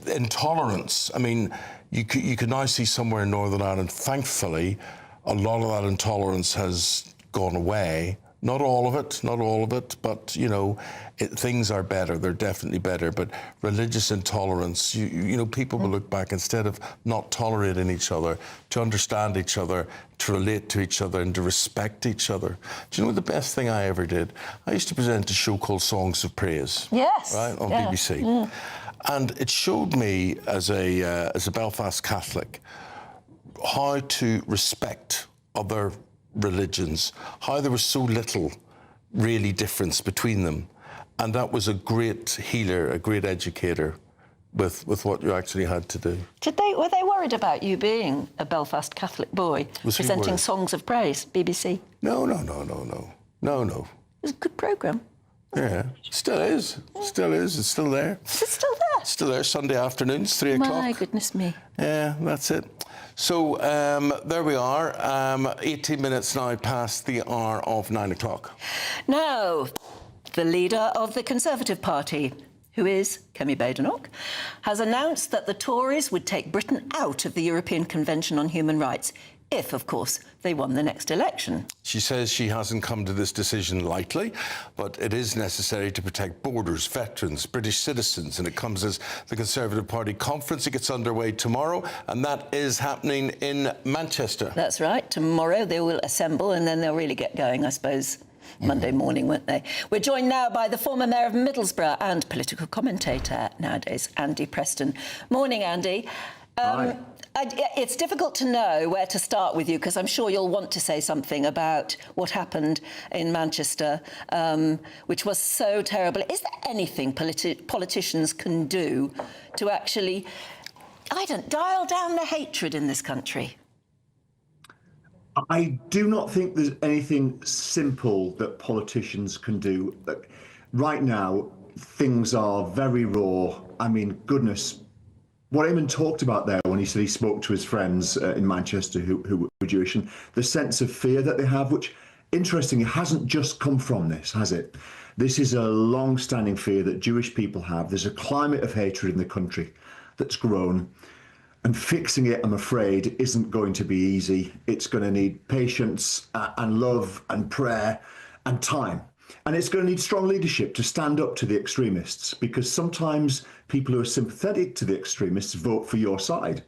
Speaker 18: intolerance, I mean, you could now see somewhere in Northern Ireland, thankfully, a lot of that intolerance has gone away. Not all of it, but, you know, things are better. They're definitely better. But religious intolerance, you know, people will look back, instead of not tolerating each other, to understand each other, to relate to each other, and to respect each other. Do you know the best thing I ever did? I used to present a show called Songs of Praise.
Speaker 19: Yes.
Speaker 18: Right, on BBC. And it showed me, as a Belfast Catholic, how to respect other religions, how there was so little really difference between them, and that was a great healer, a great educator with what you actually had to do.
Speaker 19: Were they worried about you being a Belfast Catholic boy presenting Songs of Praise, BBC?
Speaker 18: No. It
Speaker 19: was a good programme.
Speaker 18: Yeah, still is. Still is. It's still there.
Speaker 19: Is it still there?
Speaker 18: It's still there. Sunday afternoons, 3 o'clock.
Speaker 19: My goodness me.
Speaker 18: Yeah, that's it. So there we are. 18 minutes now past the hour of 9 o'clock.
Speaker 19: Now, the leader of the Conservative Party, who is Kemi Badenoch, has announced that the Tories would take Britain out of the European Convention on Human Rights if, of course, they won the next election.
Speaker 18: She says she hasn't come to this decision lightly, but it is necessary to protect borders, veterans, British citizens, and it comes as the Conservative Party conference. It gets underway tomorrow, and that is happening in Manchester.
Speaker 19: That's right. Tomorrow they will assemble, and then they'll really get going, I suppose, Monday morning, won't they? We're joined now by the former Mayor of Middlesbrough and political commentator nowadays, Andy Preston. Morning, Andy. It's difficult to know where to start with you because I'm sure you'll want to say something about what happened in Manchester, which was so terrible. Is there anything politicians can do to actually, dial down the hatred in this country?
Speaker 14: I do not think there's anything simple that politicians can do. Right now, things are very raw. I mean, goodness. What Eamonn talked about there when he said he spoke to his friends in Manchester who were Jewish, and the sense of fear that they have, which, interestingly, hasn't just come from this, has it? This is a long-standing fear that Jewish people have. There's a climate of hatred in the country that's grown, and fixing it, I'm afraid, isn't going to be easy. It's going to need patience and love and prayer and time. And it's going to need strong leadership to stand up to the extremists, because sometimes people who are sympathetic to the extremists vote for your side.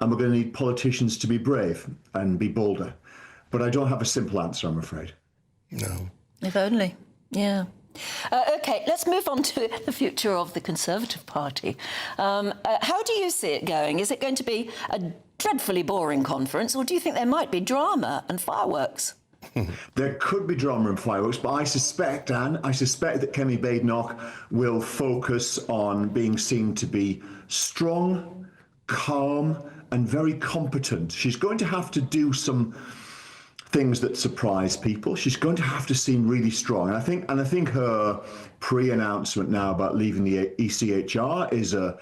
Speaker 14: And we're going to need politicians to be brave and be bolder. But I don't have a simple answer, I'm afraid.
Speaker 18: No.
Speaker 19: If only, yeah. OK, let's move on to the future of the Conservative Party. How do you see it going? Is it going to be a dreadfully boring conference, or do you think there might be drama and fireworks?
Speaker 14: There could be drama and fireworks, but I suspect, Anne, that Kemi Badenoch will focus on being seen to be strong, calm, and very competent. She's going to have to do some things that surprise people. She's going to have to seem really strong. And I think her pre-announcement now about leaving the ECHR is a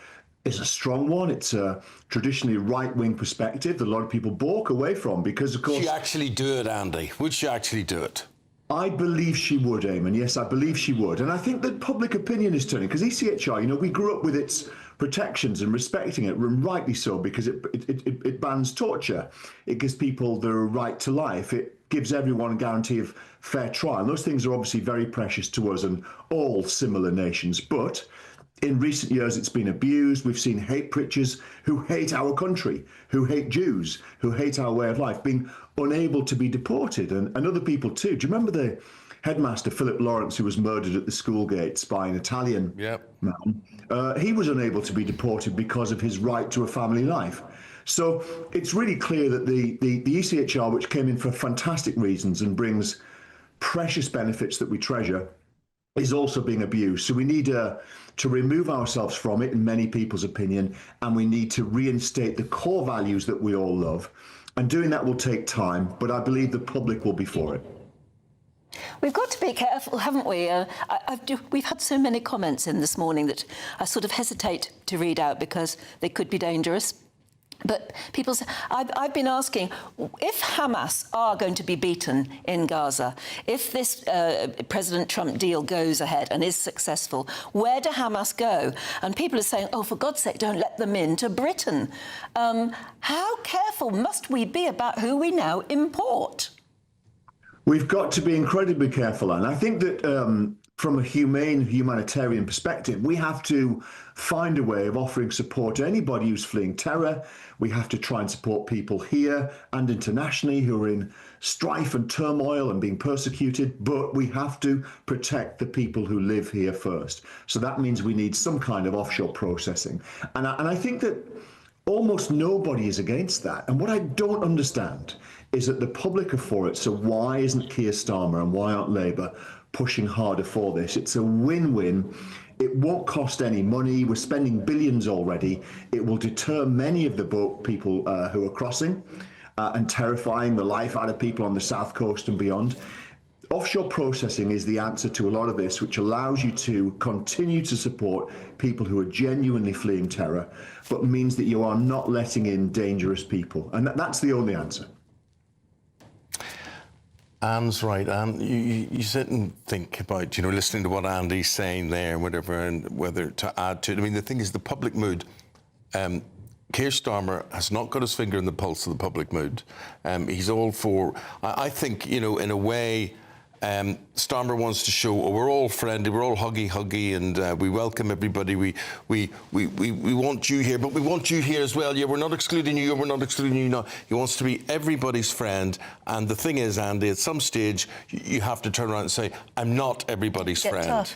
Speaker 14: strong one. It's a traditionally right-wing perspective that a lot of people balk away from because, of course...
Speaker 18: Would she actually do it, Andy? Would she actually do it?
Speaker 14: I believe she would, Eamonn. Yes, I believe she would. And I think that public opinion is turning, because ECHR, we grew up with its protections and respecting it, and rightly so, because it bans torture. It gives people the right to life. It gives everyone a guarantee of fair trial. And those things are obviously very precious to us and all similar nations. But in recent years, it's been abused. We've seen hate preachers who hate our country, who hate Jews, who hate our way of life, being unable to be deported, and other people too. Do you remember the headmaster, Philip Lawrence, who was murdered at the school gates by an Italian man? He was unable to be deported because of his right to a family life. So it's really clear that the ECHR, which came in for fantastic reasons and brings precious benefits that we treasure, is also being abused. So we need to remove ourselves from it, in many people's opinion, and we need to reinstate the core values that we all love. And doing that will take time, but I believe the public will be for it.
Speaker 19: We've got to be careful, haven't we? We've had so many comments in this morning that I sort of hesitate to read out because they could be dangerous. But people say, I've been asking, if Hamas are going to be beaten in Gaza, if this President Trump deal goes ahead and is successful, where do Hamas go? And people are saying, oh, for God's sake, don't let them into Britain. How careful must we be about who we now import?
Speaker 14: We've got to be incredibly careful, Anne. I think that from a humanitarian perspective, we have to find a way of offering support to anybody who's fleeing terror. We have to try and support people here and internationally who are in strife and turmoil and being persecuted, but we have to protect the people who live here first. So that means we need some kind of offshore processing. And I think that almost nobody is against that. And what I don't understand is that the public are for it. So why isn't Keir Starmer and why aren't Labour pushing harder for this? It's a win-win. It won't cost any money. We're spending billions already. It will deter many of the boat people who are crossing and terrifying the life out of people on the south coast and beyond. Offshore processing is the answer to a lot of this, which allows you to continue to support people who are genuinely fleeing terror, but means that you are not letting in dangerous people. And that's the only answer.
Speaker 18: Anne's right. Anne, you sit and think about, listening to what Andy's saying there and whatever, and whether to add to it. I mean, the thing is, the public mood. Keir Starmer has not got his finger in the pulse of the public mood. He's all for... I think, in a way, Starmer wants to show, we're all friendly, we're all huggy, and we welcome everybody. We want you here, but we want you here as well. Yeah, we're not excluding you, we're not excluding you. No, he wants to be everybody's friend. And the thing is, Andy, at some stage, you have to turn around and say, I'm not everybody's friend.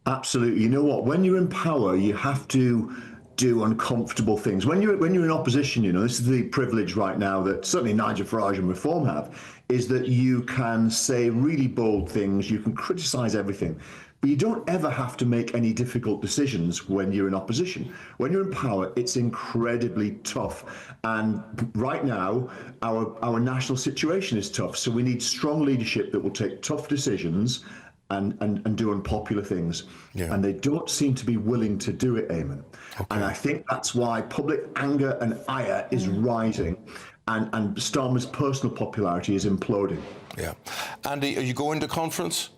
Speaker 14: Absolutely. You know what? When you're in power, you have to do uncomfortable things. When you're in opposition, you know, this is the privilege right now that certainly Nigel Farage and Reform have, is that you can say really bold things, you can criticise everything, but you don't ever have to make any difficult decisions when you're in opposition. When you're in power, it's incredibly tough. And right now, our national situation is tough. So we need strong leadership that will take tough decisions and do unpopular things. Yeah. And they don't seem to be willing to do it, Eamonn. Okay. And I think that's why public anger and ire is rising, and Starmer's personal popularity is imploding.
Speaker 18: Yeah. Andy, are you going to conference?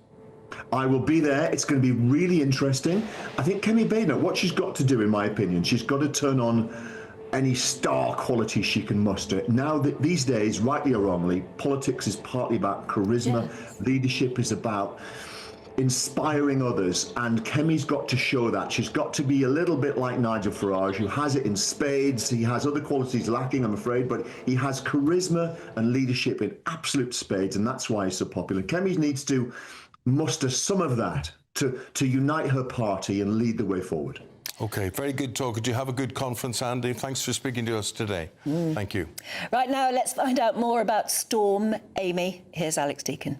Speaker 14: I will be there. It's going to be really interesting. I think Kemi Badenoch, what she's got to do, in my opinion, she's got to turn on any star quality she can muster. Now, these days, rightly or wrongly, politics is partly about charisma. Yes. Leadership is about inspiring others, and Kemi's got to show that. She's got to be a little bit like Nigel Farage, who has it in spades. He has other qualities lacking, I'm afraid, but he has charisma and leadership in absolute spades, and that's why he's so popular. Kemi needs to muster some of that to unite her party and lead the way forward.
Speaker 18: Okay, very good talk. Did you have a good conference, Andy? Thanks for speaking to us today. Thank you.
Speaker 19: Right now, let's find out more about Storm Amy. Here's Alex Deakin.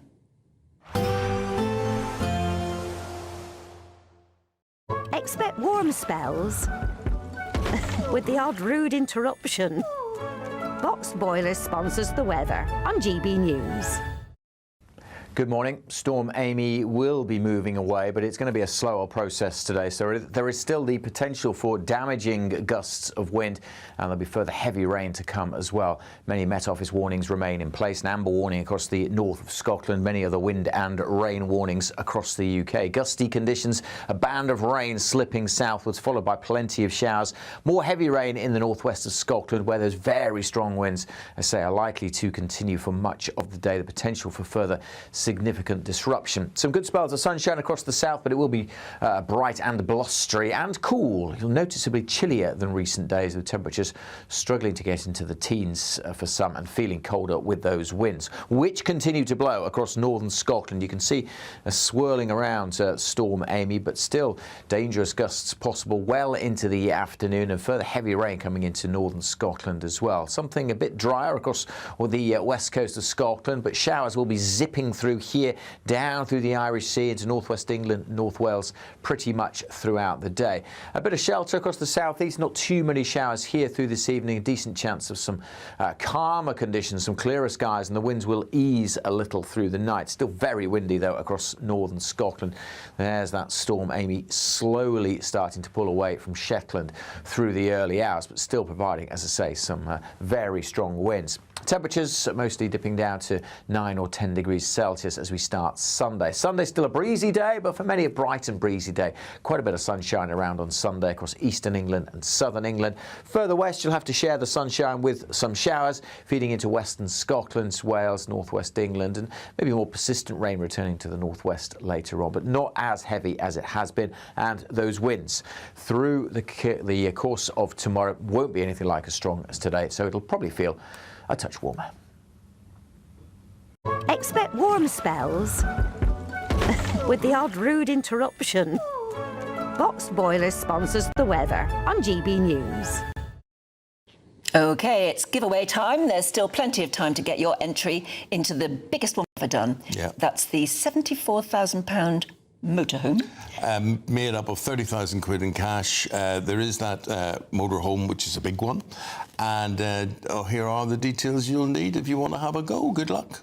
Speaker 3: Expect warm spells with the odd rude interruption. Boxed Boilers sponsors the weather on GB News.
Speaker 9: Good morning. Storm Amy will be moving away, but it's going to be a slower process today. So there is still the potential for damaging gusts of wind, and there'll be further heavy rain to come as well. Many Met Office warnings remain in place. An amber warning across the north of Scotland. Many other wind and rain warnings across the UK. Gusty conditions, a band of rain slipping southwards, followed by plenty of showers. More heavy rain in the northwest of Scotland, where those very strong winds, I say, are likely to continue for much of the day. The potential for further significant disruption. Some good spells of sunshine across the south, but it will be bright and blustery and cool. You'll noticeably chillier than recent days, with temperatures struggling to get into the teens for some, and feeling colder with those winds, which continue to blow across northern Scotland. You can see a swirling around Storm Amy, but still dangerous gusts possible well into the afternoon, and further heavy rain coming into northern Scotland as well. Something a bit drier across the west coast of Scotland, but showers will be zipping through here, down through the Irish Sea into northwest England, North Wales, pretty much throughout the day. A bit of shelter across the southeast, not too many showers here through this evening. A decent chance of some calmer conditions, some clearer skies, and the winds will ease a little through the night. Still very windy though across northern Scotland. There's that Storm Amy slowly starting to pull away from Shetland through the early hours, but still providing, as I say, some very strong winds. Temperatures mostly dipping down to 9 or 10 degrees Celsius as we start Sunday. Sunday's still a breezy day, but for many a bright and breezy day. Quite a bit of sunshine around on Sunday across eastern England and southern England. Further west, you'll have to share the sunshine with some showers feeding into western Scotland, Wales, northwest England, and maybe more persistent rain returning to the northwest later on, but not as heavy as it has been. And those winds through the course of tomorrow won't be anything like as strong as today, so it'll probably feel a touch warmer.
Speaker 3: Expect warm spells with the odd rude interruption. Boxed Boilers sponsors the weather on GB News.
Speaker 19: OK, it's giveaway time. There's still plenty of time to get your entry into the biggest one ever done.
Speaker 18: Yeah.
Speaker 19: That's the £74,000 motorhome.
Speaker 18: Made up of 30,000 quid in cash. There is that motorhome, which is a big one. And here are the details you'll need if you want to have a go. Good luck.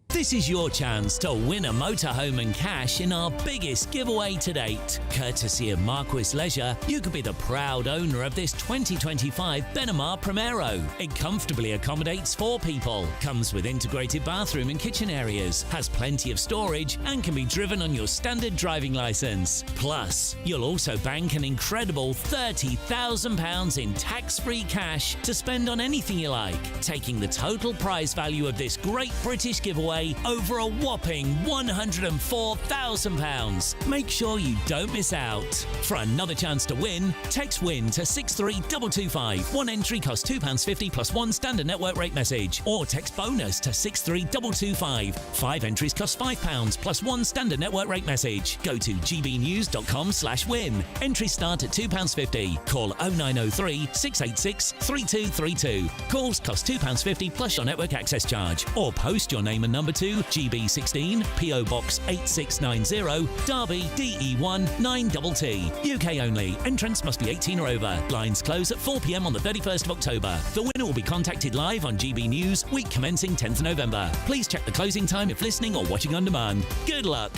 Speaker 7: This is your chance to win a motorhome and cash in our biggest giveaway to date. Courtesy of Marquis Leisure, you could be the proud owner of this 2025 Benamar Primero. It comfortably accommodates 4 people, comes with integrated bathroom and kitchen areas, has plenty of storage and can be driven on your standard driving licence. Plus, you'll also bank an incredible £30,000 in tax-free cash to spend on anything you like, taking the total prize value of this great British giveaway away over a whopping £104,000. Make sure you don't miss out. For another chance to win, text WIN to 63225. One entry costs £2.50 plus one standard network rate message. Or text BONUS to 63225. 5 entries cost £5 plus one standard network rate message. Go to gbnews.com/win. Entries start at £2.50. Call 0903 686 3232. Calls cost £2.50 plus your network access charge. Or post your name and number to GB16 PO Box 8690 Derby DE1 9TT. UK only. Entrance must be 18 or over. Blinds close at 4 p.m. on the 31st of October. The winner will be contacted live on GB News, week commencing 10th November. Please check the closing time if listening or watching on demand. Good luck.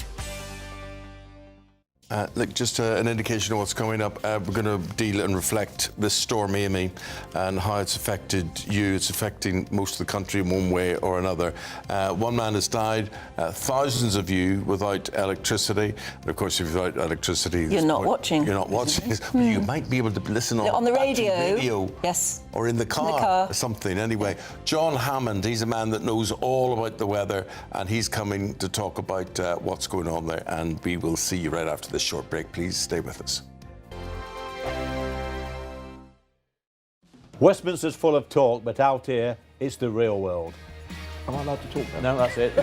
Speaker 18: Look, just an indication of what's coming up. We're going to deal and reflect this storm, Amy, and how it's affected you. It's affecting most of the country in one way or another. One man has died, thousands of you without electricity. And of course, if you're without electricity...
Speaker 19: You're not watching.
Speaker 18: You're not watching. You might be able to listen on
Speaker 19: the radio.
Speaker 18: Yes. Or in the car. Or something. Anyway, John Hammond, he's a man that knows all about the weather, and he's coming to talk about what's going on there. And we will see you right after this short break. Please stay with us.
Speaker 12: Westminster's full of talk, but out here, it's the real world. Am I allowed to talk then? No, that's it.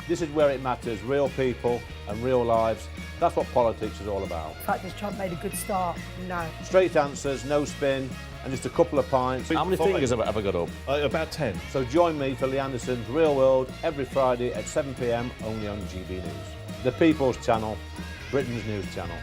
Speaker 12: This is where it matters. Real people and real lives. That's what politics is all about.
Speaker 10: The fact is Trump made a good start. No.
Speaker 12: Straight answers, no spin, and just a couple of pints.
Speaker 22: How many fingers have I got up?
Speaker 12: About 10. So join me for Lee Anderson's Real World every Friday at 7 p.m. only on GB News. The People's Channel, Britain's news channel.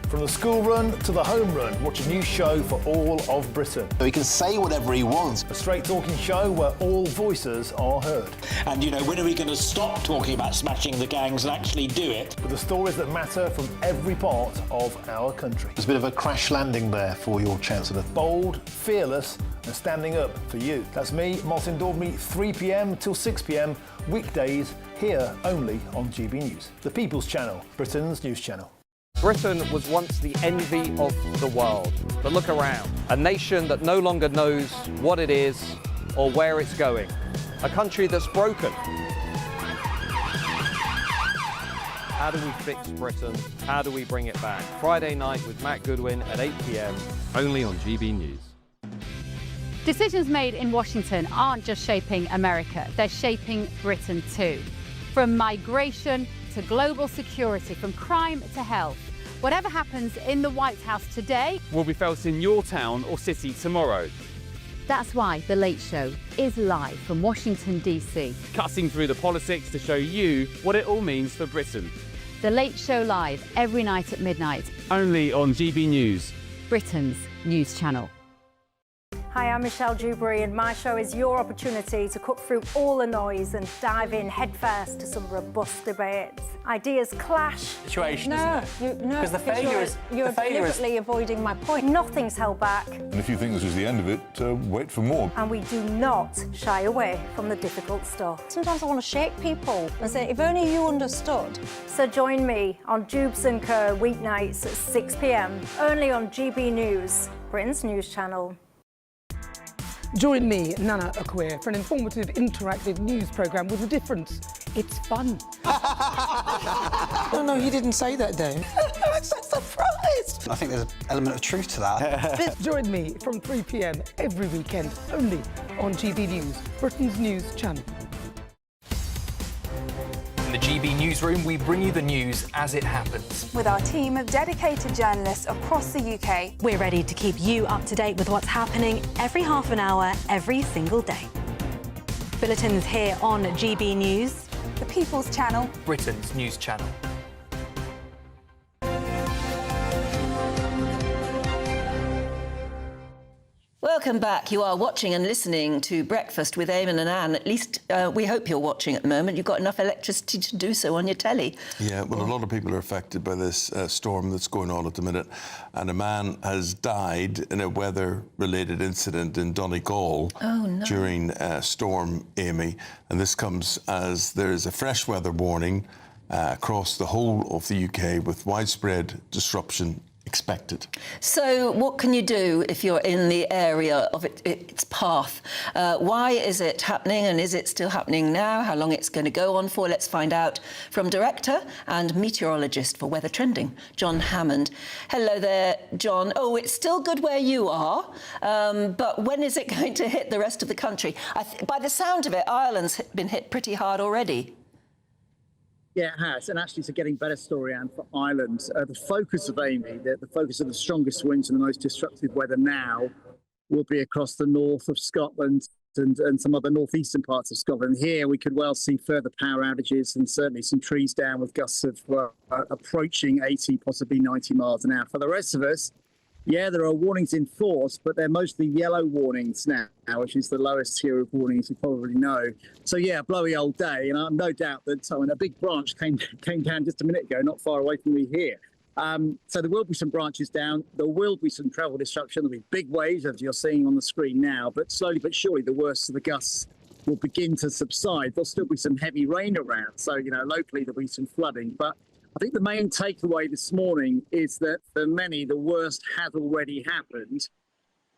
Speaker 23: From the school run to the home run, watch a new show for all of Britain.
Speaker 24: So he can say whatever he wants.
Speaker 23: A straight talking show where all voices are heard.
Speaker 25: And, you know, when are we going to stop talking about smashing the gangs and actually do it?
Speaker 23: With the stories that matter from every part of our country.
Speaker 24: There's a bit of a crash landing there for your Chancellor.
Speaker 23: Bold, fearless and standing up for you. That's me, Martin Daubney, 3 p.m. till 6 p.m, weekdays, here only on GB News. The People's Channel, Britain's news channel.
Speaker 26: Britain was once the envy of the world, but look around. A nation that no longer knows what it is or where it's going. A country that's broken. How do we fix Britain? How do we bring it back? Friday night with Matt Goodwin at 8 p.m, only on GB News.
Speaker 27: Decisions made in Washington aren't just shaping America, they're shaping Britain too. From migration to global security, from crime to health. Whatever happens in the White House today
Speaker 28: will be felt in your town or city tomorrow.
Speaker 27: That's why The Late Show is live from Washington, DC.
Speaker 28: Cutting through the politics to show you what it all means for Britain.
Speaker 27: The Late Show live every night at midnight.
Speaker 28: Only on GB News,
Speaker 27: Britain's news channel.
Speaker 6: Hi, I'm Michelle Dewberry, and my show is your opportunity to cut through all the noise and dive in headfirst to some robust debates. Ideas clash.
Speaker 29: Situation, isn't it? Because the failure is...
Speaker 6: You're deliberately avoiding my point. Nothing's held back.
Speaker 30: And if you think this is the end of it, wait for more.
Speaker 6: And we do not shy away from the difficult stuff. Sometimes I want to shake people and say, if only you understood. So join me on Jubes & Co weeknights at 6 p.m, only on GB News, Britain's news channel.
Speaker 10: Join me, Nana Akweer, for an informative, interactive news programme with a difference. It's fun.
Speaker 31: No, he didn't say that, though. I'm so surprised. I think there's an element of truth to that.
Speaker 10: Join me from 3 p.m. every weekend, only on GB News, Britain's news channel.
Speaker 32: In the GB Newsroom, we bring you the news as it happens.
Speaker 33: With our team of dedicated journalists across the UK,
Speaker 34: we're ready to keep you up to date with what's happening every half an hour, every single day. Bulletins here on GB News,
Speaker 33: the People's Channel,
Speaker 32: Britain's news channel.
Speaker 19: Welcome back. You are watching and listening to Breakfast with Eamonn and Anne. At least we hope you're watching at the moment. You've got enough electricity to do so on your telly.
Speaker 18: Yeah, well, a lot of people are affected by this storm that's going on at the minute. And a man has died in a weather-related incident in Donegal during Storm Amy. And this comes as there is a fresh weather warning across the whole of the UK with widespread disruption expected.
Speaker 19: So what can you do if you're in the area of its path? Why is it happening, and is it still happening now? How long it's going to go on for? Let's find out from director and meteorologist for Weather Trending, John Hammond. Hello there, John. Oh, it's still good where you are, but when is it going to hit the rest of the country? By the sound of it, Ireland's been hit pretty hard already.
Speaker 1: Yeah, it has, and actually it's a getting better story, Anne, for Ireland. The focus of Amy, the focus of the strongest winds and the most destructive weather now will be across the north of Scotland and some other northeastern parts of Scotland. Here we could well see further power outages and certainly some trees down with gusts of approaching 80, possibly 90 miles an hour. For the rest of us, yeah, there are warnings in force, but they're mostly yellow warnings now, which is the lowest tier of warnings you probably know. So yeah, blowy old day, and I've no doubt that a big branch came down just a minute ago, not far away from me here. So there will be some branches down. There will be some travel disruption. There'll be big waves, as you're seeing on the screen now, but slowly but surely the worst of the gusts will begin to subside. There'll still be some heavy rain around, so locally there'll be some flooding, but I think the main takeaway this morning is that for many, the worst has already happened,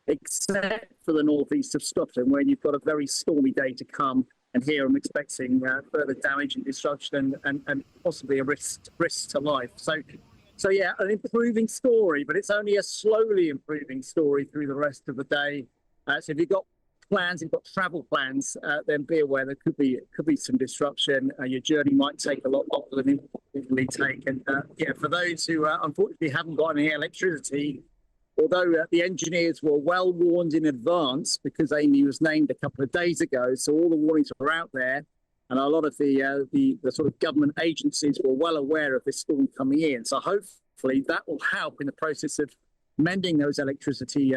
Speaker 1: except for the northeast of Scotland, where you've got a very stormy day to come. And here I'm expecting further damage and destruction and possibly a risk to life. So yeah, an improving story, but it's only a slowly improving story through the rest of the day. So if you've got plans, you've got travel plans, then be aware there could be some disruption. Your journey might take a lot longer than it usually take. And yeah, for those who unfortunately haven't got any electricity, although the engineers were well warned in advance because Amy was named a couple of days ago, so all the warnings were out there, and a lot of the sort of government agencies were well aware of this storm coming in. So hopefully that will help in the process of mending those electricity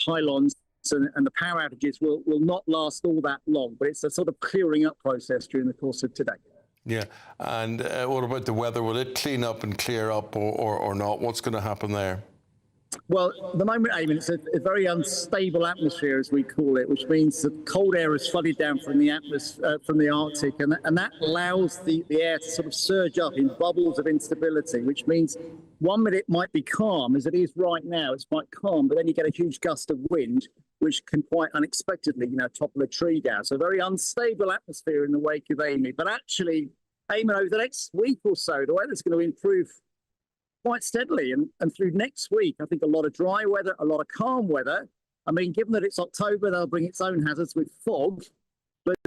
Speaker 1: pylons. And the power outages will not last all that long, but it's a sort of clearing up process during the course of today.
Speaker 18: Yeah, and what about the weather? Will it clean up and clear up or not? What's going to happen there?
Speaker 1: Well, at the moment, Eamonn, it's a very unstable atmosphere, as we call it, which means the cold air is flooded down from the atmosphere, from the Arctic, and that allows the air to sort of surge up in bubbles of instability, which means 1 minute might be calm, as it is right now. It's quite calm, but then you get a huge gust of wind, which can quite unexpectedly, topple a tree down. So a very unstable atmosphere in the wake of Amy. But actually, Eamonn, over the next week or so, the weather's going to improve quite steadily. And through next week, I think a lot of dry weather, a lot of calm weather. I mean, given that it's October, they'll bring its own hazards with fog. But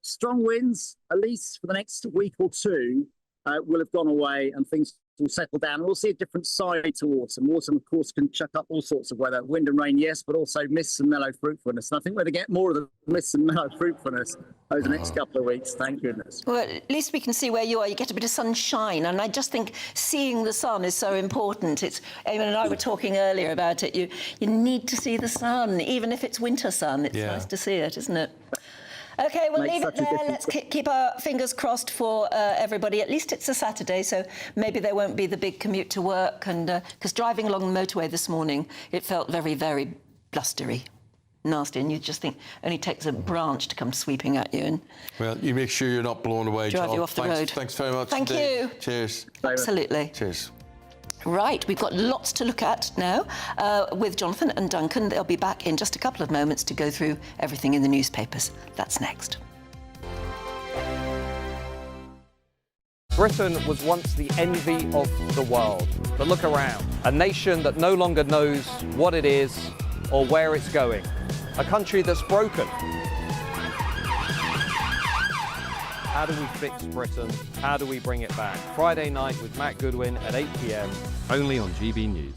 Speaker 1: strong winds, at least for the next week or two, will have gone away and things will settle down. And we'll see a different side to autumn. Autumn, of course, can chuck up all sorts of weather. Wind and rain, yes, but also mists and mellow fruitfulness. And I think we're going to get more of the mists and mellow fruitfulness over the next couple of weeks, thank goodness.
Speaker 19: Well, at least we can see where you are. You get a bit of sunshine, and I just think seeing the sun is so important. Eamonn and I were talking earlier about it. You need to see the sun, even if it's winter sun. It's nice to see it, isn't it? OK, we'll leave it there. Let's keep our fingers crossed for everybody. At least it's a Saturday, so maybe there won't be the big commute to work. And because driving along the motorway this morning, it felt very, very blustery, nasty, and you just think only takes a branch to come sweeping at you. And
Speaker 18: well, you make sure you're not blown away,
Speaker 19: drive you off the road.
Speaker 18: Thanks very much.
Speaker 19: Thank you.
Speaker 18: Cheers.
Speaker 19: Absolutely.
Speaker 18: Cheers.
Speaker 19: Right, we've got lots to look at now with Jonathan and Duncan. They'll be back in just a couple of moments to go through everything in the newspapers. That's next.
Speaker 26: Britain was once the envy of the world. But look around. A nation that no longer knows what it is or where it's going. A country that's broken. How do we fix Britain? How do we bring it back? Friday night with Matt Goodwin at 8 p.m. only on GB News.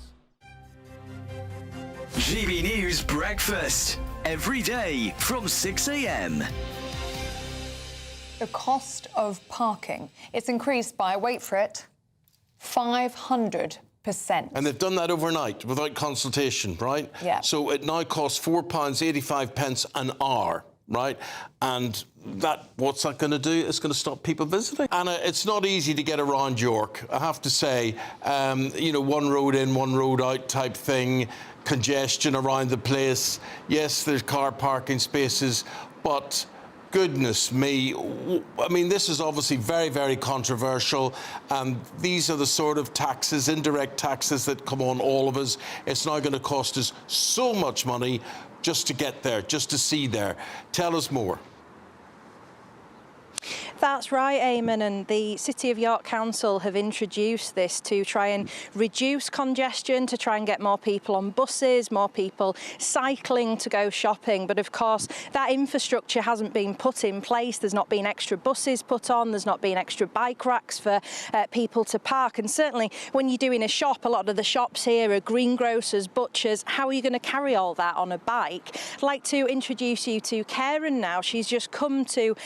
Speaker 2: GB News Breakfast. Every day from 6 a.m.
Speaker 33: The cost of parking, it's increased by, wait for it, 500%.
Speaker 18: And they've done that overnight without consultation, right?
Speaker 33: Yeah.
Speaker 18: So it now costs £4.85 an hour. Right, and what's that going to do? It's going to stop people visiting. And it's not easy to get around York, I have to say. One road in, one road out type thing, congestion around the place. Yes, there's car parking spaces, but Goodness me. I mean, this is obviously very, very controversial. These are the sort of taxes, indirect taxes, that come on all of us. It's now going to cost us so much money just to get there, just to see there. Tell us more.
Speaker 3: That's right, Eamonn, and the City of York Council have introduced this to try and reduce congestion, to try and get more people on buses, more people cycling to go shopping. But of course, that infrastructure hasn't been put in place. There's not been extra buses put on. There's not been extra bike racks for people to park. And certainly when you're doing a shop, a lot of the shops here are greengrocers, butchers. How are you going to carry all that on a bike? I'd like to introduce you to Karen now. She's just come to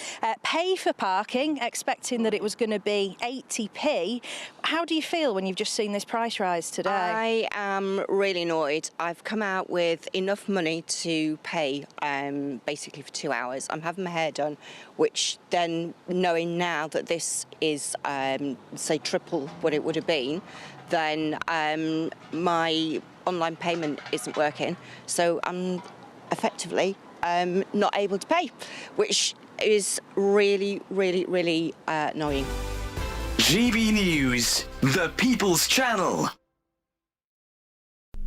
Speaker 3: pay for parking, expecting that it was going to be 80p. How do you feel when you've just seen this price rise today?
Speaker 4: I am really annoyed. I've come out with enough money to pay basically for 2 hours. I'm having my hair done, which then, knowing now that this is, say, triple what it would have been, then my online payment isn't working. So I'm effectively not able to pay, which is really, really, really annoying.
Speaker 2: GB News, the People's Channel.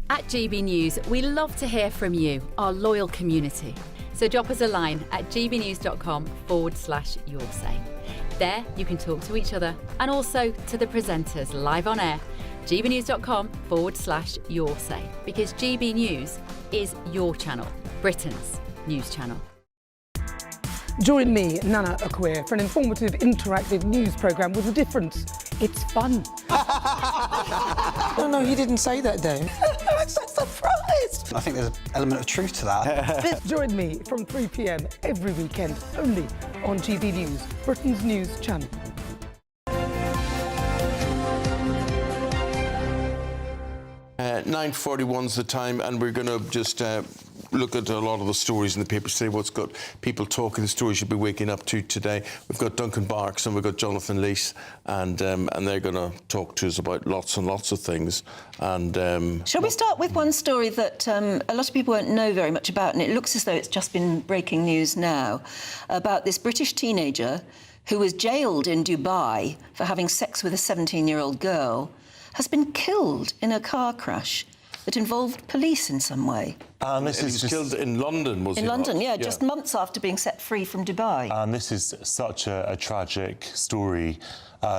Speaker 27: At GB News, we love to hear from you, our loyal community. So drop us a line at gbnews.com/yoursay. There you can talk to each other and also to the presenters live on air. gbnews.com/yoursay, because GB News is your channel, Britain's news channel.
Speaker 10: Join me, Nana Akweer, for an informative, interactive news programme with a difference. It's fun.
Speaker 31: No, he didn't say that, Dave.
Speaker 10: I'm so surprised.
Speaker 31: I think there's an element of truth to that.
Speaker 10: Join me from 3 p.m. every weekend, only on GB News, Britain's news channel.
Speaker 18: 9:41's the time, and we're going to just look at a lot of the stories in the papers today, what's got people talking, the stories you'll be waking up to today. We've got Duncan Barks and we've got Jonathan Leese, and they're going to talk to us about lots and lots of things. And
Speaker 19: shall we start with one story that a lot of people won't know very much about, and it looks as though it's just been breaking news now, about this British teenager who was jailed in Dubai for having sex with a 17-year-old girl, has been killed in a car crash that involved police in some way.
Speaker 18: This is killed in London, was he?
Speaker 19: In London,
Speaker 18: not?
Speaker 19: yeah, just months after being set free from Dubai.
Speaker 5: And this is such a tragic story.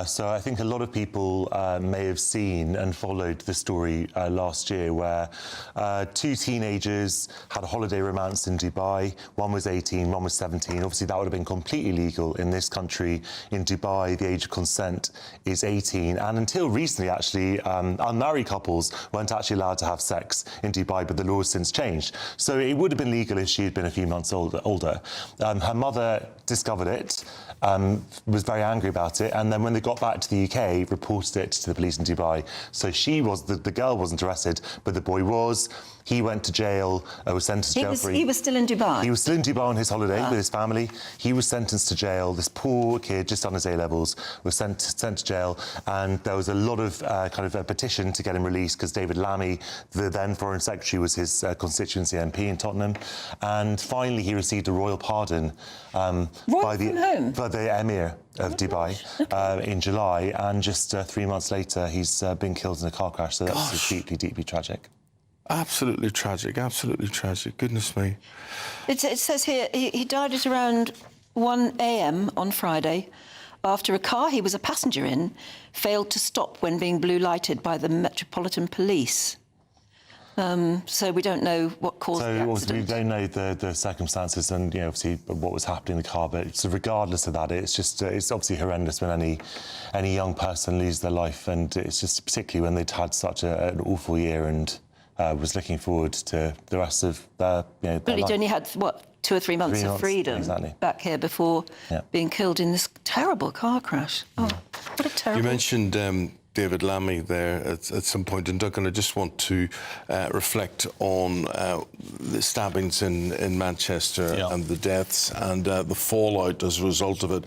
Speaker 5: So I think a lot of people may have seen and followed the story last year, where two teenagers had a holiday romance in Dubai. One was 18, one was 17. Obviously, that would have been completely legal in this country. In Dubai, the age of consent is 18. And until recently, actually, unmarried couples weren't actually allowed to have sex in Dubai, but the law has since changed. So it would have been legal if she had been a few months older. Her mother discovered it, was very angry about it, and then when they got back to the UK, reported it to the police in Dubai. So she was, the girl wasn't arrested, but the boy was. He went to jail, was sentenced to jail for...
Speaker 19: He was still in Dubai?
Speaker 5: He was still in Dubai on his holiday with his family. He was sentenced to jail. This poor kid, just on his A-levels, was sent to jail, and there was a lot of kind of a petition to get him released, because David Lammy, the then Foreign Secretary, was his constituency MP in Tottenham. And finally, he received a royal pardon by the Emir of Dubai in July, and just 3 months later, he's been killed in a car crash. So that's deeply, deeply tragic.
Speaker 18: Absolutely tragic, absolutely tragic. Goodness me.
Speaker 19: It says here he died at around 1 a.m. on Friday after a car he was a passenger in failed to stop when being blue lighted by the Metropolitan Police. So we don't know what caused the accident.
Speaker 5: We don't know the circumstances and, obviously what was happening in the car, but so regardless of that, it's just it's obviously horrendous when any young person loses their life, and it's just particularly when they'd had such an awful year and was looking forward to the rest of their
Speaker 19: But he'd only had, 2 or 3 months of freedom back here before being killed in this terrible car crash. Oh, what a terrible...
Speaker 18: You mentioned David Lammy there at some point, and Duncan, I just want to reflect on the stabbings in Manchester and the deaths and the fallout as a result of it.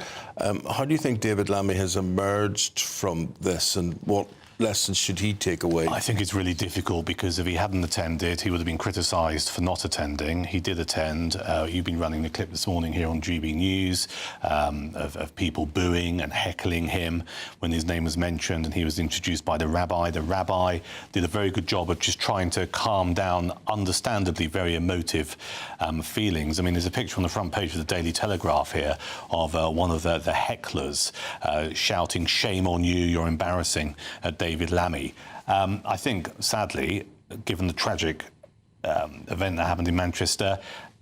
Speaker 18: How do you think David Lammy has emerged from this, and what lessons should he take away?
Speaker 7: I think it's really difficult because if he hadn't attended, he would have been criticised for not attending. He did attend. You've been running the clip this morning here on GB News of people booing and heckling him when his name was mentioned and he was introduced by the rabbi. The rabbi did a very good job of just trying to calm down, understandably very emotive feelings. I mean, there's a picture on the front page of the Daily Telegraph here of one of the hecklers shouting, "Shame on you, you're embarrassing," at David Lammy. I think, sadly, given the tragic event that happened in Manchester,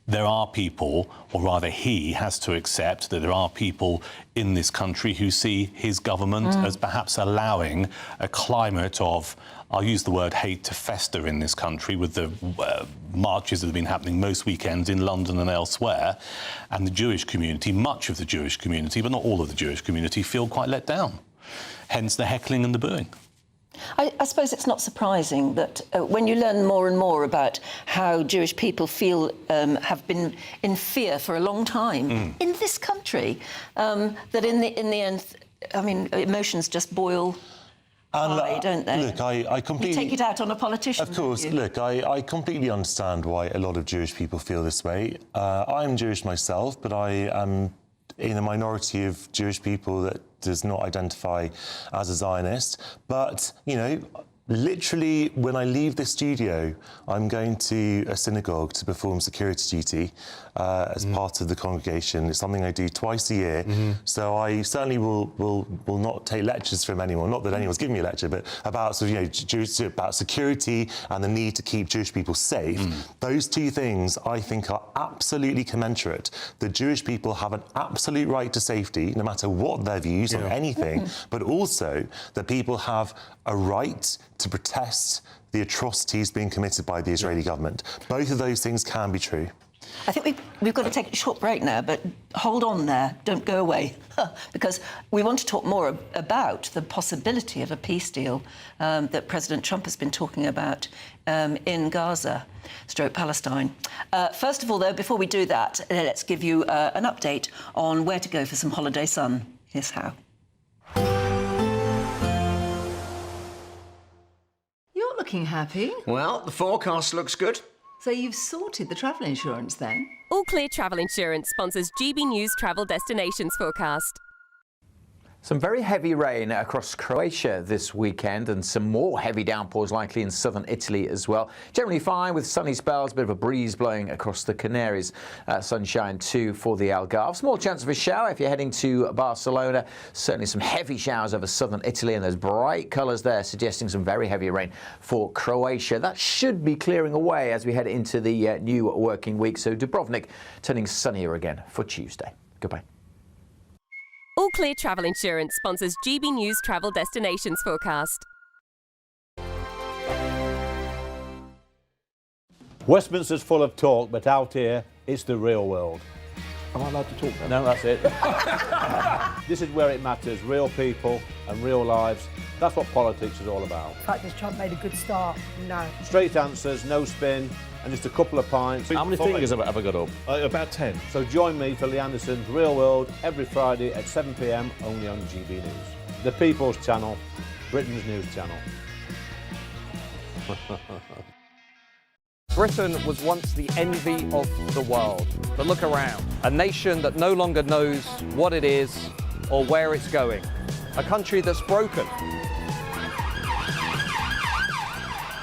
Speaker 7: there are people, or rather he has to accept that there are people in this country who see his government as perhaps allowing a climate of, I'll use the word hate, to fester in this country with the marches that have been happening most weekends in London and elsewhere. And the Jewish community, much of the Jewish community, but not all of the Jewish community, feel quite let down. Hence the heckling and the booing.
Speaker 19: I suppose it's not surprising that when you learn more and more about how Jewish people feel, have been in fear for a long time in this country, that in the end, I mean, emotions just boil high, don't they?
Speaker 5: Look, I completely...
Speaker 19: You take it out on a politician.
Speaker 5: Of course. Look, I completely understand why a lot of Jewish people feel this way. I'm Jewish myself, but I am in a minority of Jewish people that does not identify as a Zionist. But, you know, literally when I leave the studio, I'm going to a synagogue to perform security duty as part of the congregation. It's something I do twice a year. So I certainly will not take lectures from anyone, not that anyone's giving me a lecture, but about sort of, about security and the need to keep Jewish people safe. Those two things I think are absolutely commensurate. The Jewish people have an absolute right to safety, no matter what their views on anything, but also that people have a right to protest the atrocities being committed by the Israeli government. Both of those things can be true.
Speaker 19: I think we've got to take a short break now, but hold on there, don't go away, because we want to talk more about the possibility of a peace deal that President Trump has been talking about in Gaza, Palestine. First of all, though, before we do that, let's give you an update on where to go for some holiday sun. Here's how.
Speaker 8: You're looking happy.
Speaker 9: Well, the forecast looks good.
Speaker 8: So you've sorted the travel insurance then?
Speaker 11: All Clear Travel Insurance sponsors GB News Travel Destinations Forecast.
Speaker 12: Some very heavy rain across Croatia this weekend and some more heavy downpours likely in southern Italy as well. Generally fine with sunny spells, a bit of a breeze blowing across the Canaries. Sunshine too for the Algarve. Small chance of a shower if you're heading to Barcelona. Certainly some heavy showers over southern Italy and those bright colours there suggesting some very heavy rain for Croatia. That should be clearing away as we head into the new working week. So Dubrovnik turning sunnier again for Tuesday. Goodbye.
Speaker 11: All Clear Travel Insurance sponsors GB News Travel Destinations Forecast.
Speaker 13: Westminster's full of talk, but out here, it's the real world. Am I allowed to talk now? No, that's it. This is where it matters. Real people and real lives. That's what politics is all about.
Speaker 10: In fact, has Trump made a good start? No.
Speaker 13: Straight answers, no spin, and just a couple of pints.
Speaker 14: How many fingers have I got up?
Speaker 13: About 10. So join me for Lee Anderson's Real World every Friday at 7 p.m. only on GB News. The People's Channel, Britain's news channel.
Speaker 26: Britain was once the envy of the world. But look around. A nation that no longer knows what it is or where it's going. A country that's broken.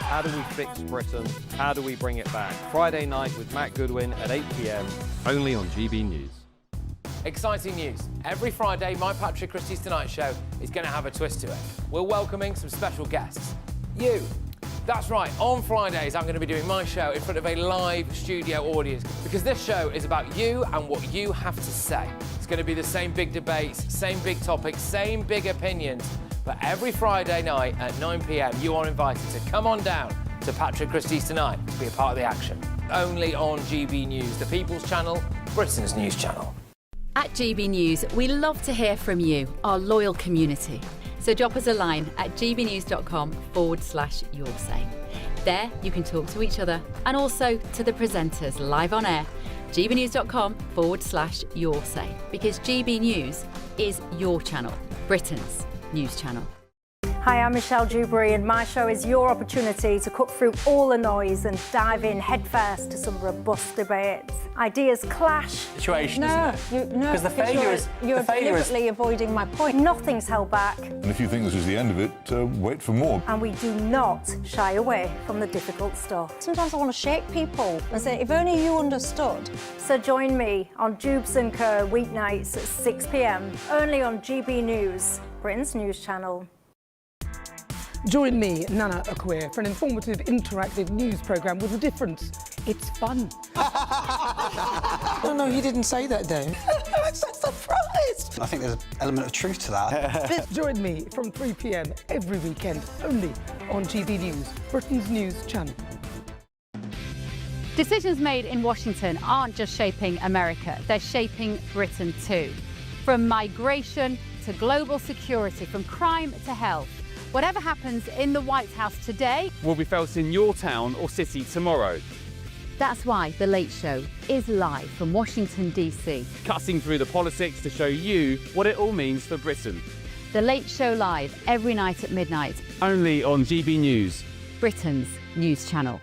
Speaker 26: How do we fix Britain? How do we bring it back? Friday night with Matt Goodwin at 8 p.m. only on GB News.
Speaker 15: Exciting news. Every Friday, my Patrick Christie's Tonight Show is going to have a twist to it. We're welcoming some special guests. You. That's right, on Fridays I'm going to be doing my show in front of a live studio audience because this show is about you and what you have to say. It's going to be the same big debates, same big topics, same big opinions. But every Friday night at 9 p.m, you are invited to come on down to Patrick Christie's Tonight to be a part of the action. Only on GB News, the People's Channel, Britain's news channel.
Speaker 27: At GB News, we love to hear from you, our loyal community. So drop us a line at gbnews.com/yoursay. There you can talk to each other and also to the presenters live on air. gbnews.com/yoursay because GB News is your channel, Britain's news channel.
Speaker 6: Hi, I'm Michelle Dewberry, and my show is your opportunity to cut through all the noise and dive in headfirst to some robust debates. Ideas clash.
Speaker 14: Situation, isn't it?
Speaker 6: No,
Speaker 14: because the failure is
Speaker 6: you're deliberately avoiding my point. Nothing's held back,
Speaker 16: And if you think this is the end of it, wait for more.
Speaker 6: and we do not shy away from the difficult stuff. Sometimes I want to shake people and say, if only you understood. So join me on Jubes & Co weeknights at 6 p.m, only on GB News, Britain's news channel.
Speaker 10: Join me, Nana Akweer, for an informative, interactive news programme with a difference. It's fun.
Speaker 31: No, he didn't say that, though. I'm so surprised. I think there's an element of truth to that.
Speaker 10: Join me from 3 p.m. every weekend, only on GB News, Britain's news channel.
Speaker 27: Decisions made in Washington aren't just shaping America, they're shaping Britain too. From migration to global security, from crime to health. Whatever happens in the White House today
Speaker 17: will be felt in your town or city tomorrow.
Speaker 27: That's why The Late Show is live from Washington, D.C.
Speaker 17: Cutting through the politics to show you what it all means for Britain.
Speaker 27: The Late Show live every night at midnight.
Speaker 17: Only on GB News,
Speaker 27: Britain's news channel.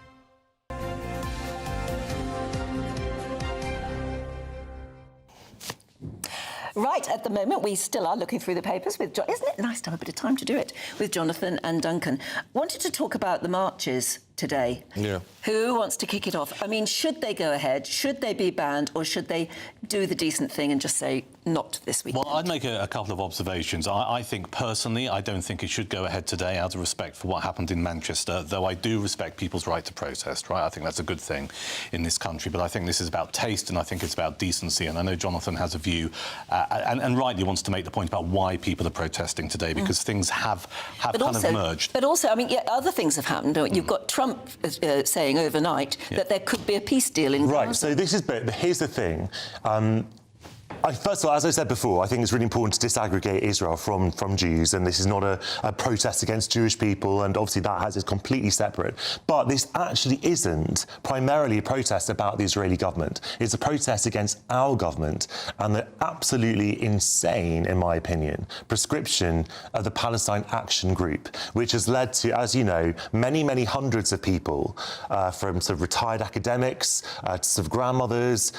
Speaker 19: Right, at the moment, we still are looking through the papers with John. Isn't it nice to have a bit of time to do it with Jonathan and Duncan? Wanted to talk about the marches today.
Speaker 18: Yeah.
Speaker 19: Who wants to kick it off? I mean, should they go ahead? Should they be banned? Or should they do the decent thing and just say, not this weekend?
Speaker 7: Well, I'd make a couple of observations. I think, personally, I don't think it should go ahead today out of respect for what happened in Manchester, though I do respect people's right to protest, right? I think that's a good thing in this country. But I think this is about taste and I think it's about decency. And I know Jonathan has a view and rightly wants to make the point about why people are protesting today, because things have kind of merged.
Speaker 19: But also, I mean, yeah, other things have happened. You've got Trump saying overnight that there could be a peace deal in
Speaker 5: Right,
Speaker 19: Gaza.
Speaker 5: so this is, but here's the thing. First of all, as I said before, I think it's really important to disaggregate Israel from Jews, and this is not a protest against Jewish people, and obviously that is completely separate. But this actually isn't primarily a protest about the Israeli government. It's a protest against our government and the absolutely insane, in my opinion, prescription of the Palestine Action Group, which has led to, as you know, many, many hundreds of people, from sort of retired academics to sort of grandmothers,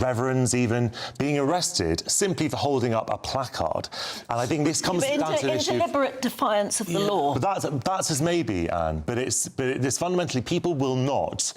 Speaker 5: reverends even, being arrested simply for holding up a placard. And I think this comes down to the issue...
Speaker 19: In deliberate defiance of the law.
Speaker 5: But that's as maybe, Anne, but it's fundamentally, people will not...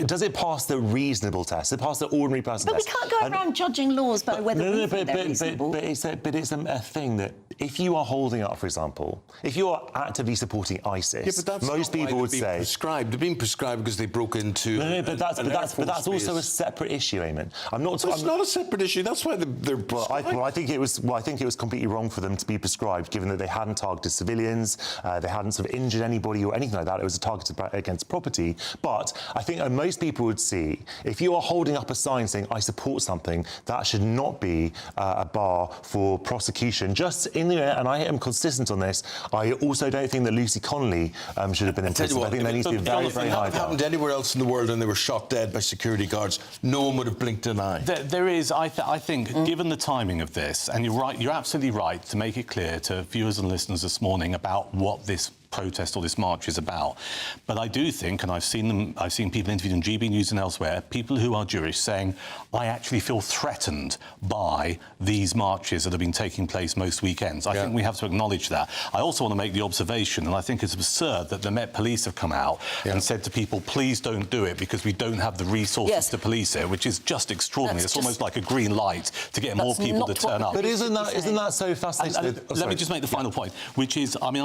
Speaker 5: does it pass the reasonable test? Does it pass the ordinary person test?
Speaker 19: But we can't go around judging laws by whether we think they're reasonable.
Speaker 5: But it's a thing that if you are holding up, for example, if you are actively supporting ISIS, most people would say...
Speaker 18: Prescribed. They're being prescribed because they broke into...
Speaker 5: but that's also a separate issue, Eamonn.
Speaker 18: It's not a separate issue. That's why they're prescribed.
Speaker 5: I think it was completely wrong for them to be prescribed, given that they hadn't targeted civilians, they hadn't sort of injured anybody or anything like that. It was targeted against property. But I think most people would see, if you are holding up a sign saying, I support something, that should not be a bar for prosecution. Just in the air, and I am consistent on this, I also don't think that Lucy Connolly should have been imprisoned. I think there needs to be very, very high bar.
Speaker 18: If it happened anywhere else in the world and they were shot dead by security guards, no one would have blinked an eye.
Speaker 7: There is, I think, given the timing of this, and you're right, you're absolutely right to make it clear to viewers and listeners this morning about what this protest or this march is about. But I do think, and I've seen people interviewed in GB News and elsewhere, people who are Jewish saying, I actually feel threatened by these marches that have been taking place most weekends. I think we have to acknowledge that. I also want to make the observation, and I think it's absurd that the Met Police have come out and said to people, please don't do it because we don't have the resources to police it, which is just extraordinary. It's almost like a green light to get more people to turn up.
Speaker 5: But isn't that so fascinating?
Speaker 7: Let me just make the final point, which is, I mean,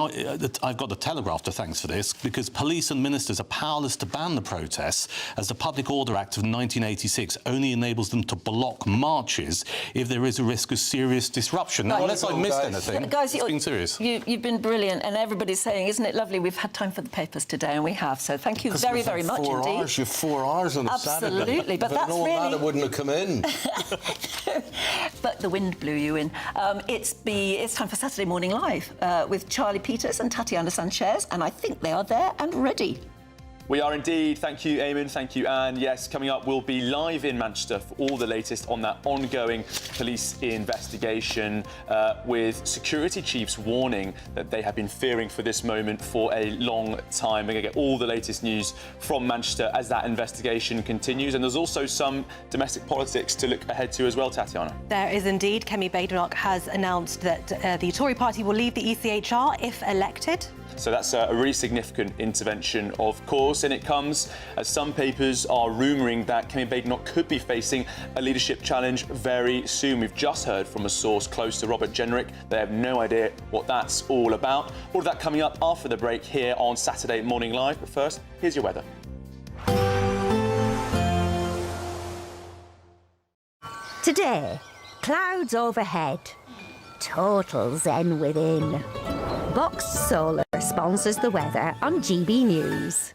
Speaker 7: I've got the Telegraph to thanks for this, because police and ministers are powerless to ban the protests, as the Public Order Act of 1986 only enables them to block marches if there is a risk of serious disruption. Now, unless I missed anything,
Speaker 19: guys,
Speaker 7: it's been serious.
Speaker 19: You've been brilliant, and everybody's saying, isn't it lovely? We've had time for the papers today, and we have. So thank you very, very much indeed.
Speaker 18: You have 4 hours on a Saturday.
Speaker 19: Absolutely, but that's really...
Speaker 18: that, it wouldn't have come in.
Speaker 19: But the wind blew you in. It's time for Saturday Morning Live with Charlie Peters and Tatiana Sanchez, and I think they are there and ready.
Speaker 1: We are indeed. Thank you, Eamonn. Thank you, Anne. Yes, coming up, we'll be live in Manchester for all the latest on that ongoing police investigation, with security chiefs warning that they have been fearing for this moment for a long time. We're going to get all the latest news from Manchester as that investigation continues. And there's also some domestic politics to look ahead to as well, Tatiana.
Speaker 3: There is indeed. Kemi Badenoch has announced that the Tory party will leave the ECHR if elected.
Speaker 1: So that's a really significant intervention, of course, and it comes as some papers are rumouring that Kemi Badenoch could be facing a leadership challenge very soon. We've just heard from a source close to Robert Jenrick. They have no idea what that's all about. All of that coming up after the break here on Saturday Morning Live. But first, here's your weather.
Speaker 20: Today, clouds overhead, total zen within. Box Solar sponsors the weather on GB News.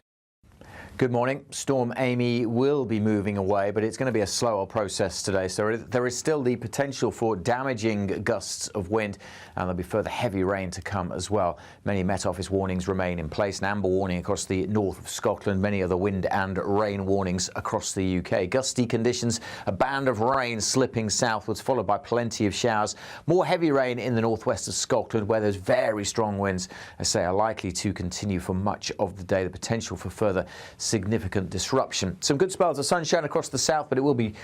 Speaker 12: Good morning. Storm Amy will be moving away, but it's going to be a slower process today. So there is still the potential for damaging gusts of wind, and there'll be further heavy rain to come as well. Many Met Office warnings remain in place. An amber warning across the north of Scotland. Many other wind and rain warnings across the UK. Gusty conditions, a band of rain slipping southwards, followed by plenty of showers. More heavy rain in the northwest of Scotland, where there's very strong winds, I say, are likely to continue for much of the day. The potential for further significant disruption. Some good spells of sunshine across the south, but it will be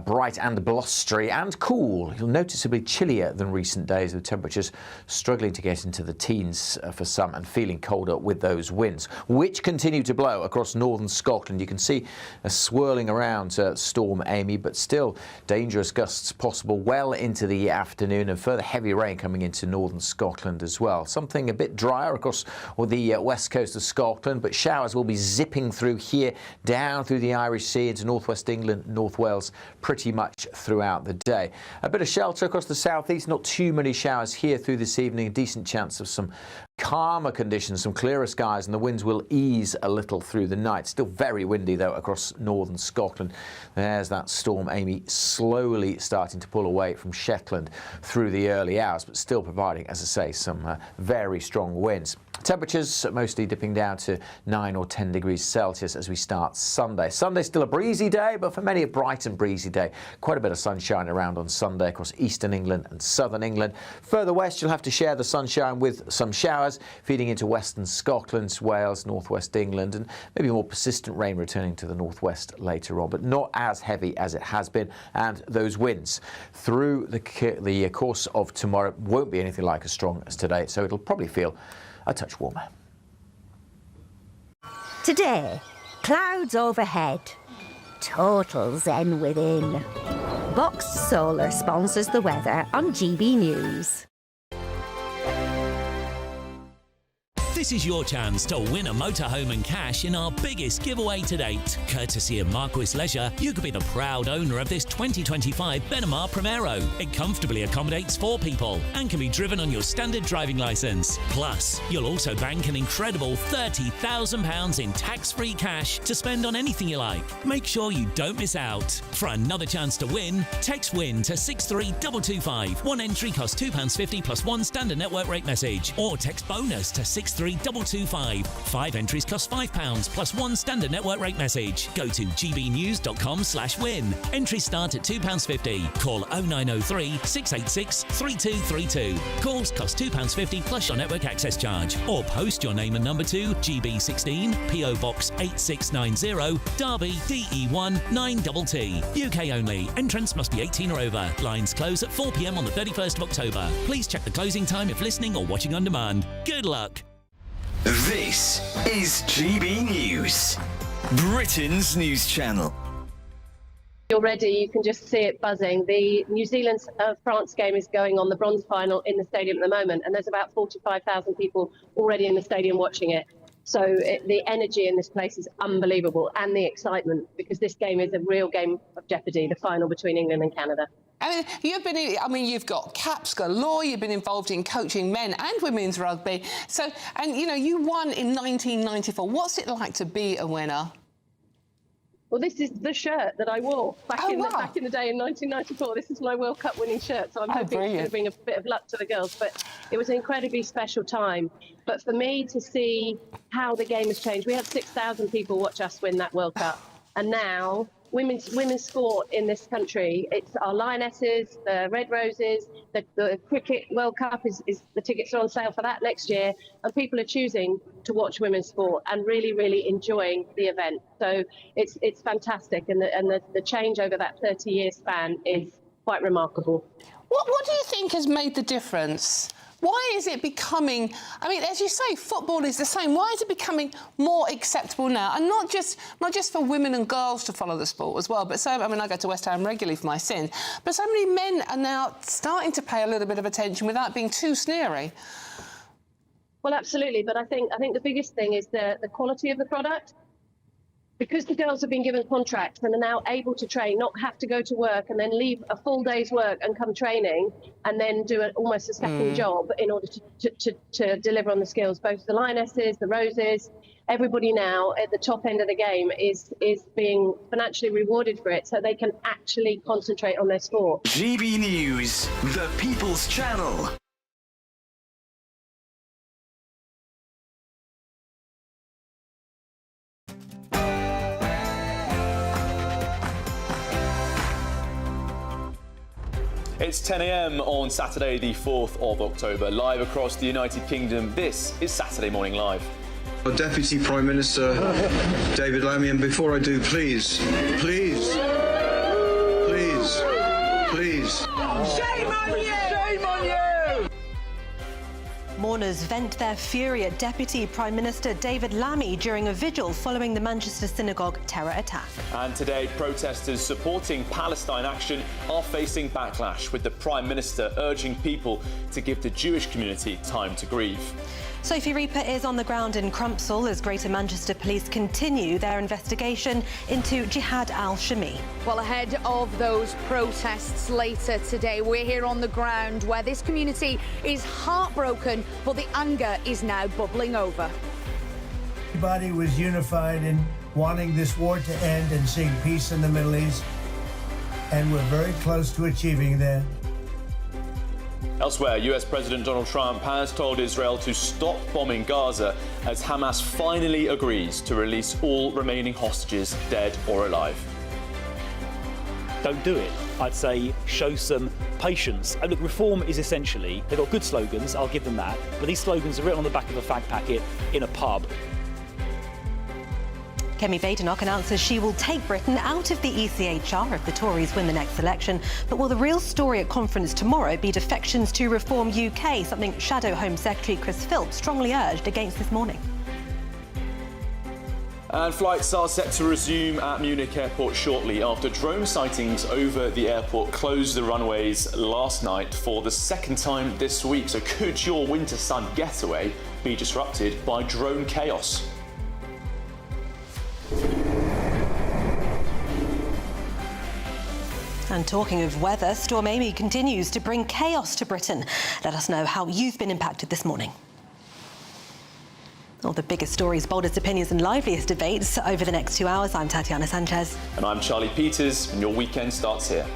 Speaker 12: bright and blustery and cool. You'll noticeably chillier than recent days, with temperatures struggling to get into the teens for some and feeling colder with those winds, which continue to blow across northern Scotland. You can see a swirling around Storm Amy, but still dangerous gusts possible well into the afternoon, and further heavy rain coming into northern Scotland as well. Something a bit drier across the west coast of Scotland, but showers will be zipping through here, down through the Irish Sea into northwest England, North Wales, pretty much throughout the day. A bit of shelter across the southeast, not too many showers here through this evening. A decent chance of some calmer conditions, some clearer skies, and the winds will ease a little through the night. Still very windy, though, across northern Scotland. There's that Storm Amy slowly starting to pull away from Shetland through the early hours, but still providing, as I say, some very strong winds. Temperatures mostly dipping down to 9 or 10 degrees Celsius as we start Sunday. Sunday's still a breezy day, but for many a bright and breezy day. Quite a bit of sunshine around on Sunday across eastern England and southern England. Further west, you'll have to share the sunshine with some showers feeding into western Scotland, Wales, northwest England, and maybe more persistent rain returning to the northwest later on, but not as heavy as it has been. And those winds through the course of tomorrow won't be anything like as strong as today, so it'll probably feel a touch warmer.
Speaker 20: Today, clouds overhead, total zen within. Box Solar sponsors the weather on GB News.
Speaker 21: This is your chance to win a motorhome and cash in our biggest giveaway to date. Courtesy of Marquis Leisure, you could be the proud owner of this 2025 Benamar Primero. It comfortably accommodates 4 people and can be driven on your standard driving licence. Plus, you'll also bank an incredible £30,000 in tax-free cash to spend on anything you like. Make sure you don't miss out. For another chance to win, text WIN to 63225. One entry costs £2.50 plus one standard network rate message, or text BONUS to 63225. 5 entries cost £5 plus one standard network rate message. Go to gbnews.com/win. Entries start at £2.50. Call 0903 686 3232. Calls cost £2.50 plus your network access charge. Or post your name and number to GB16 PO Box 8690 Derby DE1 9TT. UK only. Entrance must be 18 or over. Lines close at 4 p.m. on the 31st of October. Please check the closing time if listening or watching on demand. Good luck.
Speaker 2: This is GB News, Britain's news channel.
Speaker 22: You're ready, you can just see it buzzing. The New Zealand-France game is going on, the bronze final in the stadium at the moment, and there's about 45,000 people already in the stadium watching it. So the energy in this place is unbelievable, and the excitement, because this game is a real game of jeopardy, the final between England and Canada.
Speaker 23: And you've got caps galore, you've been involved in coaching men and women's rugby. So, and you won in 1994. What's it like to be a winner?
Speaker 22: Well, this is the shirt that I wore back in the day in 1994. This is my World Cup winning shirt, so I'm hoping it's going to bring a bit of luck to the girls. But it was an incredibly special time. But for me to see how the game has changed, we had 6,000 people watch us win that World Cup, and now women's sport in this country, it's our Lionesses, the Red Roses, the Cricket World Cup is the tickets are on sale for that next year, and people are choosing to watch women's sport and really, really enjoying the event. So it's fantastic, and the change over that 30-year span is quite remarkable.
Speaker 23: What do you think has made the difference? Why is it becoming, I mean, as you say, football is the same. Why is it becoming more acceptable now? And not just for women and girls to follow the sport as well, but I go to West Ham regularly for my sins, but so many men are now starting to pay a little bit of attention without being too sneery.
Speaker 22: Well, absolutely, but I think the biggest thing is the quality of the product. Because the girls have been given contracts and are now able to train, not have to go to work and then leave a full day's work and come training and then do almost a second job in order to deliver on the skills. Both the Lionesses, the Roses, everybody now at the top end of the game is being financially rewarded for it, so they can actually concentrate on their sport.
Speaker 2: GB News, the People's Channel.
Speaker 1: It's 10 a.m. on Saturday, the 4th of October. Live across the United Kingdom, this is Saturday Morning Live.
Speaker 4: Deputy Prime Minister David Lammy, and before I do, please.
Speaker 22: Shame on you! Shame on you!
Speaker 3: Mourners vent their fury at Deputy Prime Minister David Lammy during a vigil following the Manchester synagogue terror attack.
Speaker 1: And today, protesters supporting Palestine action are facing backlash, with the Prime Minister urging people to give the Jewish community time to grieve.
Speaker 3: Sophie Reaper is on the ground in Crumpsall as Greater Manchester Police continue their investigation into Jihad al-Shami.
Speaker 8: Well, ahead of those protests later today, we're here on the ground where this community is heartbroken, but the anger is now bubbling over.
Speaker 9: Everybody was unified in wanting this war to end and seeing peace in the Middle East, and we're very close to achieving that.
Speaker 1: Elsewhere, US President Donald Trump has told Israel to stop bombing Gaza as Hamas finally agrees to release all remaining hostages, dead or alive.
Speaker 11: Don't do it. I'd say show some patience. And look, reform is essentially, they've got good slogans, I'll give them that, but these slogans are written on the back of a fag packet in a pub.
Speaker 3: Kemi Badenoch announces she will take Britain out of the ECHR if the Tories win the next election. But will the real story at conference tomorrow be defections to Reform UK, something Shadow Home Secretary Chris Philp strongly urged against this morning?
Speaker 1: And flights are set to resume at Munich Airport shortly after drone sightings over the airport closed the runways last night for the second time this week. So could your winter sun getaway be disrupted by drone chaos?
Speaker 3: And talking of weather, Storm Amy continues to bring chaos to Britain. Let us know how you've been impacted this morning. All the biggest stories, boldest opinions and liveliest debates over the next 2 hours. I'm Tatiana Sanchez.
Speaker 1: And I'm Charlie Peters, and your weekend starts here.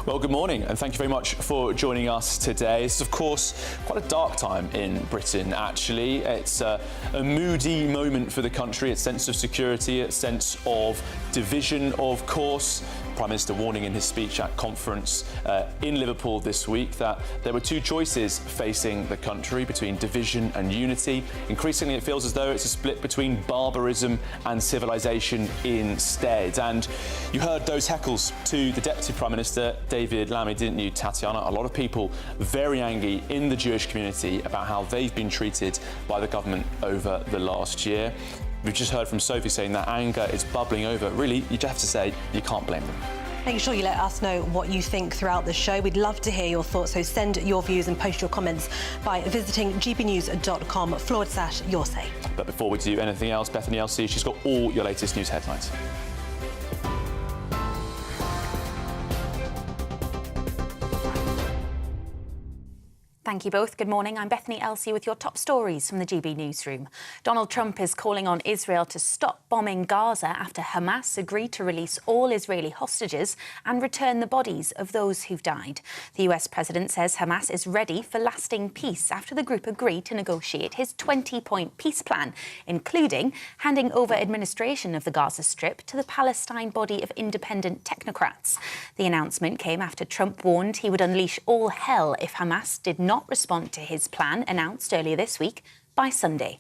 Speaker 1: Well, good morning, and thank you very much for joining us today. It's, of course, quite a dark time in Britain, actually. It's a moody moment for the country, a sense of security, a sense of division, of course. Prime Minister warning in his speech at conference in Liverpool this week that there were two choices facing the country between division and unity. Increasingly, it feels as though it's a split between barbarism and civilization instead. And you heard those heckles to the Deputy Prime Minister, David Lammy, didn't you, Tatiana? A lot of people very angry in the Jewish community about how they've been treated by the government over the last year. We've just heard from Sophie saying that anger is bubbling over. Really, you just have to say you can't blame them.
Speaker 3: Make sure you let us know what you think throughout the show. We'd love to hear your thoughts, so send your views and post your comments by visiting gbnews.com/your say.
Speaker 1: But before we do anything else, Bethany Elsey, she's got all your latest news headlines.
Speaker 6: Thank you both. Good morning. I'm Bethany Elsey with your top stories from the GB Newsroom. Donald Trump is calling on Israel to stop bombing Gaza after Hamas agreed to release all Israeli hostages and return the bodies of those who've died. The US president says Hamas is ready for lasting peace after the group agreed to negotiate his 20-point peace plan, including handing over administration of the Gaza Strip to the Palestine body of independent technocrats. The announcement came after Trump warned he would unleash all hell if Hamas did not respond to his plan announced earlier this week by Sunday.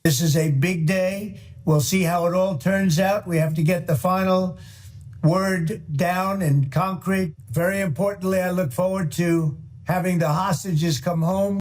Speaker 9: This is a big day. We'll see how it all turns out. We have to get the final word down and concrete. Very importantly, I look forward to having the hostages come home.